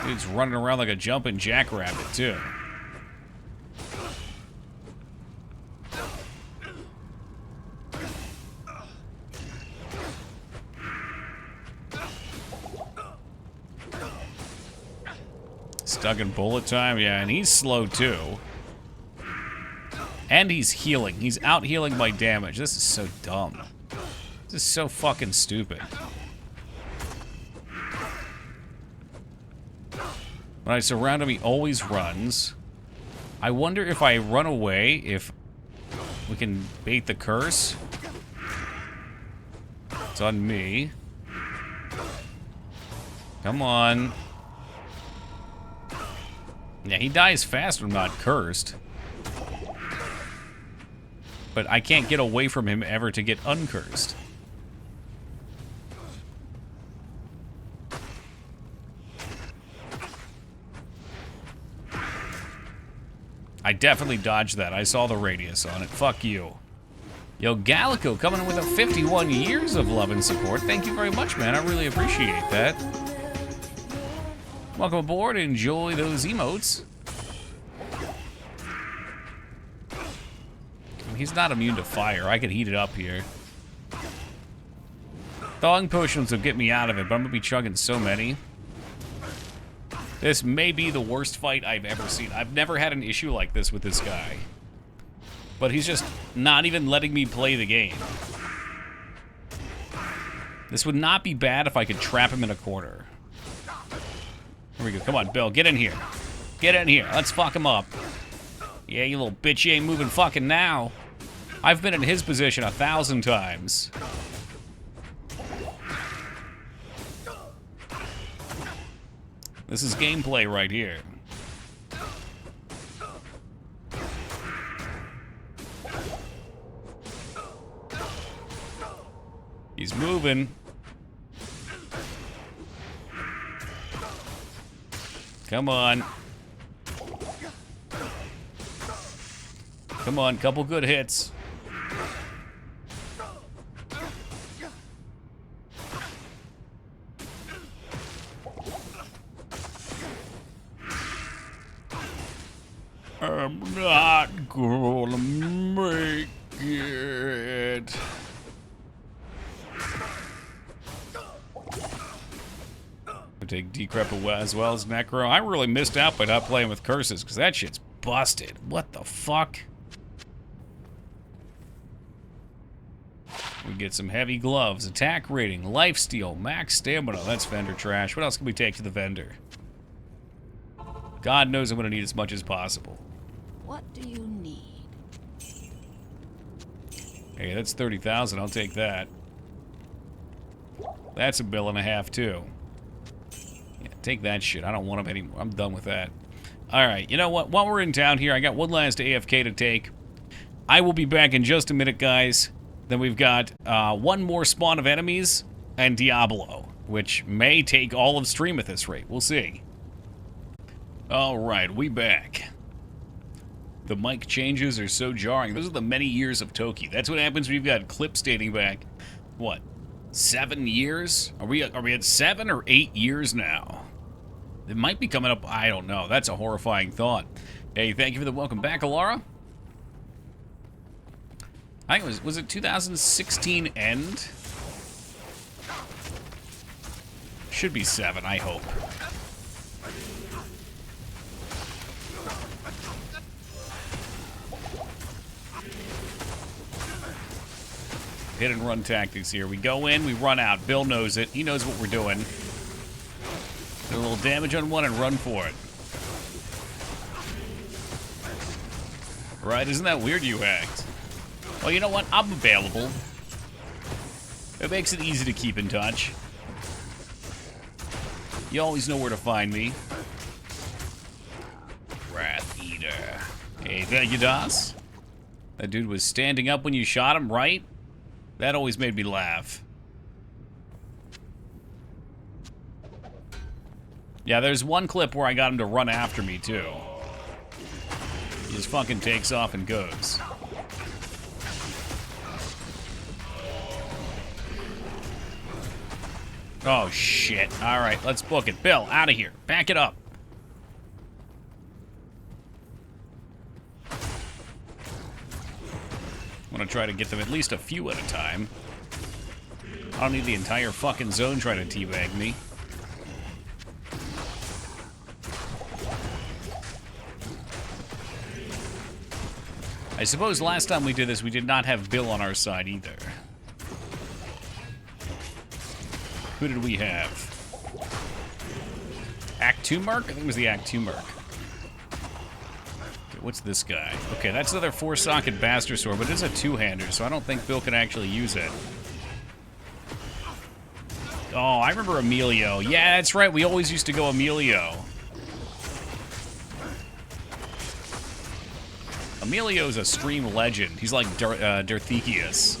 Dude's running around like a jumping jackrabbit, too. Stuck in bullet time? Yeah, and he's slow, too. And he's healing. He's out healing my damage. This is so dumb. This is so fucking stupid. When I surround him, he always runs. I wonder if I run away, if we can bait the curse. It's on me. Come on. Yeah, he dies fast when I'm not cursed. But I can't get away from him ever to get uncursed. I definitely dodged that. I saw the radius on it. Fuck you. Yo, Gallico coming in with a 51 years of love and support. Thank you very much, man. I really appreciate that. Welcome aboard. Enjoy those emotes. He's not immune to fire. I could heat it up here. Thawing potions will get me out of it, but I'm going to be chugging so many. This may be the worst fight I've ever seen. I've never had an issue like this with this guy. But he's just not even letting me play the game. This would not be bad if I could trap him in a corner. Here we go. Come on, Bill. Get in here. Get in here. Let's fuck him up. Yeah, you little bitch. You ain't moving fucking now. I've been in his position 1,000 times. This is gameplay right here. He's moving. Come on. Come on, couple good hits. I'm not gonna make it. I take Decrepit as well as Necro. I really missed out by not playing with curses, because that shit's busted. What the fuck? We get some heavy gloves, attack rating, lifesteal, max stamina. That's vendor trash. What else can we take to the vendor? God knows I'm going to need as much as possible. What do you need? Hey, that's 30,000. I'll take that. That's a bill and a half, too. Yeah, take that shit. I don't want them anymore. I'm done with that. Alright, you know what? While we're in town here, I got one last AFK to take. I will be back in just a minute, guys. Then we've got one more spawn of enemies and Diablo, which may take all of stream at this rate. We'll see. Alright, we back. The mic changes are so jarring. Those are the many years of Toki. That's what happens when you've got clips dating back, what, 7 years? Are we at 7 or 8 years now? It might be coming up. I don't know. That's a horrifying thought. Hey, thank you for the welcome back, Alara. I think was it 2016 end? Should be 7, I hope. Hit and run tactics here. We go in, we run out. Bill knows it. He knows what we're doing. Do a little damage on one and run for it. Right, isn't that weird you act? Well, you know what? I'm available. It makes it easy to keep in touch. You always know where to find me. Wrath Eater. Hey, thank you, Das. That dude was standing up when you shot him, right? That always made me laugh. Yeah, there's one clip where I got him to run after me, too. He just fucking takes off and goes. Oh, shit. Alright, let's book it. Bill, out of here. Back it up. I'm gonna try to get them at least a few at a time. I don't need the entire fucking zone trying to teabag me. I suppose last time we did this, we did not have Bill on our side either. Who did we have? Act 2 Merc? I think it was the Act 2 Merc. Okay, what's this guy? Okay, that's another 4-socket Bastard Sword, but it's a two-hander, so I don't think Bill can actually use it. Oh, I remember Emilio. Yeah, that's right, we always used to go Emilio. Emilio's a stream legend. He's like Darthekius.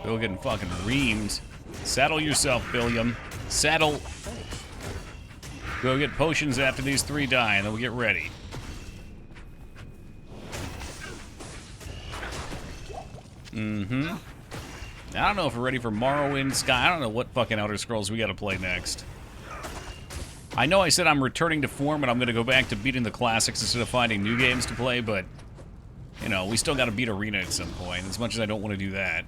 Bill getting fucking reamed. Saddle yourself, Billiam. Saddle. Go get potions after these 3 die, and then we'll get ready. I don't know if we're ready for Morrowind Sky. I don't know what fucking Elder Scrolls we gotta play next. I know I said I'm returning to form, and I'm gonna go back to beating the classics instead of finding new games to play, but, you know, we still gotta beat Arena at some point, as much as I don't want to do that.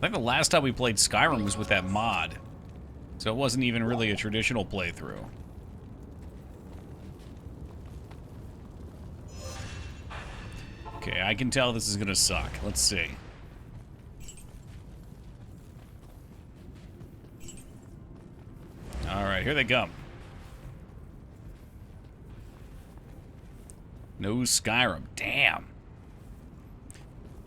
I think the last time we played Skyrim was with that mod. So it wasn't even really a traditional playthrough. Okay, I can tell this is gonna suck. Let's see. Alright, here they come. No Skyrim. Damn.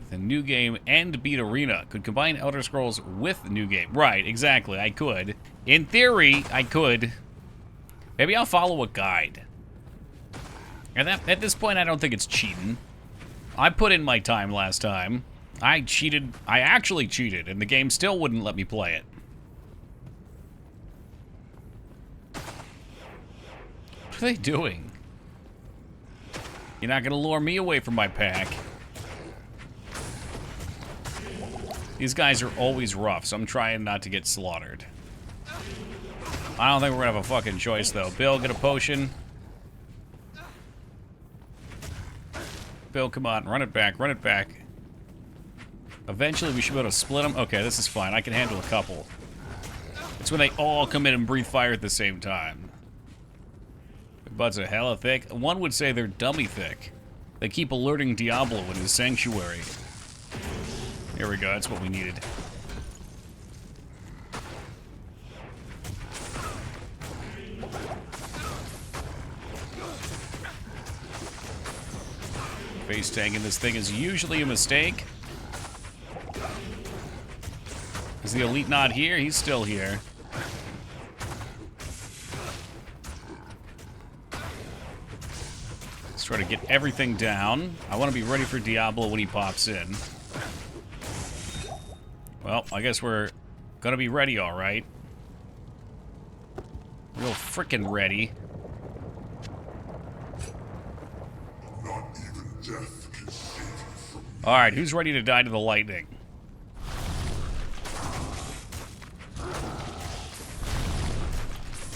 The new game and beat Arena. Could combine Elder Scrolls with the new game. Right, exactly. I could. In theory, I could. Maybe I'll follow a guide. And at this point, I don't think it's cheating. I put in my time last time. I cheated. I actually cheated, and the game still wouldn't let me play it. What are they doing? You're not gonna lure me away from my pack. These guys are always rough, so I'm trying not to get slaughtered. I don't think we're gonna have a fucking choice, though. Bill, get a potion. Bill, come on, run it back, run it back. Eventually, we should be able to split them. Okay, this is fine. I can handle a couple. It's when they all come in and breathe fire at the same time. The buds are hella thick. One would say they're dummy thick. They keep alerting Diablo in his sanctuary. Here we go, that's what we needed. Face tagging this thing is usually a mistake. Is the elite not here? He's still here. try to get everything down. I want to be ready for Diablo when he pops in. Well, I guess we're gonna be ready, all right. Real frickin' ready. Not even death can save you from me. All right, who's ready to die to the lightning?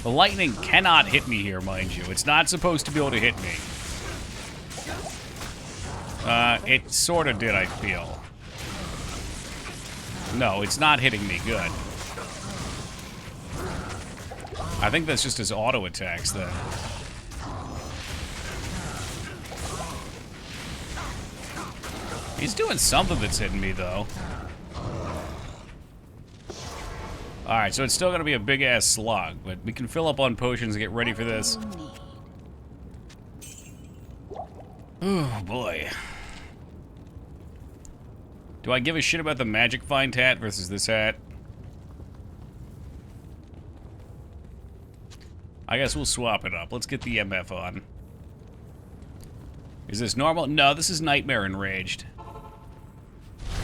The lightning cannot hit me here, mind you. It's not supposed to be able to hit me. It sort of did, I feel. No, it's not hitting me. Good. I think that's just his auto attacks, then. He's doing something that's hitting me, though. Alright, so it's still going to be a big-ass slog, but we can fill up on potions and get ready for this. Oh, boy. Do I give a shit about the Magic Find hat versus this hat? I guess we'll swap it up. Let's get the MF on. Is this normal? No, this is Nightmare Enraged.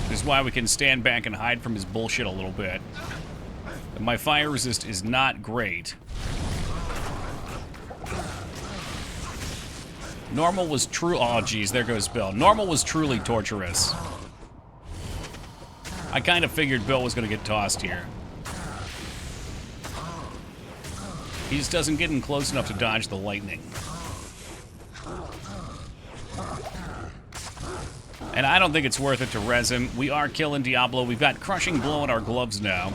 This is why we can stand back and hide from his bullshit a little bit. And my fire resist is not great. Normal was true. Oh, geez, there goes Bill. Normal was truly torturous. I kind of figured Bill was going to get tossed here. He just doesn't get in close enough to dodge the lightning. And I don't think it's worth it to res him. We are killing Diablo. We've got Crushing Blow in our gloves now.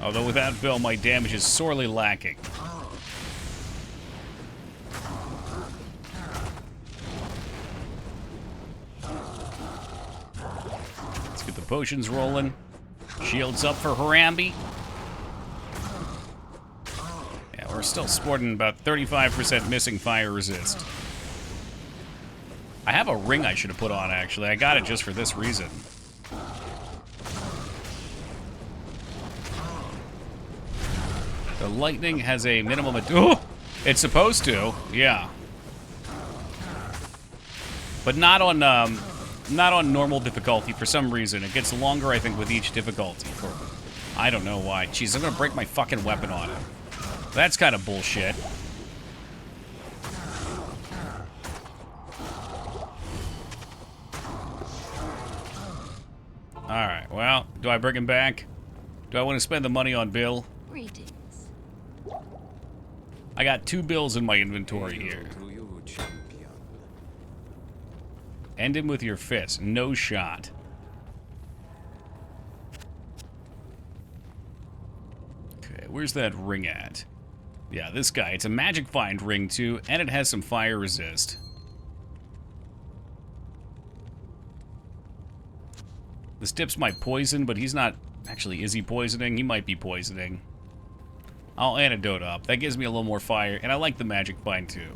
Although without Bill, my damage is sorely lacking. Let's get the potions rolling. Shields up for Harambe. Yeah, we're still sporting about 35% missing fire resist. I have a ring I should have put on, actually. I got it just for this reason. The lightning has a minimum of... Oh! It's supposed to, yeah. But not on normal difficulty for some reason. It gets longer, I think, with each difficulty. I don't know why. Jeez, I'm gonna break my fucking weapon on it. That's kind of bullshit. Alright, well, do I bring him back? Do I want to spend the money on Bill? Greetings. I got 2 bills in my inventory here. To you, champion. End him with your fist. No shot. Okay, where's that ring at? Yeah, this guy. It's a magic find ring, too, and it has some fire resist. This dips my poison, but he's not... Actually, is he poisoning? He might be poisoning. I'll antidote up. That gives me a little more fire, and I like the magic find, too.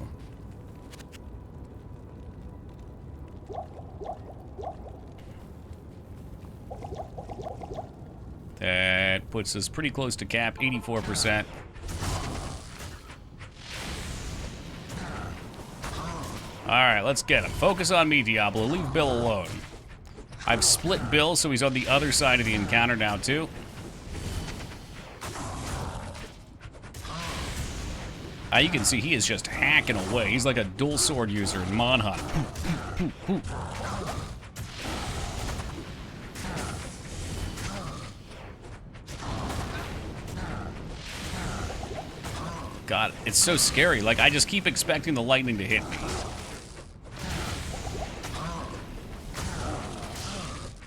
That puts us pretty close to cap, 84%. Alright, let's get him. Focus on me, Diablo. Leave Bill alone. I've split Bill, so he's on the other side of the encounter now, too. You can see he is just hacking away. He's like a dual sword user in Monhunt. God, it's so scary. Like, I just keep expecting the lightning to hit me.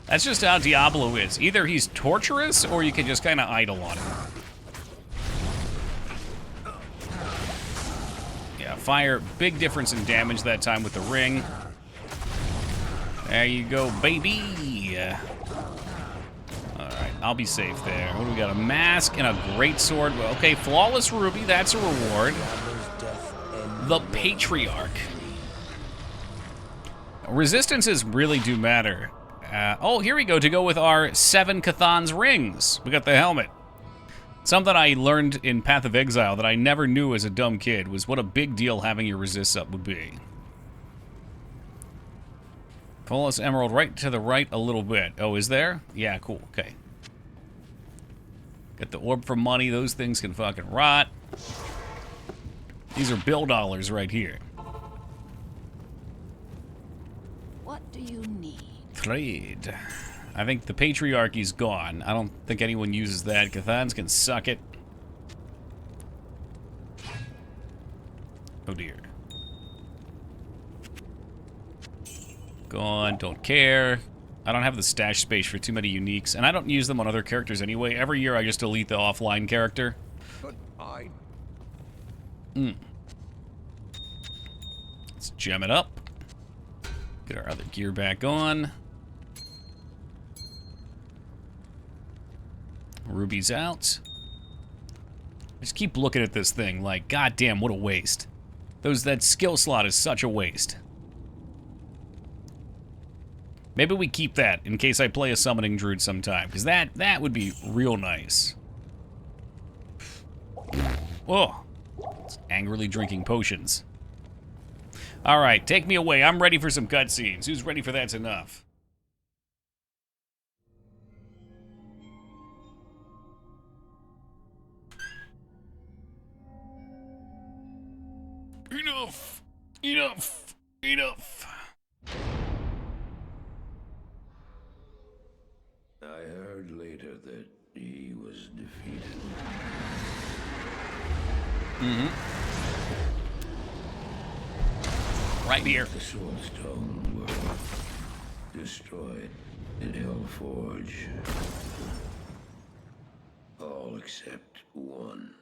That's just how Diablo is. Either he's torturous, or you can just kind of idle on him. Yeah, fire. Big difference in damage that time with the ring. There you go, baby. Alright, I'll be safe there. What do we got? A mask and a great sword. Okay, flawless ruby. That's a reward. The Patriarch. Resistances really do matter. Oh, here we go, to go with our 7 Cathan's rings. We got the helmet. Something I learned in Path of Exile that I never knew as a dumb kid was what a big deal having your resists up would be. Pull this emerald right to the right a little bit. Oh, is there? Yeah, cool, okay. Got the orb for money, those things can fucking rot. These are bill dollars right here. What do you need? Trade. I think the patriarchy's gone. I don't think anyone uses that. Cathans can suck it. Oh dear. Gone, don't care. I don't have the stash space for too many uniques, and I don't use them on other characters anyway. Every year I just delete the offline character. But I... Let's gem it up. Get our other gear back on. Ruby's out. Just keep looking at this thing like, goddamn, what a waste. That skill slot is such a waste. Maybe we keep that in case I play a summoning druid sometime, because that would be real nice. Whoa. It's angrily drinking potions. Alright, take me away. I'm ready for some cutscenes. Who's ready for That's Enough? Enough! Enough! Enough! I heard later that he was defeated. Right here. The Soul Stone were destroyed in Hellforge. All except one.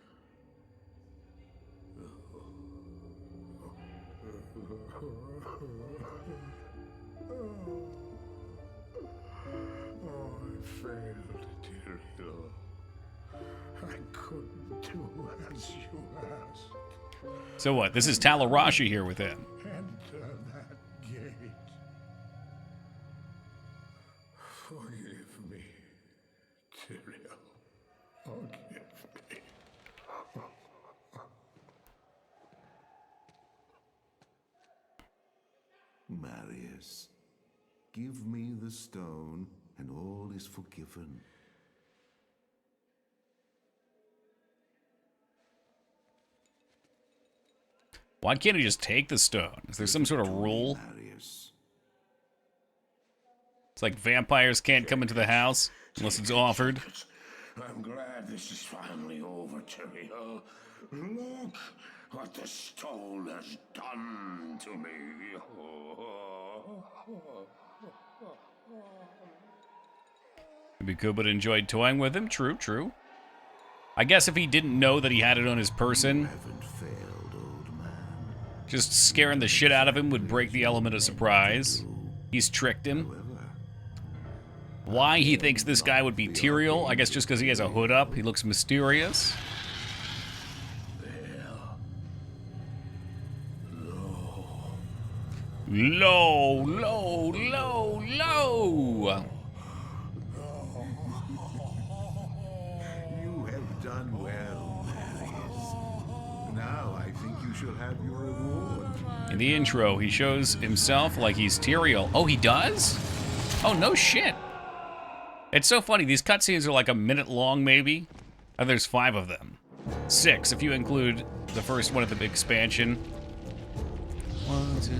Oh, I failed, Tyrael. I couldn't do as you asked. So what? This is Talarashi here with him. Enter that gate. Forgive me, Tyrael. Forgive me. Marius, give me the stone, and all is forgiven. Why can't he just take the stone? Is there some sort of rule? Marius. It's like vampires can't come into the house unless it's offered. I'm glad this is finally over, Tyrael. Look what the stone has done to me. Maybe Kuba enjoyed toying with him. True, true. I guess if he didn't know that he had it on his person, Haven't failed, old man. just scaring the shit out of him would break the element of surprise. He's tricked him. However, Why he thinks this guy would be Tyrael? I guess just because he has a hood up. He looks mysterious. Low, low, low, low. you have done well, Marius. Now I think you shall have your reward. In the intro, he shows himself like he's Tyrael. Oh, he does? Oh, no shit. It's so funny. These cutscenes are like a minute long, maybe. And there's 5 of them. 6, if you include the first one at the expansion.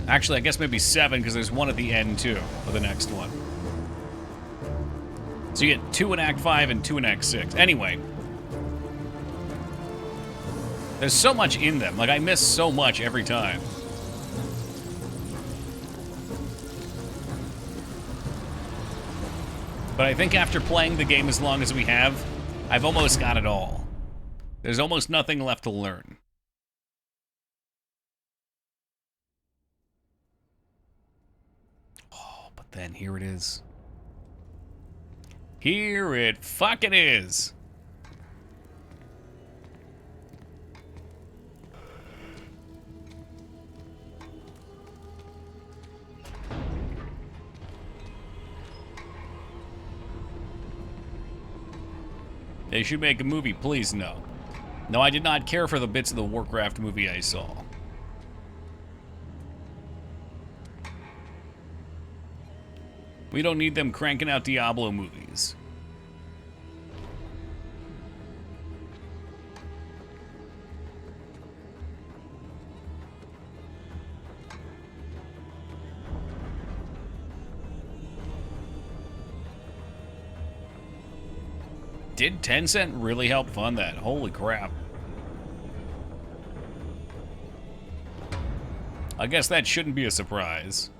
Actually, I guess maybe 7, because there's one at the end, too, of the next one. So you get 2 in Act 5 and 2 in Act 6. Anyway. There's so much in them. Like, I miss so much every time. But I think after playing the game as long as we have, I've almost got it all. There's almost nothing left to learn. Oh, but then here it is. Here it fucking is. They should make a movie, please, no. No, I did not care for the bits of the Warcraft movie I saw. We don't need them cranking out Diablo movies. Did Tencent really help fund that? Holy crap. I guess that shouldn't be a surprise.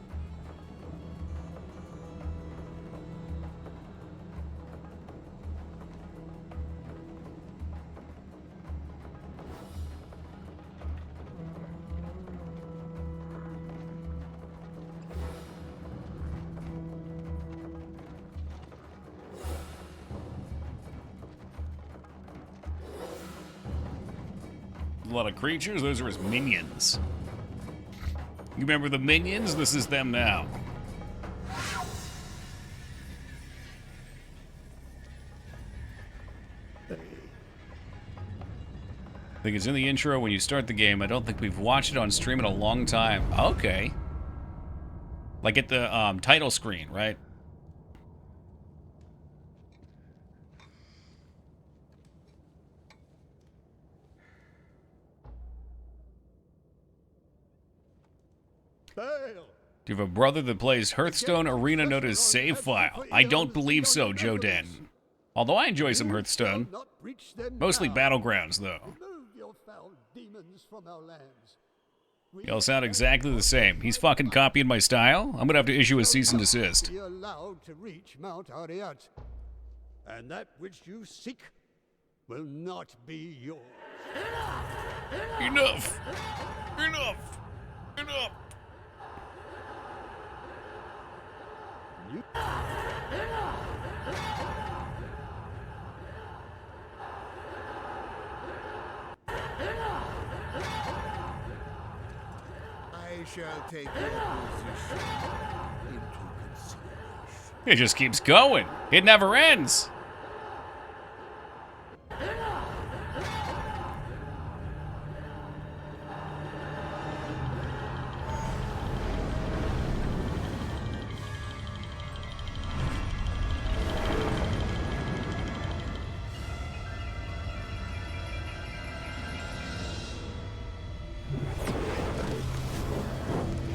A lot of creatures, those are his minions. You remember the minions? This is them now. I think it's in the intro when you start the game. I don't think we've watched it on stream in a long time. Okay. Like at the title screen, right? Do you have a brother that plays Hearthstone Arena Note as save file? I don't believe so, Joe Den. Although I enjoy some Hearthstone. Mostly Battlegrounds, though. They all sound exactly the same. He's fucking copying my style? I'm gonna have to issue a cease and desist. And that which you seek will not be yours. Enough! Enough! Enough! I shall take your position into consideration. It just keeps going. It never ends.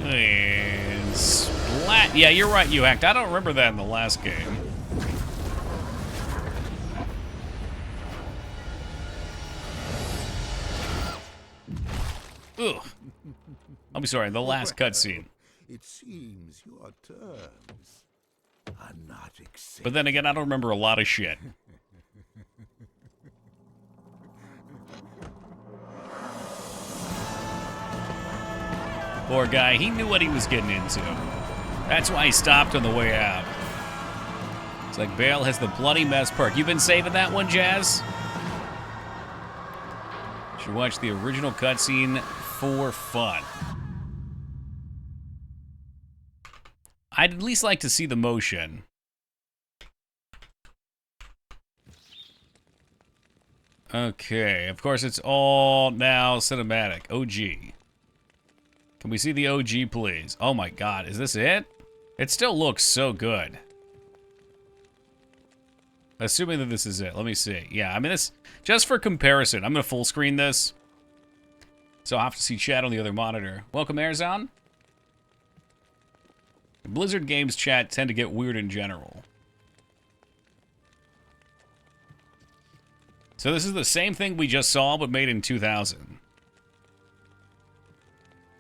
And splat. Yeah, you're right, you hacked. I don't remember that in the last game. Ugh. I'll be sorry, the last cutscene. It seems your terms are not accepted. But then again, I don't remember a lot of shit. Poor guy, he knew what he was getting into. That's why he stopped on the way out. It's like Bale has the bloody mess perk. You've been saving that one, Jazz? Should watch the original cutscene for fun. I'd at least like to see the motion. Okay, of course it's all now cinematic. OG. Can we see the OG, please? Oh my god, is this it? It still looks so good. Assuming that this is it. Let me see. Yeah, I mean, this, just for comparison, I'm going to full screen this. So I'll have to see chat on the other monitor. Welcome, Airzon. Blizzard games chat tend to get weird in general. So this is the same thing we just saw, but made in 2000.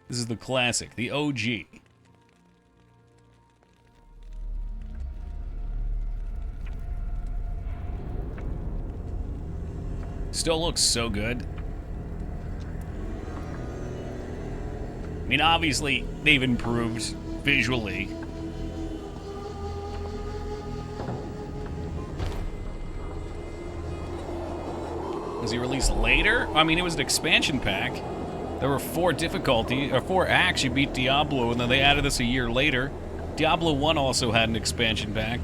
This is the classic, the OG. Still looks so good. I mean, obviously, they've improved visually. Was he released later? I mean, it was an expansion pack. There were 4 acts. You beat Diablo, and then they added this a year later. Diablo 1 also had an expansion pack.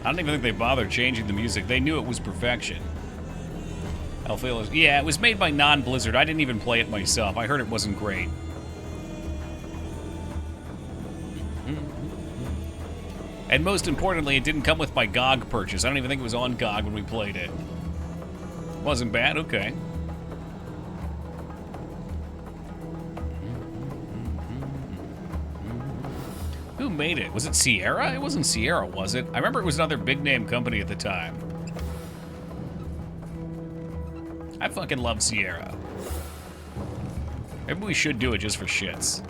I don't even think they bothered changing the music. They knew it was perfection. Alpha, yeah, it was made by non-Blizzard. I didn't even play it myself. I heard it wasn't great. And most importantly, it didn't come with my GOG purchase. I don't even think it was on GOG when we played it. Wasn't bad? Okay. Who made it? Was it Sierra? It wasn't Sierra, was it? I remember it was another big-name company at the time. I fucking love Sierra. Maybe we should do it just for shits.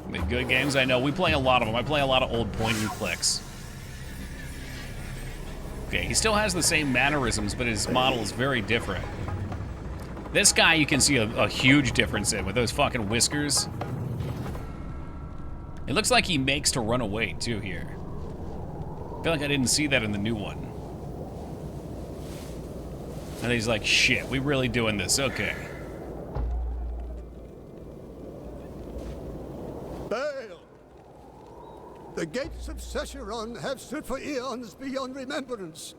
Make good games, I know. We play a lot of them. I play a lot of old point-and-clicks. Okay, he still has the same mannerisms, but his model is very different. This guy you can see a huge difference in with those fucking whiskers. It looks like he makes to run away, too, here. I feel like I didn't see that in the new one. And he's like, shit, we really doing this, okay. Bail! The gates of Sescheron have stood for eons beyond remembrance,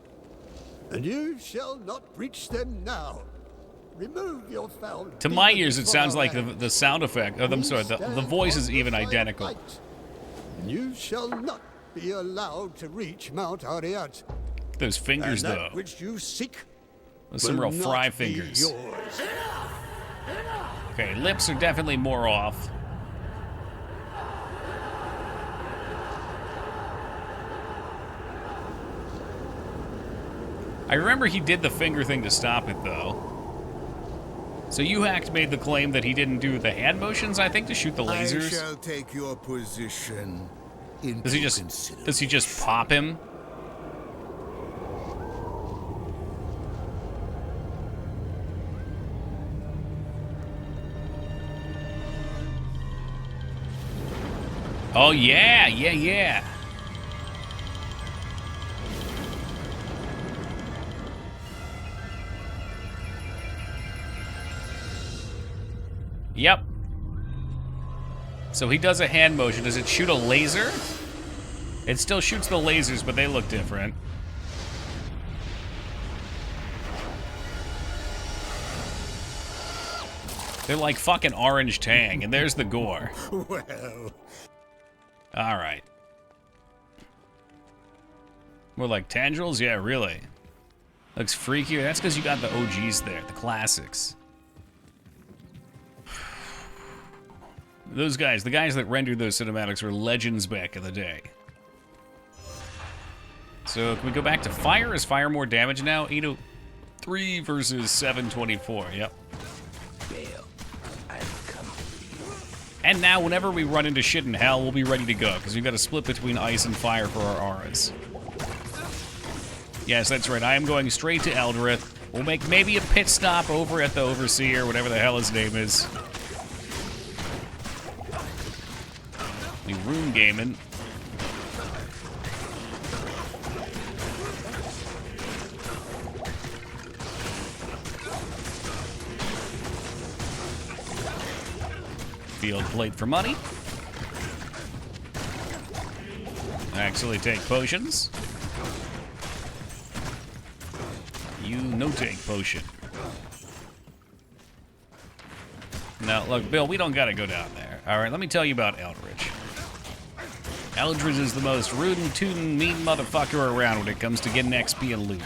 and you shall not breach them now. Remove your foul. To my ears, it sounds like the sound effect. Oh, I'm sorry, the voice is even identical. And you shall not be allowed to reach Mount Ariat. Those fingers, and though. That which you seek. Those some real fry fingers. Okay, lips are definitely more off. I remember he did the finger thing to stop it, though. So U-Hacked made the claim that he didn't do the hand motions, I think, to shoot the lasers. I shall take your position. Does he just pop him? Oh yeah, yeah. Yep. So he does a hand motion. Does it shoot a laser? It still shoots the lasers, but they look different. They're like fucking orange tang, and there's the gore. Well. Alright. More like tendrils? Yeah, really. Looks freakier. That's because you got the OGs there, the classics. Those guys, the guys that rendered those cinematics were legends back in the day. So, can we go back to fire? Is fire more damage now? 803 versus 724. Yep. And now, whenever we run into shit in hell, we'll be ready to go, because we've got to split between ice and fire for our auras. Yes, that's right. I am going straight to Eldrith. We'll make maybe a pit stop over at the Overseer, whatever the hell his name is. Be room gaming. Field plate for money. Actually take potions. You no take potion. Now, look, Bill, we don't gotta go down there. Alright, let me tell you about Eldritch. Eldritch is the most rootin' tootin' mean motherfucker around when it comes to getting XP and loot.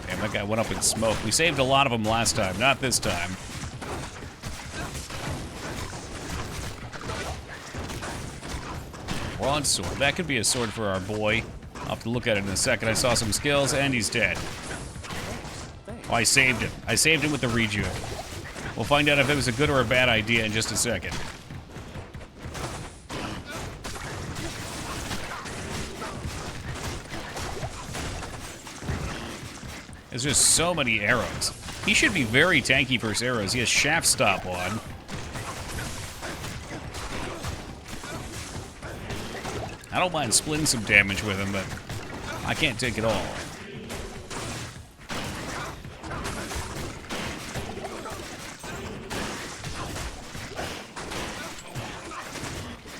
Damn, that guy went up in smoke. We saved a lot of them last time, not this time. Broadsword. That could be a sword for our boy. I'll have to look at it in a second. I saw some skills, and he's dead. Oh, I saved him. I saved him with the reju. We'll find out if it was a good or a bad idea in just a second. There's just so many arrows. He should be very tanky for his arrows. He has shaft stop on. I don't mind splitting some damage with him, but I can't take it all.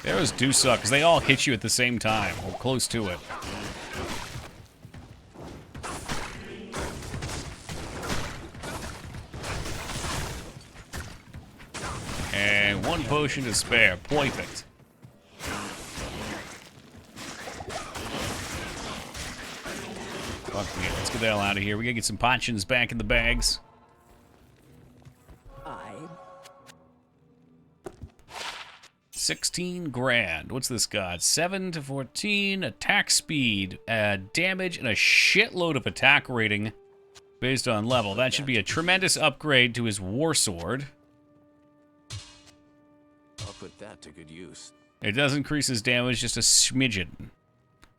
Arrows do suck, because they all hit you at the same time, or close to it. And 1 potion to spare. Perfect. Fuck yeah, let's get the hell out of here. We gotta get some potions back in the bags. 16 grand. What's this got? 7 to 14, attack speed, damage, and a shitload of attack rating based on level. That should be a tremendous upgrade to his war sword. I'll put that to good use. It does increase his damage just a smidgen.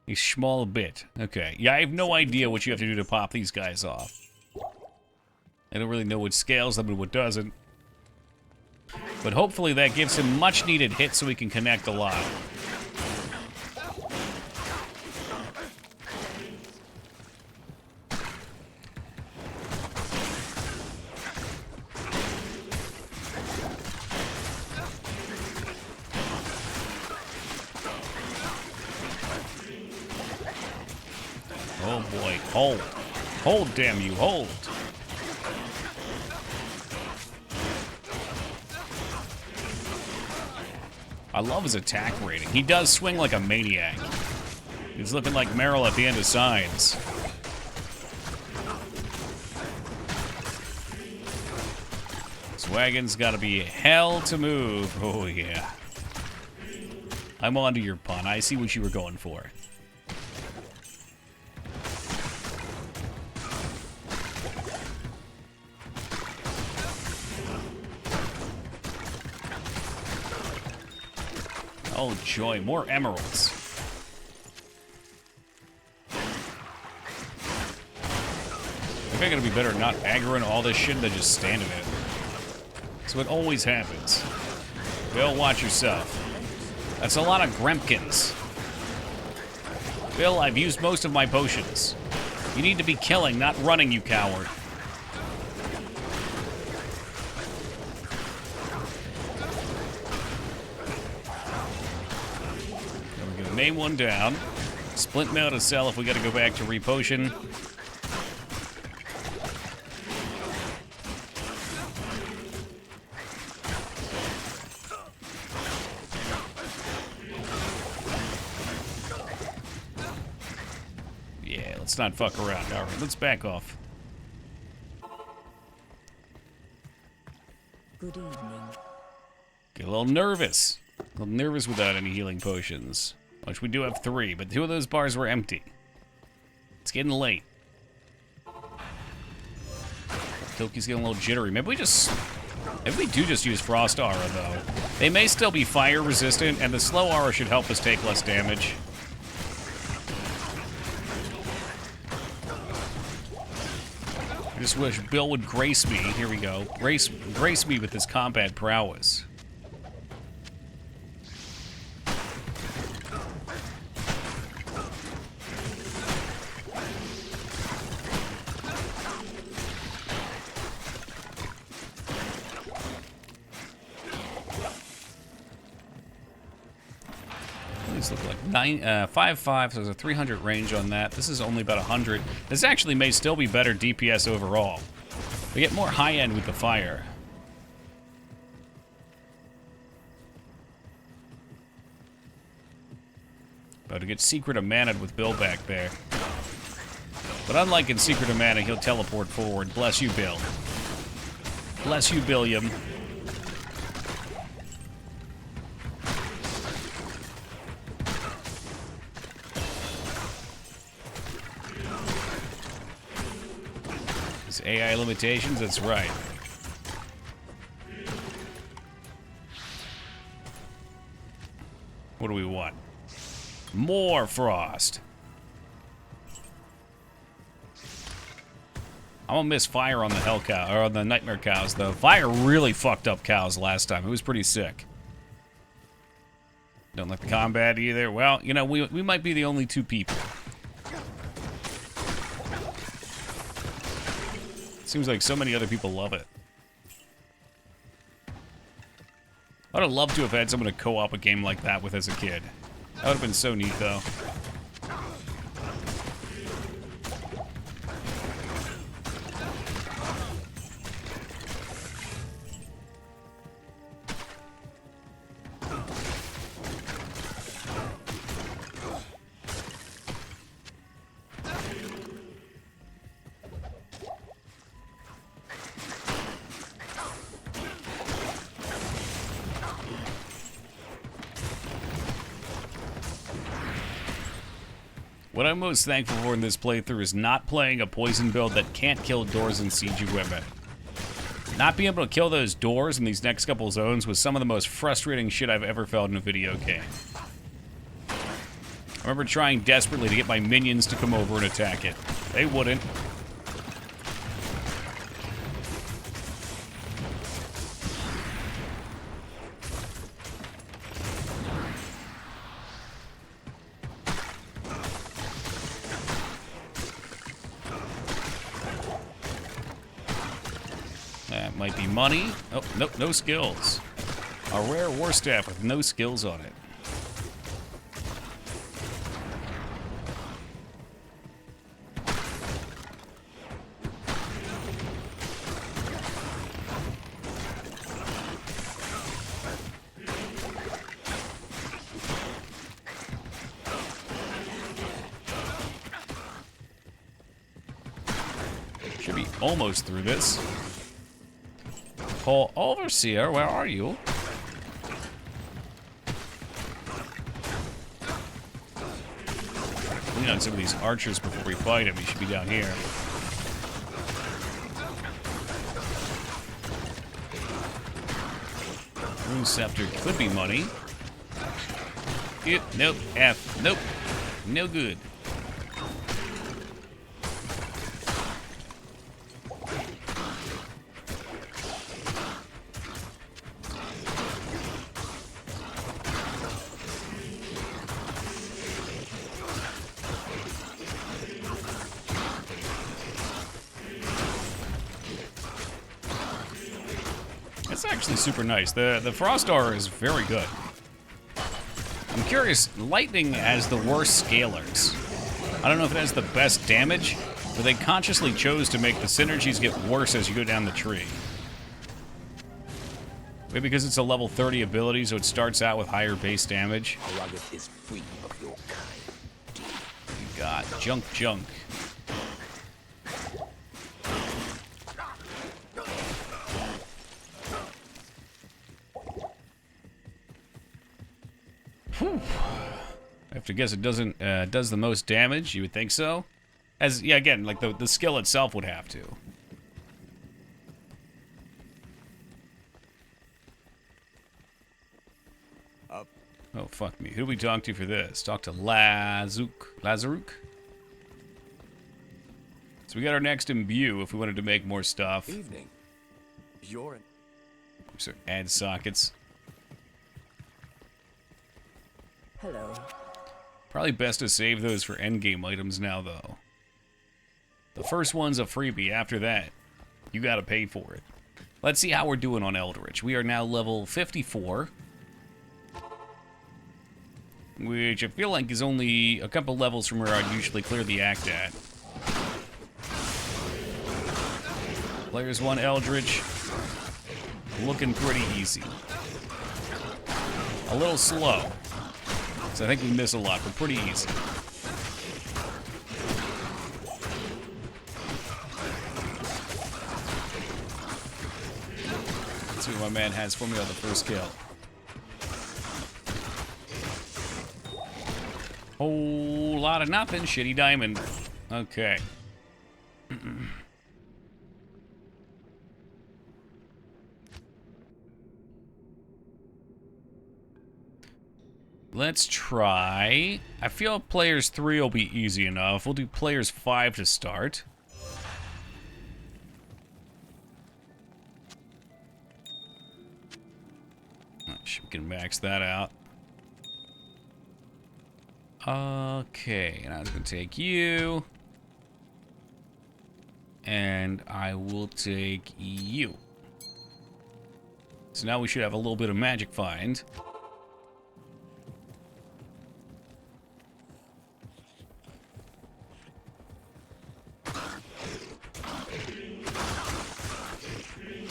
A small bit. Okay. Yeah, I have no idea what you have to do to pop these guys off. I don't really know what scales them and what doesn't. But hopefully that gives him much needed hits so he can connect a lot. Oh boy, hold. Hold, damn you, hold. I love his attack rating. He does swing like a maniac. He's looking like Meryl at the end of Signs. This wagon's gotta be hell to move. Oh yeah. I'm onto your pun. I see what you were going for. Oh joy, more emeralds. I think I gotta be better at not aggroing all this shit than just standing it. So it always happens. Bill, watch yourself. That's a lot of Grempkins. Bill, I've used most of my potions. You need to be killing, not running, you coward. Name one down. Splint mail to sell if we gotta go back to repotion. Yeah, let's not fuck around. Alright, let's back off. Good evening. Get a little nervous. A little nervous without any healing potions. Which we do have 3, but 2 of those bars were empty. It's getting late. Kilky's getting a little jittery. Maybe we do just use Frost Aura, though. They may still be fire resistant, and the slow aura should help us take less damage. I just wish Bill would grace me. Here we go. Grace me with his combat prowess. Look like 5.5, so there's a 300 range on that. This is only about 100. This actually may still be better DPS overall. We get more high end with the fire. About to get Secret of Mana with Bill back there. But unlike in Secret of Mana, he'll teleport forward. Bless you, Bill. Bless you, Billiam. AI limitations, that's right. What do we want? More frost. I'm gonna miss fire on the hell cow, or on the nightmare cows, though. Fire really fucked up cows last time. It was pretty sick. Don't like the combat either. Well, you know, we might be the only 2 people. Seems like so many other people love it. I would have loved to have had someone to co-op a game like that with as a kid. That would have been so neat, though. What I'm most thankful for in this playthrough is not playing a poison build that can't kill doors and siege equipment. Not being able to kill those doors in these next couple zones was some of the most frustrating shit I've ever felt in a video game. I remember trying desperately to get my minions to come over and attack it. They wouldn't. That might be money. Oh, nope, no skills. A rare war staff with no skills on it. Should be almost through this. Paul Overseer, where are you? Lean on some of these archers before we fight him. He should be down here. Rune Scepter could be money. Nope. F. Nope. No good. It's actually super nice. The Frost Aura is very good. I'm curious, Lightning has the worst scalers. I don't know if it has the best damage, but they consciously chose to make the synergies get worse as you go down the tree. Maybe because it's a level 30 ability, so it starts out with higher base damage. Is free of your kind. You got junk. Whew. I have to guess it doesn't does the most damage. You would think so. As yeah, again, like the skill itself would have to. Oh fuck me. Who do we talk to for this? Talk to Lazaruk. So we got our next imbue if we wanted to make more stuff. Evening. You're an... So add sockets. Hello. Probably best to save those for endgame items now, though. The first one's a freebie. After that, you gotta pay for it. Let's see how we're doing on Eldritch. We are now level 54. Which I feel like is only a couple levels from where I'd usually clear the act at. Players 1 Eldritch. Looking pretty easy. A little slow. So I think we miss a lot, but pretty easy. Let's see what my man has for me on the first kill. Whole lot of nothing. Shitty diamond. Okay. Let's try. I feel players 3 will be easy enough. We'll do players 5 to start. We can max that out. Okay, and I was going to take you. And I will take you. So now we should have a little bit of magic find.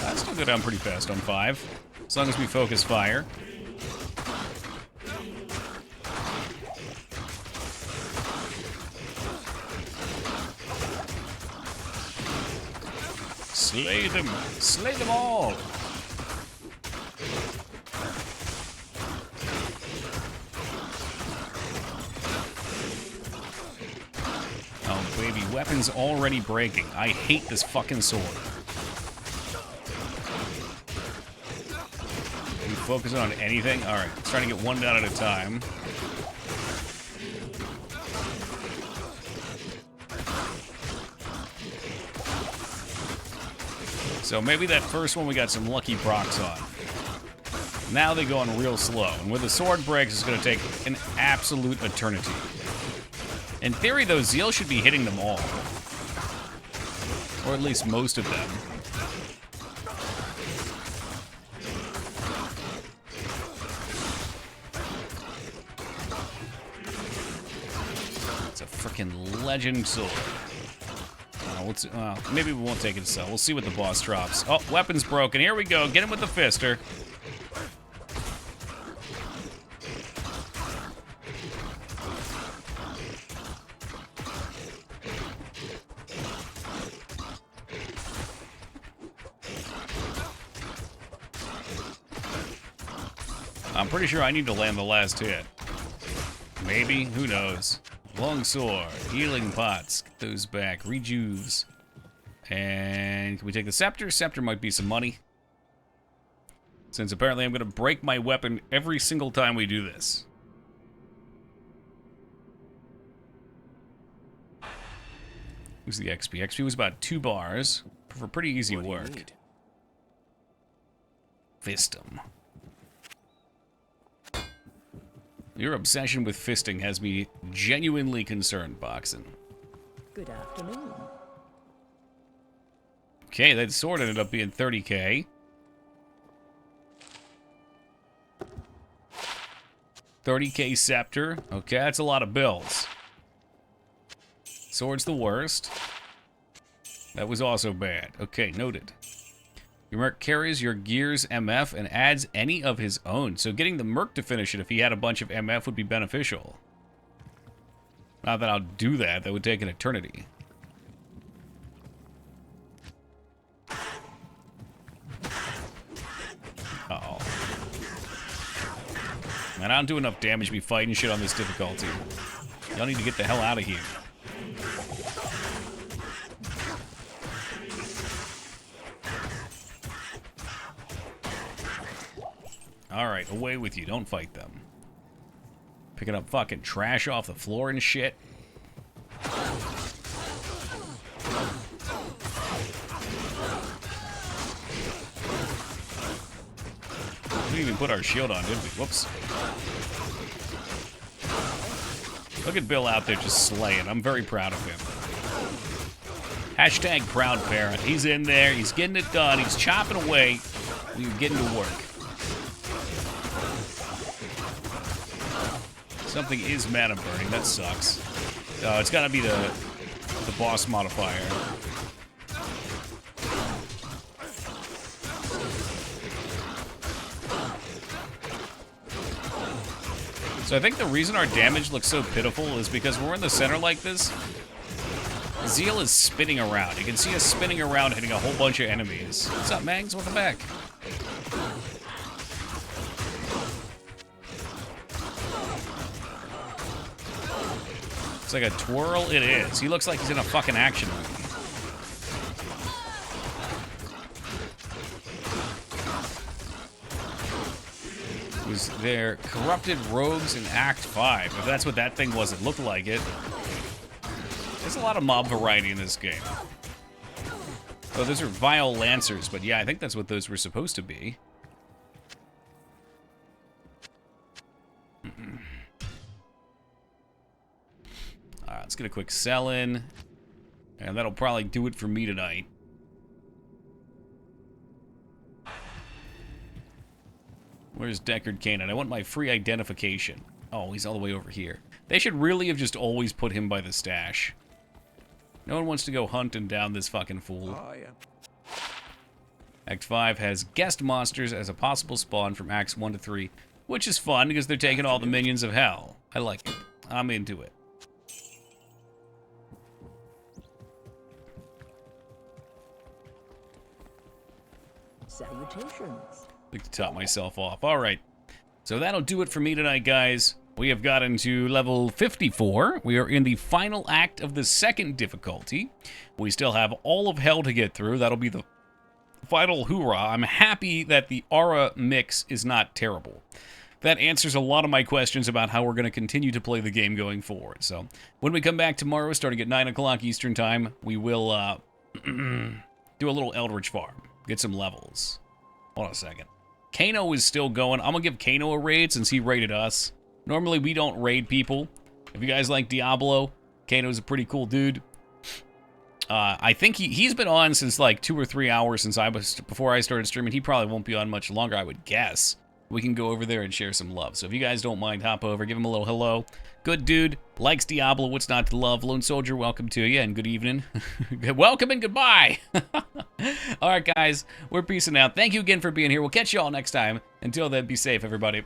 I still go down pretty fast on 5, as long as we focus fire. Slay them! Slay them all! Oh, baby, weapons already breaking. I hate this fucking sword. We focus on anything? Alright, let's try to get one down at a time. So maybe that first one we got some lucky procs on. Now they go on real slow, and where the sword breaks is going to take an absolute eternity. In theory, though, Zeal should be hitting them all. Or at least most of them. It's a freaking legend sword. Maybe we won't take it to sell. We'll see what the boss drops. Oh, weapon's broken. Here we go. Get him with the fister. I'm pretty sure I need to land the last hit. Maybe? Who knows? Long sword, healing pots, get those back, rejuves. And can we take the scepter? Scepter might be some money. Since apparently I'm going to break my weapon every single time we do this. Who's the XP? XP was about 2 bars for pretty easy work. Fistum. Your obsession with fisting has me genuinely concerned, Boxen. Good afternoon. Okay, that sword ended up being 30k. 30k scepter. Okay, that's a lot of bills. Sword's the worst. That was also bad. Okay, noted. Your Merc carries your gear's MF and adds any of his own. So getting the Merc to finish it if he had a bunch of MF would be beneficial. Not that I'll do that. That would take an eternity. Uh-oh. Man, I don't do enough damage to be fighting shit on this difficulty. Y'all need to get the hell out of here. Alright, away with you. Don't fight them. Picking up fucking trash off the floor and shit. We didn't even put our shield on, did we? Whoops. Look at Bill out there just slaying. I'm very proud of him. Hashtag proud parent. He's in there. He's getting it done. He's chopping away. We're getting to work. Something is mana burning. That sucks. It's got to be the boss modifier. So I think the reason our damage looks so pitiful is because we're in the center like this. Zeal is spinning around. You can see us spinning around, hitting a whole bunch of enemies. What's up, Mangs? Welcome back. It's like a twirl. It is. He looks like he's in a fucking action movie. Was there corrupted rogues in Act 5? If that's what that thing was, it looked like it. There's a lot of mob variety in this game. Oh, those are vile lancers, but yeah, I think that's what those were supposed to be. Alright, let's get a quick sell in. And that'll probably do it for me tonight. Where's Deckard Canon? I want my free identification. Oh, he's all the way over here. They should really have just always put him by the stash. No one wants to go hunting down this fucking fool. Oh, yeah. Act 5 has guest monsters as a possible spawn from Acts 1 to 3, which is fun because they're taking all the minions of hell. I like it. I'm into it. Salutations. I like to top myself off. All right. So that'll do it for me tonight, guys. We have gotten to level 54. We are in the final act of the second difficulty. We still have all of hell to get through. That'll be the final hoorah. I'm happy that the aura mix is not terrible. That answers a lot of my questions about how we're going to continue to play the game going forward. So when we come back tomorrow, starting at 9 o'clock Eastern Time, we will do a little Eldritch Farm. Get some levels. Hold on a second. Kano is still going. I'm going to give Kano a raid since he raided us. Normally, we don't raid people. If you guys like Diablo, Kano's a pretty cool dude. I think he's been on since like 2 or 3 hours before I started streaming. He probably won't be on much longer, I would guess. We can go over there and share some love. So if you guys don't mind, hop over, give him a little hello. Good dude, likes Diablo, what's not to love? Lone Soldier, welcome to you, and good evening. Welcome and goodbye. All right, guys, we're peacing out. Thank you again for being here. We'll catch you all next time. Until then, be safe, everybody.